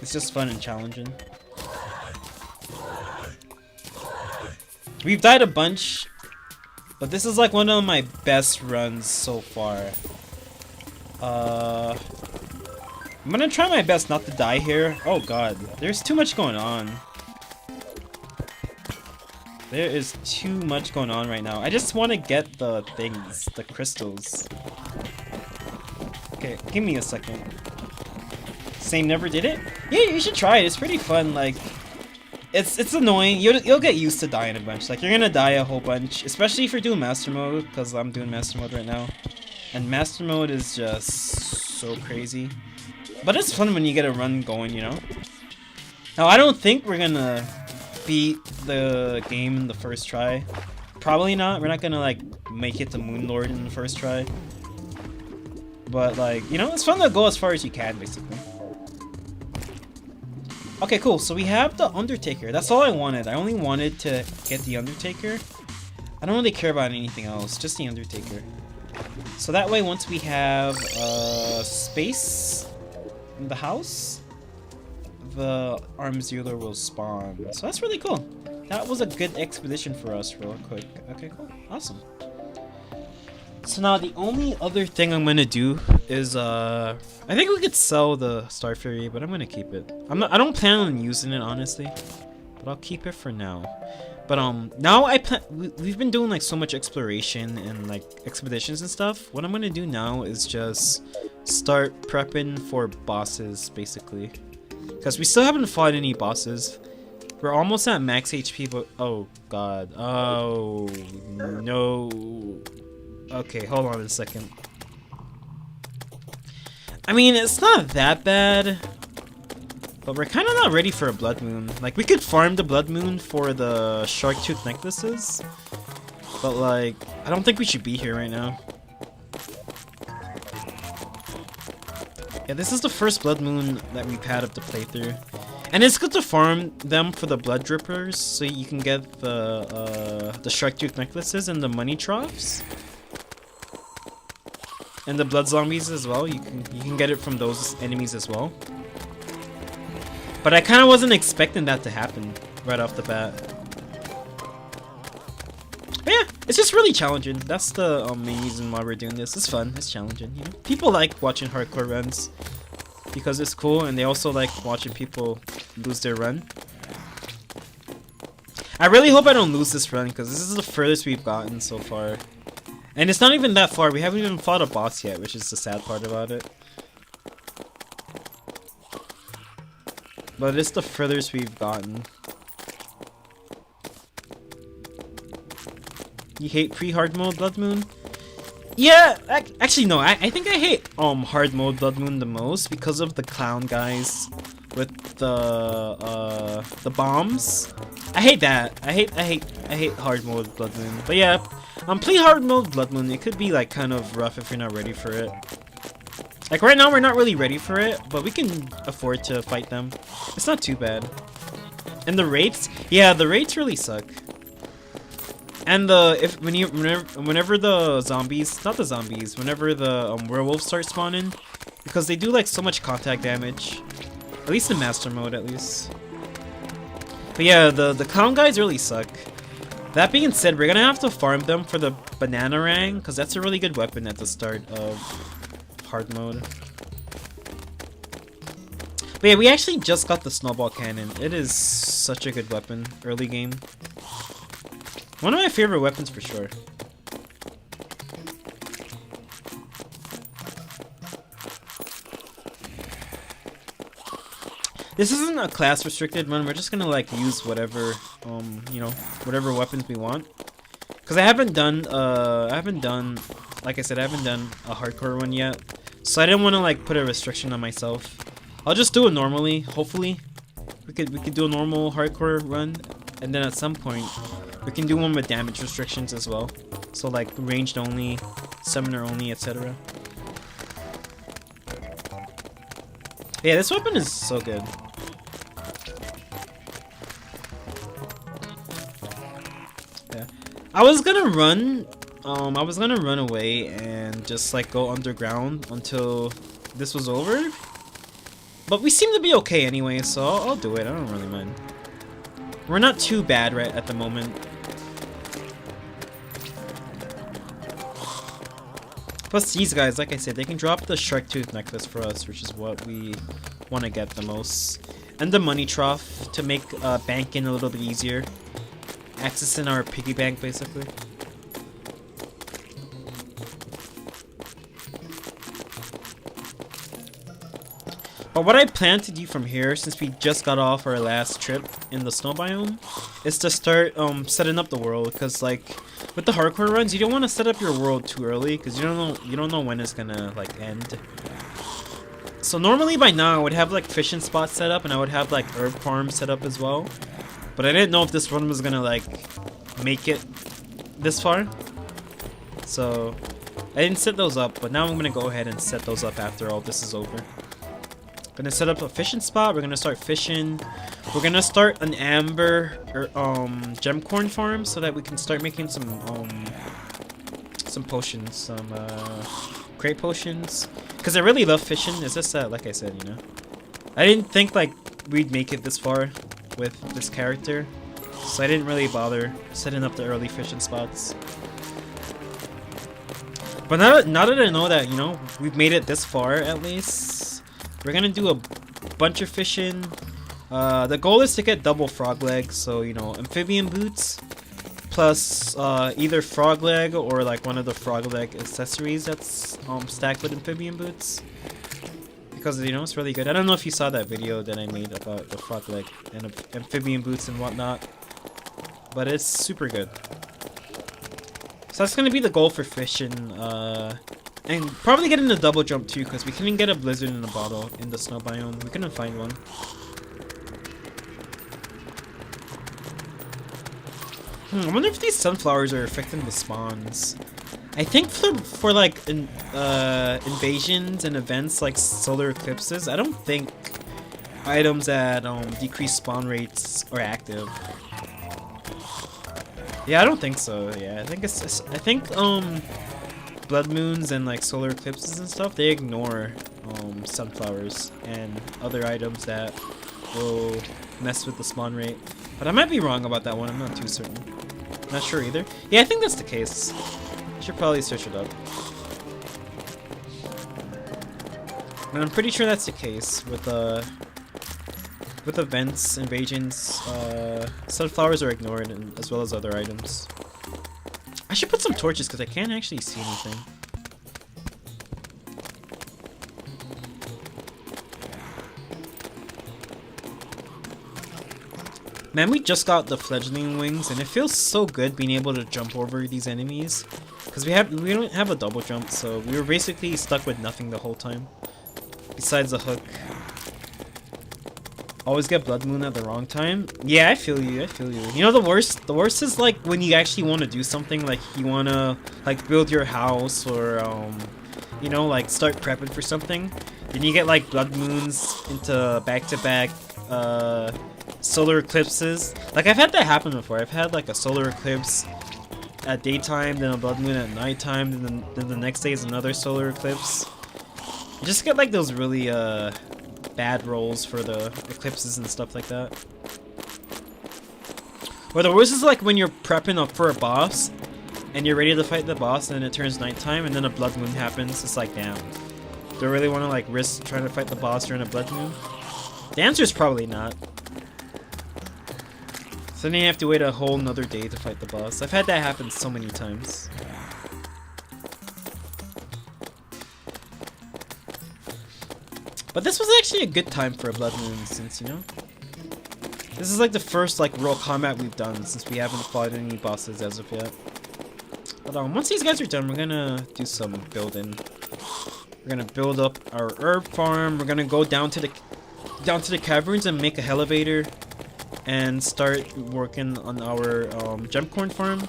It's just fun and challenging. We've died a bunch, but this is like one of my best runs so far. I'm gonna try my best not to die here. Oh god, there's too much going on. There is too much going on right now. I just want to get the things, the crystals. Okay, give me a second. Same never did it? Yeah, you should try it. It's pretty fun. Like, it's annoying. You'll get used to dying a bunch. Like, you're gonna die a whole bunch, especially if you're doing master mode, because I'm doing master mode right now. And master mode is just so crazy. But it's fun when you get a run going, you know? Now, I don't think we're gonna beat the game in the first try. Probably not. We're not gonna, like, make it to Moon Lord in the first try. But, like, you know, it's fun to go as far as you can, basically. Okay, cool. So we have the Undertaker. That's all I wanted. I only wanted to get the Undertaker. I don't really care about anything else. Just the Undertaker. So that way, once we have space in the house, the arms dealer will spawn. So that's really cool. That was a good expedition for us real quick. Okay, cool. Awesome. So now the only other thing I'm gonna do is I think we could sell the Star Fury, but I'm gonna keep it. I don't plan on using it honestly, but I'll keep it for now. But now we've been doing like so much exploration and like expeditions and stuff. What I'm gonna do now is just start prepping for bosses basically, because we still haven't fought any bosses. We're almost at max HP, but oh god, oh no. Okay, hold on a second. I mean, it's not that bad, but we're kind of not ready for a blood moon. Like, we could farm the blood moon for the shark tooth necklaces, but like, I don't think we should be here right now. Yeah, this is the first blood moon that we've had of the playthrough, and it's good to farm them for the blood drippers, so you can get the shark tooth necklaces and the money troughs. And the blood zombies as well. You can get it from those enemies as well. But I kind of wasn't expecting that to happen right off the bat. But yeah, it's just really challenging. That's the main reason why we're doing this. It's fun. It's challenging. You know, people like watching hardcore runs because it's cool, and they also like watching people lose their run. I really hope I don't lose this run because this is the furthest we've gotten so far. And it's not even that far. We haven't even fought a boss yet, which is the sad part about it. But it's the furthest we've gotten. You hate pre-hard mode Blood Moon? Yeah, actually no. I think I hate hard mode Blood Moon the most because of the clown guys with the bombs. I hate that. I hate hard mode Blood Moon. But yeah. Play hard mode Blood Moon. It could be like kind of rough if you're not ready for it. Like right now we're not really ready for it, but we can afford to fight them. It's not too bad. And the rates, yeah, the rates really suck. And whenever the zombies, not the zombies, whenever the werewolves start spawning, because they do like so much contact damage. At least in master mode, at least. But yeah, the clown guys really suck. That being said, we're gonna have to farm them for the banana rang, because that's a really good weapon at the start of hard mode. But yeah, we actually just got the snowball cannon. It is such a good weapon, early game. One of my favorite weapons for sure. This isn't a class restricted one. We're just gonna like use whatever, you know, whatever weapons we want. Cause I haven't done, like I said, I haven't done a hardcore one yet. So I didn't want to like put a restriction on myself. I'll just do it normally. Hopefully, we could do a normal hardcore run, and then at some point, we can do one with damage restrictions as well. So like ranged only, summoner only, etc. Yeah, this weapon is so good. Yeah, I was gonna run away and just like go underground until this was over. But we seem to be okay anyway, so I'll do it. I don't really mind. We're not too bad right at the moment. Plus these guys, like I said, they can drop the shark tooth necklace for us, which is what we want to get the most. And the money trough to make banking a little bit easier. Accessing our piggy bank, basically. But what I plan to do from here, since we just got off our last trip in the snow biome, is to start setting up the world. Because like with the hardcore runs, you don't want to set up your world too early, because you don't know when it's gonna like end. So normally by now I would have like fishing spots set up, and I would have like herb farms set up as well. But I didn't know if this run was gonna like make it this far, so I didn't set those up. But now I'm gonna go ahead and set those up after all this is over. Gonna set up a fishing spot. We're gonna start fishing. We're gonna start an amber gem corn farm so that we can start making some potions, some great potions. Cause I really love fishing. It's just that, like I said, you know, I didn't think like we'd make it this far with this character, so I didn't really bother setting up the early fishing spots. But now that I know that, you know, we've made it this far at least. We're gonna do a bunch of fishing. The goal is to get double frog legs, so you know, amphibian boots, plus either frog leg or like one of the frog leg accessories that's stacked with amphibian boots. Because you know, it's really good. I don't know if you saw that video that I made about the frog leg and amphibian boots and whatnot, but it's super good. So that's gonna be the goal for fishing. And probably getting a double jump too, because we couldn't get a blizzard in a bottle in the snow biome. We couldn't find one. I wonder if these sunflowers are affecting the spawns. I think for like invasions and events like solar eclipses, I don't think items that decrease spawn rates are active. Yeah, I don't think so. Yeah, I think blood moons and like solar eclipses and stuff, they ignore sunflowers and other items that will mess with the spawn rate. But I might be wrong about that one. I'm not too certain. Not sure either. Yeah, I think that's the case. I should probably search it up. And I'm pretty sure that's the case with events, invasions. Sunflowers are ignored, and as well as other items. I should put some torches because I can't actually see anything. Man, we just got the fledgling wings, and it feels so good being able to jump over these enemies. Because we don't have a double jump, so we were basically stuck with nothing the whole time. Besides the hook. Always get blood moon at the wrong time. Yeah, I feel you. You know, the worst is like when you actually want to do something, like you want to like build your house or you know, like start prepping for something. Then you get like blood moons into back-to-back solar eclipses. Like I've had that happen before. I've had like a solar eclipse at daytime, then a blood moon at nighttime, and then the next day is another solar eclipse. You just get like those really bad rolls for the eclipses and stuff like that. Or the worst is like when you're prepping up for a boss and you're ready to fight the boss and it turns nighttime and then a blood moon happens. It's like, damn, do I really want to like risk trying to fight the boss during a blood moon? The answer is probably not. So then you have to wait a whole nother day to fight the boss. I've had that happen so many times. But this was actually a good time for a blood moon, since, you know, this is like the first like real combat we've done since we haven't fought any bosses as of yet. But once these guys are done, we're gonna do some building. We're gonna build up our herb farm. We're gonna go down to down to the caverns and make a elevator and start working on our gem corn farm.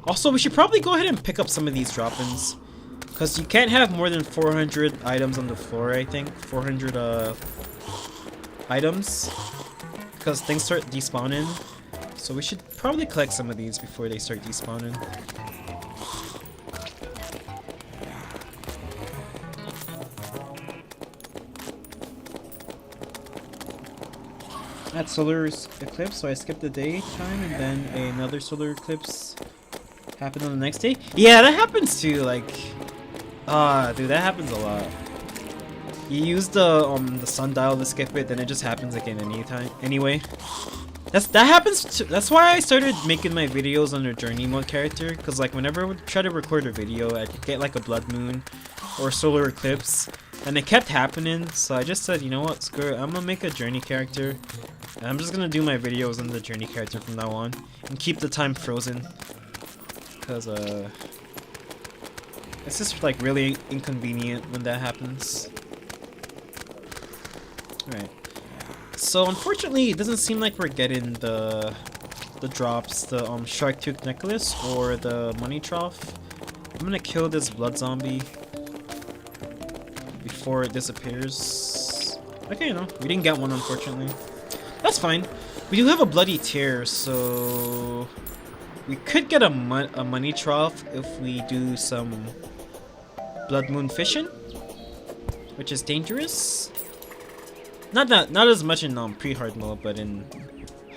Also, we should probably go ahead and pick up some of these drop-ins, because you can't have more than 400 items on the floor, I think. 400 items, because things start despawning. So we should probably collect some of these before they start despawning. That solar eclipse, so I skipped the daytime, and then another solar eclipse happened on the next day. Yeah, that happens too. Like, dude, that happens a lot. You use the sundial to skip it, then it just happens again anytime. Anyway, that happens. That's why I started making my videos under journey mode character, because like whenever I would try to record a video, I'd get like a blood moon or solar eclipse, and it kept happening. So I just said, you know what, screw it. I'm gonna make a journey character, and I'm just gonna do my videos under the journey character from now on, and keep the time frozen, because it's just like really inconvenient when that happens. Alright. So unfortunately, it doesn't seem like we're getting the drops, the shark tooth necklace or the money trough. I'm gonna kill this blood zombie before it disappears. Okay, you know, we didn't get one unfortunately. That's fine. We do have a bloody tear, so we could get a money trough if we do some blood moon fishing, which is dangerous. Not as much in pre-hard mode, but in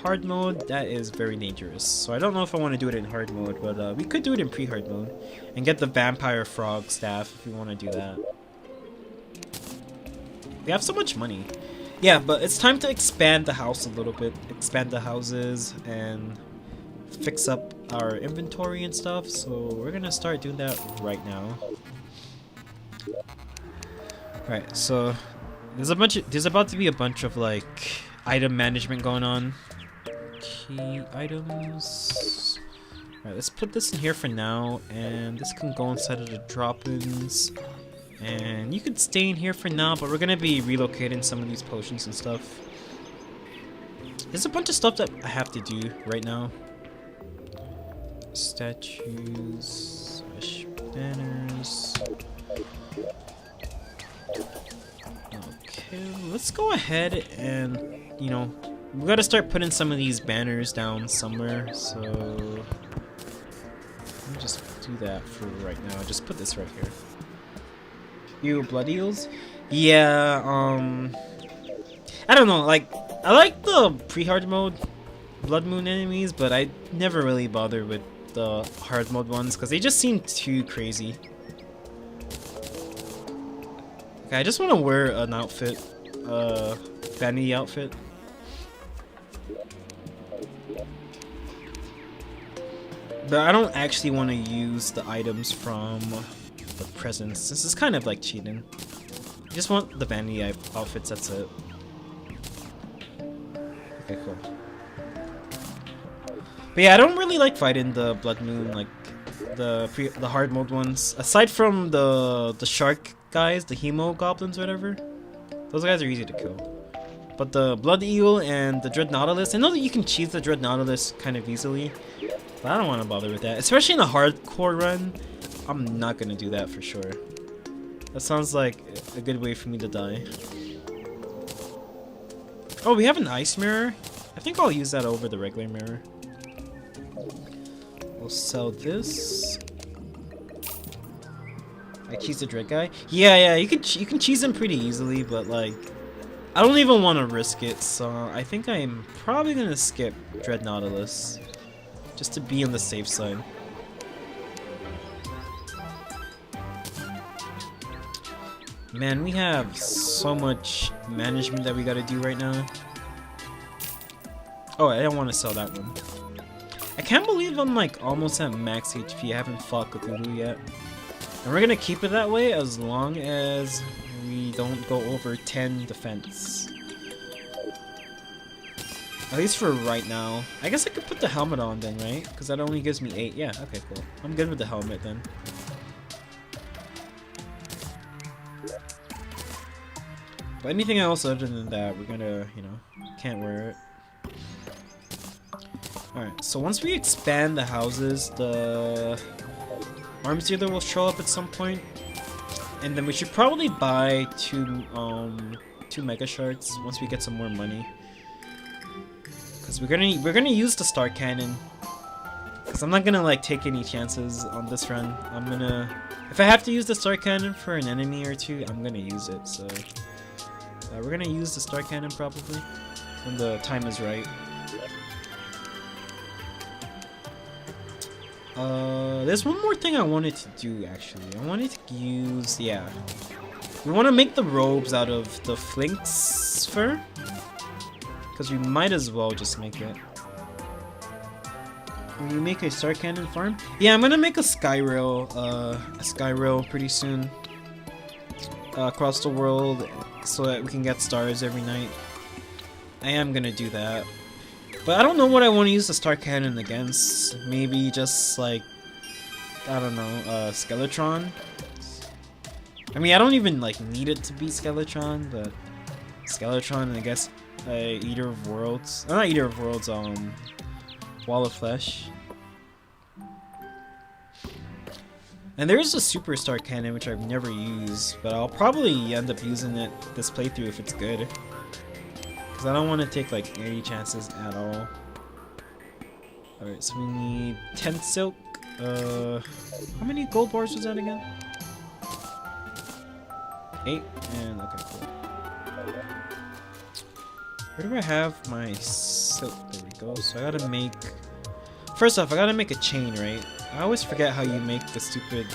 hard mode that is very dangerous. So I don't know if I want to do it in hard mode, but we could do it in pre-hard mode and get the vampire frog staff if we want to do that. We have so much money. Yeah, but it's time to expand the house a little bit, expand the houses and fix up our inventory and stuff. So we're gonna start doing that right now. Alright, so there's about to be a bunch of like item management going on. Key items. Alright, let's put this in here for now, and this can go inside of the drop-ins. And you could stay in here for now, but we're gonna be relocating some of these potions and stuff. There's a bunch of stuff that I have to do right now. Statues, banners. Okay, let's go ahead and, you know, we gotta start putting some of these banners down somewhere, so let me just do that for right now. Just put this right here. You blood eels? Yeah, I don't know, like, I like the pre-hard mode blood moon enemies, but I never really bother with the hard mode ones because they just seem too crazy. Okay, I just want to wear an outfit, vanity outfit. But I don't actually want to use the items from the presents. This is kind of like cheating. I just want the vanity outfits, that's it. Okay, cool. But yeah, I don't really like fighting the blood moon, like the hard mode ones. Aside from the shark guys, the hemo goblins, whatever. Those guys are easy to kill. But the blood eel and the dread nautilus, I know that you can cheese the dread nautilus kind of easily, but I don't want to bother with that. Especially in a hardcore run, I'm not gonna do that for sure. That sounds like a good way for me to die. Oh, we have an ice mirror. I think I'll use that over the regular mirror. We'll sell this. I cheese the dread guy. Yeah, you can cheese him pretty easily, but like, I don't even want to risk it. So I think I'm probably gonna skip dread nautilus, just to be on the safe side. Man, we have so much management that we gotta do right now. Oh, I don't want to sell that one. I can't believe I'm like almost at max HP. I haven't fought Cthulhu yet. And we're gonna keep it that way as long as we don't go over 10 defense. At least for right now. I guess I could put the helmet on then, right? Because that only gives me 8. Yeah, okay, cool. I'm good with the helmet then. But anything else other than that, we're gonna, you know, can't wear it. Alright, so once we expand the houses, the arms dealer will show up at some point. And then we should probably buy two mega shards once we get some more money. Cause we're gonna use the star cannon. Cause I'm not gonna like take any chances on this run. I'm gonna, if I have to use the star cannon for an enemy or two, I'm gonna use it. So we're gonna use the star cannon probably when the time is right. There's one more thing I wanted to do actually. I wanted to use, yeah. We want to make the robes out of the flinx fur. Because we might as well just make it. Can we make a star cannon farm? Yeah, I'm gonna make a sky rail pretty soon. Across the world so that we can get stars every night. I am gonna do that. But I don't know what I want to use the star cannon against. Maybe just like, I don't know, Skeletron. I mean, I don't even like need it to be Skeletron, but Skeletron and I guess Eater of Worlds. Not Eater of Worlds, Wall of Flesh. And there's a super star cannon which I've never used, but I'll probably end up using it this playthrough if it's good. I don't want to take like any chances at all. Alright, so we need 10 silk. How many gold bars was that again? 8? And okay, cool. Where do I have my silk? There we go. So I gotta make... First off, I gotta make a chain, right? I always forget how you make the stupid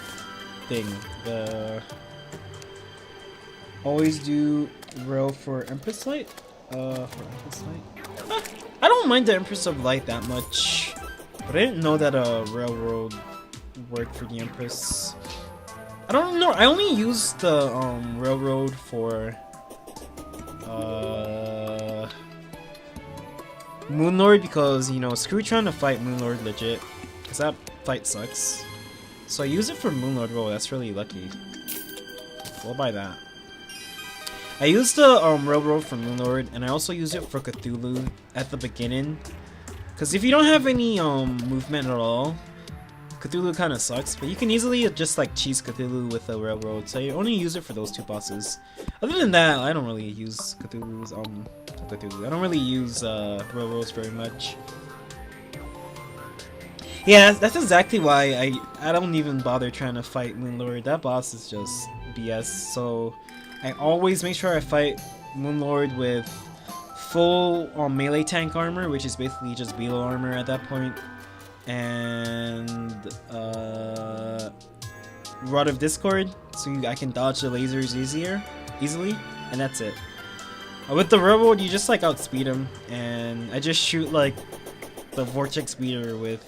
thing. The... Always do row for Empress Light? For Empress Light? I don't mind the Empress of Light that much, but I didn't know that a railroad worked for the Empress. I don't know. I only use the railroad for Moonlord because, you know, screw trying to fight Moonlord legit, because that fight sucks. So I use it for Moonlord. Whoa, that's really lucky. We'll buy that. I used the railroad for Moonlord, and I also use it for Cthulhu at the beginning. Because if you don't have any movement at all, Cthulhu kind of sucks. But you can easily just like cheese Cthulhu with the railroad, so you only use it for those two bosses. Other than that, I don't really use Cthulhu's I don't really use railroads very much. Yeah, that's exactly why I don't even bother trying to fight Moonlord. That boss is just BS. So I always make sure I fight Moonlord with full melee tank armor, which is basically just below armor at that point, and Rod of Discord, so I can dodge the lasers easily, and that's it. With the railroad, you just like outspeed him, and I just shoot like the vortex speeder with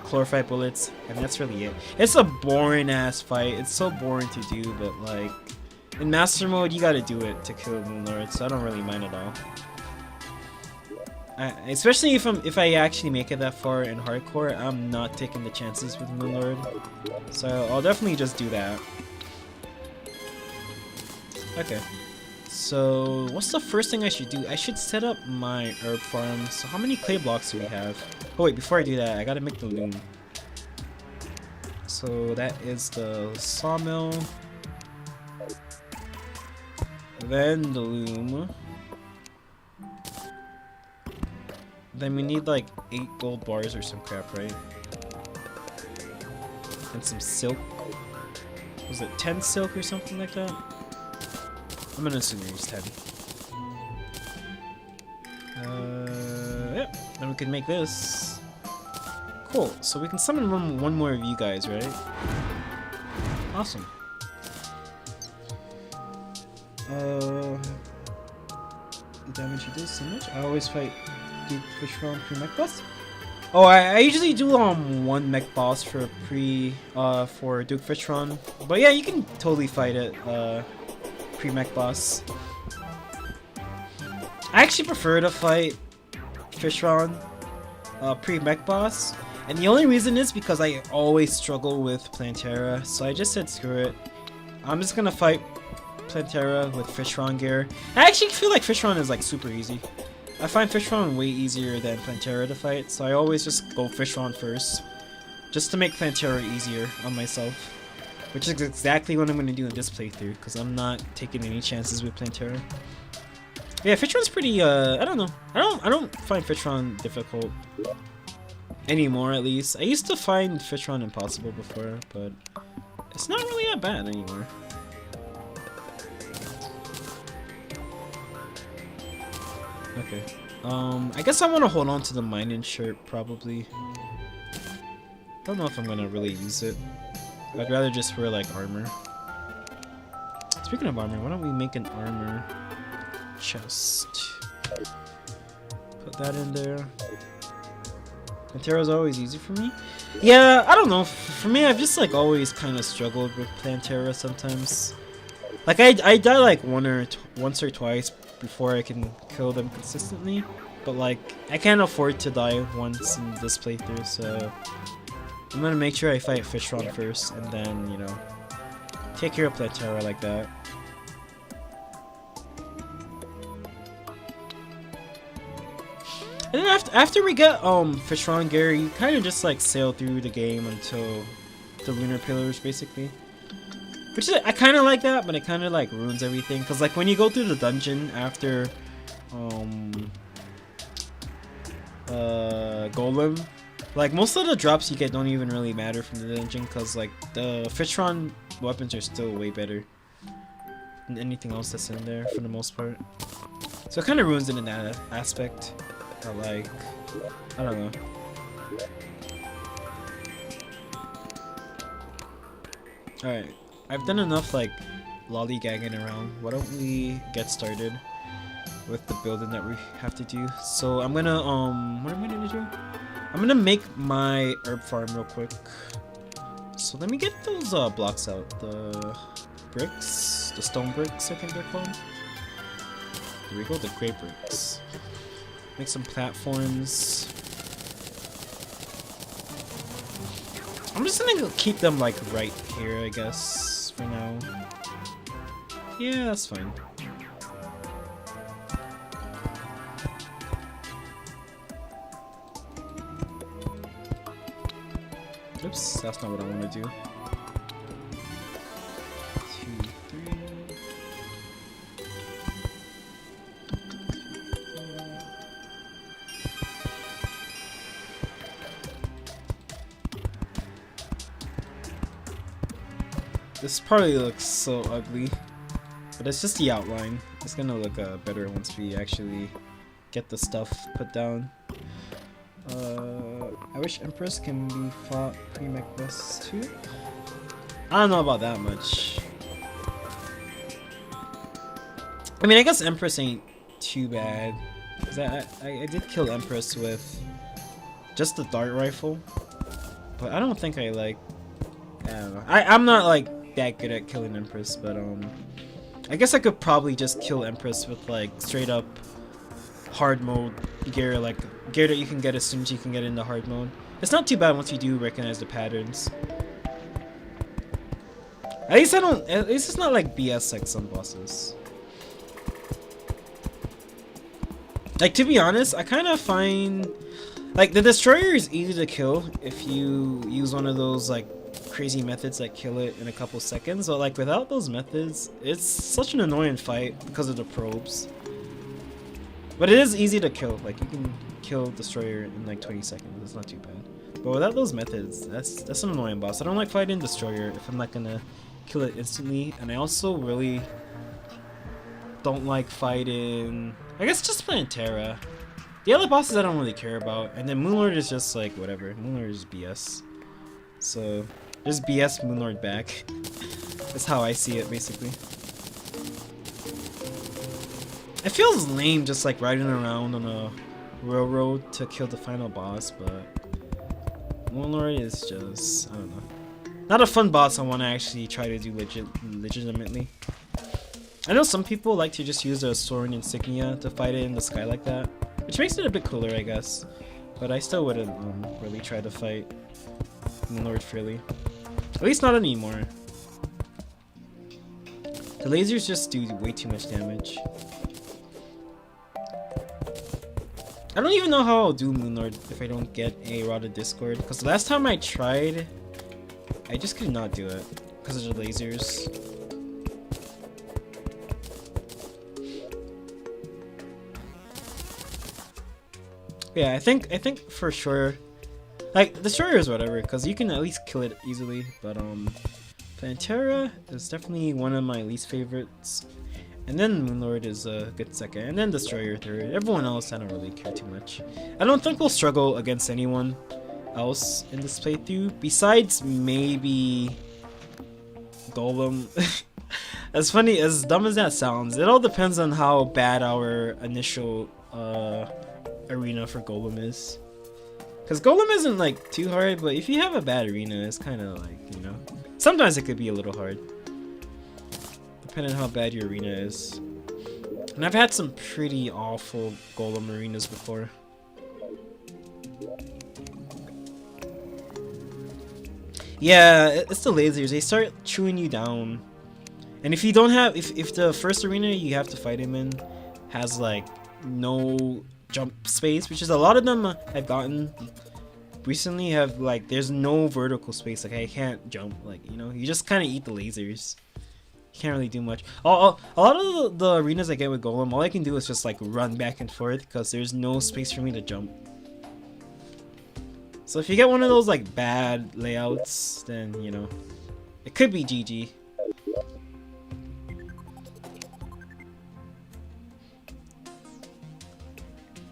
chlorophyte bullets, and that's really it. It's a boring ass fight. It's so boring to do, but like in master mode you gotta do it to kill Moonlord, so I don't really mind at all. Especially if I actually make it that far in hardcore, I'm not taking the chances with Moonlord, so I'll definitely just do that. Okay, so what's the first thing I should do? I should set up my herb farm. So how many clay blocks do we have? Oh wait, before I do that, I gotta make the loom. So that is the sawmill, then the loom, then we need like 8 gold bars or some crap, right? And some silk. Was it 10 silk or something like that? I'm gonna assume it's 10. Yep. Then we can make this. Cool. So we can summon one more of you guys, right? Awesome. The damage he does so much. I always fight Duke Fishron pre-mech boss. Oh, I usually do one mech boss for for Duke Fishron. But yeah, you can totally fight it pre-mech boss. I actually prefer to fight Fishron pre-mech boss, and the only reason is because I always struggle with Plantera, so I just said screw it. I'm just gonna fight Plantera with Fishron gear. I actually feel like Fishron is like super easy. I find Fishron way easier than Plantera to fight, so I always just go Fishron first, just to make Plantera easier on myself. Which is exactly what I'm going to do in this playthrough, because I'm not taking any chances with Plantera. Yeah, Fishron's pretty, I don't know. I don't find Fishron difficult anymore, at least. I used to find Fishron impossible before, but it's not really that bad anymore. Okay. I guess I want to hold on to the mining shirt, probably. Don't know if I'm going to really use it. I'd rather just wear, like, armor. Speaking of armor, why don't we make an armor chest? Put that in there. Plantera's always easy for me. Yeah, I don't know. For me, I've just, like, always kind of struggled with Plantera sometimes. Like, I die, like, once or twice before I can kill them consistently. But, like, I can't afford to die once in this playthrough, so I'm gonna make sure I fight Fishron first, and then, you know, take care of Plantera like that. And then after we get Fishron gear, you kind of just like sail through the game until the lunar pillars, basically. Which is, I kind of like that, but it kind of like ruins everything. Cause like when you go through the dungeon after Golem, like most of the drops you get don't even really matter from the dungeon, cause like the Fishron weapons are still way better than anything else that's in there for the most part. So it kind of ruins it in that aspect. But like, I don't know. Alright, I've done enough like lollygagging around. Why don't we get started with the building that we have to do? So I'm gonna what am I gonna do? I'm gonna make my herb farm real quick. So let me get those blocks out. The bricks, the stone bricks, I think they're called. Here we go, the gray bricks. Make some platforms. I'm just gonna keep them like right here, I guess, for now. Yeah, that's fine. Oops, that's not what I want to do. 2, 3. This probably looks so ugly, but it's just the outline. It's gonna look better once we actually get the stuff put down. I wish Empress can be fought pre-mech boss too. I don't know about that much. I mean, I guess Empress ain't too bad, cause I did kill Empress with just the dart rifle, but I don't think I like. I don't know. I'm not like that good at killing Empress, but I guess I could probably just kill Empress with like straight up hard mode gear, like gear that you can get as soon as you can get into hard mode. It's not too bad once you do recognize the patterns. At least it's not like BS like some bosses. Like, to be honest, I kind of find like the Destroyer is easy to kill if you use one of those like crazy methods that kill it in a couple seconds, but like without those methods, it's such an annoying fight because of the probes. But it is easy to kill. Like, you can kill Destroyer in like 20 seconds. It's not too bad. But without those methods, that's an annoying boss. I don't like fighting Destroyer if I'm not gonna kill it instantly, and I also really don't like fighting, I guess, just Plantera. The other bosses I don't really care about, and then Moonlord is just like whatever. Moonlord is BS. So just BS Moonlord back. That's how I see it, basically. It feels lame just like riding around on a railroad to kill the final boss, but Moonlord is just, I don't know, not a fun boss I want to actually try to do legitimately. I know some people like to just use a Soaring Insignia to fight it in the sky like that, which makes it a bit cooler, I guess. But I still wouldn't really try to fight Moonlord fairly. At least not anymore. The lasers just do way too much damage. I don't even know how I'll do Moonlord if I don't get a Rod of Discord. Because the last time I tried, I just could not do it because of the lasers. Yeah, I think for sure, like Destroyer is whatever, because you can at least kill it easily. But Planetara is definitely one of my least favorites, and then Moonlord is a good second, and then Destroyer third. Everyone else I don't really care too much. I don't think we'll struggle against anyone else in this playthrough besides maybe Golem. As funny, as dumb as that sounds, it all depends on how bad our initial arena for Golem is. Because Golem isn't like too hard, but if you have a bad arena, it's kind of like, you know, sometimes it could be a little hard, depending on how bad your arena is. And I've had some pretty awful Golem arenas before. Yeah, it's the lasers. They start chewing you down. And if you don't have, if the first arena you have to fight him in has like no jump space, which is a lot of them I've gotten recently have like, there's no vertical space, like I can't jump, like, you know, you just kind of eat the lasers. You can't really do much. A lot of the arenas I get with Golem, all I can do is just like run back and forth because there's no space for me to jump. So if you get one of those like bad layouts, then you know, it could be GG.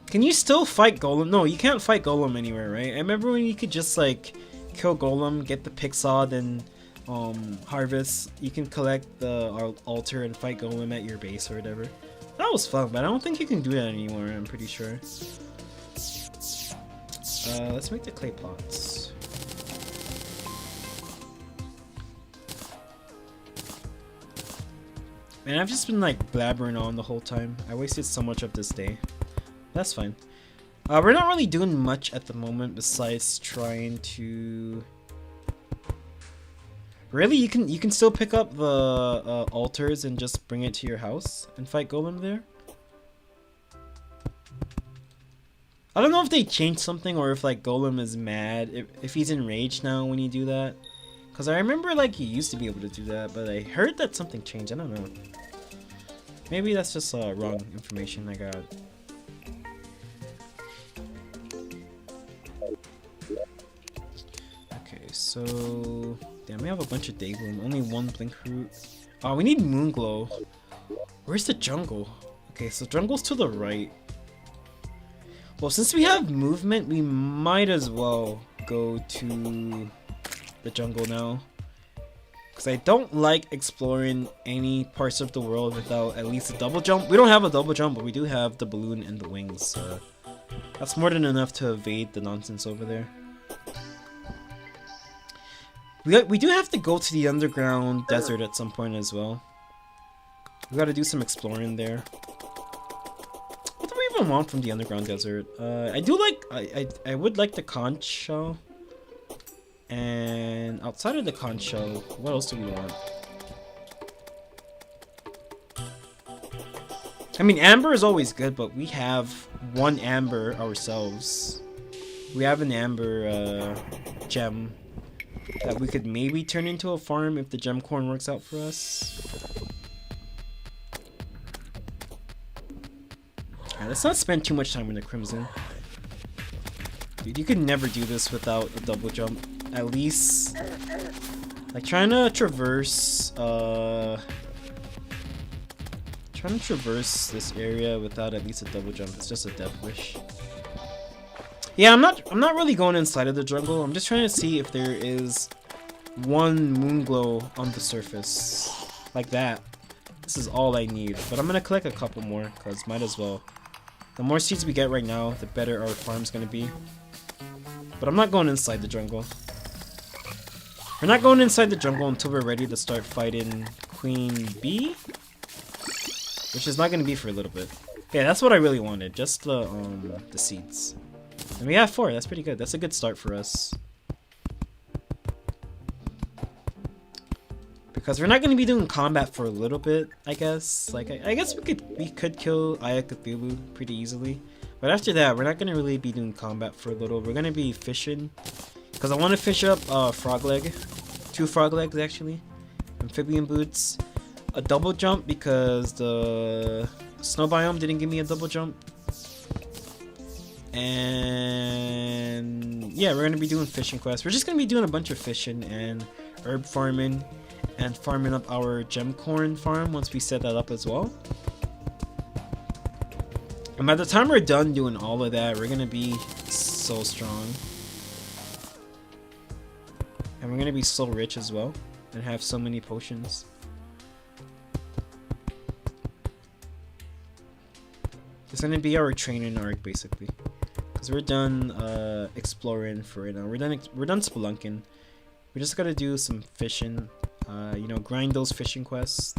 Can you still fight Golem? No, you can't fight Golem anywhere, right? I remember when you could just like kill Golem, get the Pixaw, then harvest. You can collect the altar and fight Golem at your base or whatever. That was fun, but I don't think you can do that anymore, I'm pretty sure. Let's make the clay pots. Man, I've just been like blabbering on the whole time. I wasted so much of this day. That's fine. We're not really doing much at the moment besides trying to... Really? You can still pick up the altars and just bring it to your house and fight Golem there? I don't know if they changed something or if like Golem is mad, if he's enraged now when you do that. Because I remember like you used to be able to do that, but I heard that something changed. I don't know. Maybe that's just wrong information I got. Okay, so... Damn, we have a bunch of Daybloom. Only one Blink Root. Oh, we need Moonglow. Where's the jungle? Okay, so jungle's to the right. Well, since we have movement, we might as well go to the jungle now. Because I don't like exploring any parts of the world without at least a double jump. We don't have a double jump, but we do have the balloon and the wings. So that's more than enough to evade the nonsense over there. We do have to go to the underground desert at some point as well. We gotta do some exploring there. What do we even want from the underground desert? I do like, I would like the conch shell. And outside of the conch shell, what else do we want? I mean, amber is always good, but we have one amber ourselves. We have an amber gem that we could maybe turn into a farm if the gem corn works out for us. Alright, let's not spend too much time in the Crimson. Dude, you could never do this without a double jump. At least, like trying to traverse this area without at least a double jump. It's just a death wish. Yeah, I'm not really going inside of the jungle. I'm just trying to see if there is one Moonglow on the surface. Like that. This is all I need. But I'm gonna collect a couple more, because might as well. The more seeds we get right now, the better our farm's gonna be. But I'm not going inside the jungle. We're not going inside the jungle until we're ready to start fighting Queen Bee. Which is not gonna be for a little bit. Yeah, that's what I really wanted. Just the seeds. And we have 4, that's pretty good. That's a good start for us. because we're not going to be doing combat for a little bit, I guess. Like, I guess we could kill Aya Cthulhu pretty easily. But after that, we're not going to really be doing combat for a little. We're going to be fishing. Because I want to fish up frog leg. 2 frog legs, actually. Amphibian boots. A double jump because the snow biome didn't give me a double jump. And yeah, we're going to be doing fishing quests. We're just going to be doing a bunch of fishing and herb farming. And farming up our gem corn farm once we set that up as well. And by the time we're done doing all of that, we're gonna be so strong. And we're gonna be so rich as well. And have so many potions. It's gonna be our training arc basically. Because we're done exploring for right now. We're done spelunking. We just gotta do some fishing. You know, grind those fishing quests.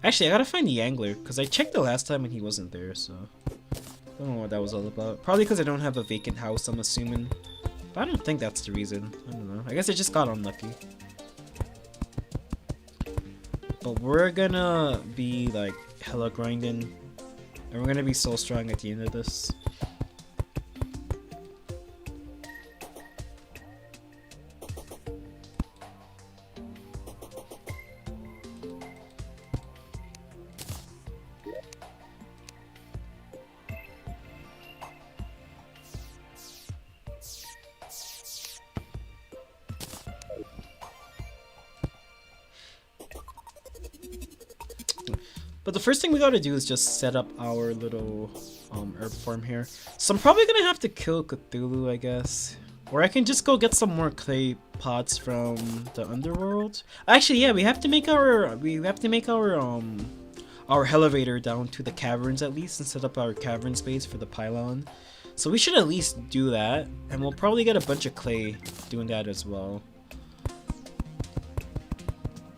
Actually, I gotta find the angler, because I checked the last time and he wasn't there, so... I don't know what that was all about. Probably because I don't have a vacant house, I'm assuming. But I don't think that's the reason. I don't know. I guess I just got unlucky. But we're gonna be, like, hella grinding. And we're gonna be so strong at the end of this. But the first thing we gotta do is just set up our little herb farm here. So I'm probably gonna have to kill Cthulhu, I guess. Or I can just go get some more clay pots from the underworld. Actually, yeah, we have to make our elevator down to the caverns at least and set up our cavern space for the pylon. So we should at least do that, and we'll probably get a bunch of clay doing that as well.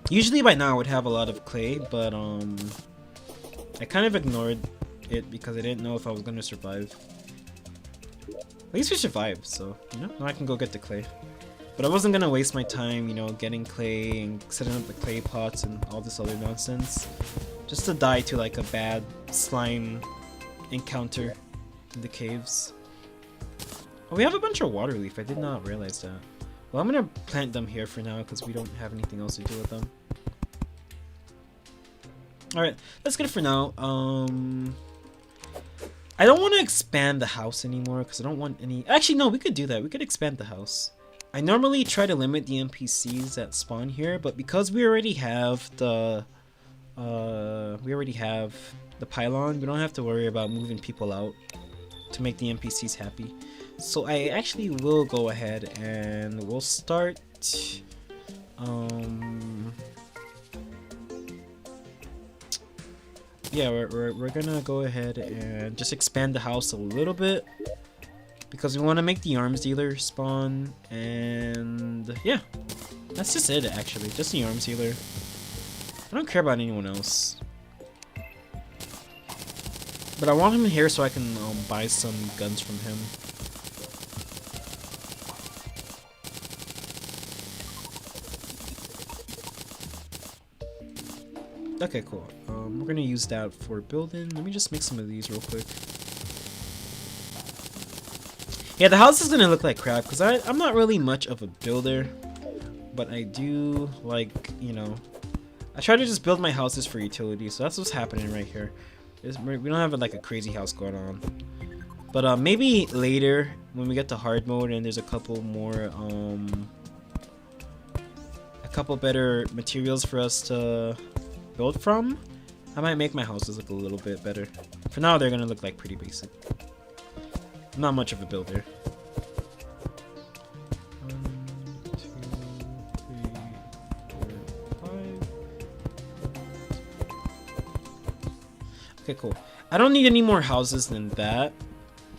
Usually by now I would have a lot of clay, but I kind of ignored it because I didn't know if I was gonna survive. At least we survived, so, you know, now I can go get the clay. But I wasn't gonna waste my time, you know, getting clay and setting up the clay pots and all this other nonsense. Just to die to, like, a bad slime encounter in the caves. Oh, we have a bunch of water leaf. I did not realize that. Well, I'm gonna plant them here for now because we don't have anything else to do with them. Alright, that's good for now. I don't want to expand the house anymore because I don't want any... Actually, no, we could do that. We could expand the house. I normally try to limit the NPCs that spawn here, but because we already have the... pylon, we don't have to worry about moving people out to make the NPCs happy. So I actually will go ahead and we'll start... yeah, we're gonna go ahead and just expand the house a little bit because we want to make the arms dealer spawn, and yeah, that's just it actually, just the arms dealer. I don't care about anyone else, but I want him here so I can buy some guns from him. Okay, cool. We're gonna use that for building. Let me just make some of these real quick. Yeah, the house is gonna look like crap because I'm not really much of a builder, but I do like, you know, I try to just build my houses for utility, so that's what's happening right here. We don't have like a crazy house going on, but maybe later when we get to hard mode and there's a couple more a couple better materials for us to build from, I might make my houses look a little bit better. For now, they're gonna look like pretty basic. I'm not much of a builder. 1, 2, 3, 4, 5. Okay, cool. I don't need any more houses than that.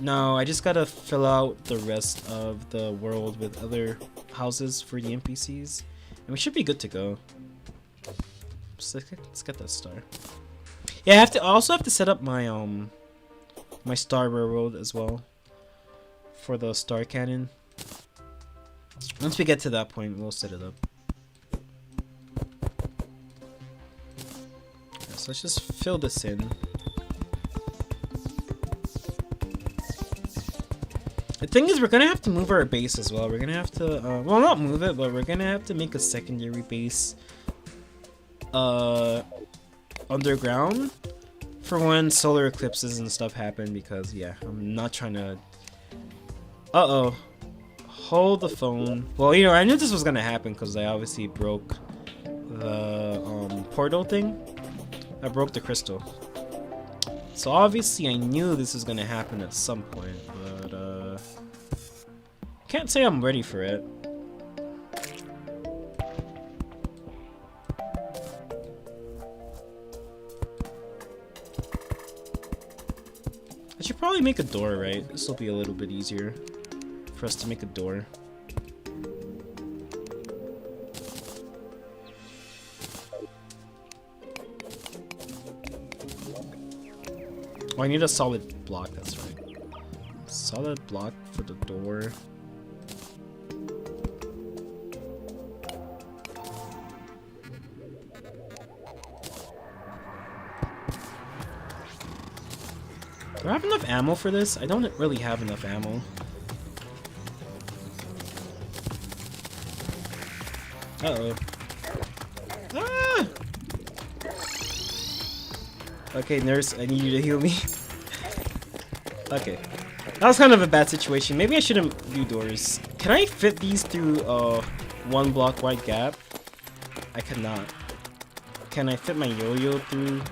No, I just gotta fill out the rest of the world with other houses for the NPCs, and we should be good to go. So let's get that star. Yeah, I also have to set up my my star railroad as well for the star cannon. Once we get to that point, we'll set it up. So let's just fill this in. The thing is, we're gonna have to move our base as well. We're gonna have to, well, not move it, but we're gonna have to make a secondary base underground for when solar eclipses and stuff happen, because yeah, I'm not trying to... Uh-oh. Hold the phone. Well, you know, I knew this was gonna happen because I obviously broke the portal thing. I broke the crystal. So obviously I knew this was gonna happen at some point, but can't say I'm ready for it. I should probably make a door, right? This will be a little bit easier for us to make a door. Oh, I need a solid block, that's right. Solid block for the door. Do I have enough ammo for this? I don't really have enough ammo. Uh-oh. Ah! Okay, nurse, I need you to heal me. Okay. That was kind of a bad situation. Maybe I shouldn't do doors. Can I fit these through a 1 block wide gap? I cannot. Can I fit my yo-yo through?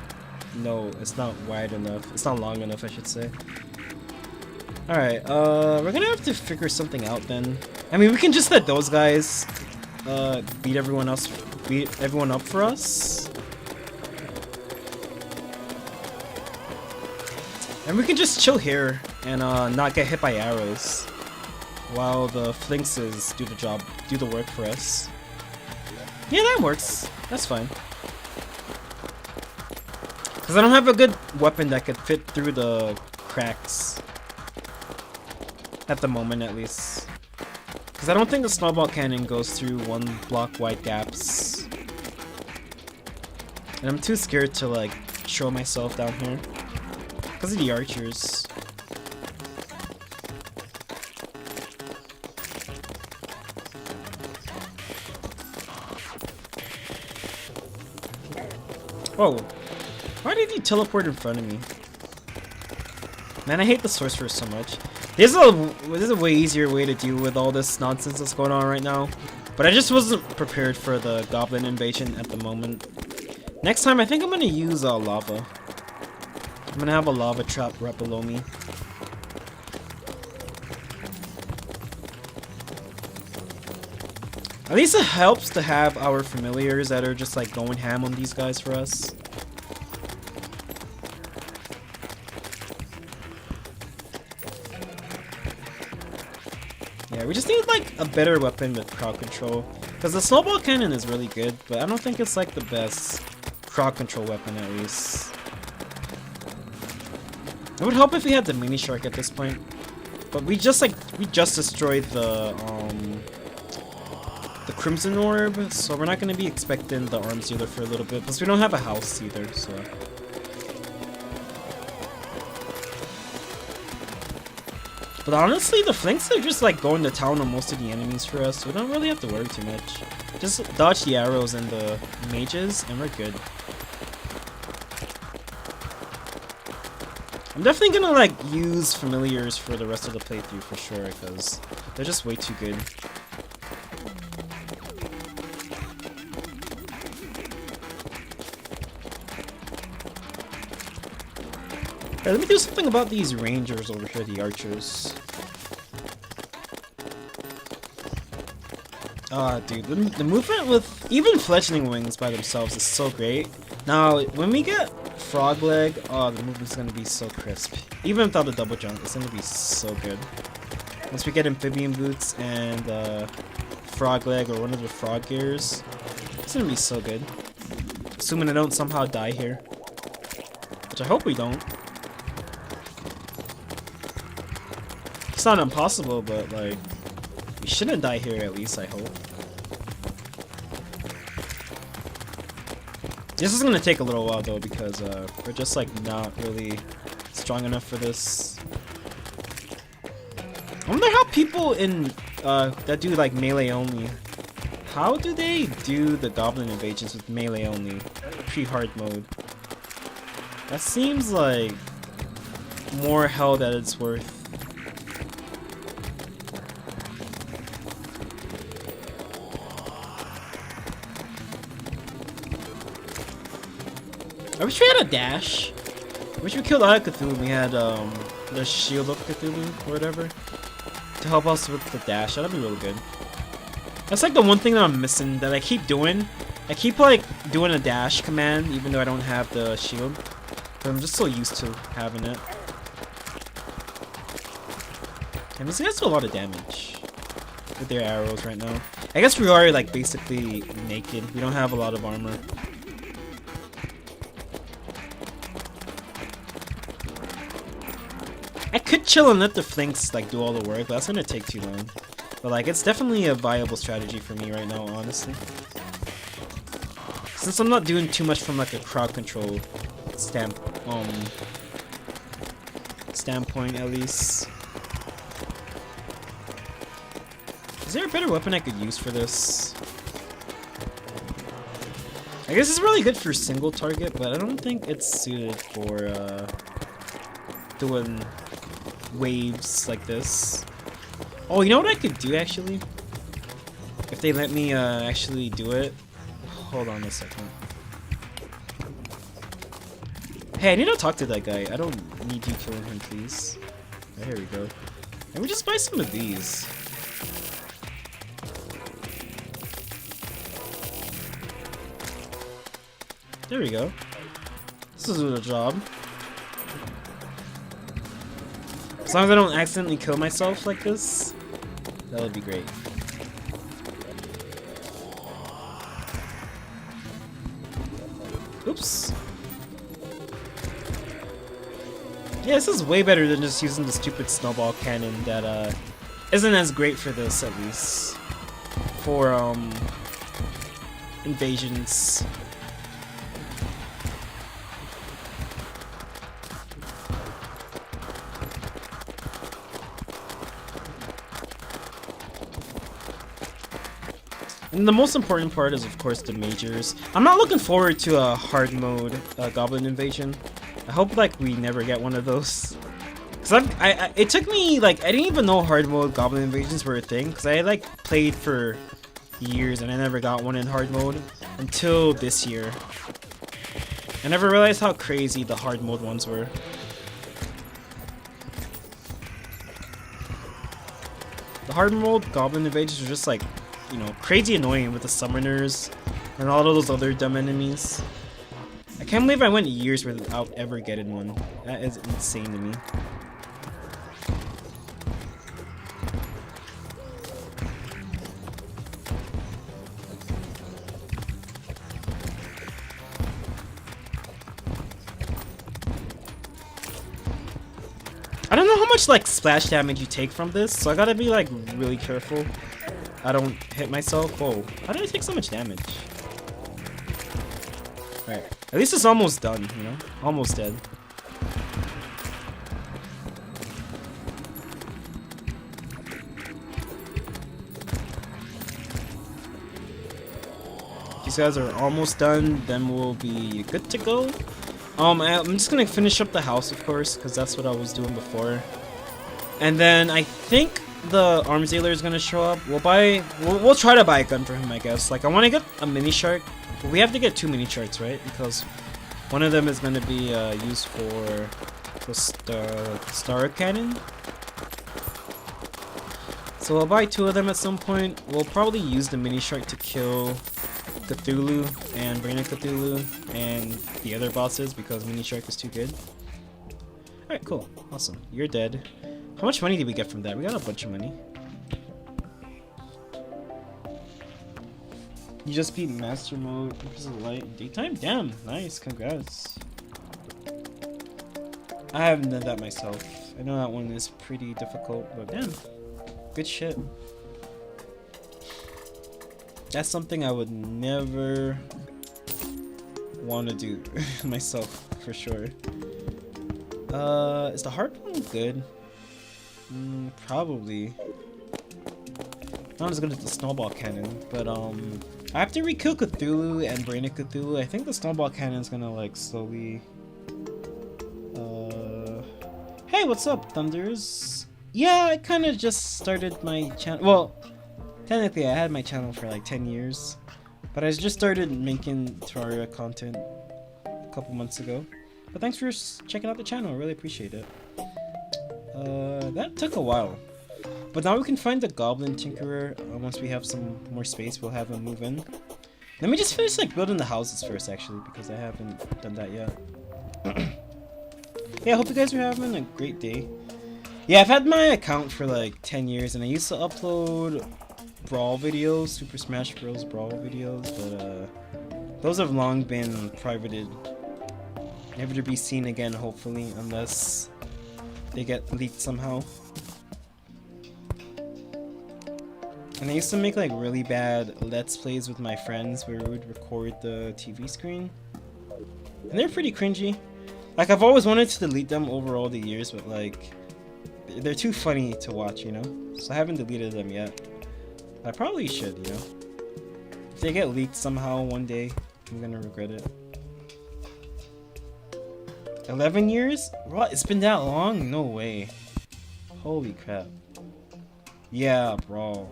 No, it's not wide enough. It's not long enough, I should say. Alright, we're gonna have to figure something out then. I mean, we can just let those guys beat everyone up for us. And we can just chill here and not get hit by arrows while the flinxes do the work for us. Yeah, that works. That's fine. Because I don't have a good weapon that could fit through the cracks. At the moment, at least. Because I don't think the snowball cannon goes through 1 block wide gaps. And I'm too scared to, like, show myself down here. Because of the archers. Whoa. Why did he teleport in front of me? Man, I hate the sorcerer so much. This is a way easier way to deal with all this nonsense that's going on right now. But I just wasn't prepared for the goblin invasion at the moment. Next time, I think I'm gonna use lava. I'm gonna have a lava trap right below me. At least it helps to have our familiars that are just like going ham on these guys for us. Yeah, we just need like a better weapon with crowd control. Because the snowball cannon is really good, but I don't think it's like the best crowd control weapon at least. It would help if we had the mini shark at this point. But we just destroyed the crimson orb, so we're not gonna be expecting the arms dealer for a little bit, plus we don't have a house either, so. But honestly, the flanks are just like going to town on most of the enemies for us, so we don't really have to worry too much. Just dodge the arrows and the mages, and we're good. I'm definitely gonna like use familiars for the rest of the playthrough for sure, because they're just way too good. Right, let me do something about these rangers over here, the archers. Dude, the movement with even fledgling wings by themselves is so great. Now, when we get frog leg, oh, the movement's gonna be so crisp. Even without the double jump, it's gonna be so good. Once we get amphibian boots and frog leg or one of the frog gears, it's gonna be so good. Assuming I don't somehow die here, which I hope we don't. It's not impossible, but like, we shouldn't die here at least, I hope. This is gonna take a little while though because we're just like not really strong enough for this. I wonder how people in that do like melee only. How do they do the goblin invasions with melee only? Pre-hard mode. That seems like more hell than it's worth. I wish we had a dash. I wish we killed out of Cthulhu. We had the shield of Cthulhu or whatever to help us with the dash. That'd be really good. That's like the one thing that I'm missing that I keep doing. I keep like doing a dash command even though I don't have the shield. But I'm just so used to having it. And these guys do a lot of damage with their arrows right now. I guess we are like basically naked. We don't have a lot of armor. I could chill and let the flanks like do all the work, but that's gonna take too long. But like it's definitely a viable strategy for me right now, honestly. Since I'm not doing too much from like a crowd control standpoint at least. Is there a better weapon I could use for this? I guess it's really good for single target, but I don't think it's suited for doing waves like this. Oh, you know what I could do actually? If they let me actually do it. Hold on a second. Hey, I need to talk to that guy. I don't need you killing him, please. Oh, here we go. Let me just buy some of these. There we go. This is a job. As long as I don't accidentally kill myself like this, that would be great. Oops. Yeah, this is way better than just using the stupid snowball cannon that isn't as great for this, at least. For invasions. And the most important part is, of course, the majors. I'm not looking forward to a hard mode goblin invasion. I hope like we never get one of those. Cause it took me like I didn't even know hard mode goblin invasions were a thing. Cause I like played for years and I never got one in hard mode until this year. I never realized how crazy the hard mode ones were. The hard mode goblin invasions were just like, you know, crazy annoying with the summoners and all of those other dumb enemies. I can't believe I went years without ever getting one. That is insane to me. I don't know how much like splash damage you take from this, so I gotta be like really careful I don't hit myself. Whoa, how did I take so much damage? Alright, at least it's almost done, you know? Almost dead. These guys are almost done, then we'll be good to go. I'm just gonna finish up the house, of course, because that's what I was doing before. And then I think the arms dealer is gonna show up. We'll try to buy a gun for him, I guess. Like I want to get a mini shark, but we have to get 2 mini sharks, right? Because one of them is gonna be used for the star cannon. So we'll buy 2 of them at some point. We'll probably use the mini shark to kill Cthulhu and Brain of Cthulhu and the other bosses because mini shark is too good. Alright, cool. Awesome. You're dead. How much money did we get from that? We got a bunch of money. You just beat master mode because of light and daytime? Damn, nice, congrats. I haven't done that myself. I know that one is pretty difficult, but damn. Good shit. That's something I would never want to do myself for sure. Is the harp one good? Probably. Not as good as the snowball cannon, but after we kill Cthulhu and Brain of Cthulhu, I think the snowball cannon's gonna like slowly. Hey, what's up, Thunders? Yeah, I kind of just started my channel. Well, technically, I had my channel for like 10 years, but I just started making Terraria content a couple months ago. But thanks for checking out the channel. I really appreciate it. That took a while. But now we can find the Goblin Tinkerer. Once we have some more space, we'll have him move in. Let me just finish like building the houses first, actually, because I haven't done that yet. Yeah, I hope you guys are having a great day. Yeah, I've had my account for like 10 years, and I used to upload Brawl videos, Super Smash Bros. Brawl videos, but those have long been privated. Never to be seen again, hopefully, unless they get leaked somehow. And I used to make like really bad Let's Plays with my friends where we would record the TV screen. And they're pretty cringy. Like, I've always wanted to delete them over all the years, but like, they're too funny to watch, you know? So I haven't deleted them yet. I probably should, you know? If they get leaked somehow one day, I'm gonna regret it. 11 years? What? It's been that long? No way. Holy crap. Yeah, Brawl.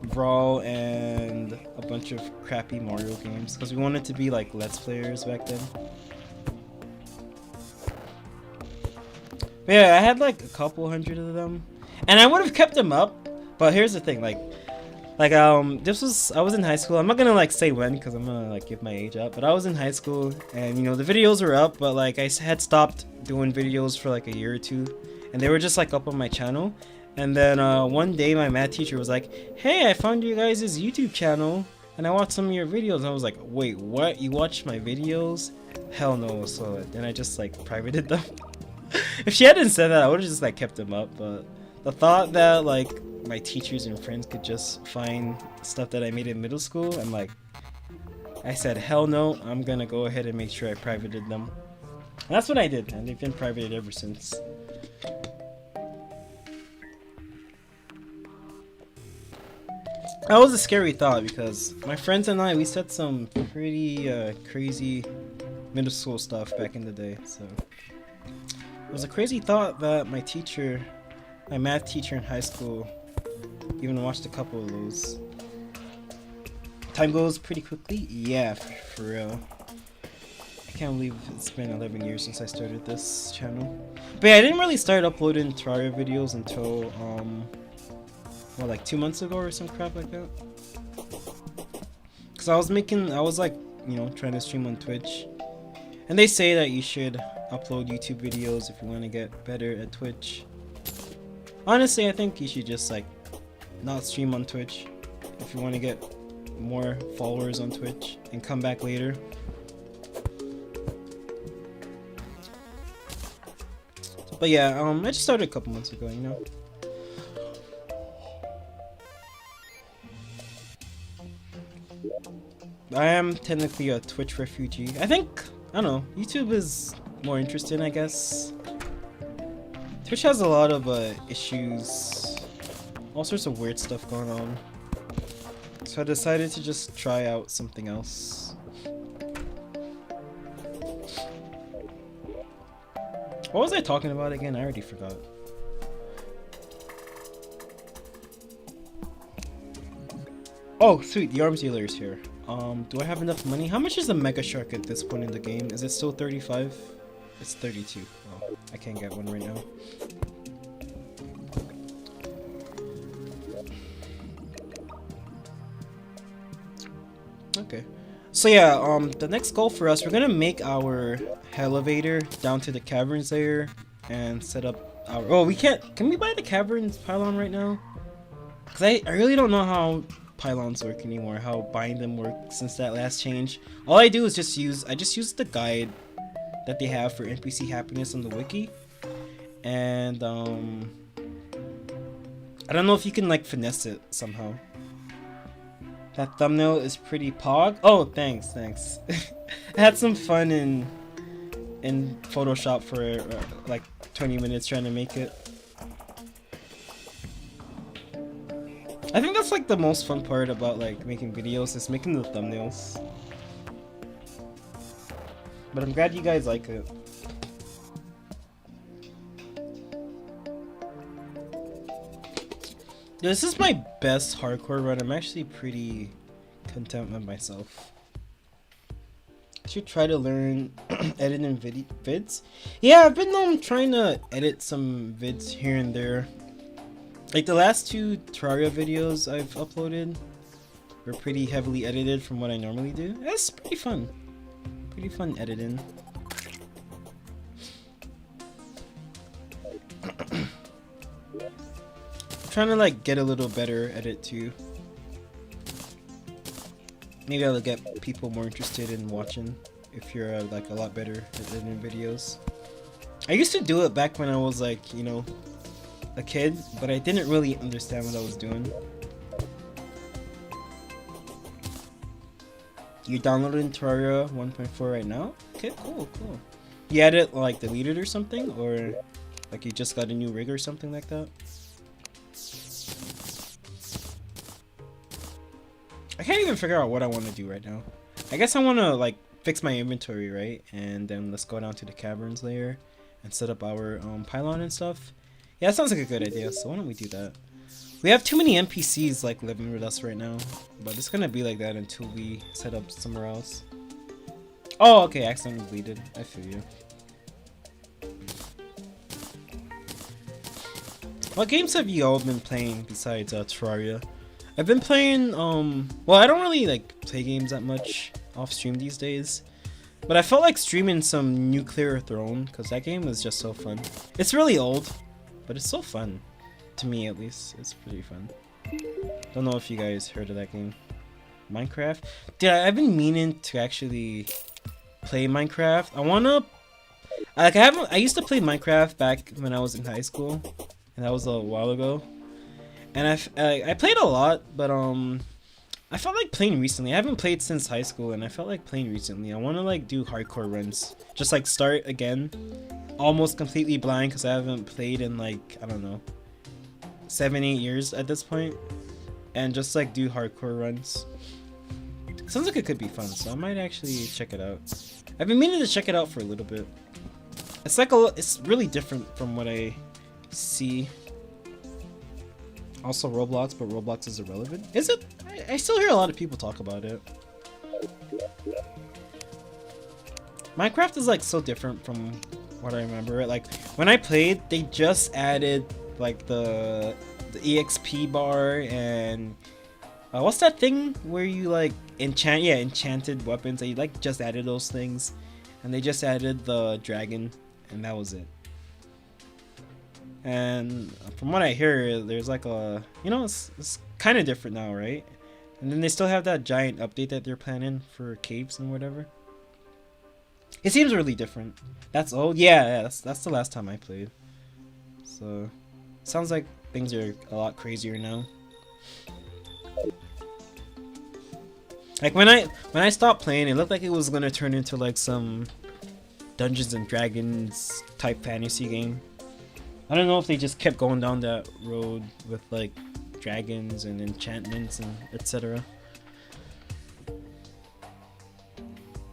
Brawl and a bunch of crappy Mario games. Because we wanted to be like Let's Players back then. But yeah, I had like a couple hundred of them. And I would have kept them up. But here's the thing, I was in high school. I'm not gonna like say when, because I'm gonna like give my age up, but I was in high school, and you know, the videos were up, but like I had stopped doing videos for like a year or two, and they were just like up on my channel. And then one day my math teacher was like, hey, I found you guys' YouTube channel and I watched some of your videos. And I was like, wait, what? You watched my videos? Hell no. So then I just like privated them. If she hadn't said that, I would have just like kept them up. But the thought that like my teachers and friends could just find stuff that I made in middle school, I'm like, I said, hell no, I'm gonna go ahead and make sure I privated them. And that's what I did, and they've been privated ever since. That was a scary thought because my friends and I, we said some pretty crazy middle school stuff back in the day, so it was a crazy thought that my teacher, my math teacher in high school, even watched a couple of those. Time goes pretty quickly. Yeah, for real. I can't believe it's been 11 years since I started this channel. But yeah, I didn't really start uploading Terraria videos until well, like 2 months ago or some crap like that. Cause I was like, you know, trying to stream on Twitch, and they say that you should upload YouTube videos if you want to get better at Twitch. Honestly, I think you should just like not stream on Twitch if you want to get more followers on Twitch and come back later. But yeah, I just started a couple months ago, you know. I am technically a Twitch refugee. I think, I don't know, YouTube is more interesting, I guess. Twitch has a lot of issues, all sorts of weird stuff going on. So I decided to just try out something else. What was I talking about again? I already forgot. Oh, sweet, the arms dealer is here. Do I have enough money? How much is the Mega Shark at this point in the game? Is it still 35? It's 32. Oh, I can't get one right now. Okay. So yeah, the next goal for us, we're gonna make our elevator down to the caverns layer and set up our... Oh, we can't... Can we buy the caverns pylon right now? Because I really don't know how pylons work anymore, how buying them works since that last change. All I do is just use the guide that they have for NPC happiness on the wiki, and I don't know if you can like finesse it somehow, That thumbnail is pretty pog. Oh, thanks. I had some fun in Photoshop for like 20 minutes trying to make it. I think that's like the most fun part about like making videos is making the thumbnails. But I'm glad you guys like it. This is my best hardcore run. I'm actually pretty content with myself. I should try to learn editing vids. Yeah, I've been trying to edit some vids here and there. Like the last 2 Terraria videos I've uploaded were pretty heavily edited from what I normally do. That's pretty fun. Pretty fun editing. Trying to like get a little better at it too. Maybe I'll get people more interested in watching if you're like a lot better at editing videos. I used to do it back when I was like, you know, a kid, but I didn't really understand what I was doing. You're downloading Terraria 1.4 right now? Okay, cool. You had it like deleted or something, or like you just got a new rig or something like that? I can't even figure out what I want to do right now. I guess I want to like fix my inventory, right? And then let's go down to the caverns layer and set up our pylon and stuff. Yeah, that sounds like a good idea, so why don't we do that? We have too many NPCs like living with us right now, but it's gonna be like that until we set up somewhere else. Oh, okay, accidentally deleted. I feel you. What games have you all been playing besides Terraria? I've been playing, well, I don't really like play games that much off stream these days, but I felt like streaming some Nuclear Throne because that game was just so fun. It's really old, but it's so fun. To me, at least. It's pretty fun. Don't know if you guys heard of that game. Minecraft? Dude, I've been meaning to actually play Minecraft. I used to play Minecraft back when I was in high school, and that was a while ago. And I played a lot, but I felt like playing recently. I haven't played since high school, and I felt like playing recently. I want to like do hardcore runs, just like start again, almost completely blind because I haven't played in like, I don't know, 7-8 years at this point, and just like do hardcore runs. Sounds like it could be fun, so I might actually check it out. I've been meaning to check it out for a little bit. It's like it's really different from what I see. Also Roblox, but Roblox is irrelevant. Is it? I still hear a lot of people talk about it. Minecraft is like so different from what I remember. Like when I played, they just added like the EXP bar and what's that thing where you like enchanted weapons. They like just added those things, and they just added the dragon, and that was it. And from what I hear, there's like a, you know, it's kind of different now, right? And then they still have that giant update that they're planning for caves and whatever. It seems really different. That's old. Yeah, that's the last time I played. So sounds like things are a lot crazier now. Like when I stopped playing, it looked like it was gonna turn into like some Dungeons and Dragons type fantasy game. I don't know if they just kept going down that road with like dragons and enchantments and etc.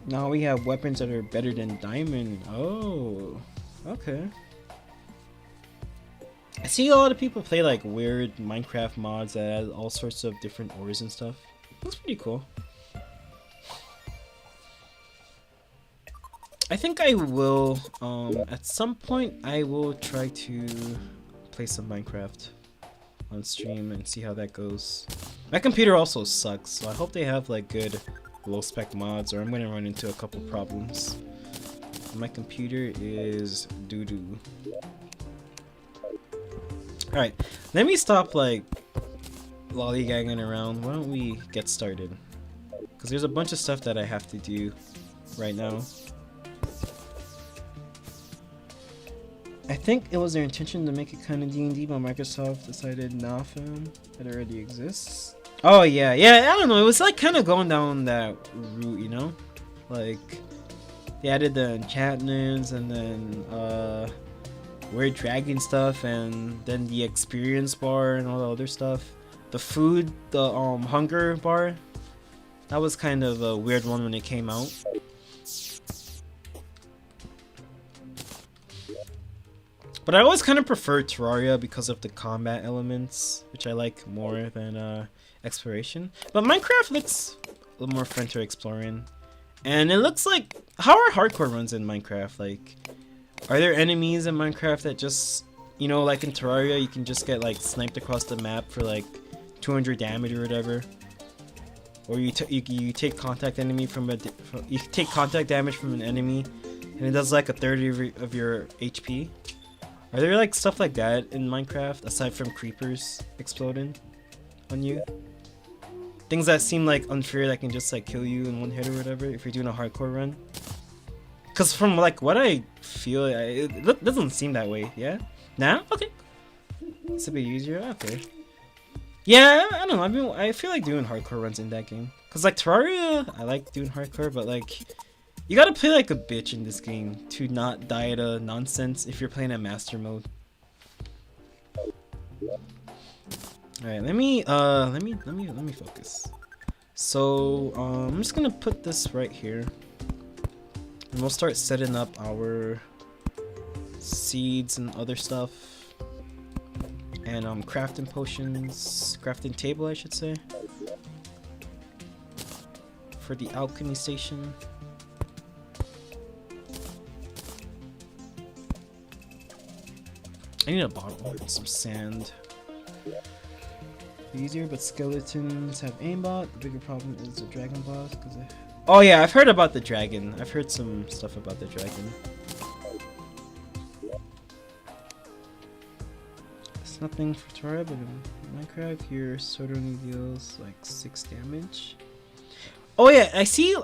Now we have weapons that are better than diamond. Oh, okay. I see a lot of people play like weird Minecraft mods that add all sorts of different ores and stuff. That's pretty cool. I think I will, at some point, I will try to play some Minecraft on stream and see how that goes. My computer also sucks, so I hope they have like good low spec mods, or I'm gonna run into a couple problems. My computer is doo-doo. Alright, let me stop like lollygagging around. Why don't we get started? Because there's a bunch of stuff that I have to do right now. I think it was their intention to make it kind of D&D, but Microsoft decided nah fam, it already exists. Oh yeah, yeah. I don't know. It was like kind of going down that route, you know, like they added the enchantments and then weird dragon stuff, and then the experience bar and all the other stuff. The food, the hunger bar. That was kind of a weird one when it came out. But I always kind of prefer Terraria because of the combat elements, which I like more than exploration. But Minecraft looks a little more fun to explore in. And it looks like... How are hardcore runs in Minecraft? Like, are there enemies in Minecraft that just... You know, like in Terraria, you can just get like sniped across the map for like 200 damage or whatever. Or you take contact enemy from a... You take contact damage from an enemy, and it does like a third of your HP. Are there like stuff like that in Minecraft aside from creepers exploding on you? Things that seem like unfair that can just like kill you in one hit or whatever if you're doing a hardcore run. Cause from like what I feel, it doesn't seem that way. Yeah? Nah? Okay. It's a bit easier. Okay. Yeah, I don't know. I feel like doing hardcore runs in that game. Cause like Terraria, I like doing hardcore, but like you gotta play like a bitch in this game to not die to nonsense if you're playing at master mode. Alright, let me focus. So I'm just gonna put this right here. And we'll start setting up our seeds and other stuff. And crafting potions, crafting table I should say. For the alchemy station. I need a bottle and some sand. Easier, but skeletons have aimbot. The bigger problem is the dragon boss. Oh yeah, I've heard about the dragon. I've heard some stuff about the dragon. It's nothing for Terraria, but in Minecraft, your sword only deals like 6 damage. Oh yeah, I see.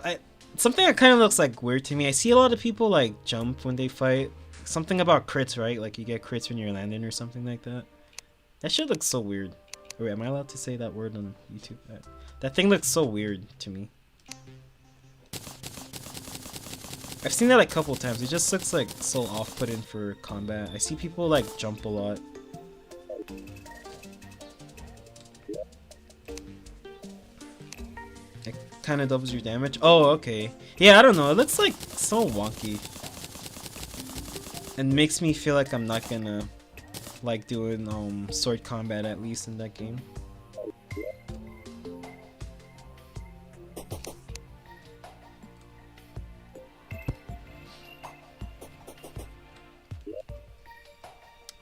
Something that kind of looks like weird to me. I see a lot of people like jump when they fight. Something about crits, right? Like you get crits when you're landing or something like that. That shit looks so weird. Wait, am I allowed to say that word on YouTube? That thing looks so weird to me. I've seen that like a couple times. It just looks like so off-putting for combat. I see people like jump a lot. It kind of doubles your damage. Oh, okay. Yeah, I don't know. It looks like so wonky. And makes me feel like I'm not gonna like doing sword combat at least in that game.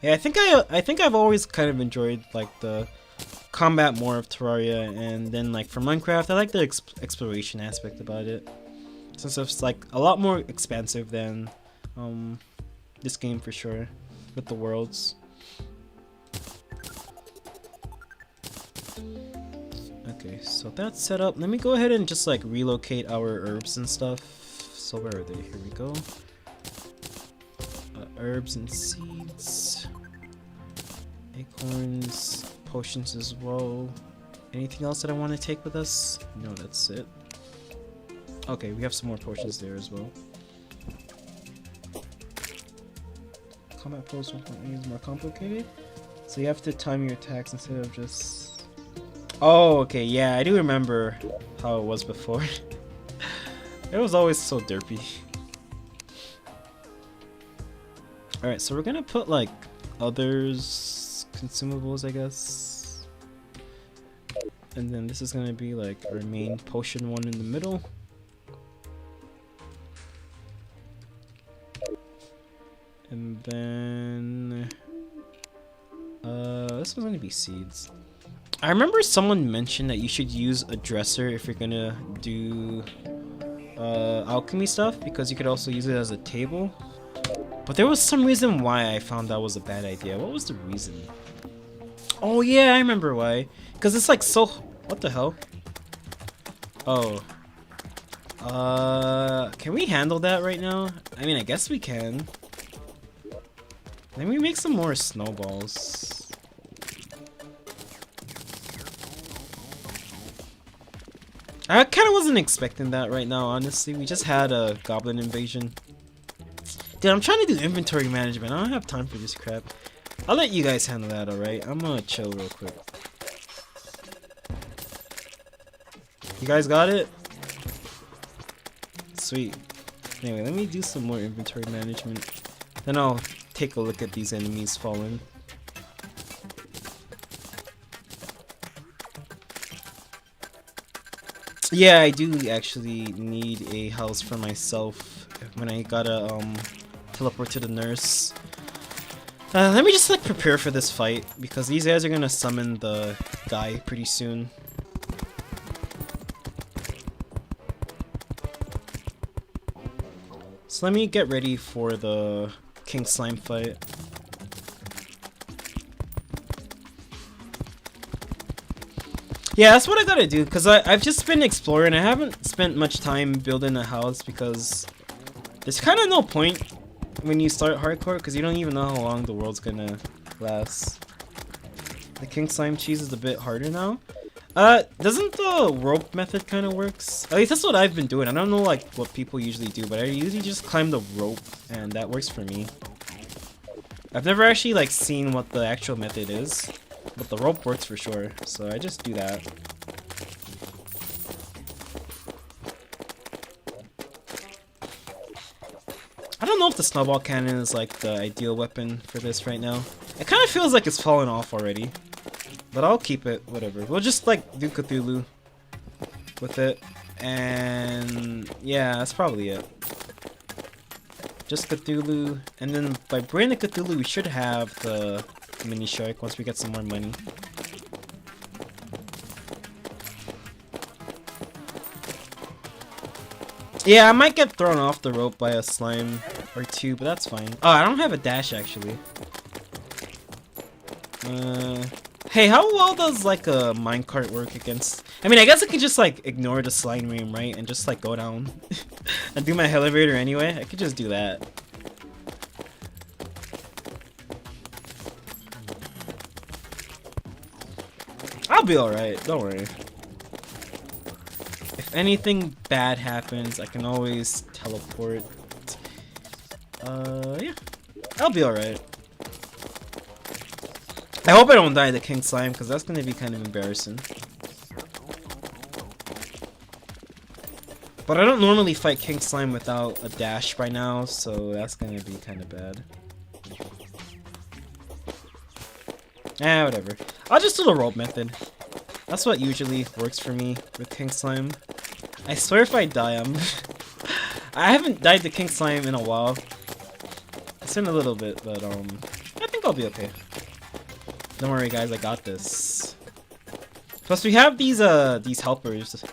Yeah, I think I've always kind of enjoyed like the combat more of Terraria, and then like for Minecraft I like the exploration aspect about it, since it's like a lot more expansive than this game for sure, with the worlds. Okay, so that's set up. Let me go ahead and just like relocate our herbs and stuff. So where are they? Here we go. Herbs and seeds. Acorns, potions as well. Anything else that I want to take with us? No, that's it. Okay, we have some more potions there as well. Combat pose 1.8 is more complicated, so you have to time your attacks instead of just... Oh, okay, yeah, I do remember how it was before. It was always so derpy. Alright, so we're gonna put like others consumables, I guess. And then this is gonna be like our main potion one in the middle. And then this one's gonna be seeds. I remember someone mentioned that you should use a dresser if you're gonna do alchemy stuff, because you could also use it as a table. But there was some reason why I found that was a bad idea. What was the reason? Oh yeah, I remember why. Because it's like so... What the hell? Oh. Can we handle that right now? I mean, I guess we can. Let me make some more snowballs. I kind of wasn't expecting that right now, honestly. We just had a goblin invasion. Dude, I'm trying to do inventory management. I don't have time for this crap. I'll let you guys handle that, alright? I'm gonna chill real quick. You guys got it? Sweet. Anyway, let me do some more inventory management. Then I'll take a look at these enemies falling. Yeah, I do actually need a house for myself when I gotta teleport to the nurse. Let me just like prepare for this fight because these guys are gonna summon the guy pretty soon. So let me get ready for the King Slime fight. Yeah, that's what I gotta do, because I've just been exploring. I haven't spent much time building a house, because there's kind of no point when you start hardcore, because you don't even know how long the world's gonna last. The King Slime cheese is a bit harder now. Doesn't the rope method kind of works? At least that's what I've been doing. I don't know like what people usually do, but I usually just climb the rope, and that works for me. I've never actually like seen what the actual method is. But the rope works for sure, so I just do that. I don't know if the snowball cannon is like the ideal weapon for this right now. It kind of feels like it's fallen off already. But I'll keep it, whatever. We'll just like do Cthulhu with it. And yeah, that's probably it. Just Cthulhu, and then by Brain of Cthulhu we should have the mini shark once we get some more money. Yeah, I might get thrown off the rope by a slime or two, but that's fine. Oh, I don't have a dash actually. Hey, how well does like a minecart work against... I mean, I guess I could just like ignore the slime ream, right? And just like go down and do my elevator anyway. I could just do that. I'll be alright, don't worry. If anything bad happens, I can always teleport. Yeah. I'll be alright. I hope I don't die to King Slime, because that's gonna be kind of embarrassing. But I don't normally fight King Slime without a dash by now, so that's gonna be kind of bad. Whatever. I'll just do the rope method. That's what usually works for me with King Slime. I swear if I die, I haven't died to King Slime in a while. It's been a little bit, but I think I'll be okay. Don't worry guys, I got this. Plus we have these helpers.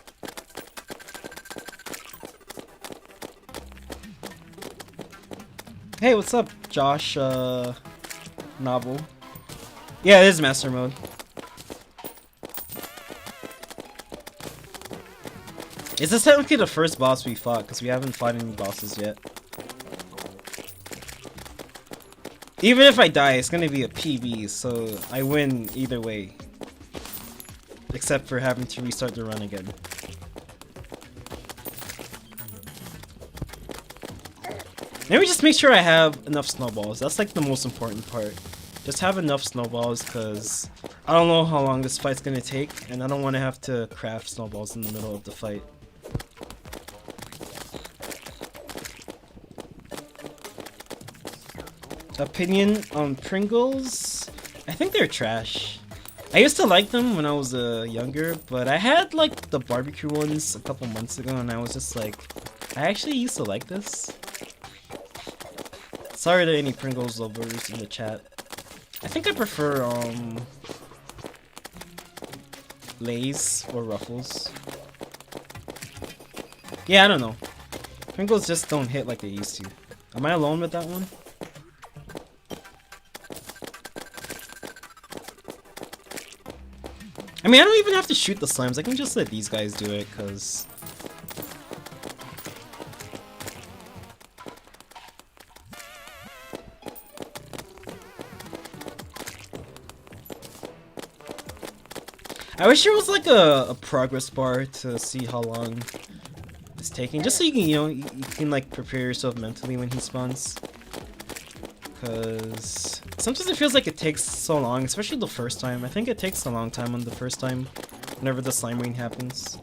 Hey, what's up, Josh, Novel? Yeah, it is master mode. Is this technically the first boss we fought? Because we haven't fought any bosses yet. Even if I die, it's gonna be a PB, so I win either way. Except for having to restart the run again. Let me just make sure I have enough snowballs. That's like the most important part. Just have enough snowballs, because I don't know how long this fight's gonna take, and I don't want to have to craft snowballs in the middle of the fight. Opinion on Pringles? I think they're trash. I used to like them when I was younger, but I had like the barbecue ones a couple months ago, and I was just like, I actually used to like this. Sorry to any Pringles lovers in the chat. I think I prefer Lay's or Ruffles. Yeah, I don't know. Pringles just don't hit like they used to. Am I alone with that one? I mean, I don't even have to shoot the slimes. I can just let these guys do it, because... I wish there was like a progress bar to see how long it's taking, just so you can, you can like prepare yourself mentally when he spawns. Because sometimes it feels like it takes so long, especially the first time. I think it takes a long time on the first time, whenever the slime rain happens.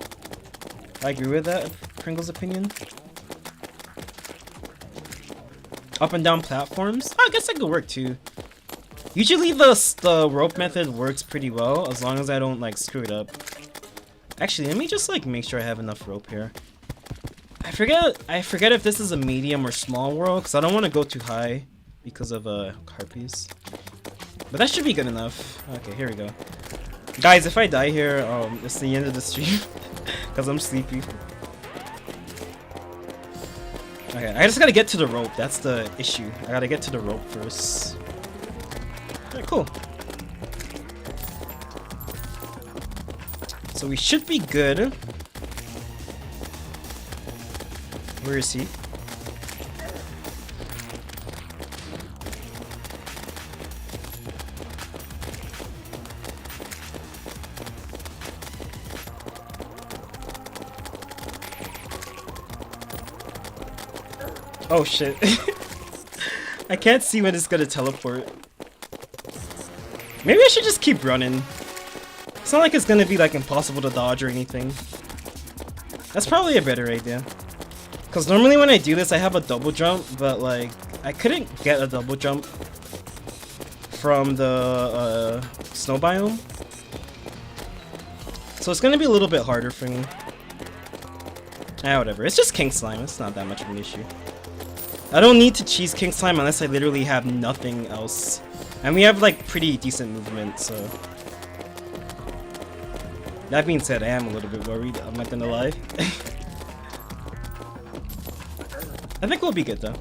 I agree with that, Pringle's opinion. Up and down platforms? Oh, I guess that could work too. Usually the rope method works pretty well, as long as I don't like screw it up. Actually, let me just like make sure I have enough rope here. I forget if this is a medium or small world, because I don't want to go too high because of harpies. But that should be good enough. Okay, here we go. Guys, if I die here, it's the end of the stream because I'm sleepy. Okay, I just gotta get to the rope. That's the issue. I gotta get to the rope first. Alright, cool. So we should be good. Where is he? Oh shit. I can't see when it's gonna teleport. Maybe I should just keep running. It's not like it's gonna be like impossible to dodge or anything. That's probably a better idea. Because normally when I do this I have a double jump, but like I couldn't get a double jump from the snow biome. So it's gonna be a little bit harder for me. Ah, whatever. It's just king slime. It's not that much of an issue. I don't need to cheese king slime unless I literally have nothing else. And we have like pretty decent movement, so. That being said, I am a little bit worried, I'm not gonna lie. I think we'll be good though.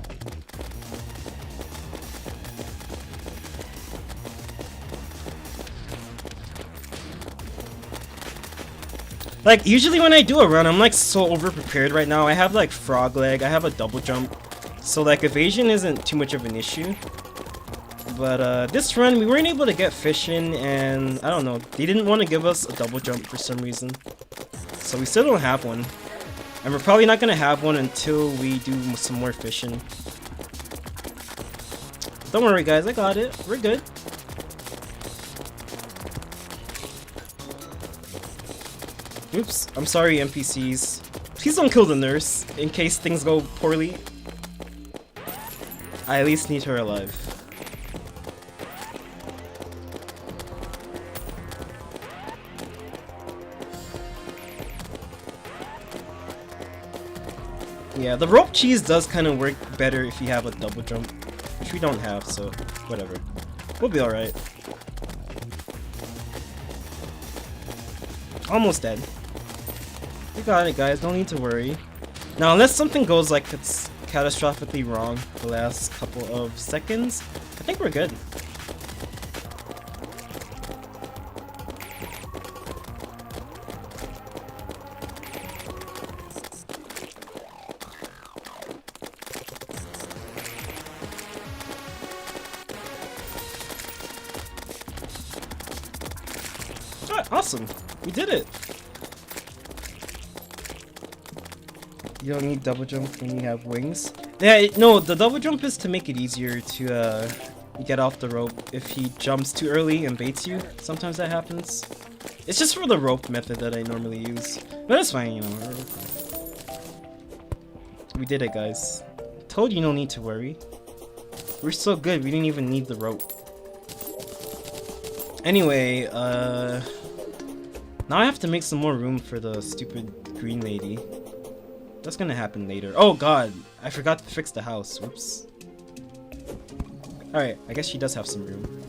Like, usually when I do a run, I'm like so over-prepared right now. I have like frog leg, I have a double jump. So like evasion isn't too much of an issue. But this run, we weren't able to get fish in, and I don't know, they didn't want to give us a double jump for some reason. So we still don't have one. And we're probably not going to have one until we do some more fishing. Don't worry guys, I got it. We're good. Oops, I'm sorry NPCs. Please don't kill the nurse, in case things go poorly. I at least need her alive. Yeah, the rope cheese does kind of work better if you have a double jump, which we don't have, so whatever. We'll be alright. Almost dead. We got it, guys. No need to worry. Now, unless something goes like it's catastrophically wrong the last couple of seconds, I think we're good. Awesome! We did it! You don't need double jump when you have wings. Yeah, no, the double jump is to make it easier to get off the rope if he jumps too early and baits you. Sometimes that happens. It's just for the rope method that I normally use. But it's fine, you know. We did it, guys. Told you no need to worry. We're so good, we didn't even need the rope. Anyway, now I have to make some more room for the stupid green lady. That's gonna happen later. Oh god, I forgot to fix the house. Whoops. Alright, I guess she does have some room.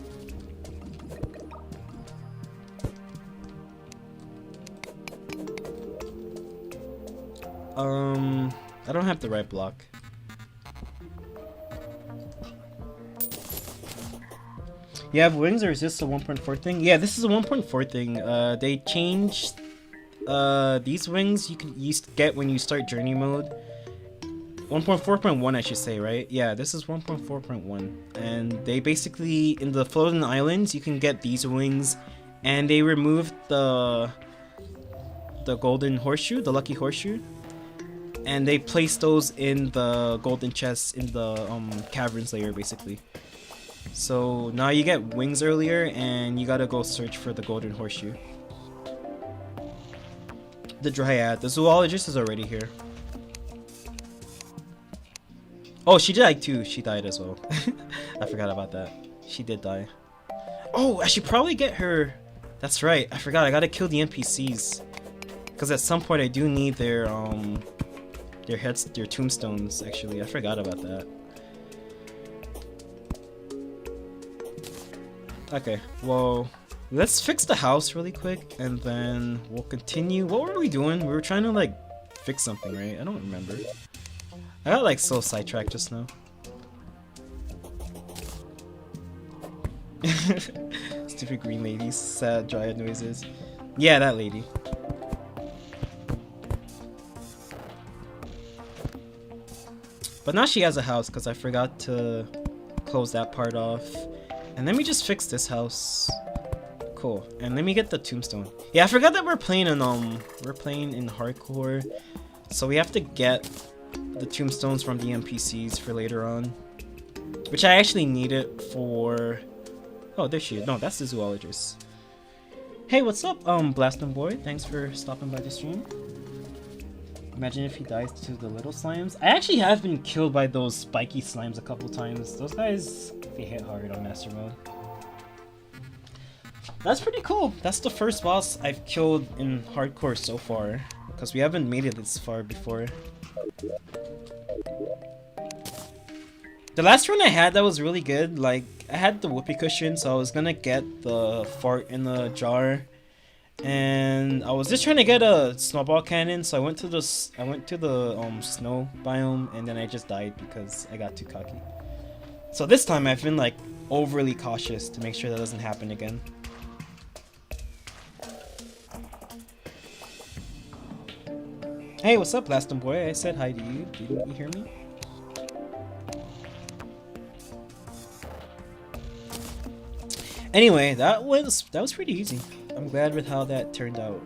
I don't have the right block. You have wings, or is this a 1.4 thing? Yeah, this is a 1.4 thing. They changed these wings you get when you start journey mode. 1.4.1 I should say, right? Yeah, this is 1.4.1. And they basically, in the floating islands, you can get these wings and they removed the golden horseshoe, the lucky horseshoe, and they placed those in the golden chests in the caverns layer, basically. So now you get wings earlier, and you gotta go search for the golden horseshoe. The dryad, the zoologist is already here. Oh, she died too. She died as well. I forgot about that. She did die. Oh, I should probably get her. That's right. I forgot. I gotta kill the NPCs. Because at some point I do need their heads, their tombstones. Actually, I forgot about that. Okay. Well, let's fix the house really quick, and then we'll continue. What were we doing? We were trying to like fix something, right? I don't remember. I got like so sidetracked just now. Stupid green ladies, sad dryad noises. Yeah, that lady. But now she has a house because I forgot to close that part off. And let me just fix this house. Cool. And let me get the tombstone. Yeah, I forgot that we're playing in hardcore. So we have to get the tombstones from the NPCs for later on, which I actually need it for. Oh, there she is. No, that's the zoologist. Hey, what's up, Blastin' Boy? Thanks for stopping by the stream. Imagine if he dies to the little slimes. I actually have been killed by those spiky slimes a couple times. Those guys, they hit hard on Master Mode. That's pretty cool. That's the first boss I've killed in hardcore so far, because we haven't made it this far before. The last run I had that was really good. Like, I had the whoopee cushion, so I was gonna get the fart in the jar, and I was just trying to get a snowball cannon. So I went to the snow biome, and then I just died because I got too cocky. So this time I've been like overly cautious to make sure that doesn't happen again. Hey, what's up, Blastin' Boy? I said hi to you. Didn't you hear me? Anyway, that was pretty easy. I'm glad with how that turned out.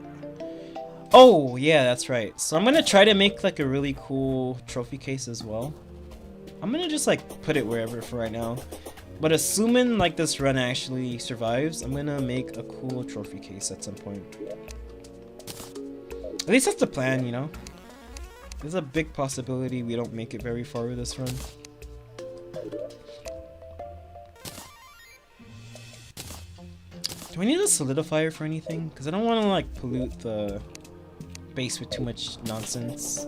Oh, yeah, that's right. So I'm gonna try to make like a really cool trophy case as well. I'm gonna just like put it wherever for right now. But assuming like this run actually survives, I'm gonna make a cool trophy case at some point. At least that's the plan, you know? There's a big possibility we don't make it very far with this run. Do I need a solidifier for anything? Because I don't want to like pollute the base with too much nonsense.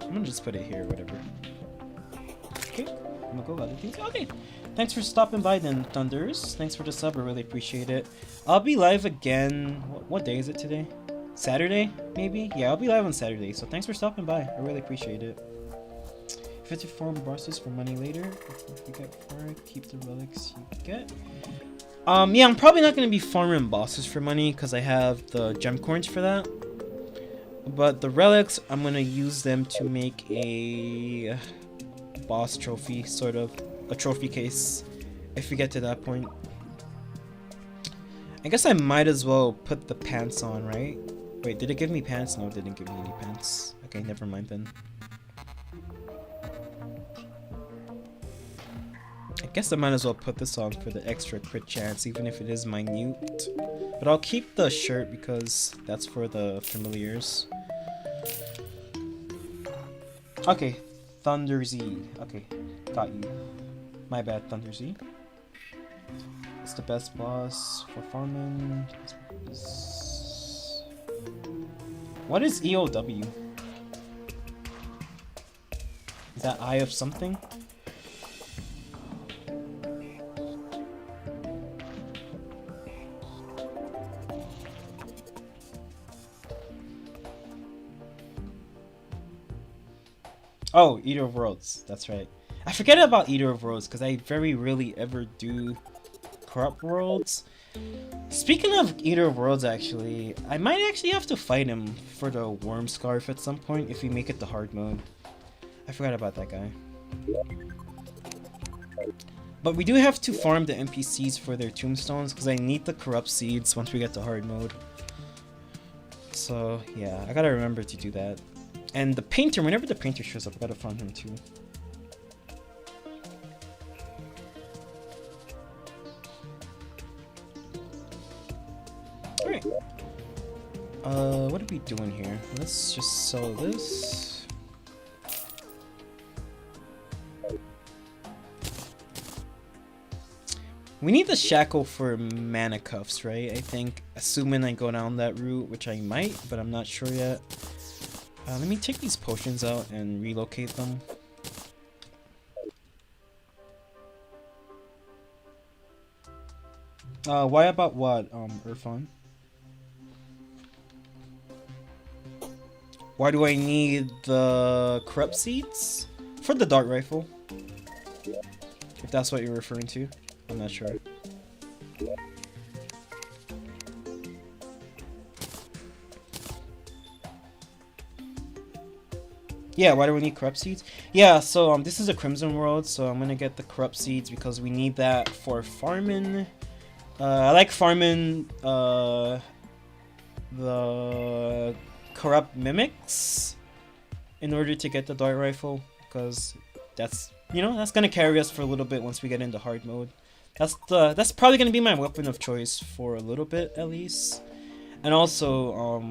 I'm gonna just put it here, whatever. Okay, I'm gonna go other things. Okay, thanks for stopping by then, Thunders. Thanks for the sub, I really appreciate it. I'll be live again. What day is it today? Saturday, maybe? Yeah, I'll be live on Saturday, so thanks for stopping by. I really appreciate it. 54 bosses for money later. If you get for it, keep the relics you get. Yeah, I'm probably not going to be farming bosses for money because I have the gem coins for that. But the relics, I'm going to use them to make a boss trophy, sort of. A trophy case, if we get to that point. I guess I might as well put the pants on, right? Wait, did it give me pants? No, it didn't give me any pants. Okay, never mind then. I guess I might as well put this on for the extra crit chance, even if it is minute. But I'll keep the shirt because that's for the familiars. Okay, Thunder Z. Okay, got you. My bad, Thunder Z. It's the best boss for farming. What is EOW? Is that Eye of something? Oh, Eater of Worlds. That's right. I forget about Eater of Worlds because I very rarely ever do corrupt worlds. Speaking of Eater of Worlds, actually, I might actually have to fight him for the worm scarf at some point if we make it to hard mode. I forgot about that guy. But we do have to farm the NPCs for their tombstones because I need the corrupt seeds once we get to hard mode. So yeah, I gotta remember to do that. And the painter, whenever the painter shows up, I gotta farm him too. Alright. What are we doing here? Let's just sell this. We need the shackle for mana cuffs, right? I think, assuming I go down that route, which I might, but I'm not sure yet. Let me take these potions out and relocate them. Why about what, Irfan? Why do I need the corrupt seeds? For the dart rifle. If that's what you're referring to. I'm not sure. Yeah, why do we need corrupt seeds? Yeah, so this is a crimson world, so I'm gonna get the corrupt seeds because we need that for farming. I like farming the corrupt mimics in order to get the dart rifle, because that's, you know, that's gonna carry us for a little bit once we get into hard mode. That's probably gonna be my weapon of choice for a little bit at least. And also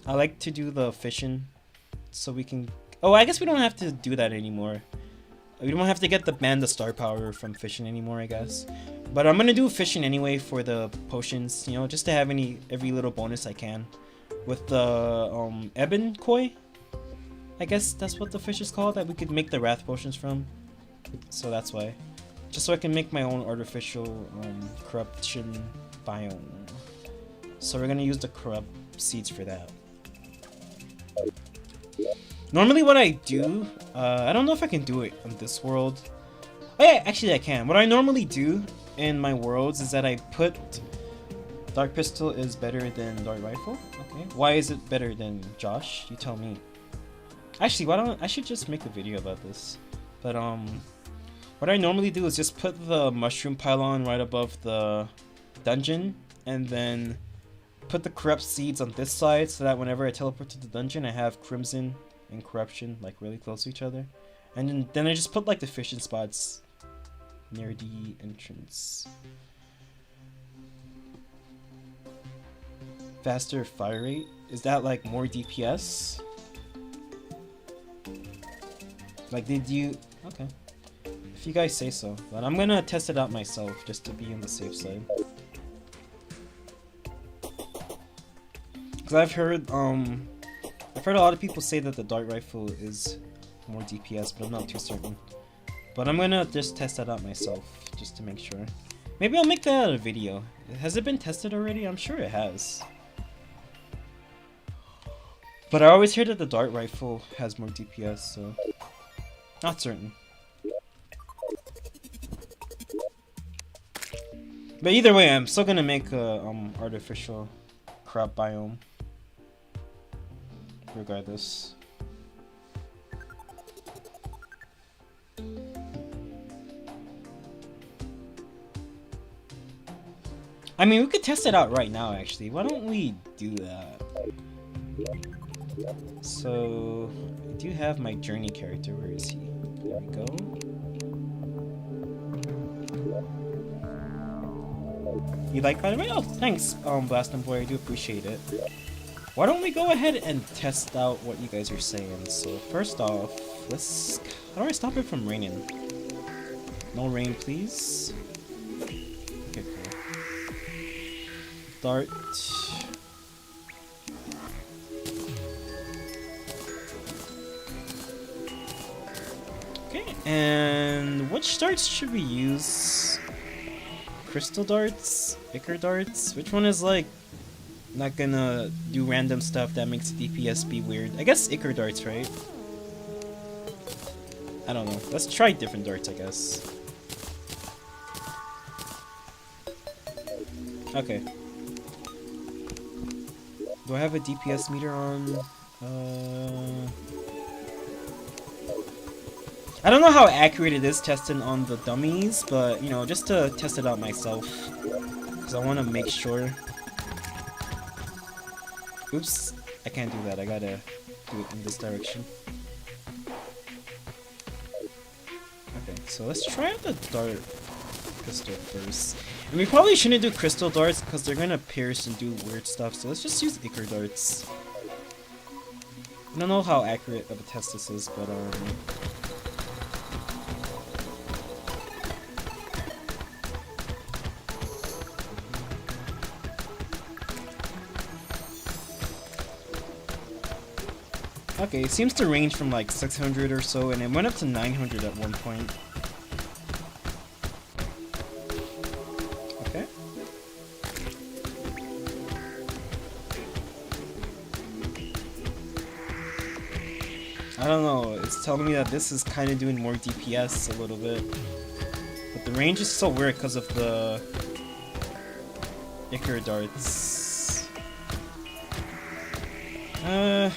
I like to do the fishing so we can, oh, I guess we don't have to do that anymore. We don't have to get the star power from fishing anymore, I guess. But I'm gonna do fishing anyway for the potions, you know, just to have every little bonus I can. With the ebon koi, I guess that's what the fish is called, that we could make the wrath potions from. So that's why. Just so I can make my own artificial corruption biome. So we're gonna use the corrupt seeds for that. Normally what I do, I don't know if I can do it on this world. Oh yeah, actually I can. What I normally do in my worlds is that I put Dark Pistol is better than Dart Rifle. Okay, why is it better than Josh? You tell me. Actually, why don't I should just make a video about this. But what I normally do is just put the mushroom pylon right above the dungeon, and then put the corrupt seeds on this side so that whenever I teleport to the dungeon, I have Crimson and Corruption like really close to each other. And then I just put like the fishing spots near the entrance. Faster fire rate? Is that like more DPS? Like, did you... Okay. If you guys say so. But I'm gonna test it out myself just to be on the safe side. Because I've heard a lot of people say that the dart rifle is more DPS, but I'm not too certain. But I'm gonna just test that out myself just to make sure. Maybe I'll make that a video. Has it been tested already? I'm sure it has. But I always hear that the dart rifle has more DPS, so not certain. But either way, I'm still gonna make a artificial crop biome. Regardless. I mean, we could test it out right now, actually. Why don't we do that? So, I do have my journey character. Where is he? There we go. You like, by the way? Oh, thanks, Blastin' Boy. I do appreciate it. Why don't we go ahead and test out what you guys are saying? So, first off, let's... How do I stop it from raining? No rain, please. Okay, cool. Dart. Okay, and which darts should we use? Crystal darts? Ichor darts? Which one is like not gonna do random stuff that makes DPS be weird? I guess Ichor darts, right? I don't know. Let's try different darts, I guess. Okay. Do I have a DPS meter on? I don't know how accurate it is testing on the dummies, but you know, just to test it out myself, because I want to make sure. Oops, I can't do that. I gotta do it in this direction. Okay, so let's try out the dart pistol first. And we probably shouldn't do crystal darts because they're gonna pierce and do weird stuff. So let's just use ichor darts. I don't know how accurate of a test this is, but okay, it seems to range from like 600 or so, and it went up to 900 at one point. Okay. I don't know, it's telling me that this is kind of doing more DPS a little bit. But the range is so weird because of the ichor darts. I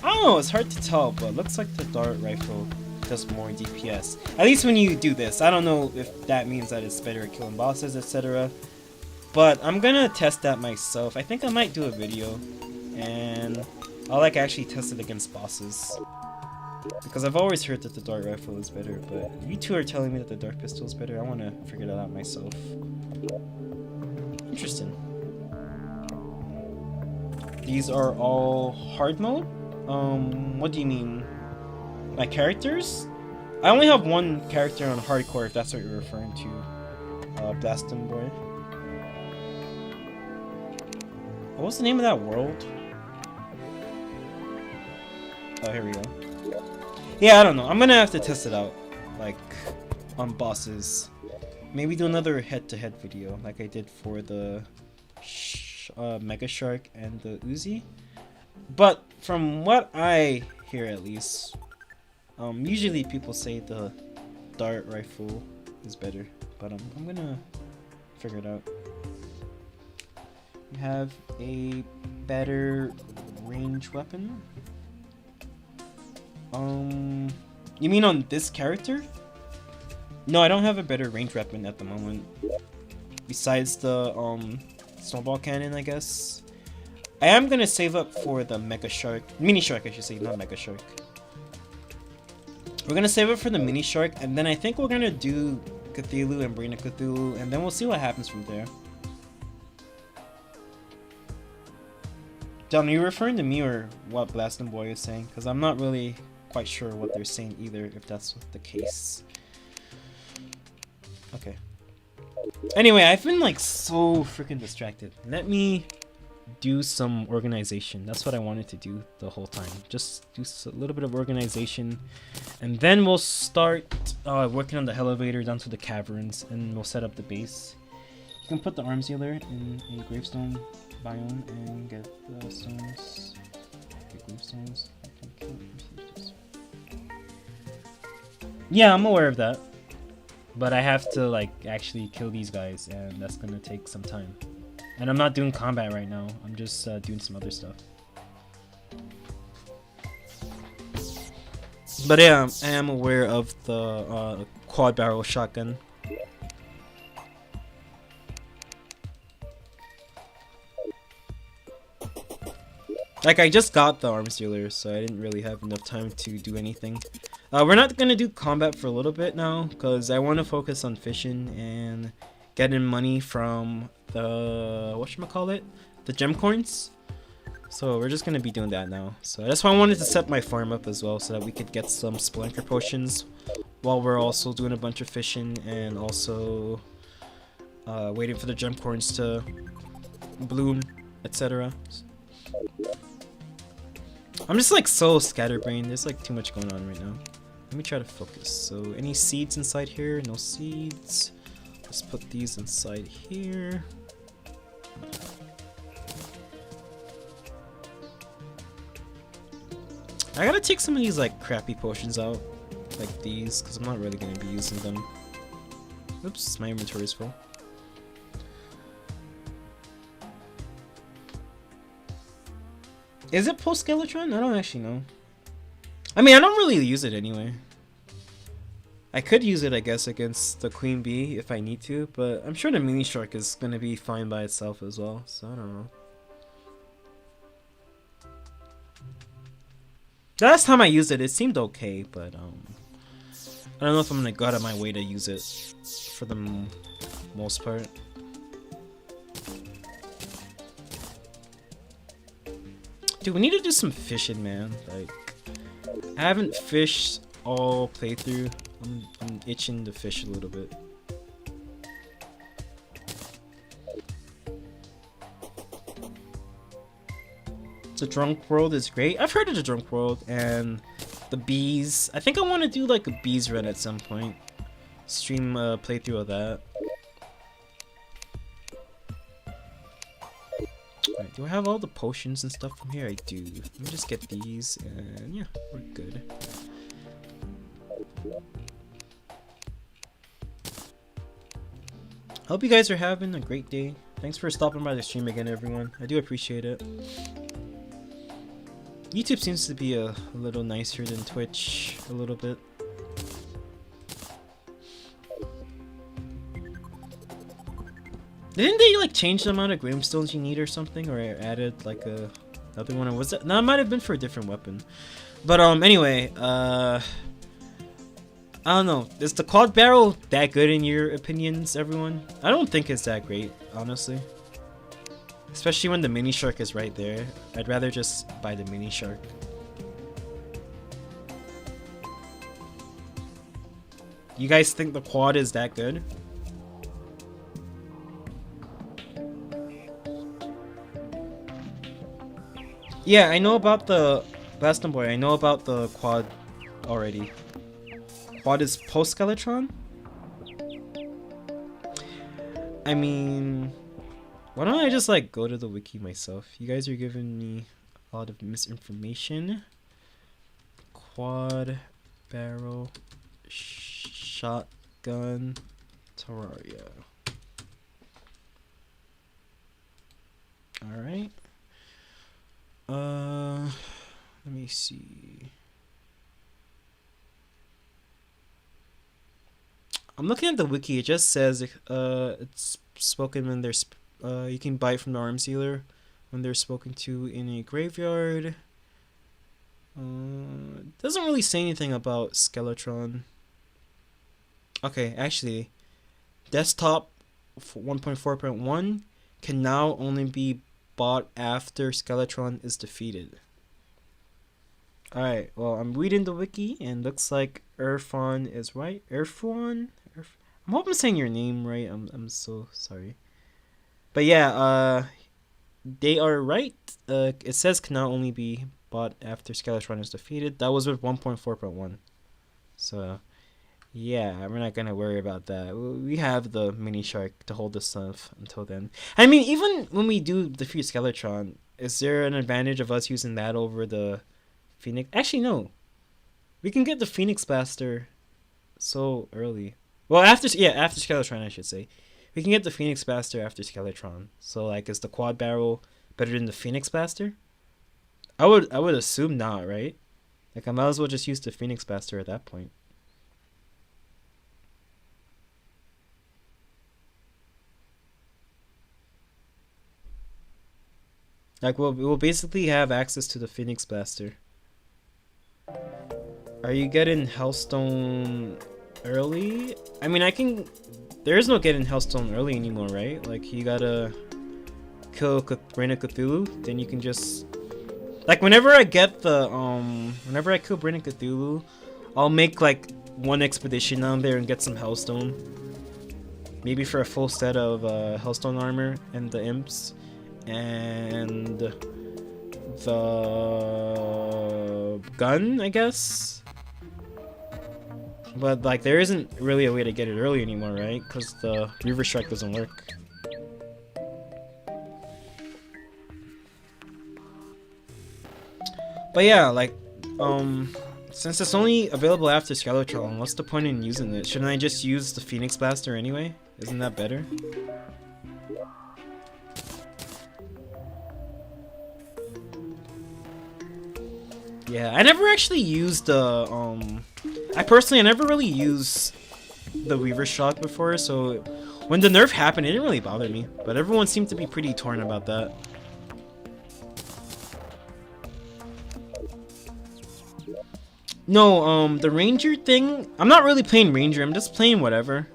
don't know, it's hard to tell, but it looks like the dart rifle does more DPS. At least when you do this. I don't know if that means that it's better at killing bosses, etc. But I'm gonna test that myself. I think I might do a video, and I'll like actually test it against bosses. Because I've always heard that the dart rifle is better, but if you two are telling me that the dart pistol is better, I want to figure that out myself. Interesting. These are all hard mode? What do you mean? My characters? I only have one character on hardcore, if that's what you're referring to. Blaston Boy. What was the name of that world? Oh, here we go. Yeah, I don't know. I'm gonna have to test it out, like, on bosses. Maybe do another head-to-head video, like I did for the Mega Shark and the Uzi. But from what I hear, at least, usually people say the dart rifle is better. But I'm gonna figure it out. You have a better range weapon. You mean on this character? No, I don't have a better range weapon at the moment. Besides the snowball cannon, I guess. I am gonna save up for the Mega Shark, Mini Shark, I should say, not Mega Shark. We're gonna save up for the Mini Shark, and then I think we're gonna do Cthulhu and Brain of Cthulhu, and then we'll see what happens from there. John, are you referring to me or what Blaston Boy is saying? Because I'm not really quite sure what they're saying either, if that's the case. Okay. Anyway, I've been like so freaking distracted. Let me do some organization. That's what I wanted to do the whole time. Just do a little bit of organization, and then we'll start working on the elevator down to the caverns, and we'll set up the base. You can put the arms healer in a gravestone biome and get the stones. Get gravestones. Yeah, I'm aware of that. But I have to like actually kill these guys, and that's gonna take some time. And I'm not doing combat right now. I'm just doing some other stuff. But yeah, I am aware of the quad barrel shotgun. Like, I just got the arms dealer, so I didn't really have enough time to do anything. We're not gonna do combat for a little bit now, because I want to focus on fishing and getting money from the whatchamacallit? The gem coins. So we're just gonna be doing that now. So that's why I wanted to set my farm up as well, so that we could get some splinter potions while we're also doing a bunch of fishing and also waiting for the gem coins to bloom, etc. I'm just like so scatterbrained. There's like too much going on right now. Let me try to focus. So any seeds inside here? No seeds. Let's put these inside here. I gotta take some of these like crappy potions out, like these, because I'm not really gonna be using them. Oops, my inventory is full. Is it post Skeletron? I don't actually know. I mean, I don't really use it anyway. I could use it, I guess, against the Queen Bee if I need to, but I'm sure the Mini Shark is gonna be fine by itself as well, so I don't know. The last time I used it, it seemed okay, but I don't know if I'm gonna go out of my way to use it for the most part. Dude, we need to do some fishing, man. Like, I haven't fished all playthrough. I'm itching to fish a little bit. The Drunk World is great. I've heard of the Drunk World and the bees. I think I want to do like a bees run at some point. Stream a playthrough of that. Alright, do I have all the potions and stuff from here? I do. Let me just get these and yeah, we're good. Hope you guys are having a great day. Thanks for stopping by the stream again, everyone. I do appreciate it. YouTube seems to be a little nicer than Twitch, a little bit. Didn't they like change the amount of gravestones you need or something, or added like another one? Or was that? No, it might have been for a different weapon. But anyway, I don't know. Is the quad barrel that good in your opinions, everyone? I don't think it's that great, honestly. Especially when the mini shark is right there. I'd rather just buy the mini shark. You guys think the quad is that good? Yeah, I know about the Baston Boy. I know about the quad already. Quad is post-Skeletron? I mean, why don't I just like go to the wiki myself? You guys are giving me a lot of misinformation. Quad barrel shotgun Terraria. Alright. Let me see. I'm looking at the wiki. It just says it's spoken when there's you can buy it from the arms dealer when they're spoken to in a graveyard. Doesn't really say anything about Skeletron. Okay, actually, desktop 1.4.1 can now only be bought after Skeletron is defeated. Alright, well, I'm reading the wiki and looks like Irfan is right. Irfan? I'm hoping I'm saying your name right. I'm so sorry. But yeah, they are right. It says can now only be bought after Skeletron is defeated. That was with 1.4.1. So, yeah, we're not gonna worry about that. We have the mini shark to hold the stuff until then. I mean, even when we do defeat Skeletron, is there an advantage of us using that over the Phoenix? Actually, no. We can get the Phoenix Blaster so early. Well, after Skeletron, I should say. We can get the Phoenix Blaster after Skeletron. So, like, is the quad barrel better than the Phoenix Blaster? I would assume not, right? Like, I might as well just use the Phoenix Blaster at that point. Like, we'll basically have access to the Phoenix Blaster. Are you getting Hellstone early? I mean, there is no getting Hellstone early anymore, right? Like, you gotta kill Granite Cthulhu, then you can just... Like, whenever I get the, whenever I kill Granite Cthulhu, I'll make, like, one expedition down there and get some Hellstone. Maybe for a full set of Hellstone armor and the imps. And the gun, I guess. But like, there isn't really a way to get it early anymore, right? Because the River Strike doesn't work. But yeah, like, since it's only available after Skeletron, what's the point in using it? Shouldn't I just use the Phoenix Blaster anyway? Isn't that better? Yeah, I never actually used the I personally never really used the Weaver Shock before, so when the nerf happened, it didn't really bother me. But everyone seemed to be pretty torn about that. No, the Ranger thing, I'm not really playing Ranger, I'm just playing whatever.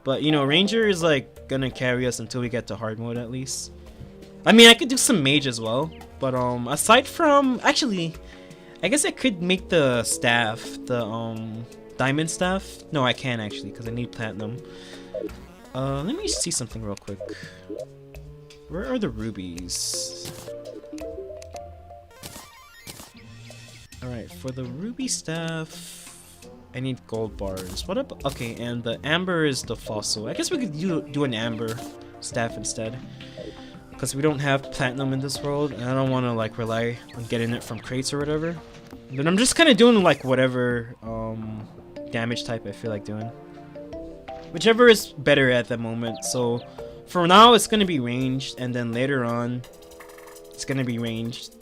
But, you know, Ranger is, like, gonna carry us until we get to hard mode, at least. I mean, I could do some Mage as well. But, aside from... Actually, I guess I could make the staff, the, diamond staff. No, I can't, actually, because I need platinum. Let me see something real quick. Where are the rubies? Alright, for the ruby staff, I need gold bars. What up? Okay, and the amber is the fossil. I guess we could do an amber staff instead. Because we don't have platinum in this world, and I don't want to like rely on getting it from crates or whatever. But I'm just kind of doing like whatever damage type I feel like doing. Whichever is better at the moment. So for now it's going to be ranged, and then later on it's going to be ranged.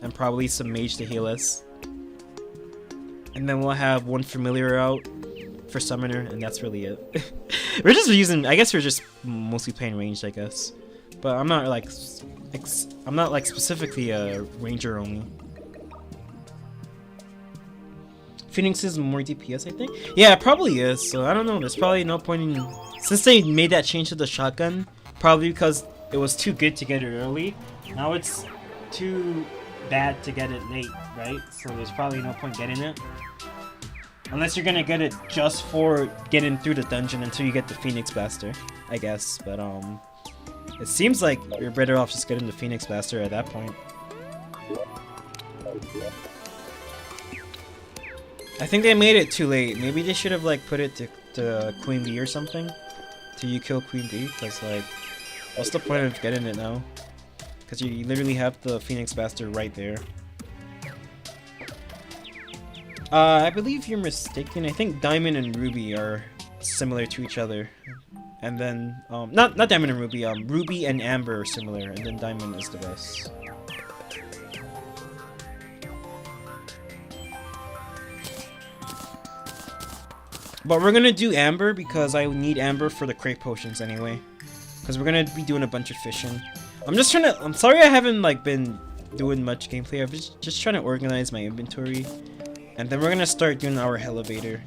And probably some mage to heal us. And then we'll have one familiar out for summoner, and that's really it. We're just using, I guess we're just mostly playing ranged, I guess. But I'm not like specifically a ranger only. Phoenix is more DPS, I think. Yeah, it probably is. So I don't know. There's probably no point in, since they made that change to the shotgun, probably because it was too good to get it early. Now it's too bad to get it late, right? So there's probably no point getting it. Unless you're gonna get it just for getting through the dungeon until you get the Phoenix Blaster, I guess. But it seems like you're better off just getting the Phoenix Blaster at that point. I think they made it too late. Maybe they should have like put it to Queen Bee or something. Till you kill Queen Bee, because like, what's the point of getting it now? Because you literally have the Phoenix Blaster right there. I believe you're mistaken. I think Diamond and Ruby are similar to each other. And then, not Diamond and Ruby, Ruby and Amber are similar, and then Diamond is the best. But we're gonna do Amber because I need Amber for the crate potions anyway. Because we're gonna be doing a bunch of fishing. I'm sorry I haven't like been doing much gameplay. I'm just trying to organize my inventory. And then we're gonna start doing our elevator.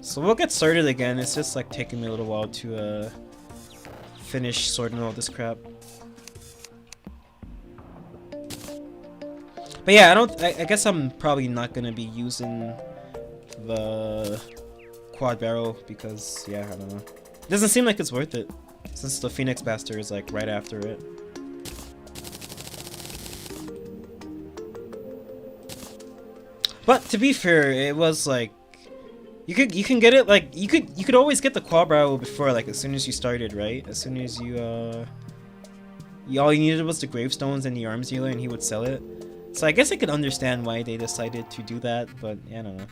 So we'll get started again. It's just like taking me a little while to finish sorting all this crap. But yeah, I guess I'm probably not gonna be using the quad barrel because yeah, I don't know. It doesn't seem like it's worth it since the Phoenix Blaster is like right after it. But to be fair, it was like you can get it like you could always get the quad barrel before, like as soon as you started, right? As soon as you all you needed was the gravestones and the arms dealer, and he would sell it. So I guess I could understand why they decided to do that, but yeah, I don't know.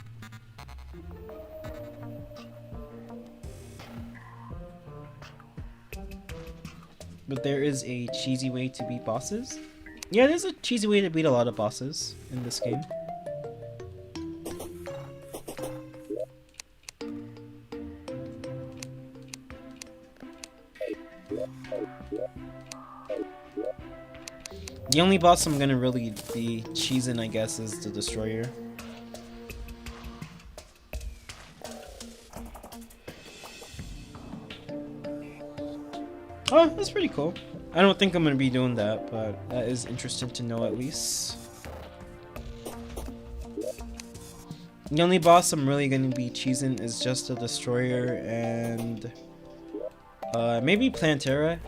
But there is a cheesy way to beat bosses. Yeah, there's a cheesy way to beat a lot of bosses in this game. The only boss I'm gonna really be cheesing, I guess, is the Destroyer. Oh, that's pretty cool. I don't think I'm gonna be doing that, but that is interesting to know at least. The only boss I'm really gonna be cheesing is just the Destroyer and maybe Plantera.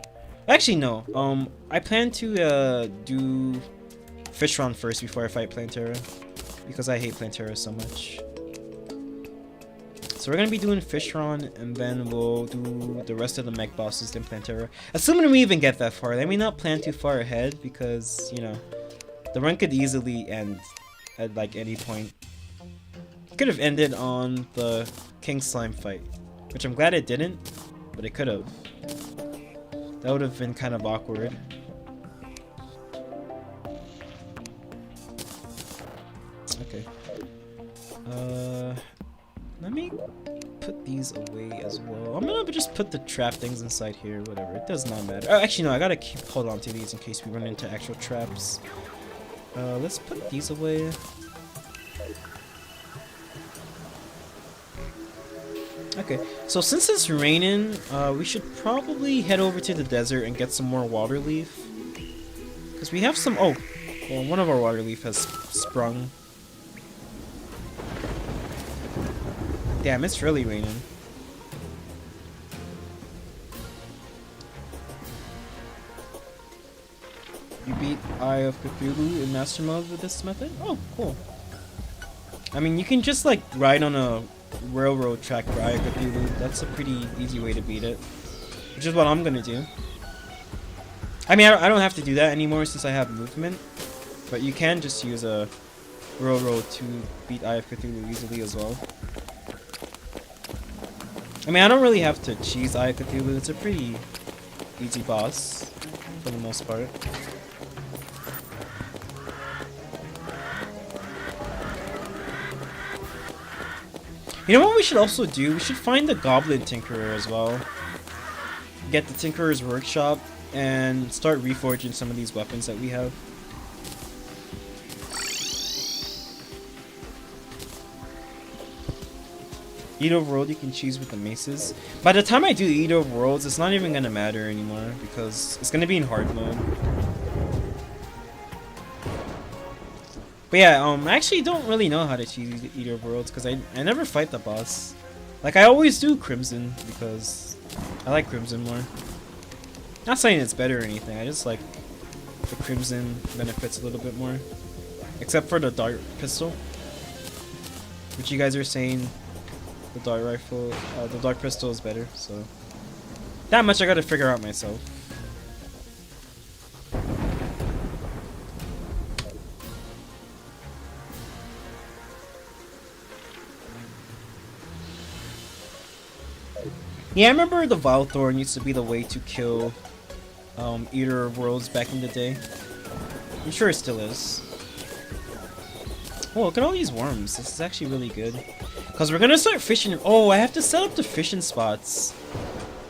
Actually, no. I plan to do Fishron first before I fight Plantera because I hate Plantera so much. So we're gonna be doing Fishron, and then we'll do the rest of the mech bosses, then Plantera. Assuming we even get that far. Let me not plan too far ahead because, you know, the run could easily end at like any point. It could have ended on the King Slime fight, which I'm glad it didn't, but it could have. That would have been kind of awkward. Okay. put these away as well. I'm gonna just put the trap things inside here, whatever. It does not matter. Oh, actually, no, I gotta keep hold on to these in case we run into actual traps. Let's put these away. Okay, so since it's raining, we should probably head over to the desert and get some more water leaf. Because we have some... Oh, well, one of our water leaf has sprung. Damn, it's really raining. You beat Eye of Cthulhu in Master Mode with this method? Oh, cool. I mean, you can just like ride on a railroad track for Eye of Cthulhu. That's a pretty easy way to beat it. Which is what I'm gonna do. I mean, I don't have to do that anymore since I have movement. But you can just use a railroad to beat Eye of Cthulhu easily as well. I mean, I don't really have to cheese Eye of Cthulhu. It's a pretty easy boss for the most part. You know what we should also do? We should find the Goblin Tinkerer as well. Get the Tinkerer's Workshop and start reforging some of these weapons that we have. Eater of World you can choose with the maces. By the time I do Eater of Worlds, it's not even gonna matter anymore because it's gonna be in hard mode. But yeah, I actually don't really know how to choose Eater of Worlds because I never fight the boss. Like, I always do Crimson because I like Crimson more. Not saying it's better or anything, I just like the Crimson benefits a little bit more. Except for the Dart Pistol, which you guys are saying the Dart Rifle, the Dart Pistol is better, so that much I gotta figure out myself. Yeah, I remember the Vile Thorn used to be the way to kill Eater of Worlds back in the day. I'm sure it still is. Oh, look at all these worms. This is actually really good. Because we're going to start fishing. Oh, I have to set up the fishing spots.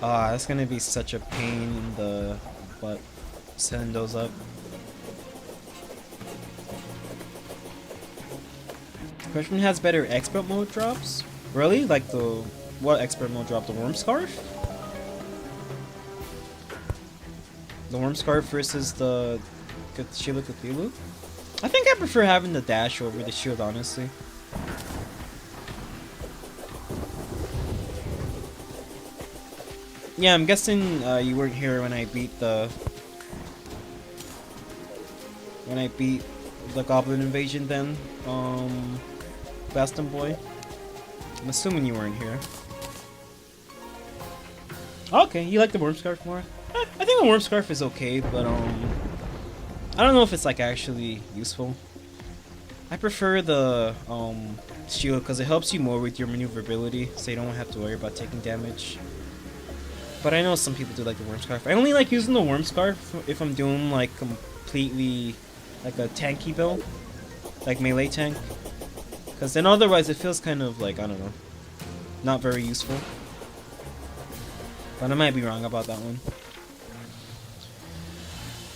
Ah, that's going to be such a pain in the butt setting those up. Question has better expert mode drops? Really? Like the... What expert mode drop? The Worm Scarf? The Worm Scarf versus the Shield of Cthulhu? I think I prefer having the dash over the shield, honestly. Yeah, I'm guessing you weren't here when I beat the... When I beat the Goblin Invasion then, Bastion Boy. I'm assuming you weren't here. Okay, you like the Worm Scarf more? I think the Worm Scarf is okay, but I don't know if it's like actually useful. I prefer the shield because it helps you more with your maneuverability, so you don't have to worry about taking damage. But I know some people do like the Worm Scarf. I only like using the Worm Scarf if I'm doing like completely like a tanky build, like melee tank. Because then otherwise it feels kind of like, I don't know, not very useful. But I might be wrong about that one.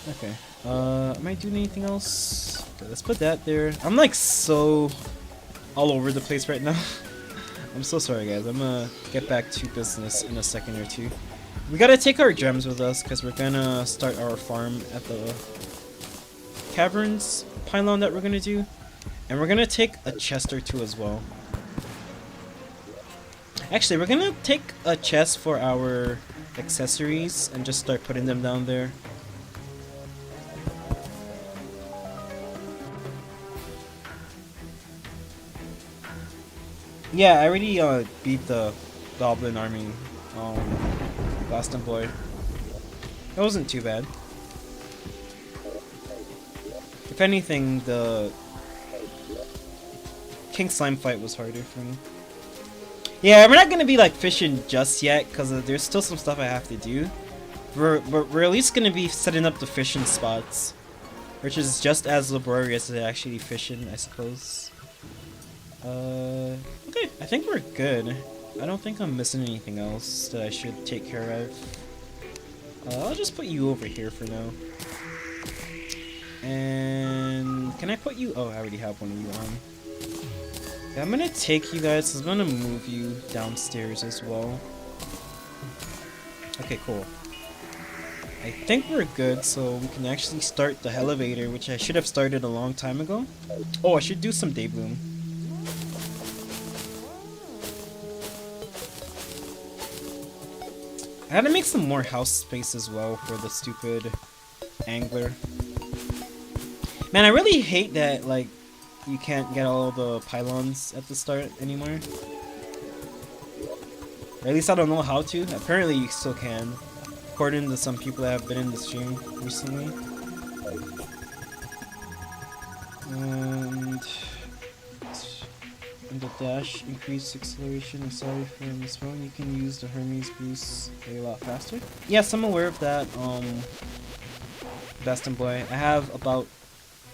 Okay. Am I doing anything else? Okay, let's put that there. I'm like so all over the place right now. I'm so sorry guys. I'm gonna get back to business in a second or two. We gotta take our gems with us because we're gonna start our farm at the caverns pylon that we're gonna do. And we're gonna take a chest or two as well. Actually, we're gonna take a chest for our accessories and just start putting them down there. Yeah, I already beat the Goblin Army, Bastion Boy. It wasn't too bad. If anything, the King Slime fight was harder for me. Yeah, we're not gonna be like fishing just yet because there's still some stuff I have to do. We're at least gonna be setting up the fishing spots, which is just as laborious as actually fishing, I suppose. Okay, I think we're good. I don't think I'm missing anything else that I should take care of. I'll just put you over here for now. And can I put you? Oh, I already have one of you on. Yeah, I'm gonna take you guys. I'm gonna move you downstairs as well. Okay, cool. I think we're good, so we can actually start the elevator, which I should have started a long time ago. Oh, I should do some day bloom. I had to make some more house space as well for the stupid angler. Man, I really hate that, like, you can't get all the pylons at the start anymore. Or at least I don't know how to. Apparently you still can, according to some people that have been in the stream recently. And the dash, increased acceleration. Aside from this one, you can use the Hermes boost a lot faster. Yes, I'm aware of that, Best and Boy. I have about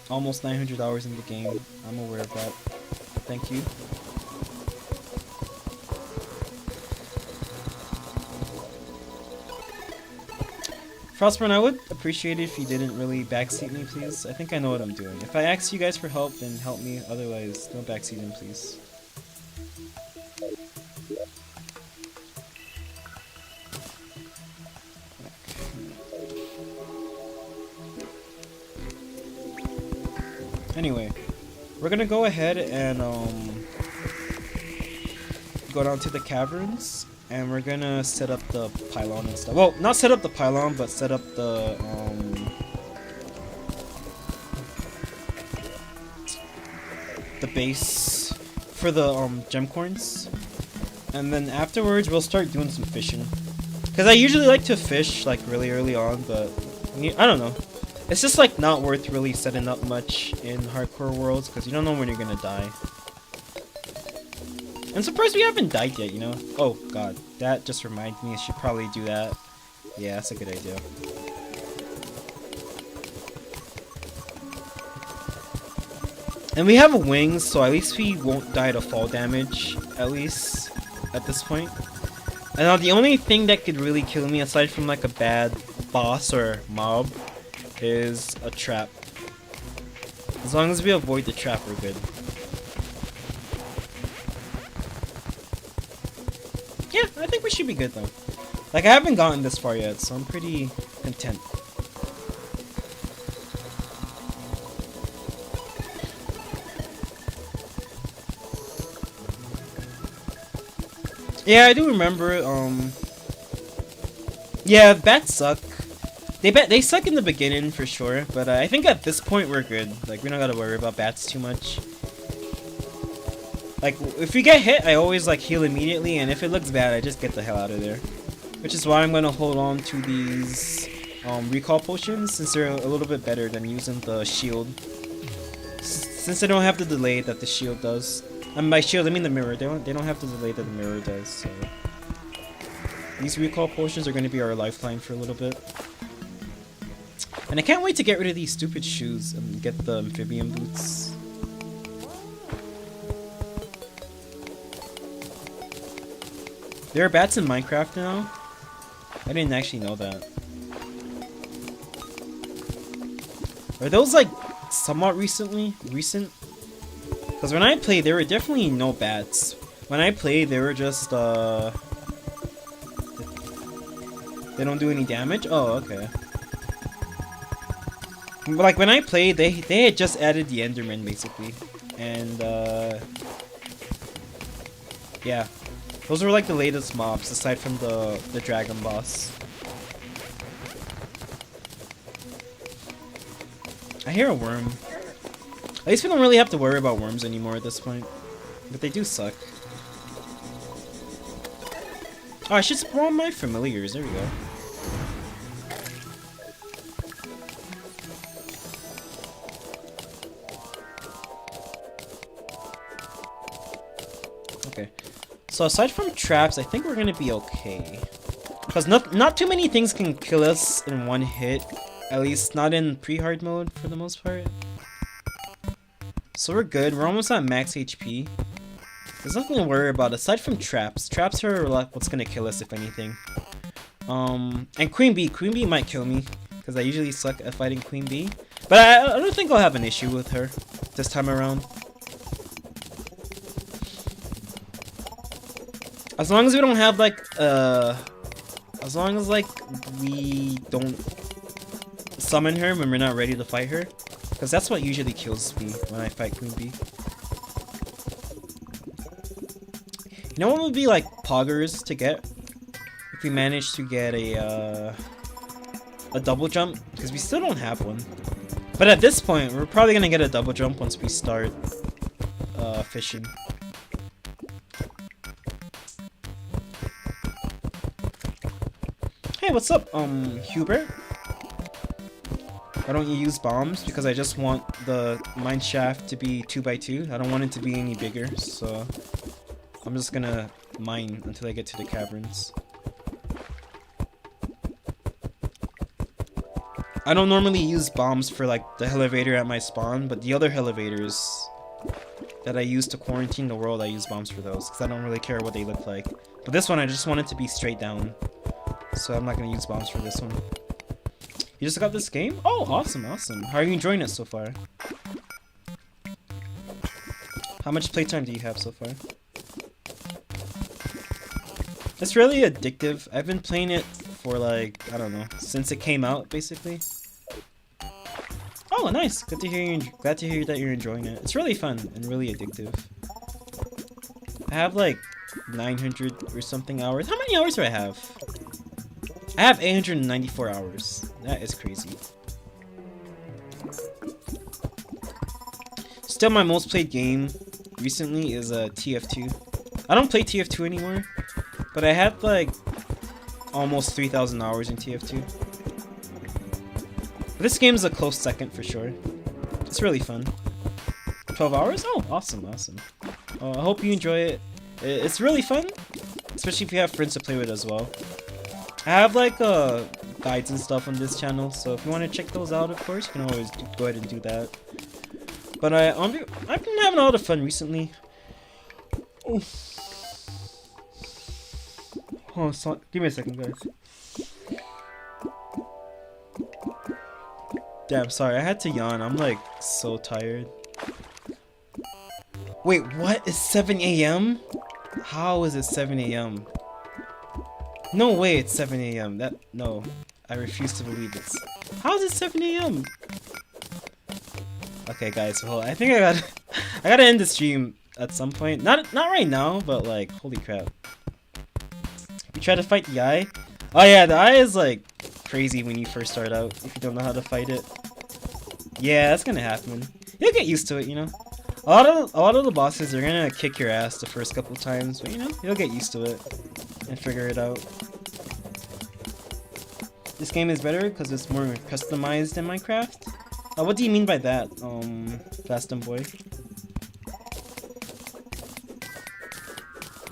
almost 900 hours in the game. I'm aware of that. Thank you. Frostburn, I would appreciate it if you didn't really backseat me, please. I think I know what I'm doing. If I ask you guys for help, then help me. Otherwise, don't backseat him, please. Anyway, we're gonna go ahead and go down to the caverns, and we're gonna set up the pylon and stuff. Well, not set up the pylon, but set up the base for the gem corns, and then afterwards we'll start doing some fishing. Cause I usually like to fish like really early on, but I don't know. It's just like not worth really setting up much in hardcore worlds because you don't know when you're gonna die. I'm surprised we haven't died yet, you know? Oh god, that just reminded me I should probably do that. Yeah, that's a good idea. And we have wings, so at least we won't die to fall damage, at least at this point. And now the only thing that could really kill me aside from like a bad boss or mob is a trap. As long as we avoid the trap, we're good. Yeah, I think we should be good though. Like, I haven't gotten this far yet, so I'm pretty content. Yeah, I do remember, yeah, bats suck. They suck in the beginning for sure, but I think at this point we're good. Like, we don't gotta worry about bats too much. Like, if we get hit, I always like heal immediately, and if it looks bad, I just get the hell out of there. Which is why I'm gonna hold on to these recall potions, since they're a little bit better than using the shield. Since they don't have the delay that the shield does. By shield, I mean the mirror. They don't have the delay that the mirror does. So these recall potions are gonna be our lifeline for a little bit. And I can't wait to get rid of these stupid shoes and get the amphibian boots. There are bats in Minecraft now? I didn't actually know that. Are those like somewhat recent? Because when I played, there were definitely no bats. When I played, they were just they don't do any damage? Oh, okay. But like when I played, they had just added the Enderman basically, and yeah, those were like the latest mobs aside from the dragon boss. I hear a worm. At least we don't really have to worry about worms anymore at this point, but they do suck. Oh, I should spawn my familiars. There we go. Okay, so aside from traps, I think we're gonna be okay. Because not too many things can kill us in one hit. At least not in pre-hard mode for the most part. So we're good. We're almost at max HP. There's nothing to worry about aside from traps. Traps are like what's gonna kill us if anything. And Queen Bee. Queen Bee might kill me because I usually suck at fighting Queen Bee. But I don't think I'll have an issue with her this time around. As long as we don't have like as long as like we don't summon her when we're not ready to fight her, because that's what usually kills me when I fight Queen Bee. You know what would be like poggers to get if we manage to get a double jump, because we still don't have one. But at this point, we're probably gonna get a double jump once we start fishing. Hey, what's up, Hubert? Why don't you use bombs? Because I just want the mine shaft to be 2x2. I don't want it to be any bigger, so I'm just gonna mine until I get to the caverns. I don't normally use bombs for like the elevator at my spawn, but the other elevators that I use to quarantine the world, I use bombs for those because I don't really care what they look like. But this one, I just want it to be straight down, so I'm not gonna use bombs for this one. You just got this game? Oh, awesome, awesome. How are you enjoying it so far? How much playtime do you have so far? It's really addictive. I've been playing it for like, I don't know, since it came out, basically. Oh, nice. Good to hear you. Glad to hear that you're enjoying it. It's really fun and really addictive. I have like 900 or something hours. How many hours do I have? I have 894 hours. That is crazy. Still, my most played game recently is TF2. I don't play TF2 anymore, but I had like almost 3,000 hours in TF2. But this game is a close second for sure. It's really fun. 12 hours? Oh, awesome, awesome. I hope you enjoy it. It's really fun, especially if you have friends to play with as well. I have like guides and stuff on this channel, so if you want to check those out, of course, you can always go ahead and do that. But I've been having a lot of fun recently. Oh, so, give me a second, guys. Damn, sorry, I had to yawn. I'm like so tired. Wait, what? It's 7 AM? How is it 7 AM? No way it's 7 AM. No. I refuse to believe it. How is it 7 AM? Okay, guys, hold on. I think I gotta end the stream at some point. Not right now, but like, holy crap. You try to fight the eye? Oh yeah, the eye is like crazy when you first start out if you don't know how to fight it. Yeah, that's gonna happen. You'll get used to it, you know. A lot of the bosses are gonna kick your ass the first couple times, but you know, you'll get used to it and figure it out. This game is better because it's more customized than Minecraft. What do you mean by that, Fast and Boy?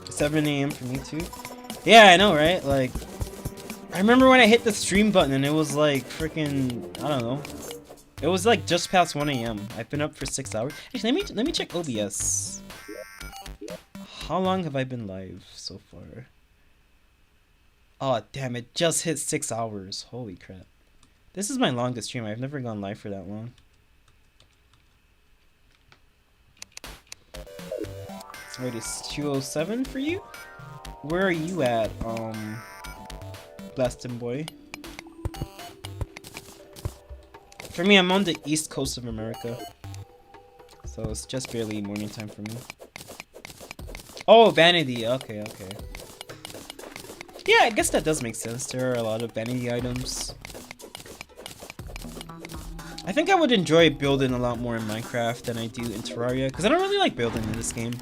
7 AM for me too. Yeah, I know, right? Like, I remember when I hit the stream button and it was like freaking, I don't know. It was like just past 1 AM. I've been up for 6 hours. Actually, let me check OBS. How long have I been live so far? Oh, damn, it just hit 6 hours. Holy crap. This is my longest stream. I've never gone live for that long. So wait, it's 2:07 for you? Where are you at, Blastin' Boy? For me, I'm on the east coast of America. So it's just barely morning time for me. Oh, vanity. Okay, okay. Yeah, I guess that does make sense. There are a lot of vanity items. I think I would enjoy building a lot more in Minecraft than I do in Terraria, because I don't really like building in this game.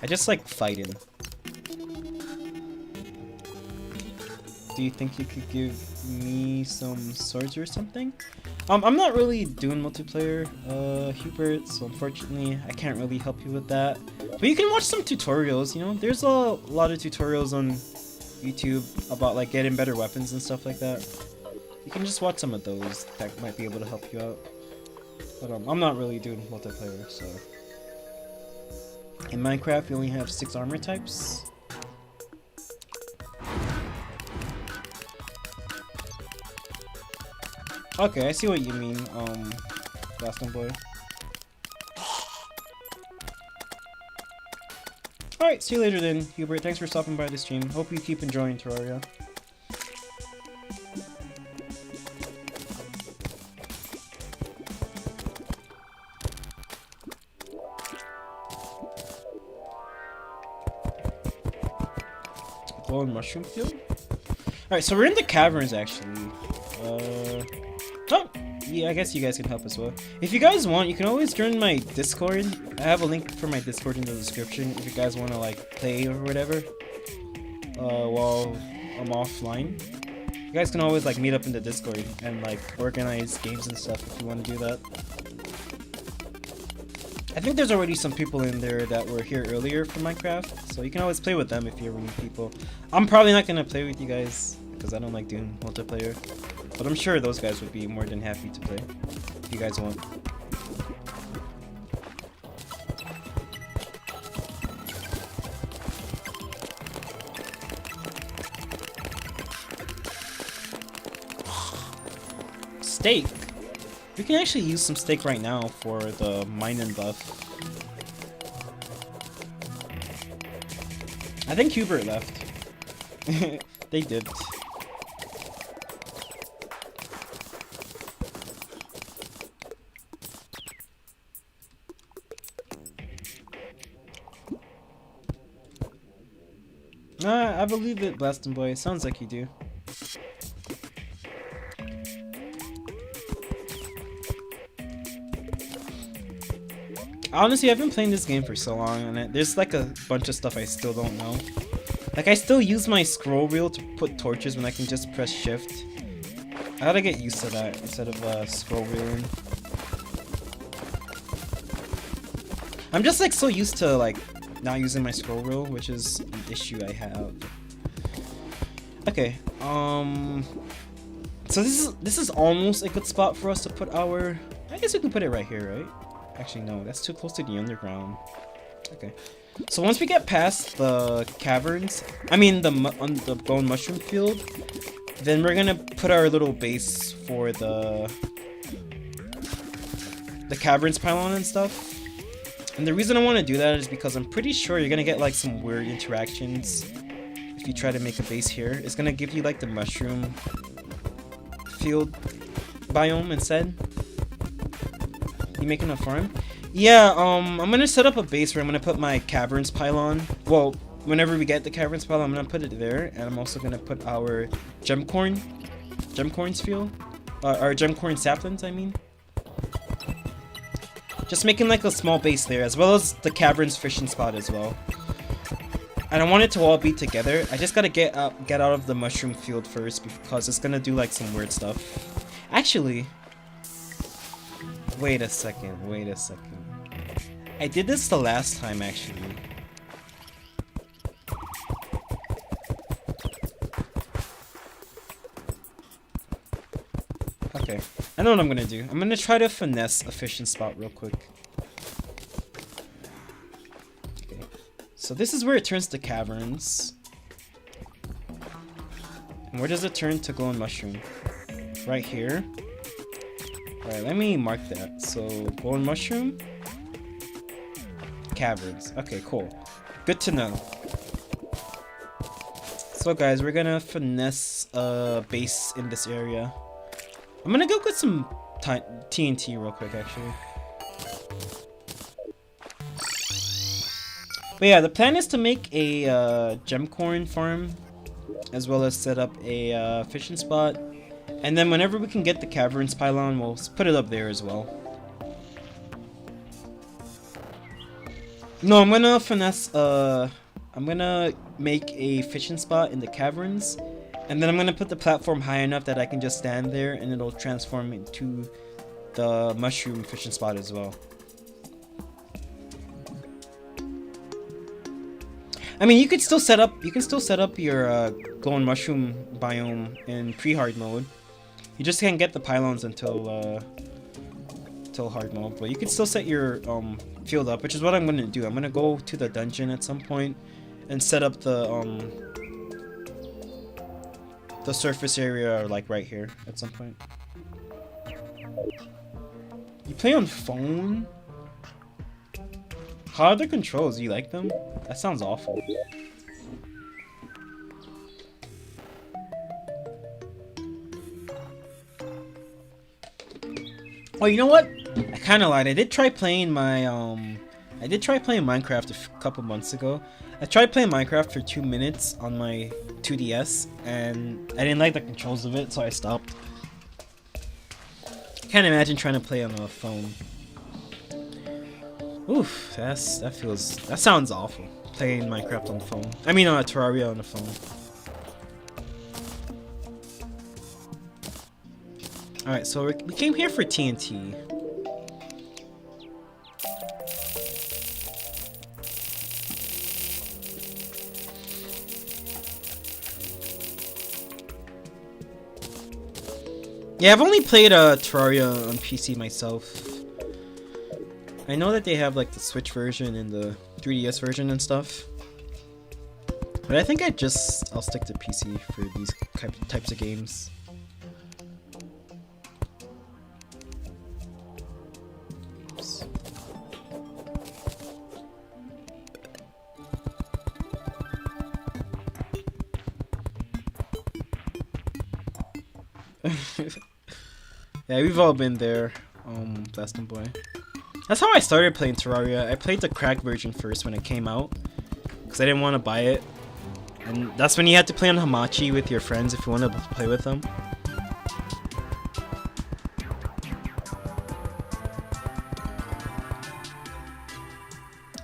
I just like fighting. Do you think you could give me some swords or something? I'm not really doing multiplayer, Hubert, so unfortunately I can't really help you with that. But you can watch some tutorials, you know? There's a lot of tutorials on YouTube about like getting better weapons and stuff like that. You can just watch some of those that might be able to help you out. But I'm not really doing multiplayer, so... In Minecraft, we only have 6 armor types. Okay, I see what you mean, Boston Boy. Alright, see you later then, Hubert. Thanks for stopping by the stream. Hope you keep enjoying Terraria. Glowing mushroom field? Alright, so we're in the caverns actually. Oh, yeah, I guess you guys can help as well. If you guys want, you can always join my Discord. I have a link for my Discord in the description if you guys want to like play or whatever. While I'm offline. You guys can always like meet up in the Discord and like organize games and stuff if you want to do that. I think there's already some people in there that were here earlier for Minecraft, so you can always play with them if you're new people. I'm probably not gonna play with you guys because I don't like doing multiplayer, but I'm sure those guys would be more than happy to play if you guys want. Steak. We can actually use some steak right now for the mining buff. I think Hubert left. They dipped. I believe it, Blastin' Boy. It sounds like you do. Honestly, I've been playing this game for so long, and there's like a bunch of stuff I still don't know. Like, I still use my scroll wheel to put torches when I can just press shift. I gotta get used to that instead of scroll wheeling. I'm just like so used to like not using my scroll wheel, which is an issue I have. Okay, so this is almost a good spot for us to put our. I guess we can put it right here, right? Actually, no, that's too close to the underground. Okay, so once we get past the caverns, I mean the bone mushroom field, then we're gonna put our little base for the caverns pylon and stuff. And the reason I want to do that is because I'm pretty sure you're gonna get like some weird interactions if you try to make a base here. It's gonna give you like the mushroom field biome instead. You making a farm? Yeah, I'm gonna set up a base where I'm gonna put my caverns pylon. Well, whenever we get the caverns pylon, I'm gonna put it there, and I'm also gonna put our gemcorns field, our gemcorn saplings, I mean. Just making like a small base there, as well as the caverns fishing spot as well. I don't want it to all be together. I just gotta get out of the mushroom field first because it's gonna do like some weird stuff. Actually, wait a second. I did this the last time actually. Okay, I know what I'm gonna do. I'm gonna try to finesse a fishing spot real quick. Okay, so this is where it turns to caverns. And where does it turn to glowing mushroom? Right here. Alright, let me mark that. So, glowing mushroom. Caverns. Okay, cool. Good to know. So guys, we're gonna finesse a base in this area. I'm gonna go get some TNT real quick, actually. But yeah, the plan is to make a gemcorn farm, as well as set up a fishing spot. And then whenever we can get the caverns pylon, we'll put it up there as well. No, I'm gonna finesse, I'm gonna make a fishing spot in the caverns. And then I'm gonna put the platform high enough that I can just stand there and it'll transform into the mushroom fishing spot as well. I mean, you can still set up your glowing mushroom biome in pre-hard mode. You just can't get the pylons until hard mode, but you can still set your filled up, which is what I'm gonna do. I'm gonna go to the dungeon at some point and set up the surface area like right here at some point. You play on phone? How are the controls? Do you like them? That sounds awful. Oh, you know what? I kind of lied. I did try playing Minecraft a couple months ago. I tried playing Minecraft for 2 minutes on my 2DS, and I didn't like the controls of it, so I stopped. Can't imagine trying to play on a phone. Oof, that sounds awful. Playing Minecraft on the phone. I mean, Terraria on the phone. Alright, so we came here for TNT. Yeah, I've only played Terraria on PC myself. I know that they have like the Switch version and the 3DS version and stuff. But I think I'll stick to PC for these types of games. Oops. Yeah, we've all been there, Blastin' Boy. That's how I started playing Terraria. I played the cracked version first when it came out, because I didn't want to buy it. And that's when you had to play on Hamachi with your friends if you wanted to play with them.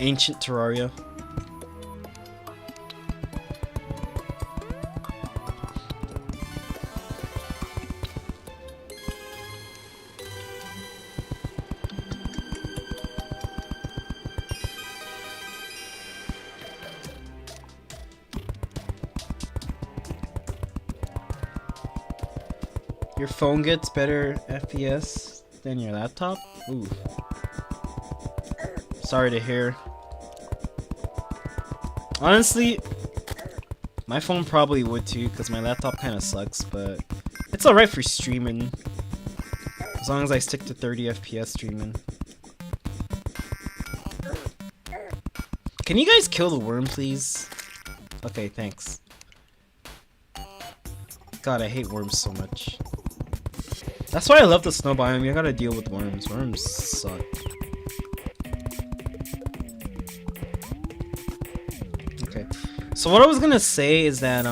Ancient Terraria. Your phone gets better FPS than your laptop? Ooh. Sorry to hear. Honestly, my phone probably would too, because my laptop kind of sucks, but it's alright for streaming. As long as I stick to 30 FPS streaming. Can you guys kill the worm, please? Okay, thanks. God, I hate worms so much. That's why I love the snow biome. You gotta deal with worms. Worms suck. Okay. So what I was gonna say is that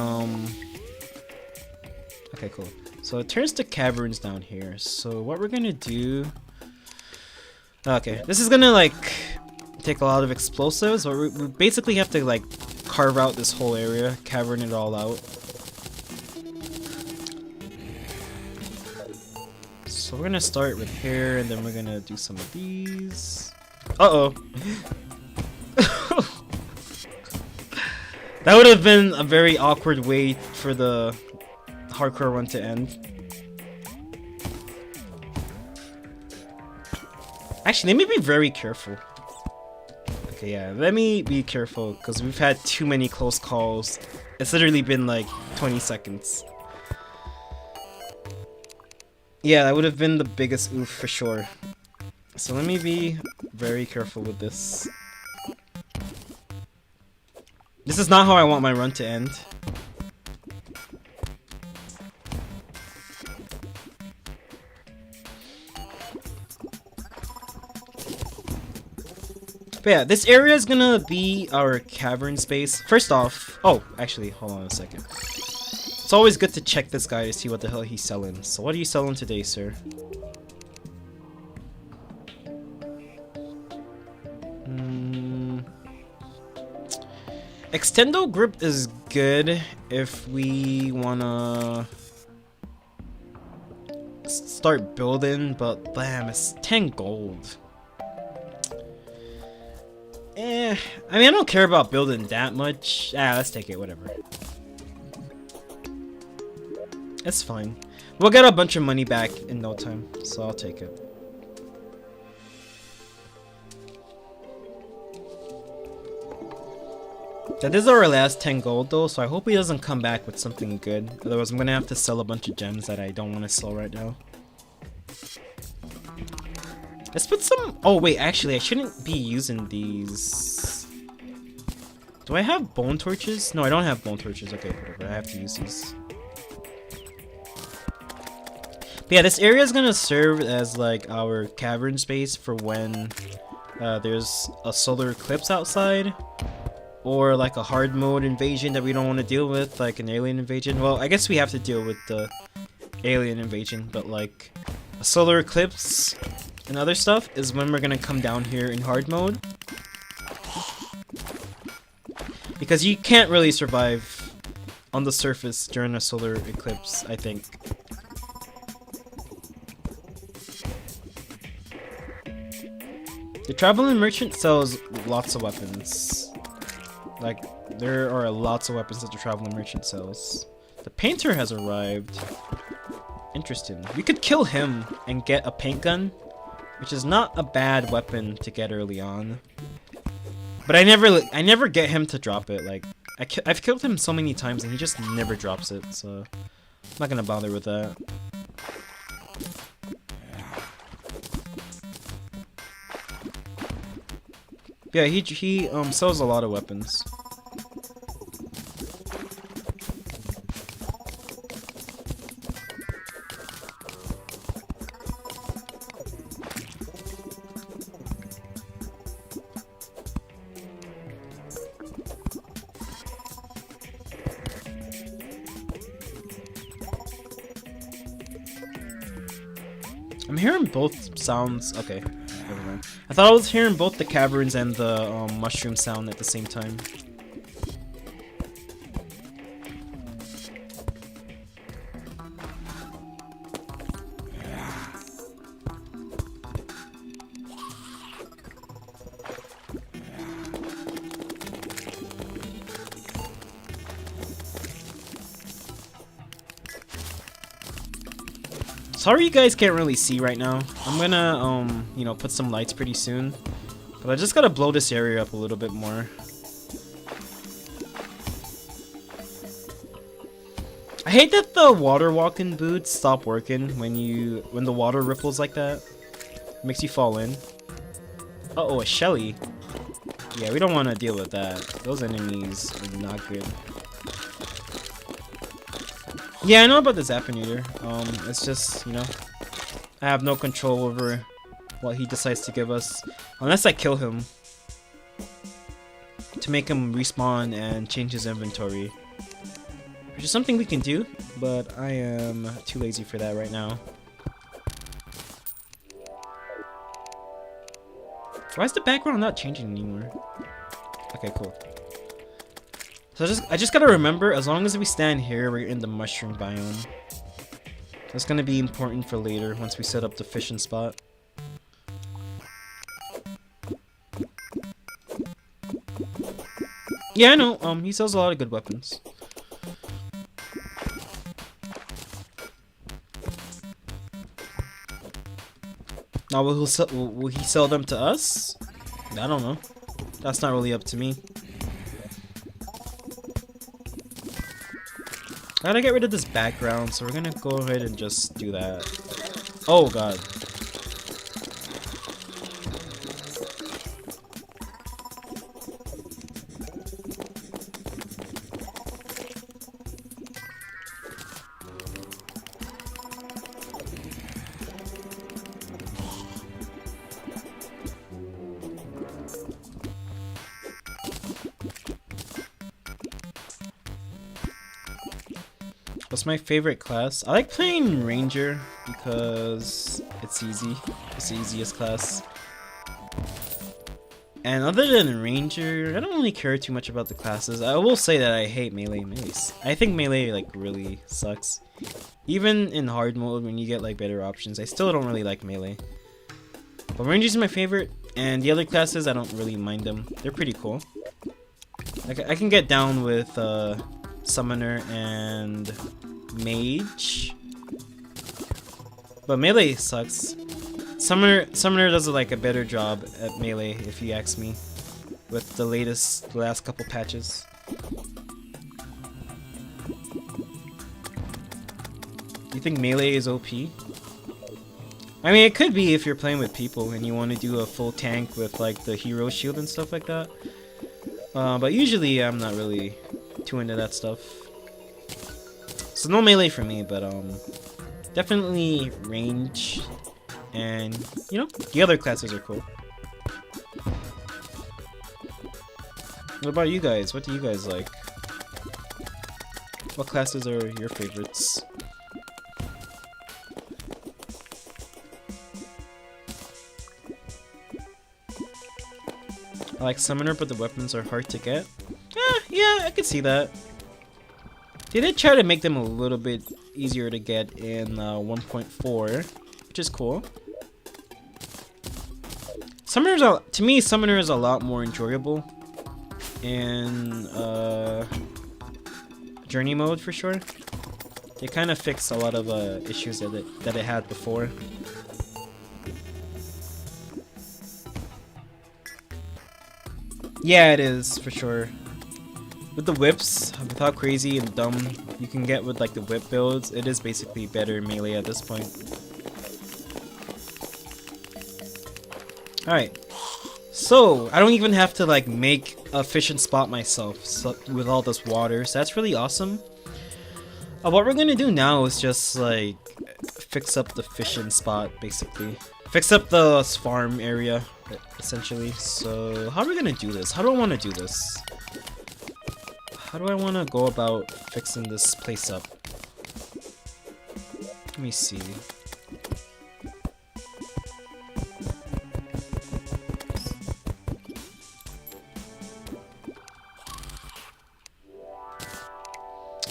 okay, cool. So it turns to caverns down here. So what we're gonna do. Okay, this is gonna like take a lot of explosives, but we basically have to like carve out this whole area, cavern it all out. So we're gonna start with here, and then we're gonna do some of these. Uh-oh. That would have been a very awkward way for the hardcore run to end. Actually, let me be very careful. Okay, yeah, let me be careful, because we've had too many close calls. It's literally been like 20 seconds. Yeah, that would have been the biggest oof for sure. So let me be very careful with this. This is not how I want my run to end. But yeah, this area is gonna be our cavern space. First off, oh, actually, hold on a second. It's always good to check this guy to see what the hell he's selling. So what are you selling today, sir? Extendo grip is good if we wanna start building, but bam, it's 10 gold. I mean, I don't care about building that much. Let's take it, whatever. It's fine. We'll get a bunch of money back in no time, so I'll take it. That is our last 10 gold though, so I hope he doesn't come back with something good. Otherwise I'm gonna have to sell a bunch of gems that I don't want to sell right now. Let's put some... Oh wait, actually I shouldn't be using these. Do I have bone torches? No, I don't have bone torches. Okay, whatever, I have to use these. But yeah, this area is gonna serve as like our cavern space for when there's a solar eclipse outside. Or like a hard mode invasion that we don't want to deal with, like an alien invasion. Well, I guess we have to deal with the alien invasion, but like a solar eclipse and other stuff is when we're gonna come down here in hard mode. Because you can't really survive on the surface during a solar eclipse, I think. The traveling merchant sells lots of weapons. Like, there are lots of weapons that the traveling merchant sells. The painter has arrived. Interesting. We could kill him and get a paint gun, which is not a bad weapon to get early on. But I never get him to drop it. Like, I've killed him so many times and he just never drops it, so I'm not gonna bother with that. Yeah, he sells a lot of weapons. I'm hearing both sounds. Okay, never mind. I thought I was hearing both the caverns and the mushroom sound at the same time. Sorry you guys can't really see right now. I'm gonna, you know, put some lights pretty soon. But I just gotta blow this area up a little bit more. I hate that the water walking boots stop working when the water ripples like that. It makes you fall in. Uh-oh, a Shelly. Yeah, we don't want to deal with that. Those enemies are not good. Yeah, I know about the Zapinator. It's just, you know, I have no control over what he decides to give us. Unless I kill him. To make him respawn and change his inventory. Which is something we can do, but I am too lazy for that right now. Why is the background not changing anymore? Okay, cool. So I just gotta remember, as long as we stand here, we're in the mushroom biome. That's gonna be important for later, once we set up the fishing spot. Yeah, I know, he sells a lot of good weapons. Now, will he sell them to us? I don't know. That's not really up to me. I gotta get rid of this background, so we're gonna go ahead and just do that. Oh god. What's my favorite class? I like playing Ranger because it's easy. It's the easiest class. And other than Ranger, I don't really care too much about the classes. I will say that I hate melee. I think melee like really sucks. Even in hard mode when you get like better options, I still don't really like melee. But Ranger's my favorite, and the other classes I don't really mind them. They're pretty cool. Like I can get down with Summoner and Mage, but melee sucks. Summoner does like a better job at melee, if you ask me, with the last couple patches. You think melee is OP? I mean, it could be if you're playing with people and you want to do a full tank with like the hero shield and stuff like that. But usually I'm not really too into that stuff. So no melee for me, but definitely range and, you know, the other classes are cool. What about you guys? What do you guys like? What classes are your favorites? I like Summoner, but the weapons are hard to get. Yeah, I could see that. They did try to make them a little bit easier to get in 1.4, which is cool. Summoners are, to me, Summoner is a lot more enjoyable in Journey mode for sure. They kind of fixed a lot of issues that it had before. Yeah, it is for sure. With the whips, with how crazy and dumb you can get with like the whip builds, it is basically better melee at this point. Alright, so I don't even have to like make a fishing spot myself with all this water, so that's really awesome. What we're gonna do now is just like fix up the fishing spot, basically. Fix up the farm area, essentially. So how are we gonna do this? How do I want to do this? How do I want to go about fixing this place up? Let me see.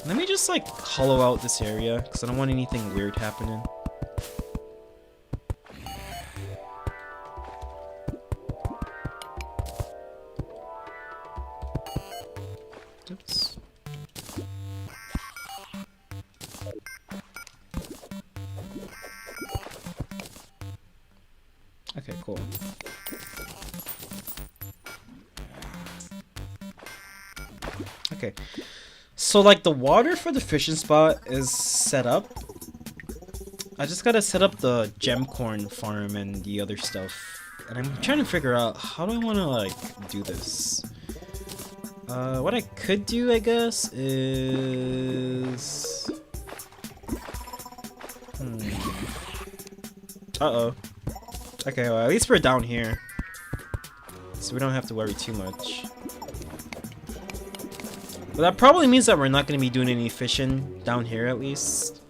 Let me just like hollow out this area because I don't want anything weird happening. Oops. Okay, cool. Okay. So like the water for the fishing spot is set up. I just gotta set up the gemcorn farm and the other stuff. And I'm trying to figure out how do I wanna like do this. What I could do, I guess, is... Uh-oh. Okay, well, at least we're down here. So we don't have to worry too much. But that probably means that we're not going to be doing any fishing down here, at least.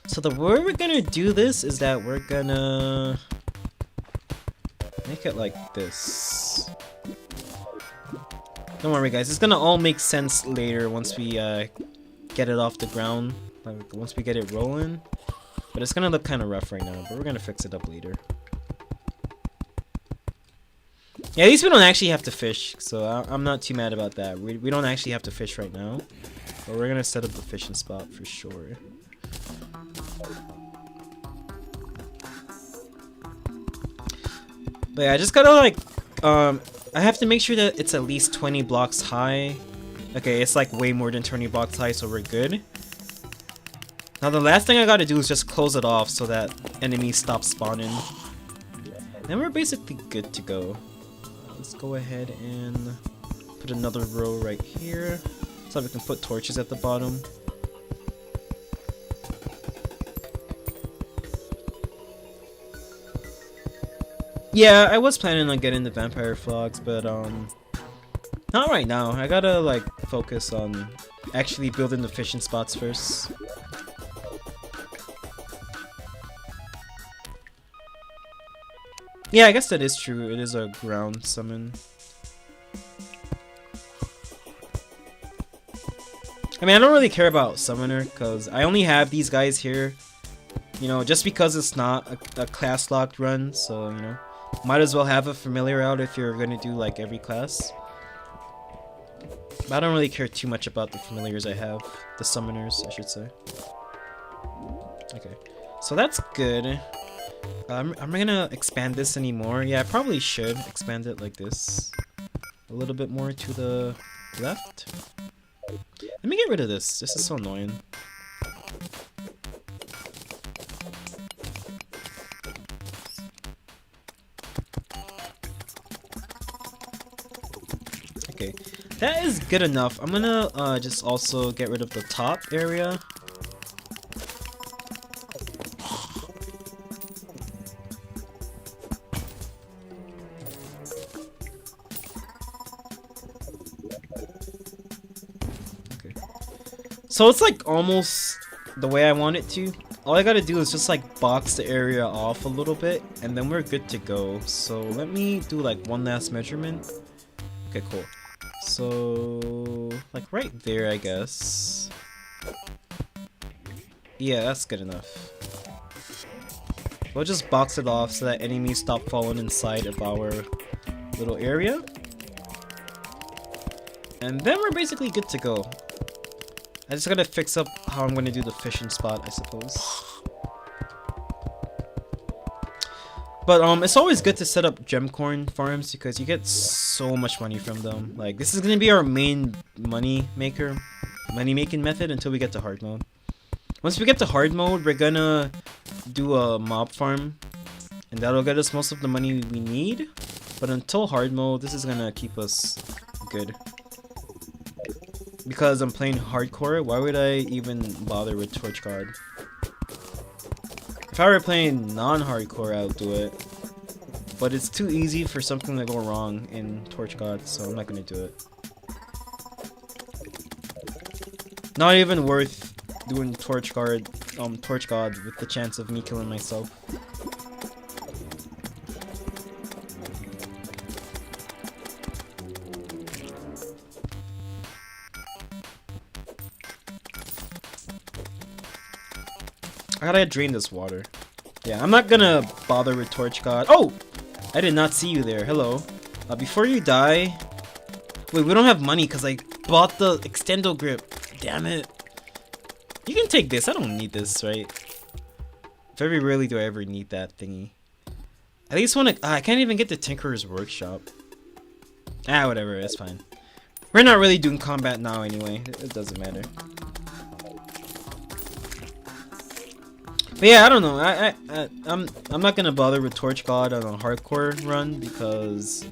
So the way we're going to do this is that we're going to... make it like this. Don't worry guys, it's gonna all make sense later once we get it off the ground, like once we get it rolling. But it's gonna look kind of rough right now, but we're gonna fix it up later. Yeah, at least we don't actually have to fish, so I'm not too mad about that. We don't actually have to fish right now, but we're gonna set up the fishing spot for sure. But yeah, I just gotta like, I have to make sure that it's at least 20 blocks high. Okay, it's like way more than 20 blocks high, so we're good. Now the last thing I gotta do is just close it off so that enemies stop spawning. Then we're basically good to go. Let's go ahead and put another row right here, so we can put torches at the bottom. Yeah, I was planning on getting the vampire frogs, but not right now. I gotta like focus on actually building the fishing spots first. Yeah, I guess that is true. It is a ground summon. I mean, I don't really care about summoner because I only have these guys here, you know, just because it's not a class locked run, so you know. Might as well have a familiar out if you're gonna do like every class. But I don't really care too much about the familiars I have. The summoners, I should say. Okay, so that's good. Am I gonna expand this anymore? Yeah, I probably should expand it like this. a little bit more to the left. Let me get rid of this. This is so annoying. Okay, that is good enough. I'm gonna just also get rid of the top area. So it's like almost the way I want it to. All I gotta do is just like box the area off a little bit and then we're good to go. So let me do like one last measurement. Okay, cool. So like right there, I guess. Yeah, that's good enough. We'll just box it off so that enemies stop falling inside of our little area. And then we're basically good to go. I just gotta fix up how I'm gonna do the fishing spot, I suppose. But it's always good to set up gemcorn farms because you get so much money from them. Like, this is gonna be our main money making method until we get to hard mode. Once we get to hard mode, we're gonna do a mob farm, and that'll get us most of the money we need. But until hard mode, this is gonna keep us good. Because I'm playing hardcore, why would I even bother with Torch God? If I were playing non-hardcore, I would do it. But it's too easy for something to go wrong in Torch God, so I'm not gonna do it. Not even worth doing Torch God with the chance of me killing myself. I gotta drain this water. Yeah, I'm not gonna bother with Torch God. Oh! I did not see you there. Hello. Before you die... Wait, we don't have money because I bought the extendo grip. Damn it. You can take this. I don't need this, right? Very rarely do I ever need that thingy. At least when I can't even get the Tinkerer's Workshop. Ah, whatever. It's fine. We're not really doing combat now anyway. It doesn't matter. But yeah, I don't know. I'm not gonna bother with Torch God on a hardcore run because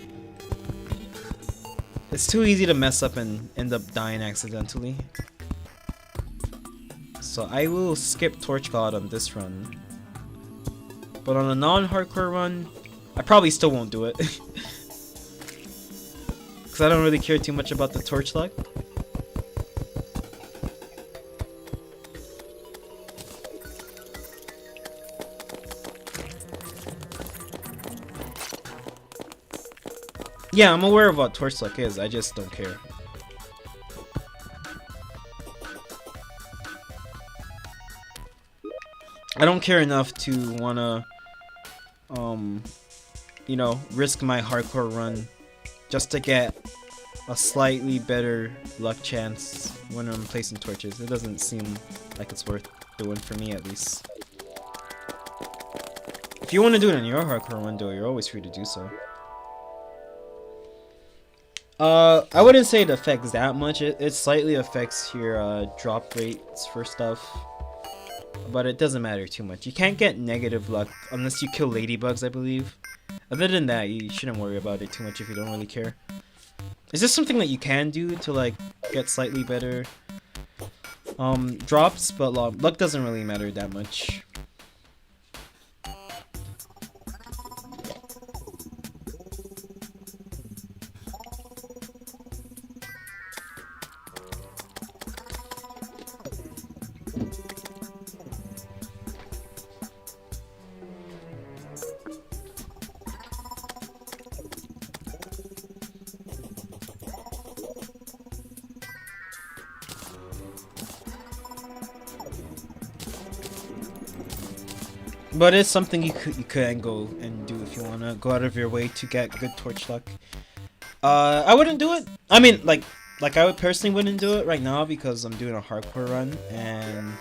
it's too easy to mess up and end up dying accidentally. So I will skip Torch God on this run. But on a non-hardcore run, I probably still won't do it. Because I don't really care too much about the torch luck. Yeah, I'm aware of what torch luck is, I just don't care. I don't care enough to wanna, you know, risk my hardcore run just to get a slightly better luck chance when I'm placing torches. It doesn't seem like it's worth doing for me, at least. If you want to do it on your hardcore run, though, you're always free to do so. I wouldn't say it affects that much. It slightly affects your drop rates for stuff, but it doesn't matter too much. You can't get negative luck unless you kill ladybugs, I believe. Other than that, you shouldn't worry about it too much if you don't really care. Is this something that you can do to like get slightly better drops? But luck doesn't really matter that much. But it's something you can go and do if you want to go out of your way to get good torch luck. I wouldn't do it. I mean, like I would personally wouldn't do it right now because I'm doing a hardcore run and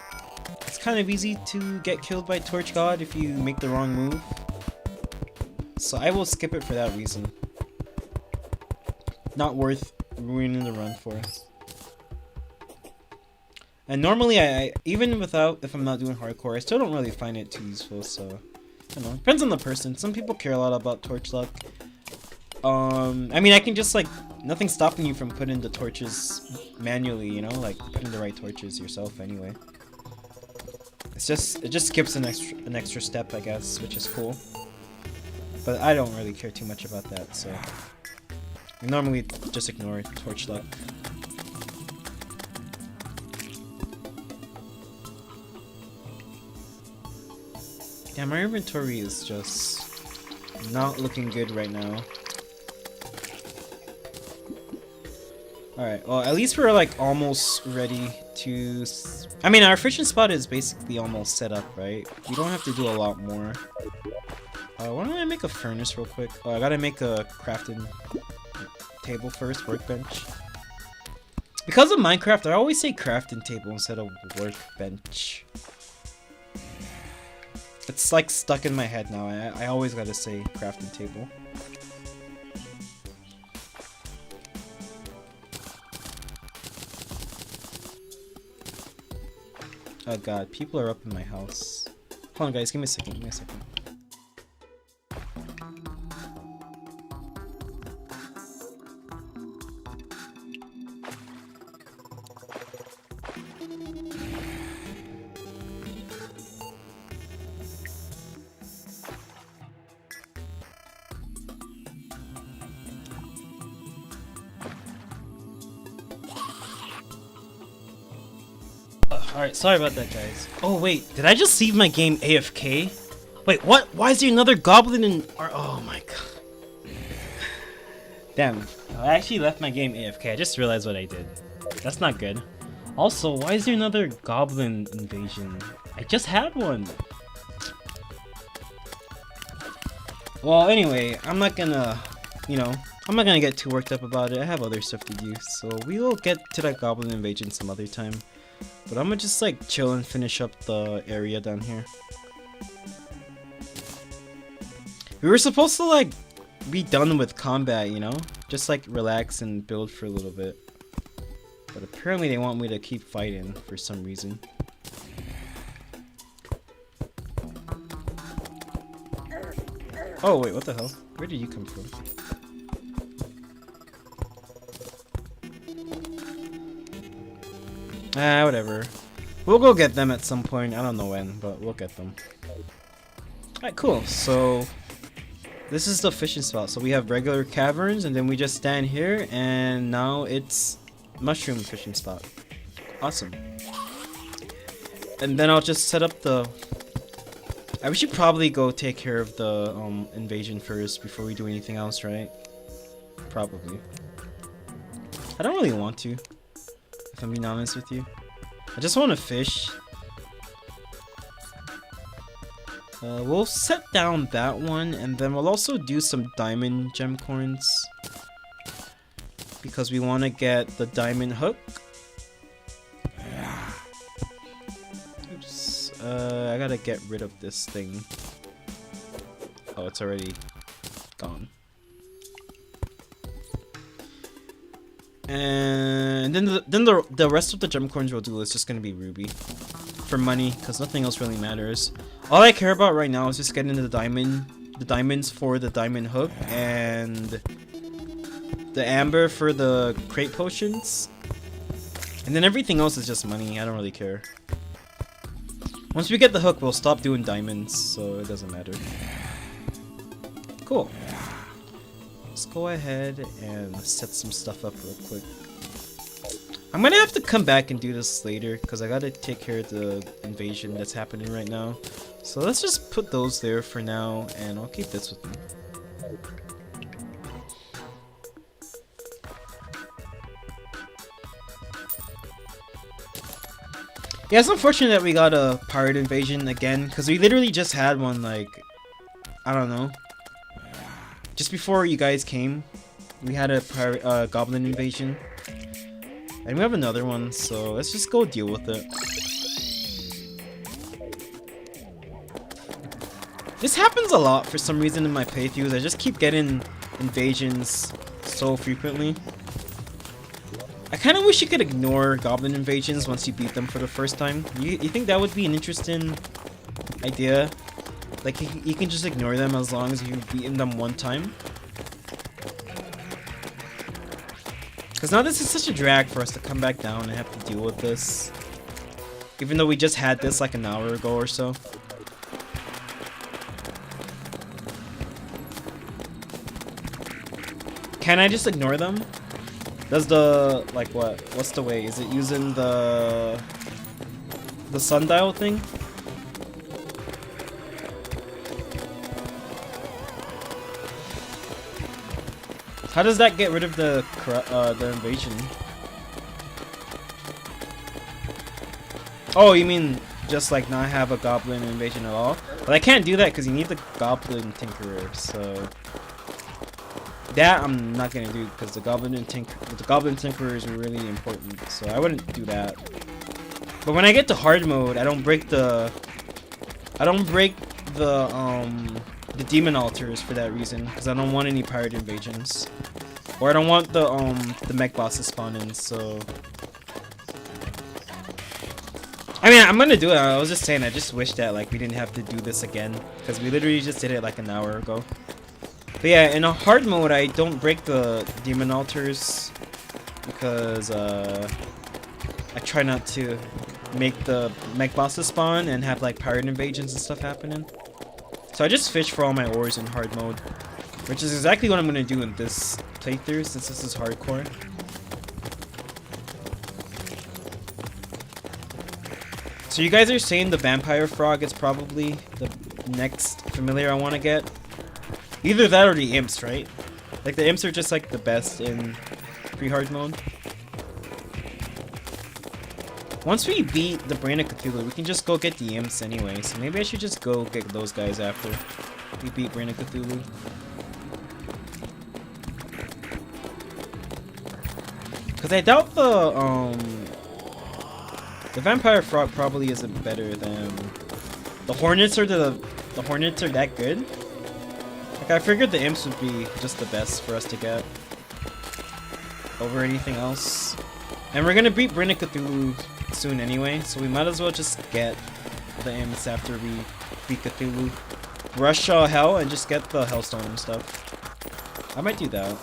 it's kind of easy to get killed by Torch God if you make the wrong move. So I will skip it for that reason. not worth ruining the run for. And normally, I even without, if I'm not doing hardcore, I still don't really find it too useful, so, I don't know, depends on the person. Some people care a lot about torch luck. I mean, I can just, like, nothing's stopping you from putting the torches manually, you know, like, putting the right torches yourself anyway. It just skips an extra step, I guess, which is cool. But I don't really care too much about that, so I normally just ignore torch luck. Yeah, my inventory is just not looking good right now. Alright, well, at least we're like almost ready to... I mean, our fishing spot is basically almost set up, right? We don't have to do a lot more. Why don't I make a furnace real quick? Oh, I gotta make a crafting table first, workbench. Because of Minecraft, I always say crafting table instead of workbench. It's like stuck in my head now. I always gotta say crafting table. Oh god, people are up in my house. Hold on guys, give me a second, give me a second. Alright, sorry about that, guys. Oh, wait, did I just leave my game AFK? Wait, what? Why is there another goblin in... Oh my god. Damn, I actually left my game AFK. I just realized what I did. That's not good. Also, why is there another goblin invasion? I just had one. Well, anyway, I'm not gonna, you know, I'm not gonna get too worked up about it. I have other stuff to do, so we will get to that goblin invasion some other time. But I'm gonna just like chill and finish up the area down here. We were supposed to like be done with combat, you know? Just like relax and build for a little bit. But apparently they want me to keep fighting for some reason. Oh wait, what the hell? Where did you come from? Ah, whatever. We'll go get them at some point. I don't know when, but we'll get them. Alright, cool. So, this is the fishing spot. So we have regular caverns, and then we just stand here, and now it's mushroom fishing spot. Awesome. And then I'll just set up the... we should probably go take care of the invasion first before we do anything else, right? Probably. I don't really want to, if I'm being honest with you. I just want to fish. We'll set down that one, and then we'll also do some diamond gem coins. Because we want to get the diamond hook. Oops. I gotta get rid of this thing. Oh, it's already gone. And then the rest of the gem coins we'll do is just gonna be ruby for money, because nothing else really matters. All I care about right now is just getting the diamonds for the diamond hook, and the amber for the crate potions, and then everything else is just money. I don't really care. Once we get the hook, we'll stop doing diamonds, so it doesn't matter. Cool. Let's go ahead and set some stuff up real quick. I'm gonna have to come back and do this later because I gotta take care of the invasion that's happening right now. So let's just put those there for now, and I'll keep this with me. Yeah, it's unfortunate that we got a pirate invasion again, because we literally just had one, like, I don't know. Just before you guys came, we had a pirate, goblin invasion. And we have another one, so let's just go deal with it. This happens a lot for some reason in my playthroughs. I just keep getting invasions so frequently. I kind of wish you could ignore goblin invasions once you beat them for the first time. You think that would be an interesting idea? Like, you can just ignore them as long as you've beaten them one time? Because now this is such a drag for us to come back down and have to deal with this. Even though we just had this like an hour ago or so. Can I just ignore them? Does the, like what? What's the way? Is it using the sundial thing? How does that get rid of the invasion? Oh, you mean just like not have a goblin invasion at all? But I can't do that because you need the goblin tinkerer, so that I'm not gonna do because the goblin tinkerer is really important, so I wouldn't do that. But when I get to hard mode, I don't break the demon altars for that reason, because I don't want any pirate invasions, or I don't want the mech bosses spawn in. So I mean, I'm gonna do it. I was just saying, I just wish that like we didn't have to do this again, because we literally just did it like an hour ago. But yeah, in a hard mode, I don't break the demon altars because I try not to make the mech bosses spawn and have like pirate invasions and stuff happening. So I just fish for all my ores in hard mode, which is exactly what I'm gonna do in this playthrough since this is hardcore. So you guys are saying the vampire frog is probably the next familiar I want to get? Either that or the imps, right? Like the imps are just like the best in pre-hard mode. Once we beat the Brain of Cthulhu, we can just go get the imps anyway, so maybe I should just go get those guys after we beat Brain of Cthulhu. Because I doubt the vampire frog probably isn't better than the hornets. Or the hornets are that good? Like I figured the imps would be just the best for us to get over anything else. And we're gonna beat Brain of Cthulhu soon anyway, so we might as well just get the imps after we beat Cthulhu. Rush hell and just get the hellstone and stuff. I might do that.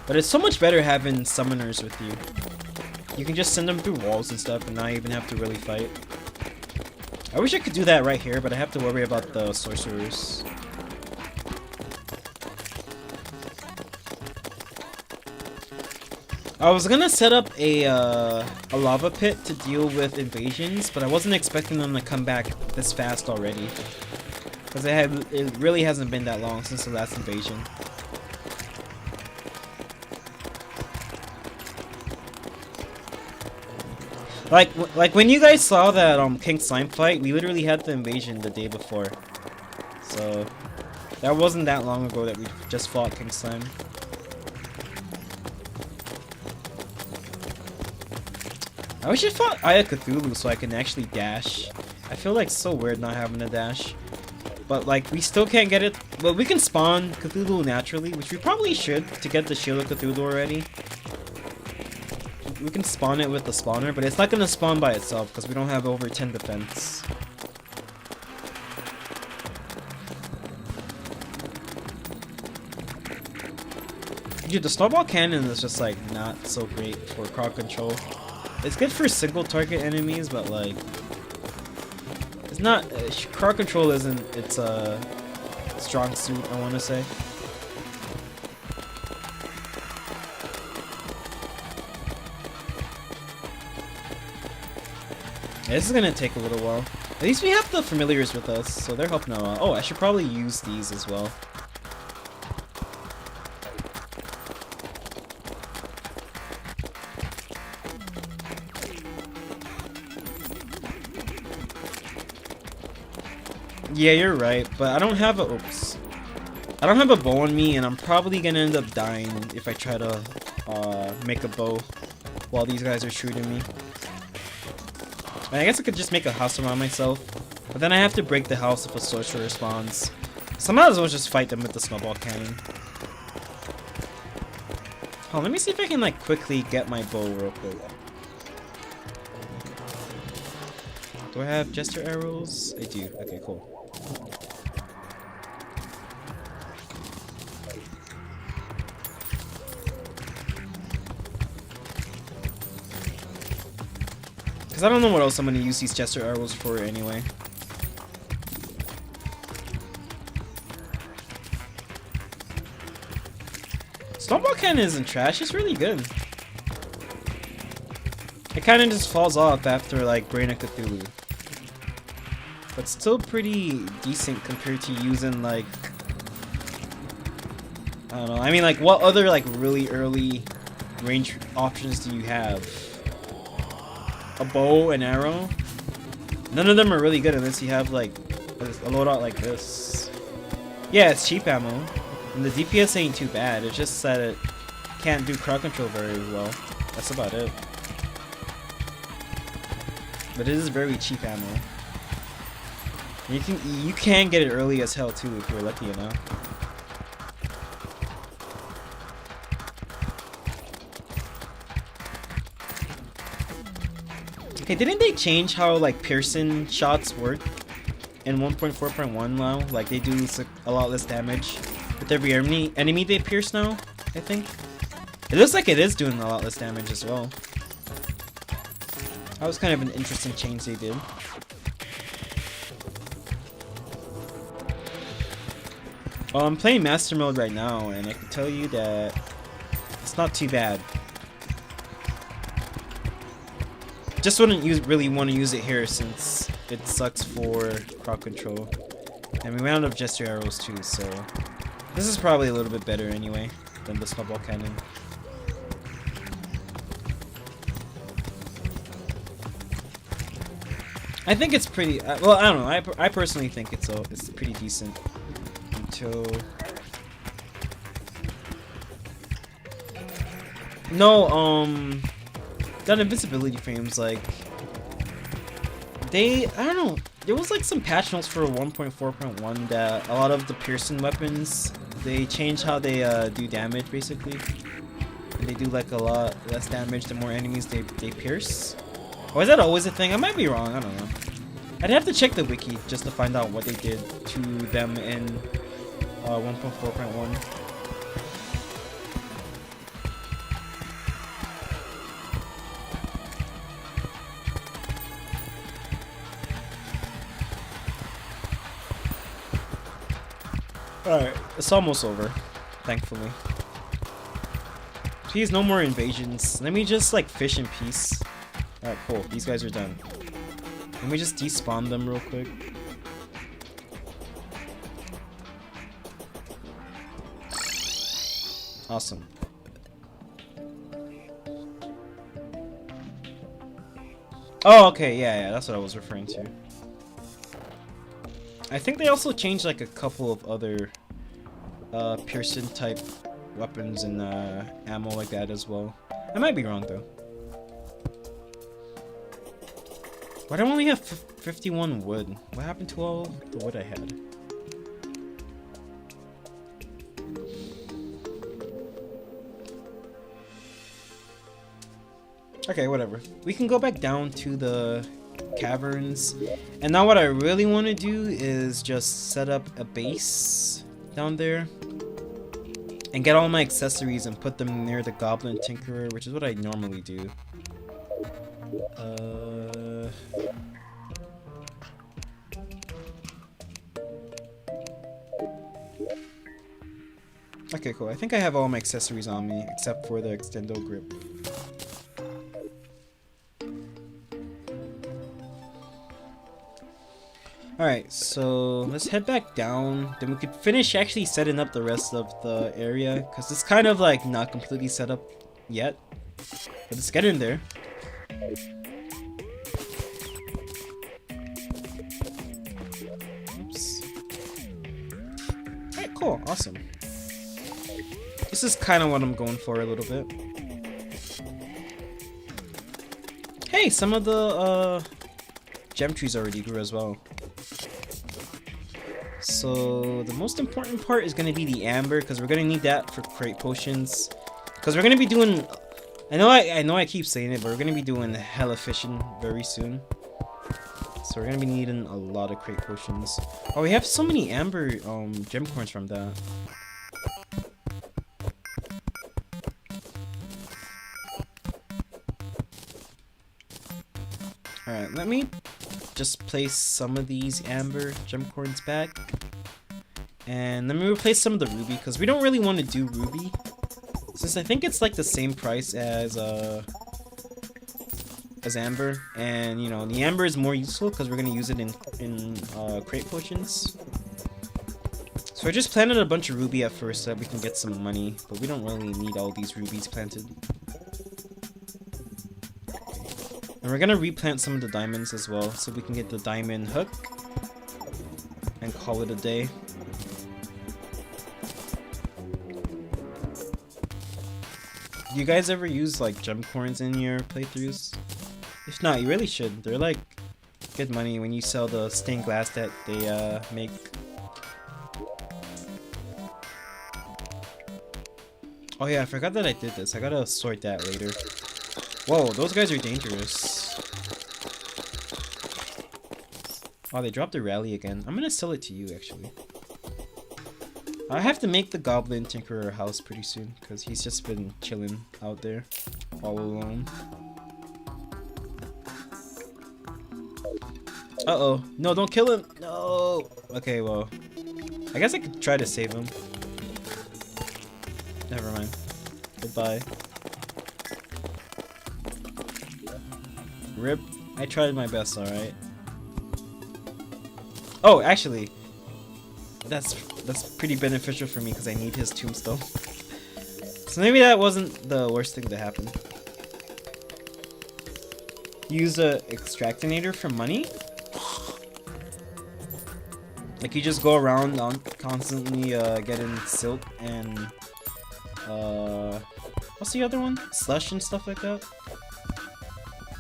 But it's so much better having summoners with you. You can just send them through walls and stuff and not even have to really fight. I wish I could do that right here, but I have to worry about the sorcerers. I was gonna set up a lava pit to deal with invasions, but I wasn't expecting them to come back this fast already. Because it really hasn't been that long since the last invasion. Like when you guys saw that King Slime fight, we literally had the invasion the day before. So that wasn't that long ago that we just fought King Slime. I wish I fought Aya Cthulhu so I can actually dash. I feel like so weird not having a dash. But like we still can't get it. But we can spawn Cthulhu naturally, which we probably should to get the Shield of Cthulhu already. We can spawn it with the spawner, but it's not gonna spawn by itself because we don't have over 10 defense. Dude, the snowball cannon is just like not so great for crowd control. It's good for single target enemies, but like it's not crowd control isn't its strong suit, I want to say. This is gonna take a little while. At least we have the familiars with us, so they're helping out. Oh, I should probably use these as well. Yeah, you're right, but I don't have a oops. I don't have a bow on me, and I'm probably gonna end up dying if I try to make a bow while these guys are shooting me. I guess I could just make a house around myself, but then I have to break the house if a sorcerer spawns. So I might as well just fight them with the snowball cannon. Oh, let me see if I can like quickly get my bow real quick. Do I have jester arrows? I do. Okay, cool. Because I don't know what else I'm going to use these jester arrows for anyway. Snowball cannon isn't trash, it's really good. It kind of just falls off after like Brain of Cthulhu. But still pretty decent compared to using like... I don't know, I mean like what other like really early range options do you have? A bow, an arrow? None of them are really good unless you have like a loadout like this. Yeah, it's cheap ammo. And the DPS ain't too bad, it's just that it can't do crowd control very well. That's about it. But it is very cheap ammo. You can get it early as hell too if you're lucky enough. Okay, didn't they change how like Pearson shots work in 1.4.1 now? Like they do a lot less damage with every enemy they pierce now, I think. It looks like it is doing a lot less damage as well. That was kind of an interesting change they did. Well, I'm playing Master Mode right now, and I can tell you that it's not too bad. Just wouldn't really want to use it here since it sucks for crowd control. And we ran out of jester arrows too, so this is probably a little bit better anyway than the snowball cannon. I think it's pretty. Well, I don't know. I personally think it's pretty decent. Until no, that invisibility frames like I don't know. There was like some patch notes for 1.4.1 that a lot of the Pearson weapons they change how they do damage basically. And they do like a lot less damage the more enemies they pierce. Or is that always a thing? I might be wrong, I don't know. I'd have to check the wiki just to find out what they did to them in 1.4.1. Alright, it's almost over, thankfully. Please, no more invasions. Let me just like fish in peace. Alright, cool. These guys are done. Let me just despawn them real quick. Awesome. Oh, okay, yeah, that's what I was referring to. I think they also changed like a couple of other Pearson type weapons and ammo like that as well. I might be wrong though. Why do I only have 51 wood? What happened to all the wood I had? Okay, whatever. We can go back down to the caverns. And now what I really want to do is just set up a base down there. And get all my accessories and put them near the Goblin Tinkerer, which is what I normally do. Okay, cool. I think I have all my accessories on me, except for the extendo grip. Alright, so let's head back down. Then we could finish actually setting up the rest of the area, because it's kind of like not completely set up yet. But it's getting there. Oops. Alright, cool. Awesome. This is kind of what I'm going for a little bit. Hey, some of the gem trees already grew as well. So the most important part is going to be the amber, because we're going to need that for crate potions. Because we're gonna be doing. I know I keep saying it, but we're gonna be doing hella fishing very soon. So we're gonna be needing a lot of crate potions. Oh, we have so many amber gem coins from that. Alright, let me just place some of these amber gem coins back. And let me replace some of the ruby, because we don't really want to do ruby. Since I think it's like the same price as amber, and you know, the amber is more useful because we're gonna use it in crate potions. So I just planted a bunch of ruby at first so that we can get some money, but we don't really need all these rubies planted. And we're gonna replant some of the diamonds as well, so we can get the diamond hook and call it a day. Do you guys ever use like gem coins in your playthroughs? If not, you really should. They're like good money when you sell the stained glass that they make. Oh yeah, I forgot that I did this. I gotta sort that later. Whoa, those guys are dangerous. Oh, they dropped the rally again. I'm gonna sell it to you actually. I have to make the Goblin Tinkerer house pretty soon, because he's just been chilling out there, all alone. Uh-oh. No, don't kill him! No! Okay, well. I guess I could try to save him. Never mind. Goodbye. RIP. I tried my best, alright? Oh, actually. That's pretty beneficial for me because I need his tombstone. So maybe that wasn't the worst thing to happen. Use a extractinator for money? Like you just go around constantly getting silk and what's the other one? Slush and stuff like that?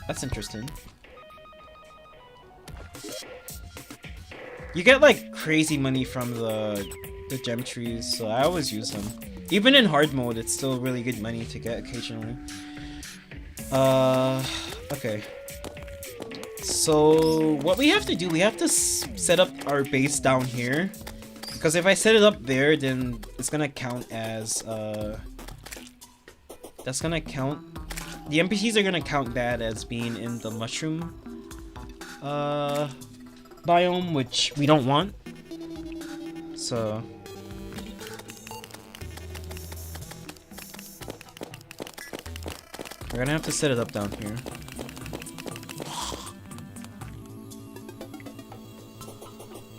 That's interesting. You get like crazy money from the gem trees, so I always use them. Even in hard mode, it's still really good money to get occasionally. Okay. So what we have to do, we have to set up our base down here, because if I set it up there, then it's gonna count as that's gonna count. The NPCs are gonna count that as being in the mushroom biome, which we don't want. So we're gonna have to set it up down here.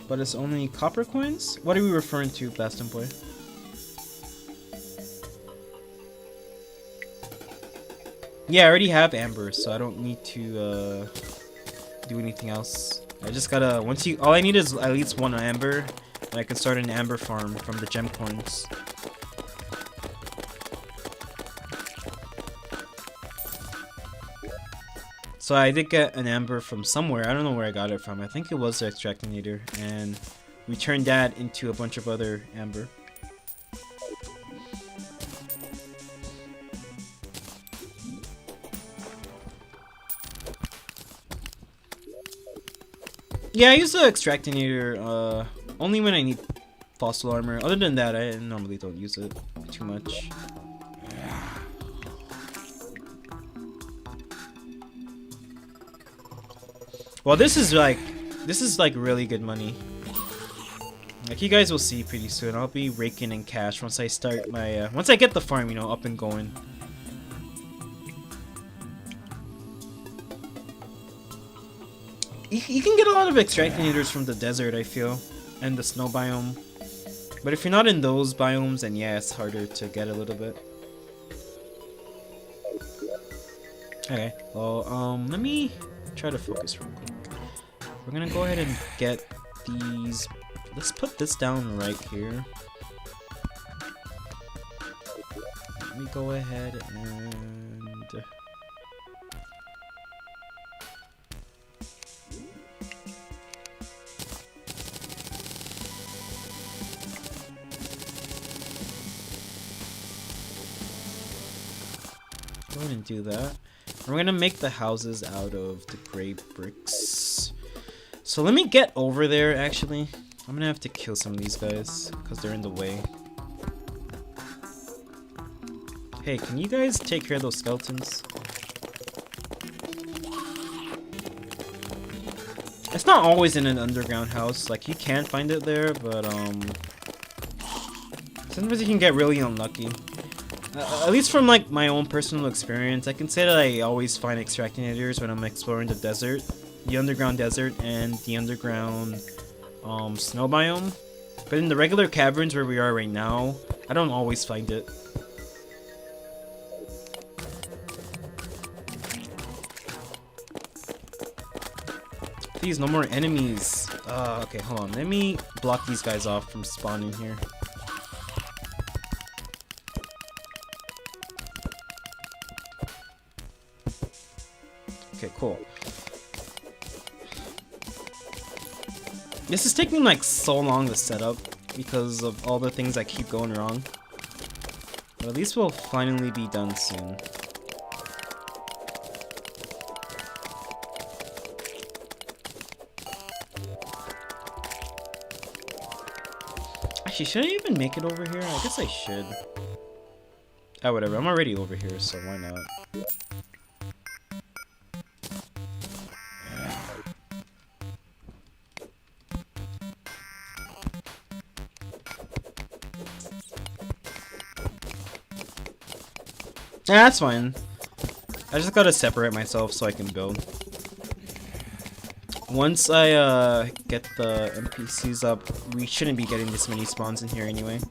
But it's only copper coins? What are we referring to, Bastin Boy? Yeah, I already have amber, so I don't need to do anything else. I just gotta, all I need is at least one amber, and I can start an amber farm from the gem coins. So I did get an amber from somewhere. I don't know where I got it from. I think it was the extractinator, and we turned that into a bunch of other amber. Yeah, I use the extractinator only when I need fossil armor. Other than that, I normally don't use it too much. Well, this is like really good money. Like you guys will see pretty soon. I'll be raking in cash once I start my once I get the farm, you know, up and going. You can get a lot of extractinators from the desert, I feel, and the snow biome. But if you're not in those biomes, then yeah, it's harder to get a little bit. Okay, well, let me try to focus real quick. We're gonna go ahead and get these. Let's put this down right here. Let me go ahead and can do that. We're gonna make the houses out of the gray bricks. So let me get over there, actually. I'm gonna have to kill some of these guys, because they're in the way. Hey, can you guys take care of those skeletons? It's not always in an underground house. Like, you can find it there, but, sometimes you can get really unlucky. At least from, like, my own personal experience, I can say that I always find extractinators when I'm exploring the desert. The underground desert and the underground, snow biome. But in the regular caverns where we are right now, I don't always find it. Please, no more enemies. Okay, hold on. Let me block these guys off from spawning here. Okay, cool. This is taking like so long to set up because of all the things that keep going wrong. But at least we'll finally be done soon. Actually, should I even make it over here? I guess I should. Oh, whatever. I'm already over here, so why not? Yeah, that's fine. I just gotta separate myself so I can build. Once I get the NPCs up, we shouldn't be getting this many spawns in here anyway.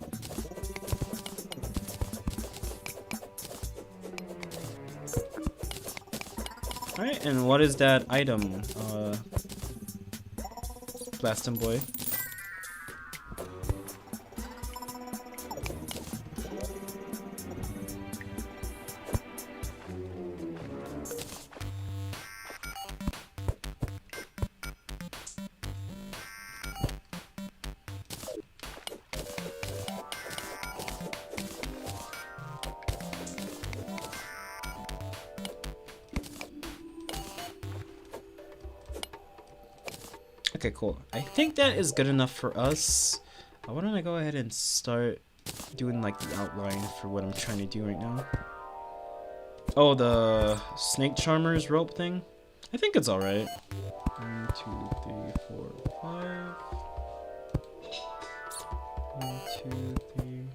Alright, and what is that item? Blastin' boy. Okay, cool. I think that is good enough for us. Why don't I go ahead and start doing like the outline for what I'm trying to do right now. Oh, the snake charmers rope thing? I think it's alright. 1, 2, 3, 4, 5. 1, 2, 3.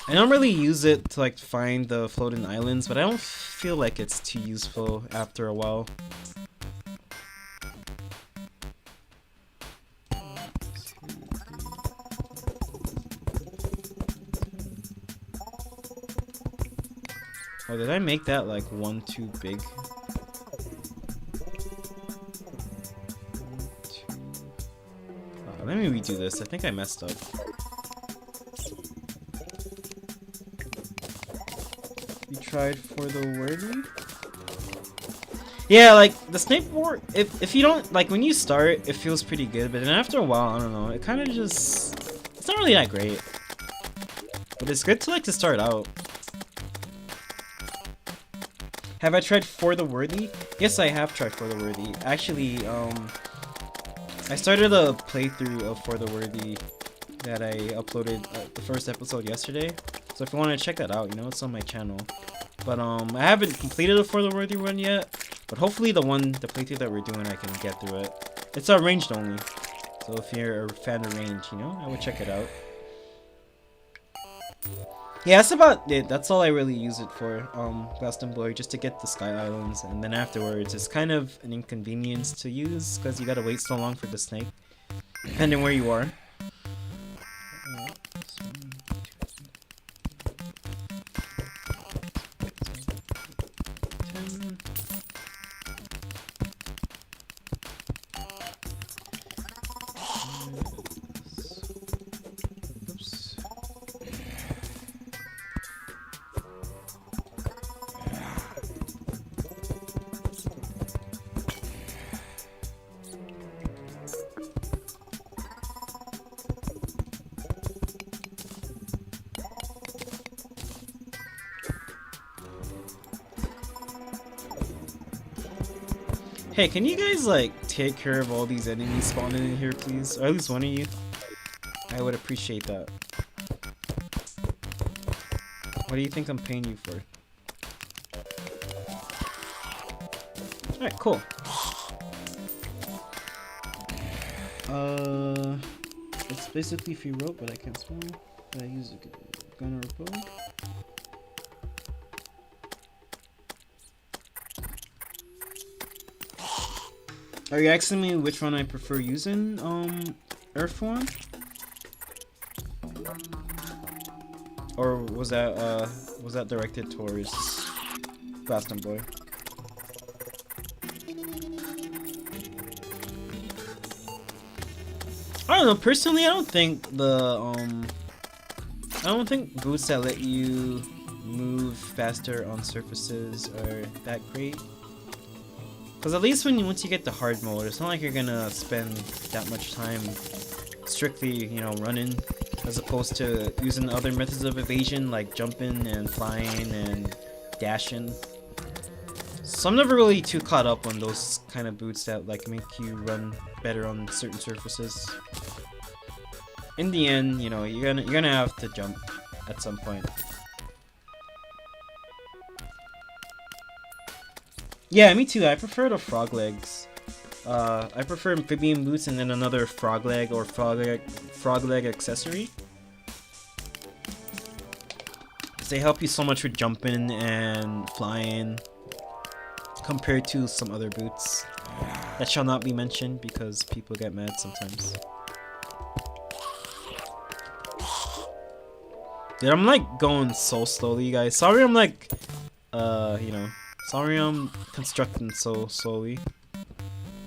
I don't really use it to like find the floating islands, but I don't feel like it's too useful after a while. Oh, did I make that like one too big? 1, 2. Let me redo this. I think I messed up. You tried for the worthy? Yeah, like the snake board. If you don't like when you start, it feels pretty good, but then after a while, I don't know. It kind of just it's not really that great. But it's good to like to start out. Have I tried For the Worthy? Yes, I have tried For the Worthy. Actually, I started a playthrough of For the Worthy that I uploaded the first episode yesterday. So if you want to check that out, you know, it's on my channel. But I haven't completed the For the Worthy one yet. But hopefully the playthrough that we're doing, I can get through it. It's ranged only. So if you're a fan of range, you know, I would check it out. Yeah, that's about it. That's all I really use it for, Blastin' Boy, just to get the Sky Islands, and then afterwards, it's kind of an inconvenience to use, because you gotta wait so long for the snake, depending where you are. Hey, can you guys like take care of all these enemies spawning in here, please? Or at least one of you. I would appreciate that. What do you think I'm paying you for? Alright, cool. It's basically free rope, but I can't spawn. But I use a gun or a bow. Are you asking me which one I prefer using? Earth one? Or was that directed towards Boston Boy? I don't know, personally I don't think boots that let you move faster on surfaces are that great. Cause at least once you get the hard mode, it's not like you're gonna spend that much time strictly, you know, running, as opposed to using other methods of evasion like jumping and flying and dashing. So I'm never really too caught up on those kind of boots that like make you run better on certain surfaces. In the end, you know, you're gonna have to jump at some point. Yeah, me too. I prefer the frog legs. I prefer amphibian boots and then another frog leg or frog leg accessory. They help you so much with jumping and flying compared to some other boots that shall not be mentioned because people get mad sometimes. Dude, I'm like going so slowly, guys. Sorry I'm like, you know, sorry I'm constructing so slowly.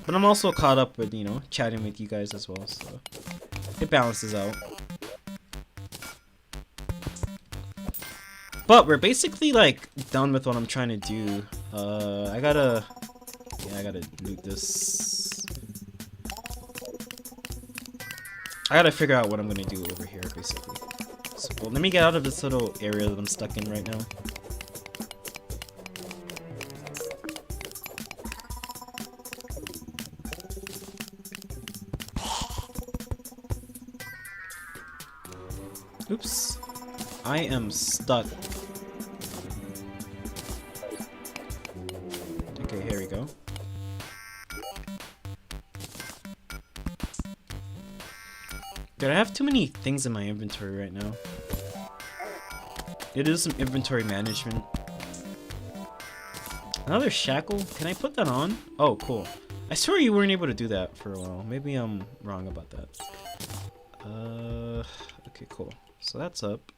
But I'm also caught up with, you know, chatting with you guys as well, so it balances out. But we're basically like done with what I'm trying to do. I gotta loot this. I gotta figure out what I'm gonna do over here, basically. So, well, let me get out of this little area that I'm stuck in right now. Oops. I am stuck. Okay, here we go. Dude, I have too many things in my inventory right now. It is some inventory management. Another shackle? Can I put that on? Oh, cool. I swear you weren't able to do that for a while. Maybe I'm wrong about that. Okay, cool. So that's up.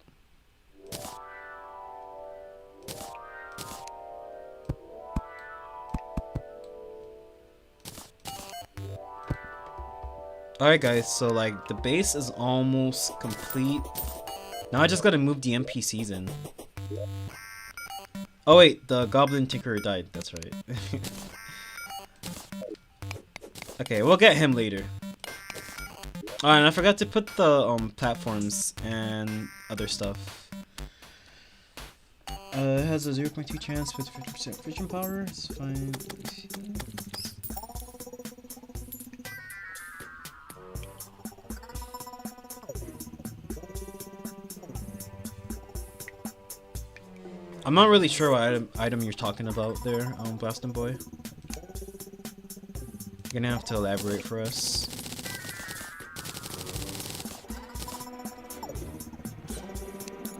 Alright guys, so like the base is almost complete. Now I just gotta move the NPCs in. Oh wait, the Goblin Tinkerer died, that's right. Okay, we'll get him later. Alright, and I forgot to put the platforms and other stuff. It has a 0.2 chance with 50% friction power, it's fine. I'm not really sure what item you're talking about there, Boston Boy. You're gonna have to elaborate for us.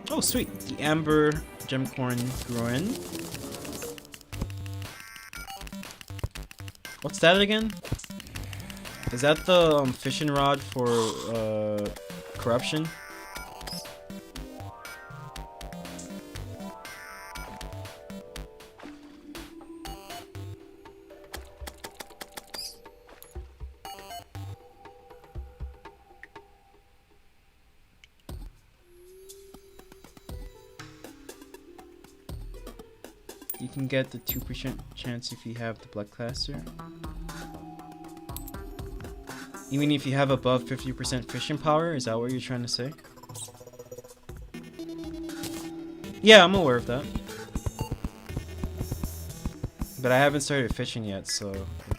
Oh, sweet. The Amber Gemcorn Groin. What's that again? Is that the fishing rod for corruption? You can get the 2% chance if you have the blood cluster. Even if you have above 50% fishing power, is that what you're trying to say? Yeah, I'm aware of that. But I haven't started fishing yet, so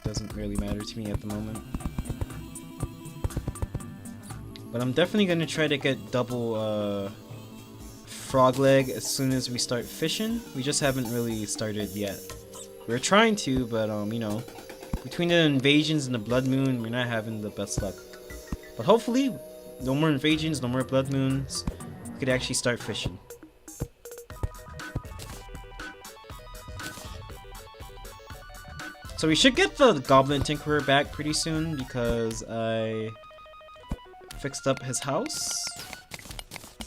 doesn't really matter to me at the moment. But I'm definitely gonna try to get double frog leg as soon as we start fishing. We just haven't really started yet. We're trying to, but you know, between the invasions and the blood moon, we're not having the best luck. But hopefully, no more invasions, no more blood moons. We could actually start fishing. So we should get the Goblin Tinkerer back pretty soon because I fixed up his house.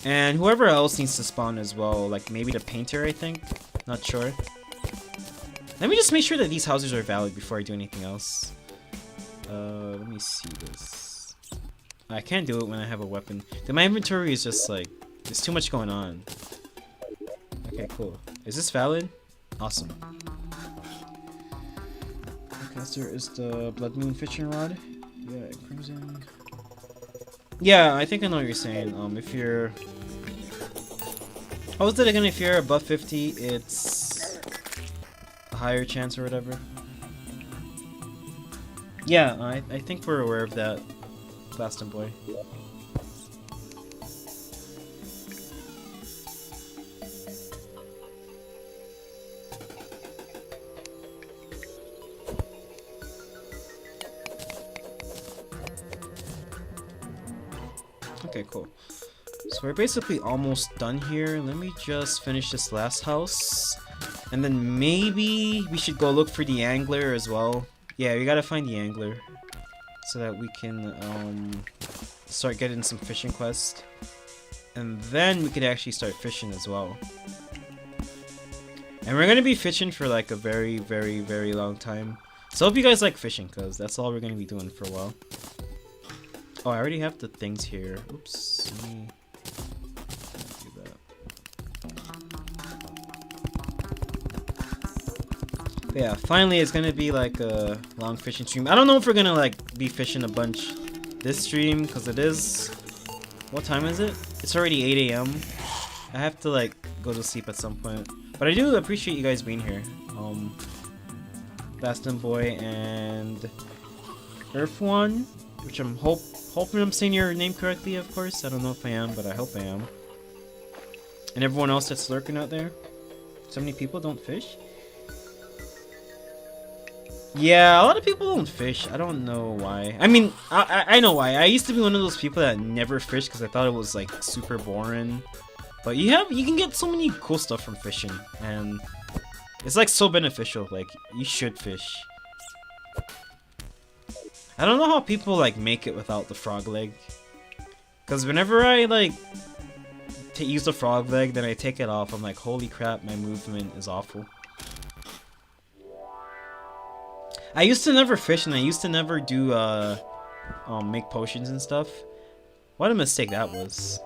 And whoever else needs to spawn as well, like maybe the painter, I think. Not sure. Let me just make sure that these houses are valid before I do anything else. Let me see this. I can't do it when I have a weapon. Then my inventory is just like, there's too much going on. Okay, cool. Is this valid? Awesome. There is the Blood Moon fishing rod. Yeah, Crimson. Yeah, I think I know what you're saying. If you're... How was it again? If you're above 50, it's a higher chance or whatever. Yeah, I think we're aware of that, Blaston Boy. Okay, cool. So we're basically almost done here. Let me just finish this last house. And then maybe we should go look for the angler as well. Yeah, we gotta find the angler. So that we can start getting some fishing quests. And then we could actually start fishing as well. And we're gonna be fishing for like a very, very, very long time. So I hope you guys like fishing, because that's all we're gonna be doing for a while. Oh, I already have the things here. Oops. Let me do that. But yeah, finally it's gonna be like a long fishing stream. I don't know if we're gonna like be fishing a bunch this stream, because it is... What time is it? It's already 8 AM. I have to like go to sleep at some point. But I do appreciate you guys being here. Bastin Boy and Earth One, which I'm hoping I'm saying your name correctly, of course. I don't know if I am, but I hope I am. And everyone else that's lurking out there. So many people don't fish? Yeah, a lot of people don't fish. I don't know why. I mean, I know why. I used to be one of those people that never fished because I thought it was like super boring. But you can get so many cool stuff from fishing, and it's like so beneficial. Like, you should fish. I don't know how people like make it without the frog leg, because whenever I like use the frog leg, then I take it off, I'm like, holy crap, my movement is awful. I used to never fish, and I used to never do make potions and stuff. What a mistake that was.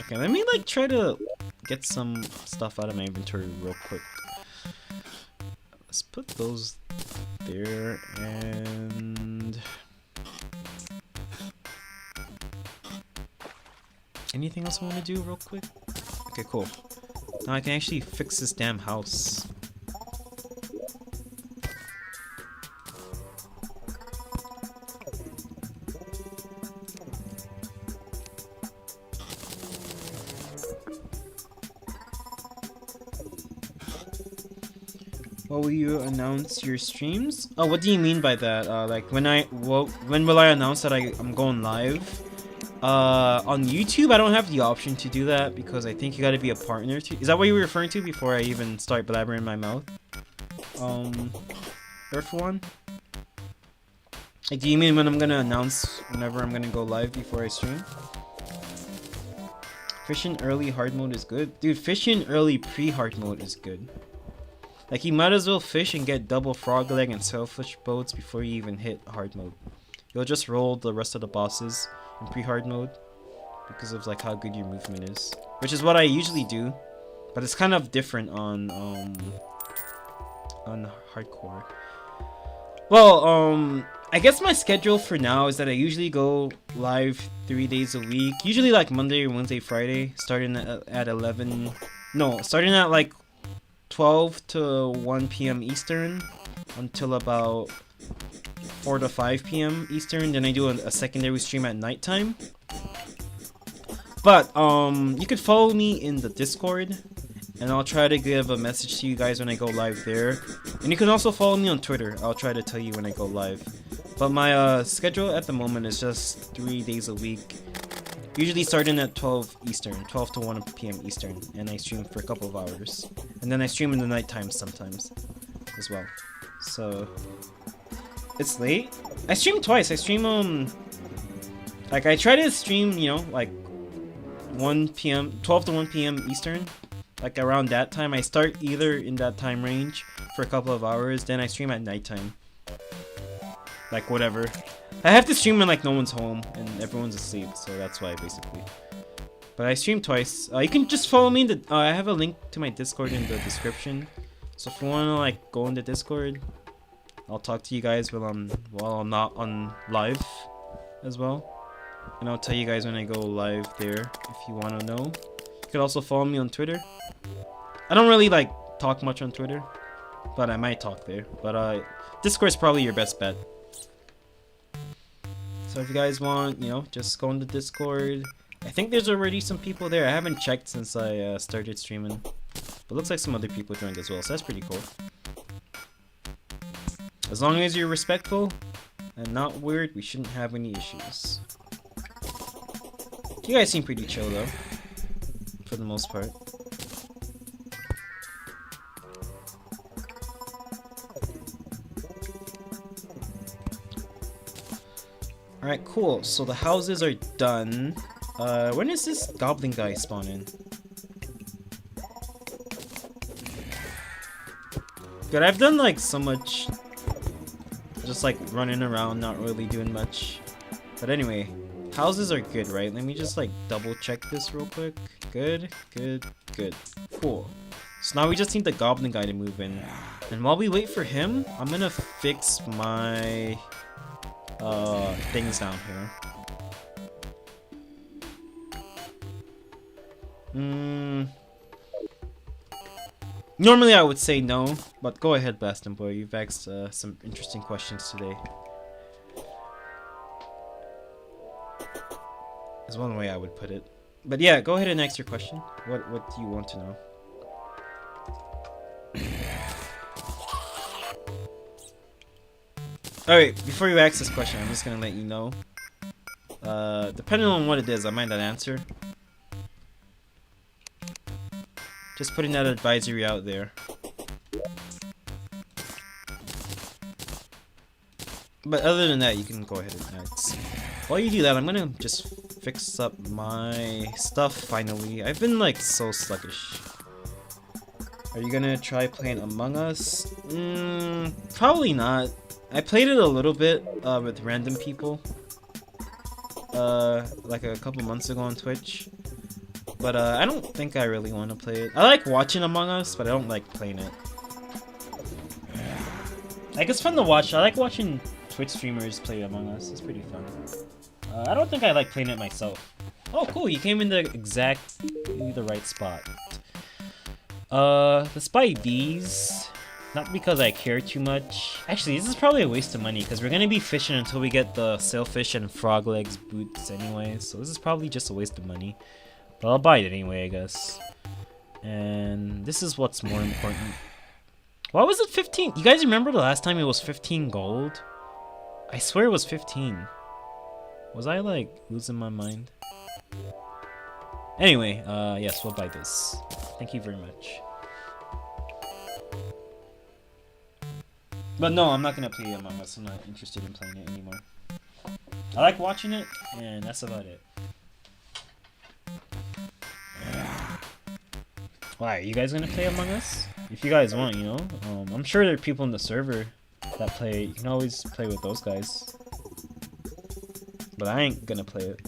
Okay, let me like try to get some stuff out of my inventory real quick. Let's put those there, and anything else I want to do real quick? Okay, cool. Now I can actually fix this damn house. What will you announce your streams? Oh, what do you mean by that? Like when will I announce that I'm going live? On YouTube, I don't have the option to do that because I think you gotta be a partner to. Is that what you were referring to before I even start blabbering my mouth? Earth One? Like, do you mean when I'm gonna announce whenever I'm gonna go live before I stream? Fishing early hard mode is good? Dude, fishing early pre-hard mode is good. Like, you might as well fish and get double frog leg and sailfish boats before you even hit hard mode. You'll just roll the rest of the bosses in pre-hard mode because of like how good your movement is, which is what I usually do, but it's kind of different on hardcore. Well, I guess my schedule for now is that I usually go live 3 days a week. Usually like Monday, Wednesday, Friday, starting at 11. No, starting at like 12 to 1 p.m. Eastern until about 4 to 5 p.m. Eastern. Then I do a secondary stream at nighttime. But you could follow me in the Discord, and I'll try to give a message to you guys when I go live there. And you can also follow me on Twitter. I'll try to tell you when I go live. But my schedule at the moment is just 3 days a week. Usually starting at 12 Eastern, 12 to 1 p.m. Eastern, and I stream for a couple of hours. And then I stream in the nighttime sometimes as well. So it's late. I stream twice. I stream like I try to stream, you know, like 1 p.m., 12 to 1 p.m. Eastern. Like around that time, I start either in that time range for a couple of hours, then I stream at nighttime. Like whatever. I have to stream when like no one's home and everyone's asleep, so that's why basically. But I stream twice. You can just follow me in the. I have a link to my Discord in the description. So if you wanna like go in the Discord, I'll talk to you guys while I'm not on live as well. And I'll tell you guys when I go live there if you wanna know. You could also follow me on Twitter. I don't really like talk much on Twitter, but I might talk there. But Discord's probably your best bet. So if you guys want, you know, just go on the Discord. I think there's already some people there. I haven't checked since I started streaming. But looks like some other people joined as well, so that's pretty cool. As long as you're respectful and not weird, we shouldn't have any issues. You guys seem pretty chill though, for the most part. Alright, cool. So the houses are done. When is this goblin guy spawning? Good, I've done like so much. Just like running around, not really doing much. But anyway, houses are good, right? Let me just like double check this real quick. Good, good, good. Cool. So now we just need the goblin guy to move in. And while we wait for him, I'm gonna fix my things down here. Normally I would say no, but go ahead, Bastin Boy. You've asked some interesting questions today. Is one way I would put it. But yeah, go ahead and ask your question. What do you want to know? Alright, before you ask this question, I'm just gonna let you know. Depending on what it is, I might not answer. Just putting that advisory out there. But other than that, you can go ahead and ask. While you do that, I'm gonna just fix up my stuff finally. I've been like so sluggish. Are you gonna try playing Among Us? Probably not. I played it a little bit with random people, like a couple months ago on Twitch, but I don't think I really want to play it. I like watching Among Us, but I don't like playing it. Like, it's fun to watch. I like watching Twitch streamers play Among Us. It's pretty fun. I don't think I like playing it myself. Oh, cool! You came in the exactly the right spot. Let's buy these. Not because I care too much. Actually, this is probably a waste of money because we're gonna be fishing until we get the sailfish and frog legs boots anyway. So this is probably just a waste of money. But I'll buy it anyway, I guess. And this is what's more important. Why was it 15? You guys remember the last time it was 15 gold? I swear it was 15. Was I like losing my mind? Anyway, yes, we'll buy this. Thank you very much. But no, I'm not gonna play Among Us. I'm not interested in playing it anymore. I like watching it, and that's about it. Why, are you guys gonna play Among Us? If you guys want, you know. I'm sure there are people in the server that play. You can always play with those guys. But I ain't gonna play it.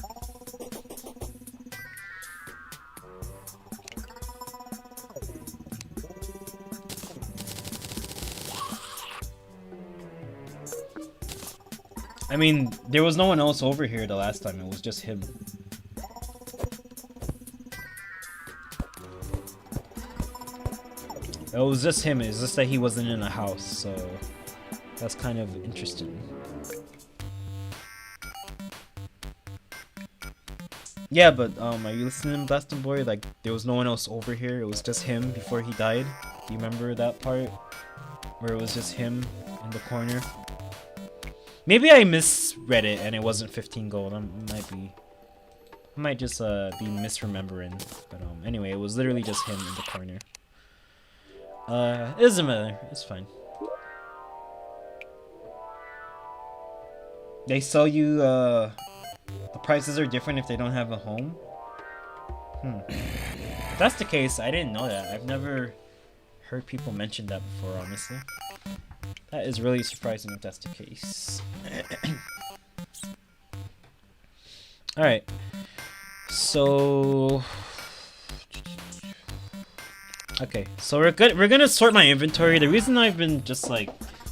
I mean, there was no one else over here the last time. It was just him. It was just him. It's just that he wasn't in a house, so that's kind of interesting. Yeah, but are you listening, Blasting Boy? Like, there was no one else over here. It was just him before he died. Do you remember that part? Where it was just him in the corner? Maybe I misread it and it wasn't 15 gold. I might just be misremembering. But anyway, it was literally just him in the corner. It doesn't matter. It's fine. They sell you, the prices are different if they don't have a home? If that's the case, I didn't know that. I've never heard people mention that before, honestly. That is really surprising if that's the case. Alright. So... Okay, so we're gonna sort my inventory. The reason I've been just like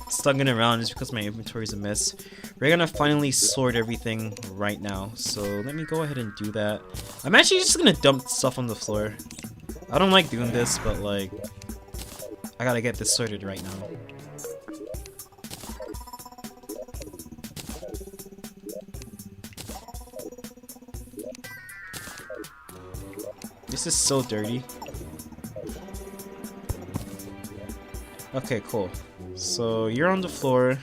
slugging around is because my inventory is a mess. We're gonna finally sort everything right now. So let me go ahead and do that. I'm actually just gonna dump stuff on the floor. I don't like doing this, but like I gotta get this sorted right now. This is so dirty. Okay, cool. So you're on the floor.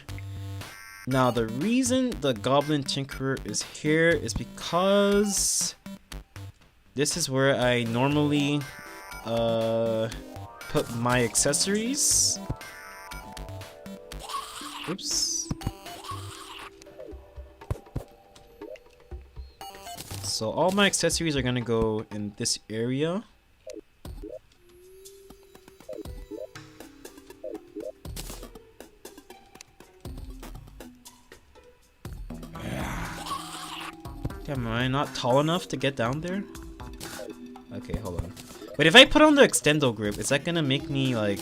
Now the reason the Goblin Tinkerer is here is because this is where I normally put my accessories. Oops. So all my accessories are gonna go in this area. Damn, am I not tall enough to get down there? Okay, hold on. But if I put on the extendo grip, is that gonna make me like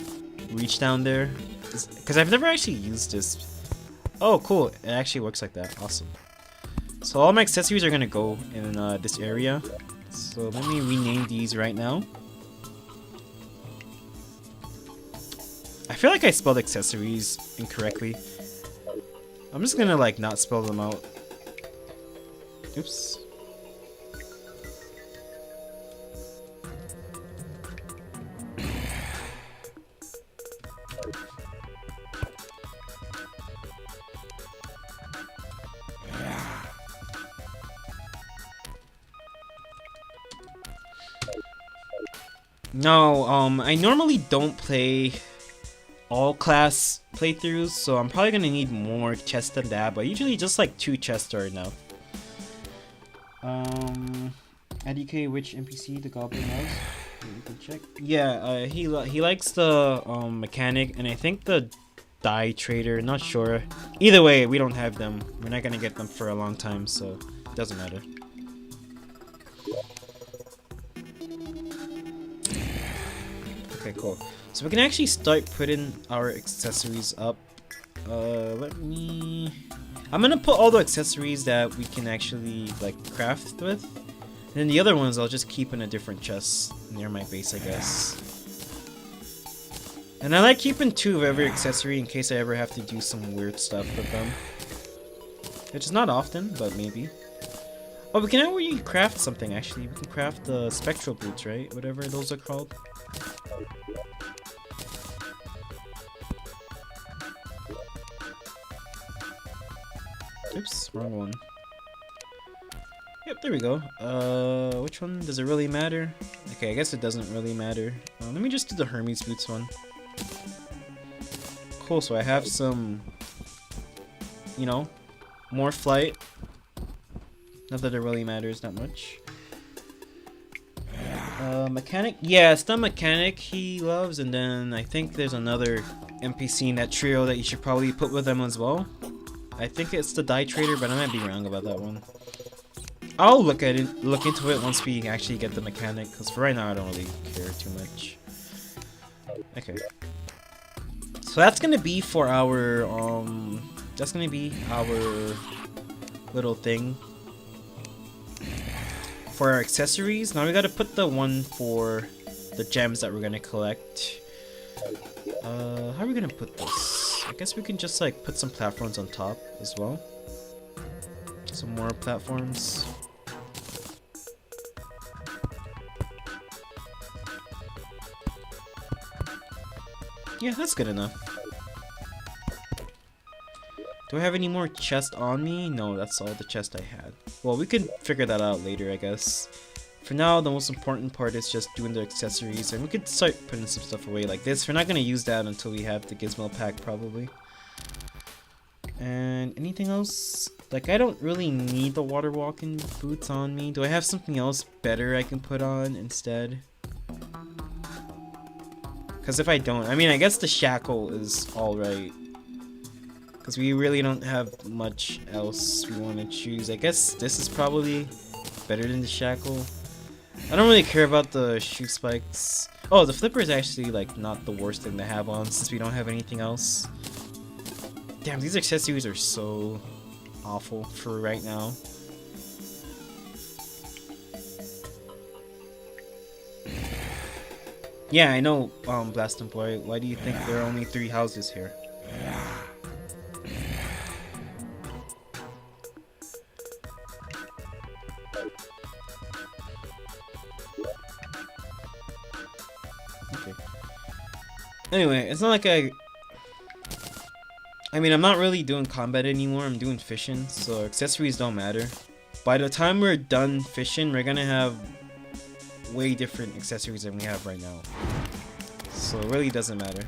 reach down there? Because I've never actually used this. Oh, cool. It actually works like that. Awesome. So all my accessories are gonna go in this area. So let me rename these right now. I feel like I spelled accessories incorrectly. I'm just gonna like not spell them out. Oops. No, I normally don't play all class playthroughs, so I'm probably gonna need more chests than that, but usually just like 2 chests are enough. IDK, which NPC the Goblin loves? You can check. Yeah, he likes the mechanic, and I think the die trader. Not sure. Either way, we don't have them. We're not gonna get them for a long time, so it doesn't matter. Okay, cool. So we can actually start putting our accessories up. I'm gonna put all the accessories that we can actually like craft with, and then the other ones I'll just keep in a different chest near my base, I guess. And I like keeping 2 of every accessory in case I ever have to do some weird stuff with them, which is not often, but maybe. Oh, we can already craft something actually. We can craft the spectral boots, right? Whatever those are called. Oops, wrong one. Yep, there we go. Which one? Does it really matter? Okay, I guess it doesn't really matter. Let me just do the Hermes boots one. Cool, so I have some, you know, more flight. Not that it really matters that much. Mechanic? Yeah, it's the mechanic he loves, and then I think there's another NPC in that trio that you should probably put with them as well. I think it's the die trader, but I might be wrong about that one. I'll look into it once we actually get the mechanic, because for right now I don't really care too much. Okay. So that's gonna be for our that's gonna be our little thing for our accessories. Now we gotta put the one for the gems that we're gonna collect. How are we gonna put this? I guess we can just like put some platforms on top as well. Some more platforms. Yeah, that's good enough. Do I have any more chest on me? No, that's all the chest I had. Well, we can figure that out later, I guess. For now, the most important part is just doing the accessories, and we could start putting some stuff away like this. We're not going to use that until we have the gizmo pack, probably. And anything else? Like, I don't really need the water walking boots on me. Do I have something else better I can put on instead? Because if I don't, I mean, I guess the shackle is alright. Because we really don't have much else we want to choose. I guess this is probably better than the shackle. I don't really care about the shoe spikes. Oh, the flipper is actually like not the worst thing to have on since we don't have anything else. Damn, these accessories are so awful for right now. Yeah, I know, Blastin' Boy. Why do you think there are only 3 houses here? Okay. Anyway, it's not like I mean, I'm not really doing combat anymore. I'm doing fishing, so accessories don't matter. By the time we're done fishing, we're gonna have way different accessories than we have right now. So it really doesn't matter.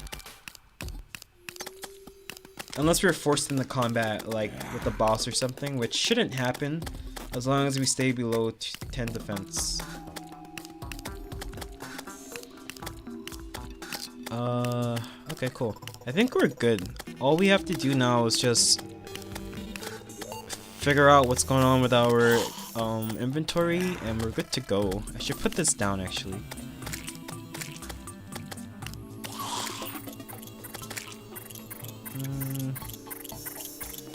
Unless we're forced into combat, like with the boss or something, which shouldn't happen as long as we stay below 10 defense. Okay, cool. I think we're good. All we have to do now is just figure out what's going on with our inventory, and we're good to go. I should put this down actually.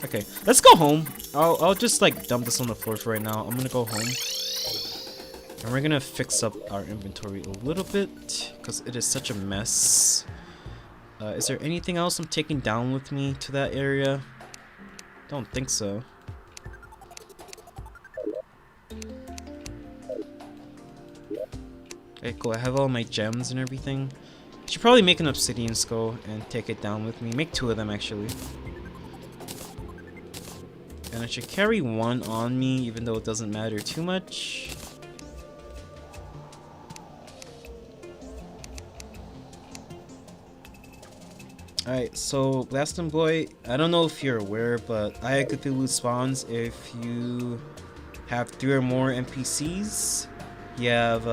Okay, let's go home. I'll just like dump this on the floor for right now. I'm gonna go home, and we're gonna fix up our inventory a little bit because it is such a mess. Is there anything else I'm taking down with me to that area? Don't think so. Okay, cool. I have all my gems and everything. I should probably make an obsidian skull and take it down with me. Make 2 of them actually. And I should carry 1 on me, even though it doesn't matter too much. Alright, so Blastin' Boy, I don't know if you're aware, but Eye Cthulhu spawns if you have 3 or more NPCs. You have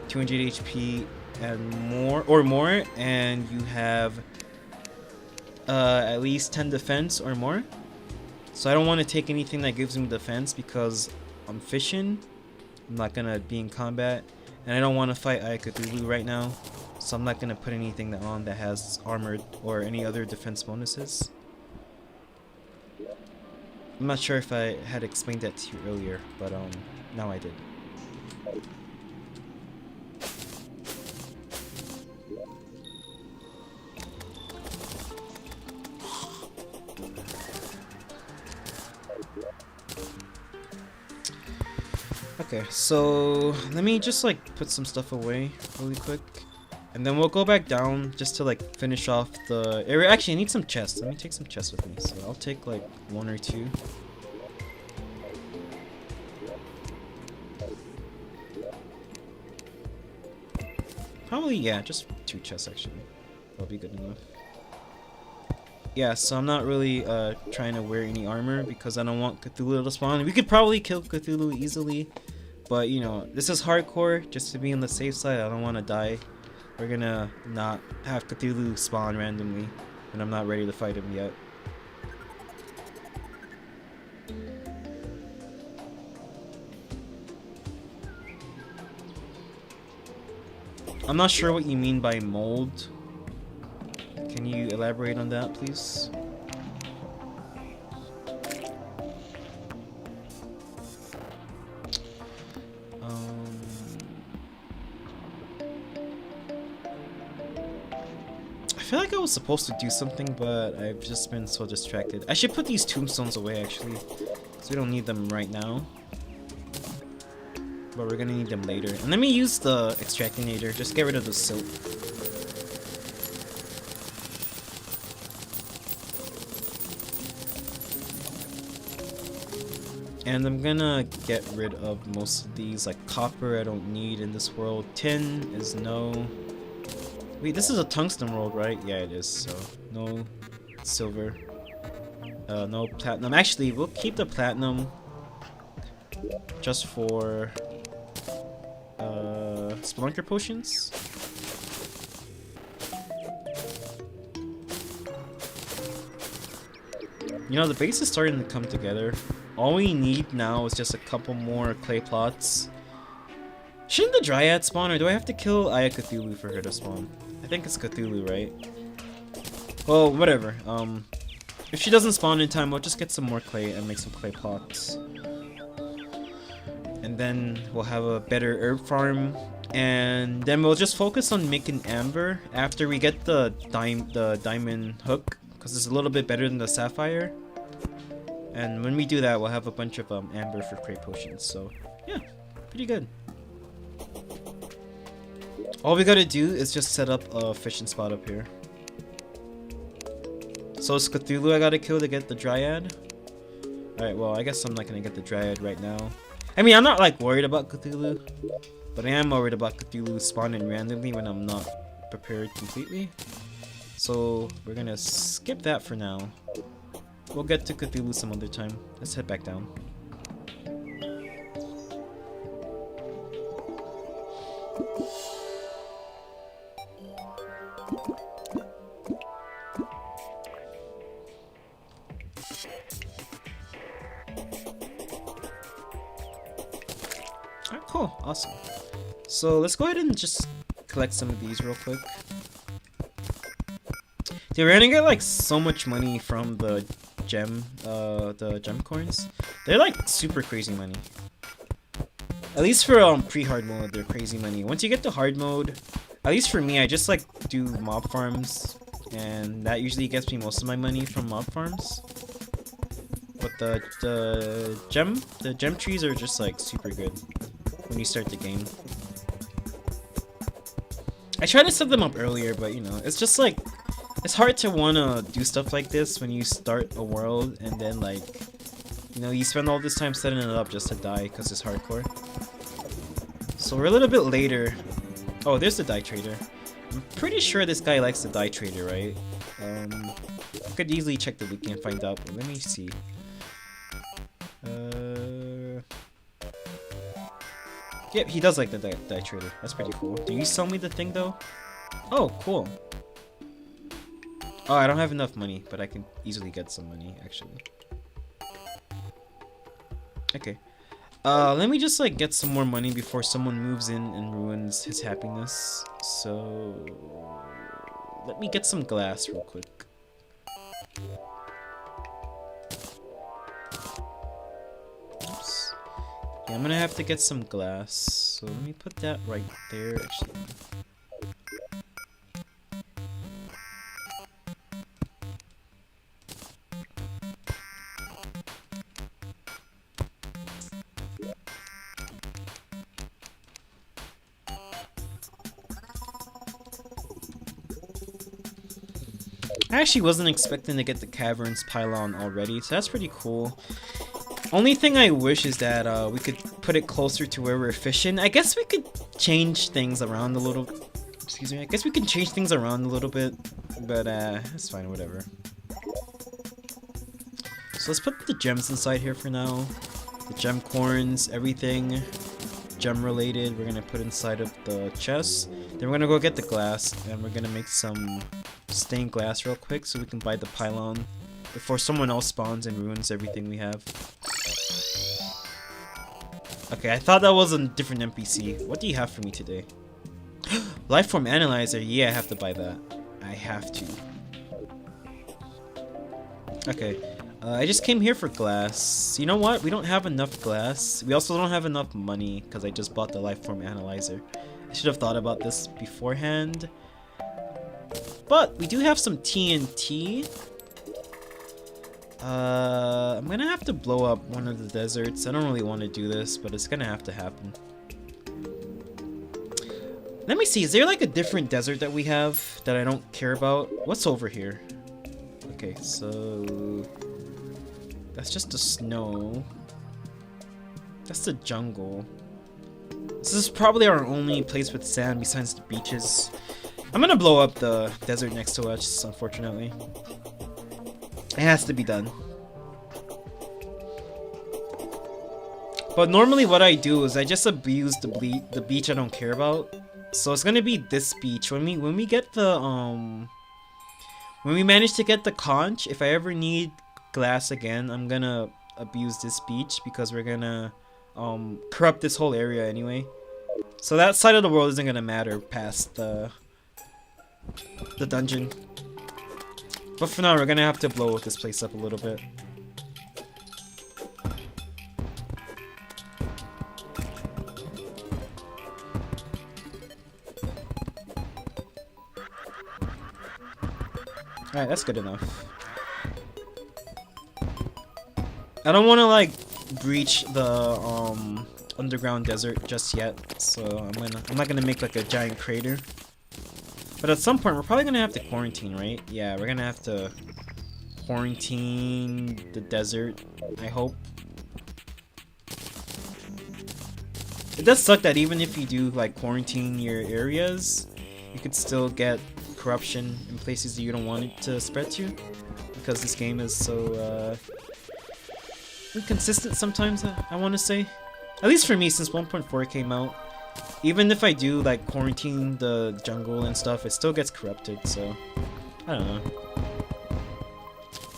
200 HP and more, and you have at least 10 defense or more. So I don't want to take anything that gives me defense because I'm fishing. I'm not gonna be in combat, and I don't want to fight Eye Cthulhu right now. So I'm not gonna put anything on that has armored or any other defense bonuses. I'm not sure if I had explained that to you earlier, but now I did. Okay, so let me just like put some stuff away really quick, and then we'll go back down just to like finish off the area. Actually, I need some chests. Let me take some chests with me. So I'll take like 1 or 2. Probably, yeah, just 2 chests actually. That'll be good enough. Yeah, so I'm not really trying to wear any armor because I don't want Cthulhu to spawn. We could probably kill Cthulhu easily, but you know, this is hardcore just to be on the safe side. I don't want to die. We're gonna not have Cthulhu spawn randomly, and I'm not ready to fight him yet. I'm not sure what you mean by mold. Can you elaborate on that, please? feel like I was supposed to do something, but I've just been so distracted. I should put these tombstones away, actually, because we don't need them right now. But we're gonna need them later. And let me use the extractinator. Just get rid of the silt. And I'm gonna get rid of most of these, like copper I don't need in this world. Tin is no. Wait, this is a tungsten world, right? Yeah, it is, so no silver. No platinum. Actually, we'll keep the platinum just for Spelunker potions. You know, the base is starting to come together. All we need now is just a couple more clay plots. Shouldn't the Dryad spawn, or do I have to kill Aya Cthulhu for her to spawn? I think it's Cthulhu, right? Well, whatever. If she doesn't spawn in time, we'll just get some more clay and make some clay plots. And then we'll have a better herb farm. And then we'll just focus on making amber after we get the diamond hook, because it's a little bit better than the sapphire. And when we do that, we'll have a bunch of amber for clay potions. So yeah, pretty good. All we gotta do is just set up a fishing spot up here. So it's Cthulhu I gotta kill to get the Dryad. Alright, well, I guess I'm not gonna get the Dryad right now. I mean, I'm not like worried about Cthulhu, but I am worried about Cthulhu spawning randomly when I'm not prepared completely. So we're gonna skip that for now. We'll get to Cthulhu some other time. Let's head back down. Alright, cool. Awesome. So let's go ahead and just collect some of these real quick. Dude, we're gonna get like so much money from the gem coins. They're like super crazy money. At least for pre-hard mode, they're crazy money. Once you get to hard mode, at least for me, I just like do mob farms, and that usually gets me most of my money from mob farms. But the gem trees are just like super good when you start the game. I tried to set them up earlier, but you know, it's just like, it's hard to wanna do stuff like this when you start a world and then like, you know, you spend all this time setting it up just to die because it's hardcore. So we're a little bit later. Oh, there's the dye trader. I'm pretty sure this guy likes the dye trader, right? I could easily check the wiki and find out, but let me see. Yep, he does like the dye trader. That's pretty cool. Do you sell me the thing though? Oh, cool. Oh, I don't have enough money, but I can easily get some money, actually. Okay. Let me just, like, get some more money before someone moves in and ruins his happiness. So... let me get some glass real quick. Oops. Yeah, I'm gonna have to get some glass. So let me put that right there, actually. I actually wasn't expecting to get the caverns pylon already, so that's pretty cool. Only thing I wish is that we could put it closer to where we're fishing. I guess we could change things around a little. Excuse me. I guess we can change things around a little bit, but it's fine. Whatever. So let's put the gems inside here for now. The gem corns, everything gem related, we're gonna put inside of the chest. Then we're gonna go get the glass, and we're gonna make some stained glass real quick so we can buy the pylon before someone else spawns and ruins everything we have. Okay, I thought that was a different NPC. What do you have for me today? Lifeform analyzer. Yeah, I have to buy that. I have to. Okay. I just came here for glass. You know what? We don't have enough glass. We also don't have enough money because I just bought the lifeform analyzer. I should have thought about this beforehand. But we do have some TNT. I'm gonna have to blow up one of the deserts. I don't really want to do this, but it's gonna have to happen. Let me see, is there like a different desert that we have that I don't care about? What's over here? Okay, so... that's just the snow. That's the jungle. This is probably our only place with sand besides the beaches. I'm gonna blow up the desert next to us, unfortunately. It has to be done. But normally what I do is I just abuse the beach I don't care about. So it's gonna be this beach. When we get the when we manage to get the conch, if I ever need glass again, I'm gonna abuse this beach because we're gonna corrupt this whole area anyway. So that side of the world isn't gonna matter past the dungeon. But for now, we're gonna have to blow this place up a little bit. Alright, that's good enough. I don't want to like breach the underground desert just yet, so I'm not gonna make like a giant crater. But at some point, we're probably gonna have to quarantine, right? Yeah, we're gonna have to quarantine the desert, I hope. It does suck that even if you do like quarantine your areas, you could still get corruption in places that you don't want it to spread to, because this game is so inconsistent sometimes, I want to say. At least for me, since 1.4 came out. Even if I do like quarantine the jungle and stuff, it still gets corrupted, so I don't know.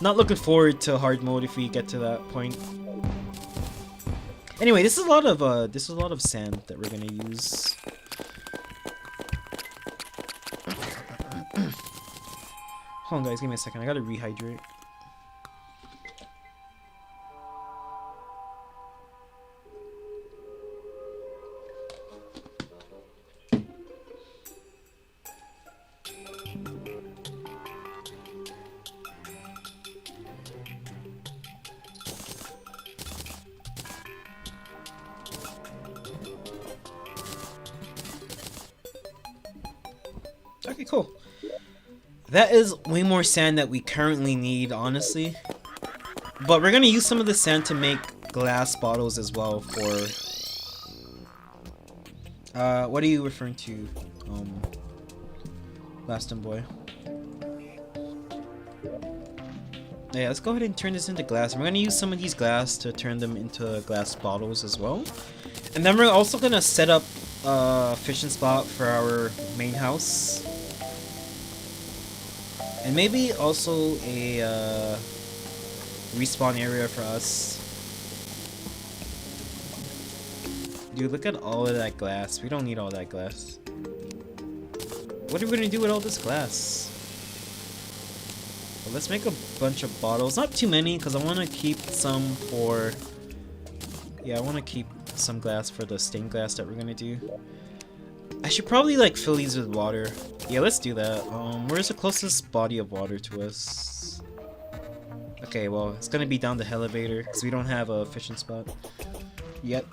Not looking forward to hard mode if we get to that point. Anyway, this is a lot of sand that we're gonna use. Hold on guys, give me a second, I gotta rehydrate. Okay, cool. That is way more sand that we currently need, honestly. But we're gonna use some of the sand to make glass bottles as well for... what are you referring to, Laston boy? Yeah, let's go ahead and turn this into glass. We're gonna use some of these glass to turn them into glass bottles as well. And then we're also gonna set up a fishing spot for our main house. And maybe also a respawn area for us. Dude, look at all of that glass. We don't need all that glass. What are we gonna do with all this glass? Well, let's make a bunch of bottles. Not too many, because I want to keep some for... yeah, I want to keep some glass for the stained glass that we're gonna do. I should probably like fill these with water. Yeah, let's do that. Where's the closest body of water to us? Okay, well, it's gonna be down the elevator because we don't have a fishing spot yet.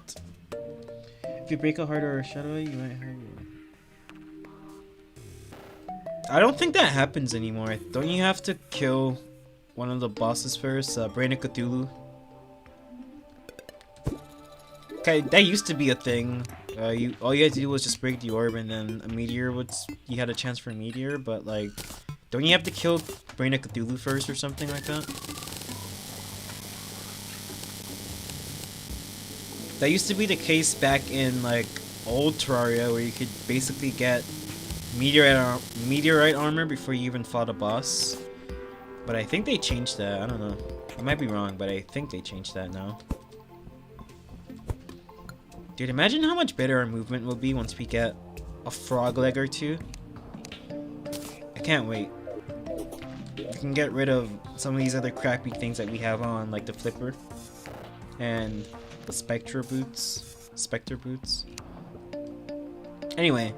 If you break a heart or a shadow, you might hurt you. I don't think that happens anymore. Don't you have to kill one of the bosses first? Brain of Cthulhu. Okay, that used to be a thing. All you had to do was just break the orb, and then a meteor would. You had a chance for a meteor, but like, don't you have to kill Brain of Cthulhu first or something like that? That used to be the case back in like old Terraria, where you could basically get meteorite armor before you even fought a boss. But I think they changed that. I don't know. I might be wrong, but I think they changed that now. Dude, imagine how much better our movement will be once we get a frog leg or two. I can't wait. We can get rid of some of these other crappy things that we have on, like the flipper and the spectre boots. Anyway,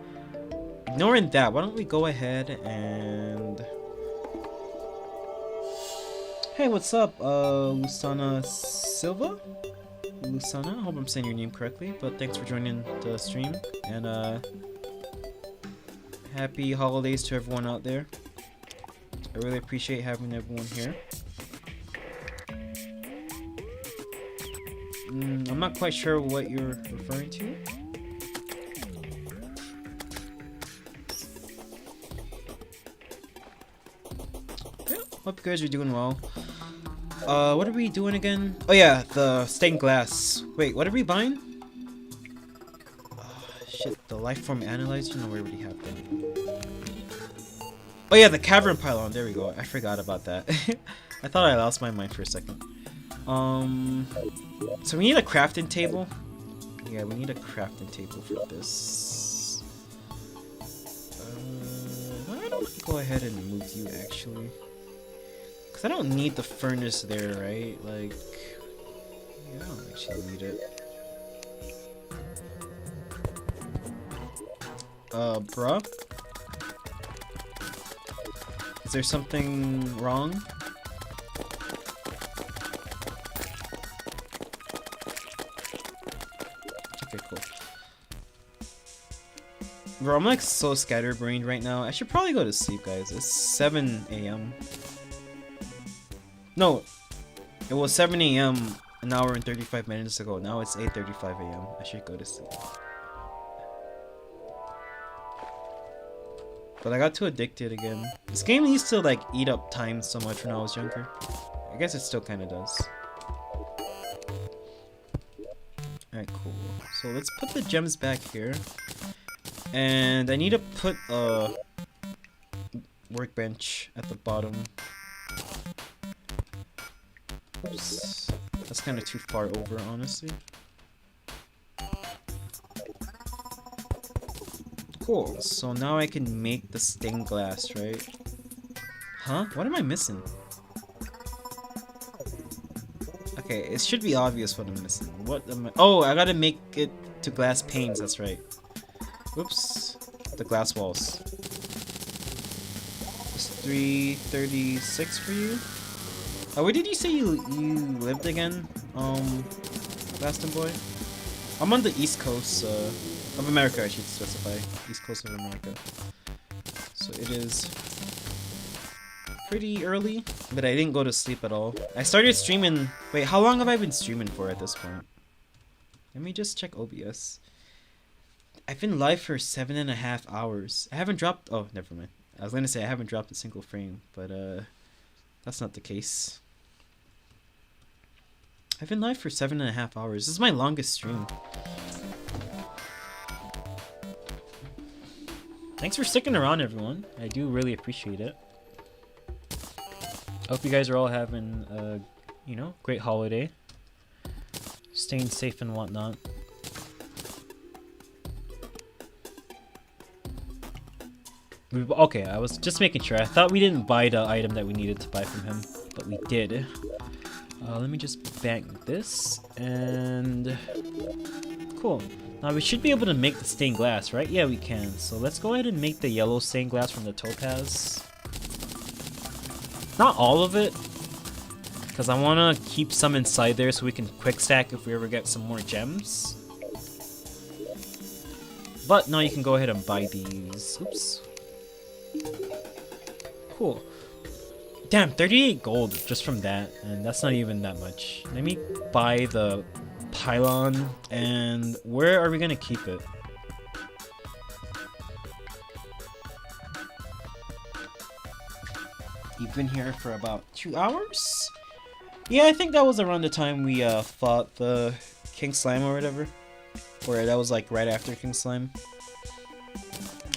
ignoring that, why don't we go ahead and... Hey, what's up, Lusana Silva? Lusana, I hope I'm saying your name correctly, but thanks for joining the stream, and happy holidays to everyone out there. I really appreciate having everyone here. I'm not quite sure what you're referring to. Yeah, hope you guys are doing well. What are we doing again? Oh yeah, the stained glass. Wait, what are we buying? Shit, the lifeform analyzer? No, we already have that. Oh yeah, the cavern pylon. There we go. I forgot about that. I thought I lost my mind for a second. So we need a crafting table. Yeah, we need a crafting table for this. Why don't we go ahead and move you actually? Cause I don't need the furnace there, right? Like, yeah, I don't actually need it. Bruh? Is there something wrong? Okay, cool. Bro, I'm like so scatterbrained right now. I should probably go to sleep, guys. It's 7 AM. No, it was 7 AM an hour and 35 minutes ago. Now it's 8:35 AM. I should go to sleep. But I got too addicted again. This game used to like eat up time so much when I was younger. I guess it still kind of does. Alright, cool. So let's put the gems back here. And I need to put a workbench at the bottom. Oops. That's kind of too far over, honestly. Cool, so now I can make the stained glass, right? Huh? What am I missing? Okay, it should be obvious what I'm missing. What am I— oh, I gotta make it to glass panes, that's right. Whoops. The glass walls. It's 336 for you? Oh, where did you say you lived again? Bastin boy? I'm on the east coast, of America, I should specify. East coast of America. So it is pretty early, but I didn't go to sleep at all. I started streaming— wait, how long have I been streaming for at this point? Let me just check OBS. I've been live for 7.5 hours. I haven't dropped— oh, never mind. I was gonna say I haven't dropped a single frame, but that's not the case. I've been live for 7.5 hours. This is my longest stream. Thanks for sticking around, everyone. I do really appreciate it. I hope you guys are all having a, you know, great holiday. Staying safe and whatnot. Okay, I was just making sure. I thought we didn't buy the item that we needed to buy from him, but we did. Let me just bank this, and cool. Now we should be able to make the stained glass, right? Yeah, we can. So let's go ahead and make the yellow stained glass from the topaz. Not all of it, because I want to keep some inside there so we can quick stack if we ever get some more gems. But now you can go ahead and buy these. Oops. Cool. Damn, 38 gold just from that, and that's not even that much. Let me buy the pylon, and where are we gonna keep it? You've been here for about 2 hours? Yeah, I think that was around the time we fought the King Slime or whatever. Or that was like right after King Slime.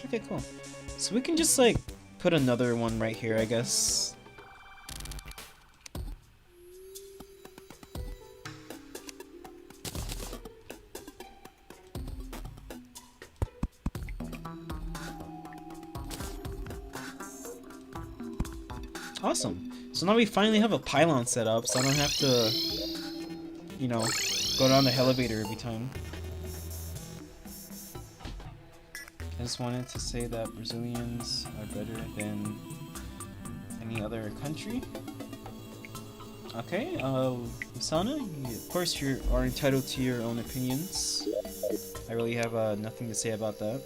Okay, cool. So we can just like put another one right here, I guess. Awesome. So now we finally have a pylon set up, so I don't have to, you know, go down the elevator every time. I just wanted to say that Brazilians are better than any other country. Okay, Usana, of course you are entitled to your own opinions. I really have nothing to say about that.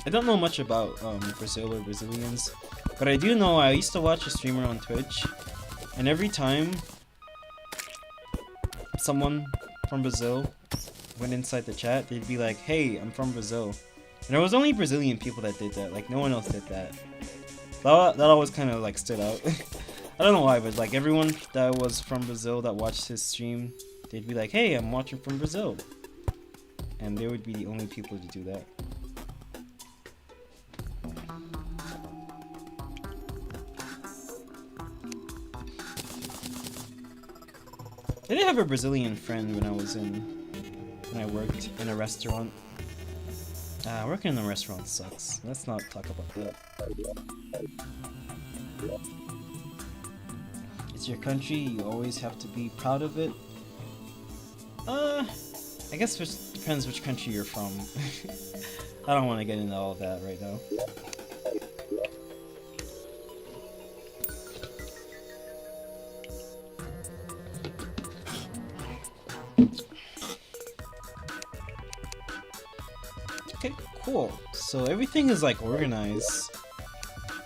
I don't know much about Brazil or Brazilians, but I do know I used to watch a streamer on Twitch, and every time someone from Brazil went inside the chat, they'd be like, "Hey, I'm from Brazil," and there was only Brazilian people that did that. Like no one else did that. That always kind of like stood out. I don't know why, but like everyone that was from Brazil that watched his stream, they'd be like, "Hey, I'm watching from Brazil," and they would be the only people to do that. I did have a Brazilian friend when I worked in a restaurant. Working in a restaurant sucks. Let's not talk about that. It's your country, you always have to be proud of it. I guess it depends which country you're from. I don't want to get into all of that right now. Okay, cool. So everything is like organized.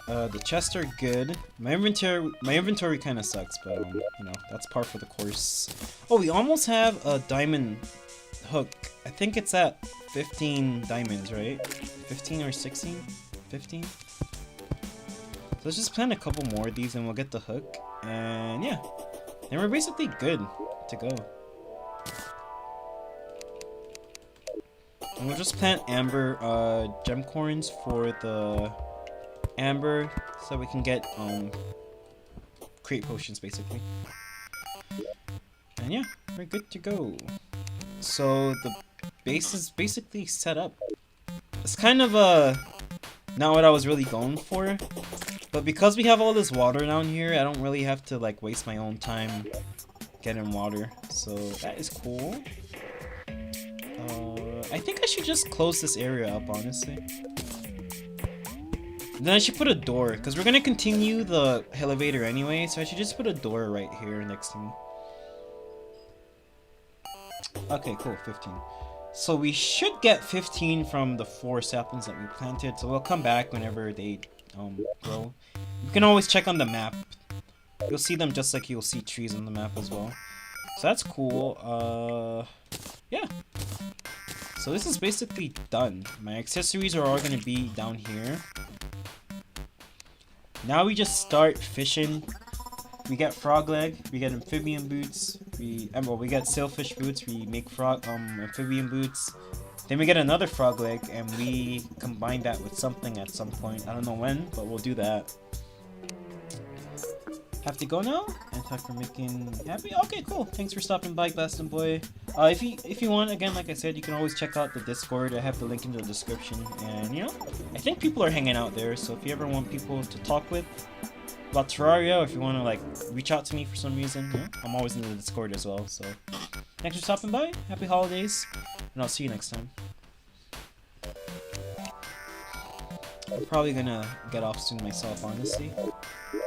The chests are good. My inventory kind of sucks, but you know, that's par for the course. Oh, we almost have a diamond hook. I think it's at 15 diamonds, right? 15 or 16? 15? So let's just plant a couple more of these and we'll get the hook. And yeah, then we're basically good to go. And we'll just plant amber gem corns for the amber so we can get create potions basically. And yeah, we're good to go. So the base is basically set up. It's kind of not what I was really going for, but because we have all this water down here, I don't really have to like waste my own time getting water, so that is cool. I think I should just close this area up, honestly. Then I should put a door, because we're going to continue the elevator anyway, so I should just put a door right here next to me. Okay, cool, 15. So we should get 15 from the 4 saplings that we planted, so we'll come back whenever they grow. You can always check on the map. You'll see them just like you'll see trees on the map as well. So that's cool. Yeah. So this is basically done. My accessories are all going to be down here. Now we just start fishing. We get frog leg, we get amphibian boots, we get sailfish boots, we make amphibian boots. Then we get another frog leg and we combine that with something at some point. I don't know when, but we'll do that. Have to go now? And talk for making happy? Okay, cool. Thanks for stopping by, Bastin Boy. If you want, again, like I said, you can always check out the Discord. I have the link in the description. And, you know, I think people are hanging out there. So if you ever want people to talk with about Terraria, or if you want to, like, reach out to me for some reason, you know, I'm always in the Discord as well. So thanks for stopping by. Happy holidays. And I'll see you next time. I'm probably gonna get off soon myself, honestly.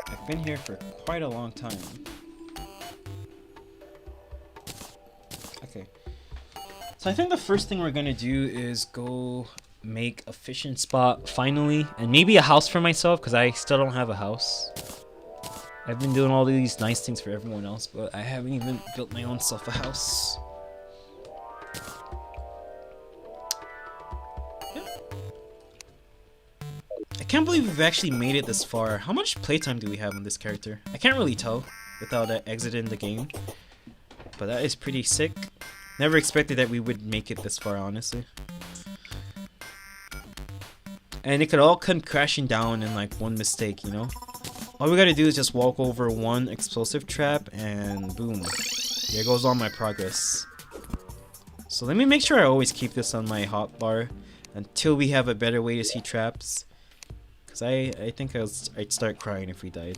I've been here for quite a long time. Okay. So I think the first thing we're gonna do is go make a fishing spot, finally. And maybe a house for myself, because I still don't have a house. I've been doing all these nice things for everyone else, but I haven't even built my own self a house. I can't believe we've actually made it this far. How much playtime do we have on this character? I can't really tell without exiting the game. But that is pretty sick. Never expected that we would make it this far, honestly. And it could all come crashing down in like one mistake, you know? All we gotta do is just walk over one explosive trap and boom. There goes all my progress. So let me make sure I always keep this on my hotbar until we have a better way to see traps. Because I think I'd start crying if we died.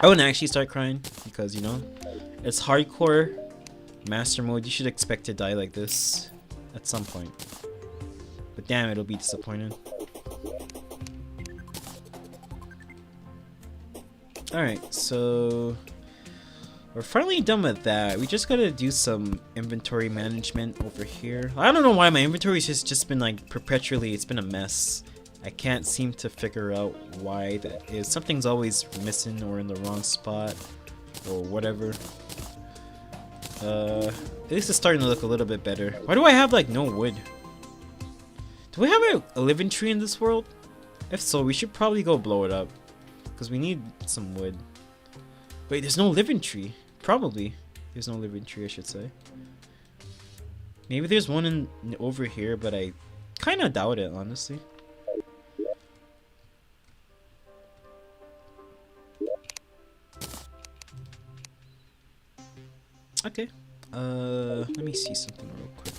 I wouldn't actually start crying because, you know, it's hardcore master mode. You should expect to die like this at some point. But damn, it'll be disappointing. Alright, so we're finally done with that. We just gotta do some inventory management over here. I don't know why my inventory's just been like perpetually, it's been a mess. I can't seem to figure out why that is. Something's always missing or in the wrong spot or whatever. At least it's starting to look a little bit better. Why do I have like no wood? Do we have a living tree in this world? If so, we should probably go blow it up. Because we need some wood. Wait, there's no living tree. Probably. There's no living tree, I should say. Maybe there's one over here, but I kind of doubt it, honestly. Okay. Let me see something real quick.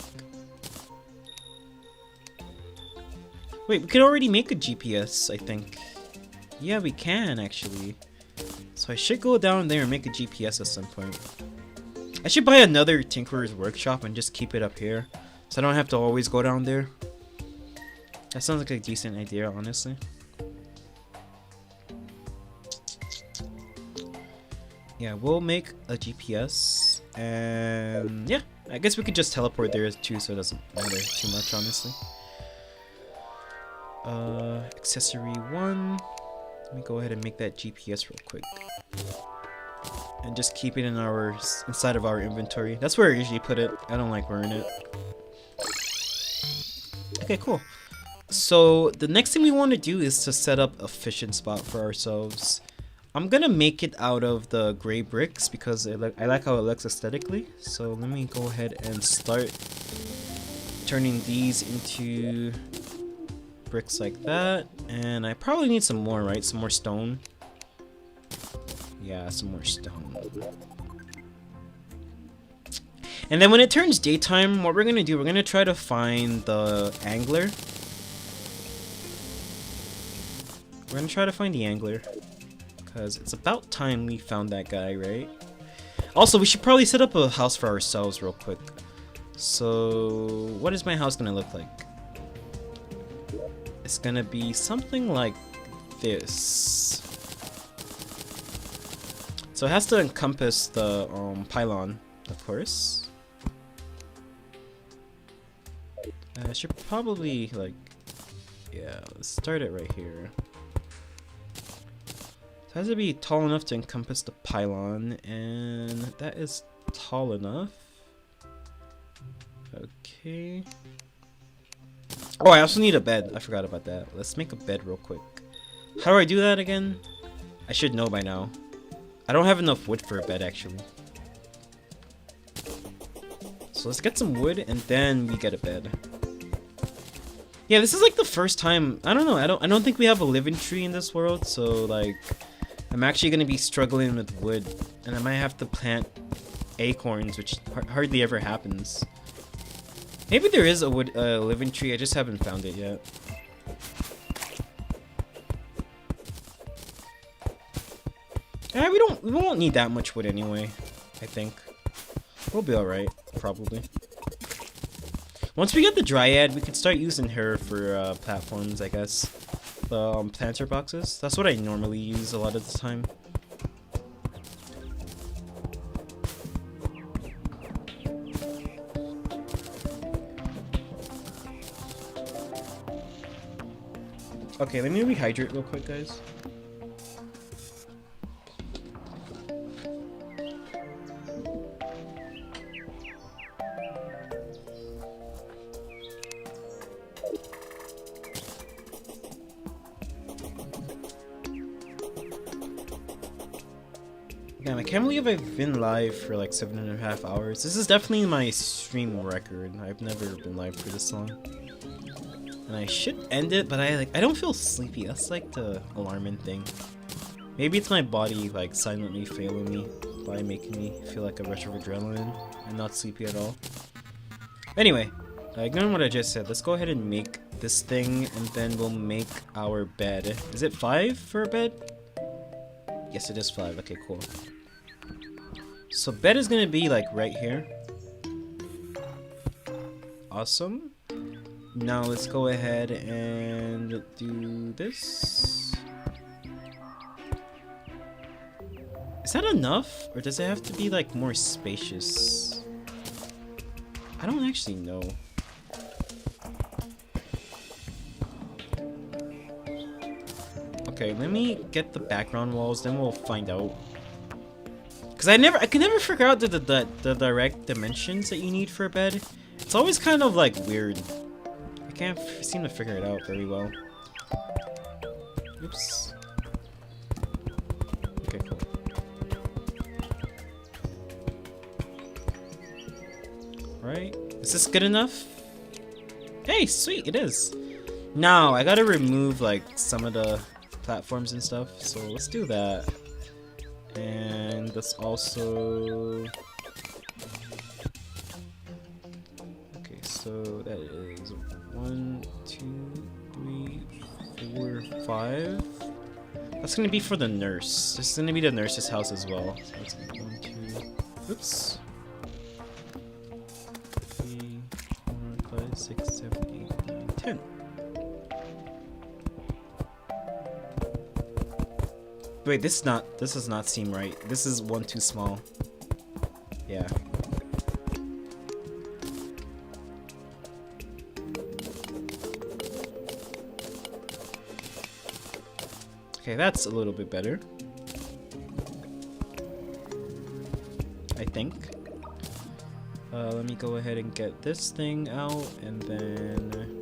Wait, we could already make a GPS, I think. Yeah, we can, actually. So I should go down there and make a GPS at some point. I should buy another Tinkerer's Workshop and just keep it up here. So I don't have to always go down there. That sounds like a decent idea, honestly. Yeah, we'll make a GPS. And yeah, I guess we could just teleport there too, so it doesn't matter too much, honestly. Accessory 1. Let me go ahead and make that GPS real quick. And just keep it in inside of our inventory. That's where I usually put it. I don't like wearing it. Okay, cool. So the next thing we want to do is to set up a fishing spot for ourselves. I'm gonna make it out of the gray bricks because I like how it looks aesthetically. So let me go ahead and start turning these into bricks like that. And I probably need some more, right? Some more stone. Yeah, some more stone. And then when it turns daytime, what we're gonna do, we're gonna try to find the angler. We're gonna try to find the angler. Because it's about time we found that guy, right? Also, we should probably set up a house for ourselves real quick. So, what is my house gonna look like? It's gonna be something like this. So it has to encompass the pylon, of course. I should probably, like, yeah, let's start it right here. It has to be tall enough to encompass the pylon, and that is tall enough. Okay. Oh, I also need a bed. I forgot about that. Let's make a bed real quick. How do I do that again? I should know by now. I don't have enough wood for a bed, actually. So let's get some wood, and then we get a bed. Yeah, this is like the first time. I don't know. I don't think we have a living tree in this world, so like, I'm actually gonna be struggling with wood, and I might have to plant acorns, which hardly ever happens. Maybe there is a living tree. I just haven't found it yet. Yeah, we won't need that much wood anyway. I think we'll be all right, probably. Once we get the dryad, we could start using her for platforms, I guess. The planter boxes. That's what I normally use a lot of the time. Okay, let me rehydrate real quick, guys. Damn, I can't believe I've been live for like 7.5 hours. This is definitely my stream record. I've never been live for this long. And I should end it, but I don't feel sleepy. That's like the alarming thing. Maybe it's my body like silently failing me by making me feel like a rush of adrenaline and not sleepy at all. Anyway, Ignore what I just said. Let's go ahead and make this thing, and then we'll make our bed. Is it 5 for a bed? Yes, it is 5. Okay, cool. So bed is gonna be like right here. Awesome. Now let's go ahead and do this. Is that enough? Or does it have to be like more spacious? I don't actually know. Okay, let me get the background walls, then we'll find out. Cause I can never figure out the direct dimensions that you need for a bed. It's always kind of like weird. I can't seem to figure it out very well. Oops. Okay, cool. Right? Is this good enough? Hey, sweet, it is. Now I gotta remove like some of the platforms and stuff, so let's do that. And let's also... Okay, so that is 1, 2, 3, 4, 5. That's gonna be for the nurse. This is gonna be the nurse's house as well. So that's 1, 2, oops. 3, 4, 5, 6, 7, 8, 9, 10. Wait, this does not seem right. This is 1 too small. Yeah. Okay, that's a little bit better. I think. Let me go ahead and get this thing out, and then...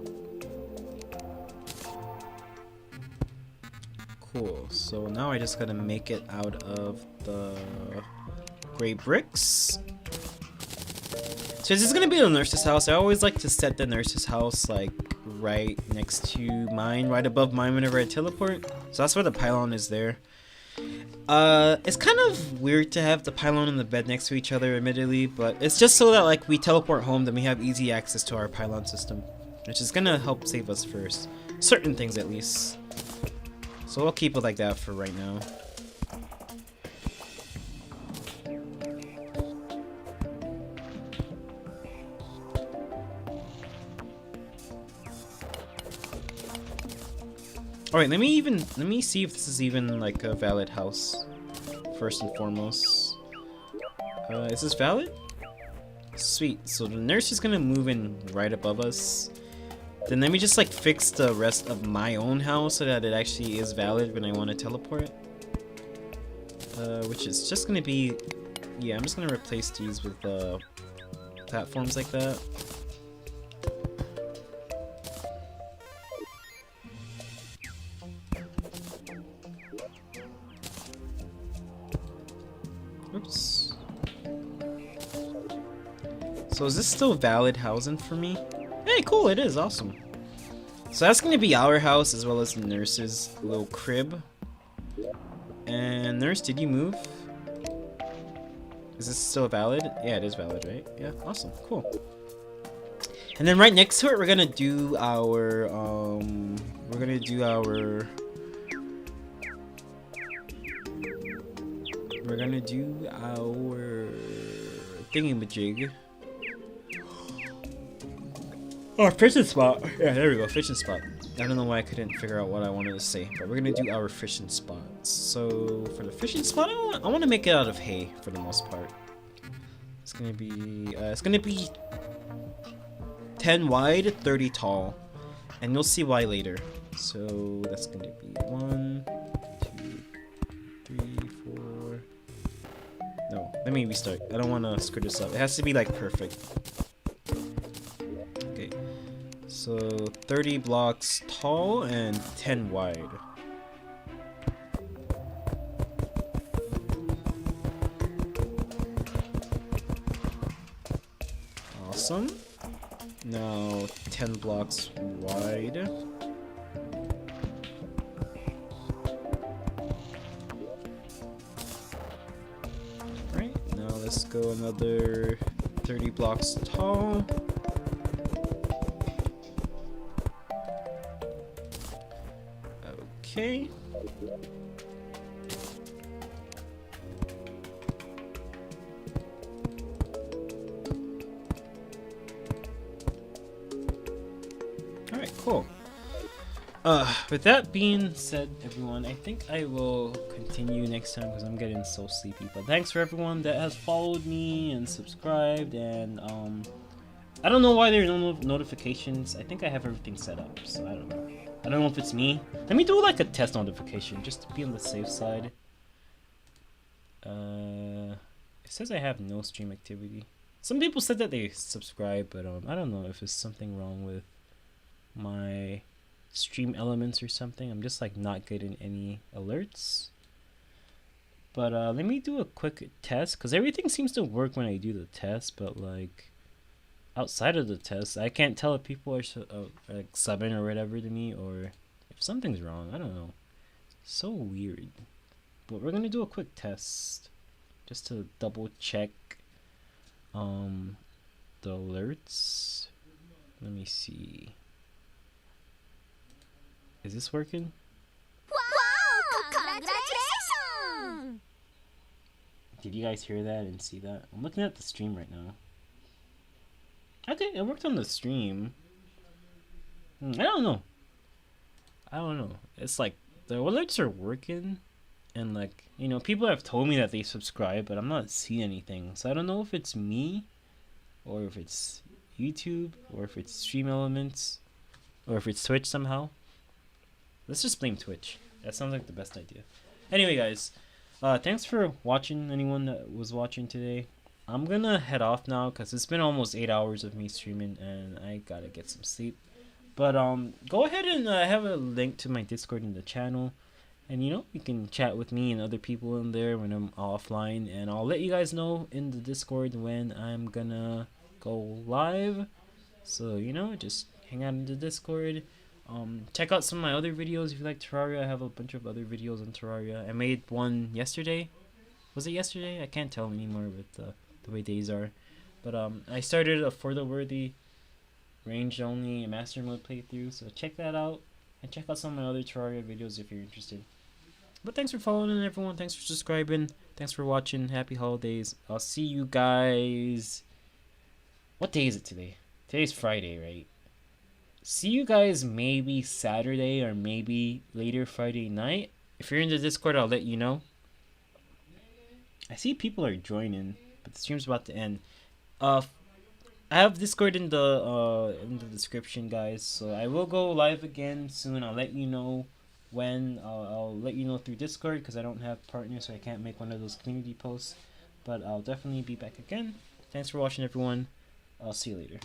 Cool, so now I just gotta make it out of the gray bricks. So this is gonna be the nurse's house. I always like to set the nurse's house like right next to mine, right above mine whenever I teleport. So that's why the pylon is there. It's kind of weird to have the pylon and the bed next to each other, admittedly, but it's just so that like we teleport home, then we have easy access to our pylon system, which is gonna help save us for certain things at least. So I'll keep it like that for right now. Alright, let me see if this is even like a valid house. First and foremost. Is this valid? Sweet. So the nurse is gonna move in right above us. Then let me just like fix the rest of my own house so that it actually is valid when I want to teleport. Which is just gonna be, yeah, I'm just gonna replace these with platforms like that. Oops. So is this still valid housing for me? Hey, cool, it is, awesome. So that's gonna be our house as well as the nurse's little crib. And nurse, did you move? Is this still valid? Yeah, it is valid, right? Yeah, awesome, cool. And then right next to it, we're gonna do our thingamajig. Oh, fishing spot. Yeah, there we go, fishing spot. I don't know why I couldn't figure out what I wanted to say, but we're gonna do our fishing spots. So for the fishing spot, I want to make it out of hay for the most part. It's gonna be 10 wide, 30 tall, and you'll see why later. So that's gonna be 1, 2, 3, 4. No, let me restart. I don't want to screw this up. It has to be like perfect. Okay, so 30 blocks tall and 10 wide. Awesome. Now 10 blocks wide. Alright, now let's go another 30 blocks tall. Okay. Alright, cool. With that being said, everyone, I think I will continue next time because I'm getting so sleepy. But thanks for everyone that has followed me and subscribed, and I don't know why there's no notifications. I think I have everything set up, so I don't know. I don't know if it's me. Let me do like a test notification just to be on the safe side. It says I have no stream activity. Some people said that they subscribe, but I don't know if it's something wrong with my stream elements or something. I'm just like not getting any alerts. But let me do a quick test because everything seems to work when I do the test, but like outside of the test, I can't tell if people are like subbing or whatever to me, or if something's wrong. I don't know. So weird. But we're gonna do a quick test just to double check the alerts. Let me see. Is this working? Wow! Congratulations! Did you guys hear that and see that? I'm looking at the stream right now. Okay, it worked on the stream. I don't know. It's like the alerts are working, and like, you know, people have told me that they subscribe, but I'm not seeing anything. So I don't know if it's me, or if it's YouTube, or if it's Stream Elements, or if it's Twitch somehow. Let's just blame Twitch. That sounds like the best idea. Anyway, guys, thanks for watching, anyone that was watching today. I'm gonna head off now because it's been almost 8 hours of me streaming and I gotta get some sleep. But go ahead and have a link to my Discord in the channel, and you know, you can chat with me and other people in there when I'm offline, and I'll let you guys know in the Discord when I'm gonna go live. So you know, just hang out in the Discord. Check out some of my other videos if you like Terraria. I have a bunch of other videos on Terraria. I made one yesterday. Was it yesterday? I can't tell anymore with the way days are. But I started a further worthy range only master mode playthrough, so check that out, and check out some of my other Terraria videos if you're interested. But thanks for following, everyone. Thanks for subscribing. Thanks for watching. Happy holidays. I'll see you guys. What day is it today? Today's Friday, right? See you guys maybe Saturday or maybe later Friday night. If you're in the Discord, I'll let you know. I see people are joining, but the stream's about to end. I have Discord in the description, guys. So I will go live again soon. I'll let you know when. I'll let you know through Discord because I don't have partners, so I can't make one of those community posts. But I'll definitely be back again. Thanks for watching, everyone. I'll see you later.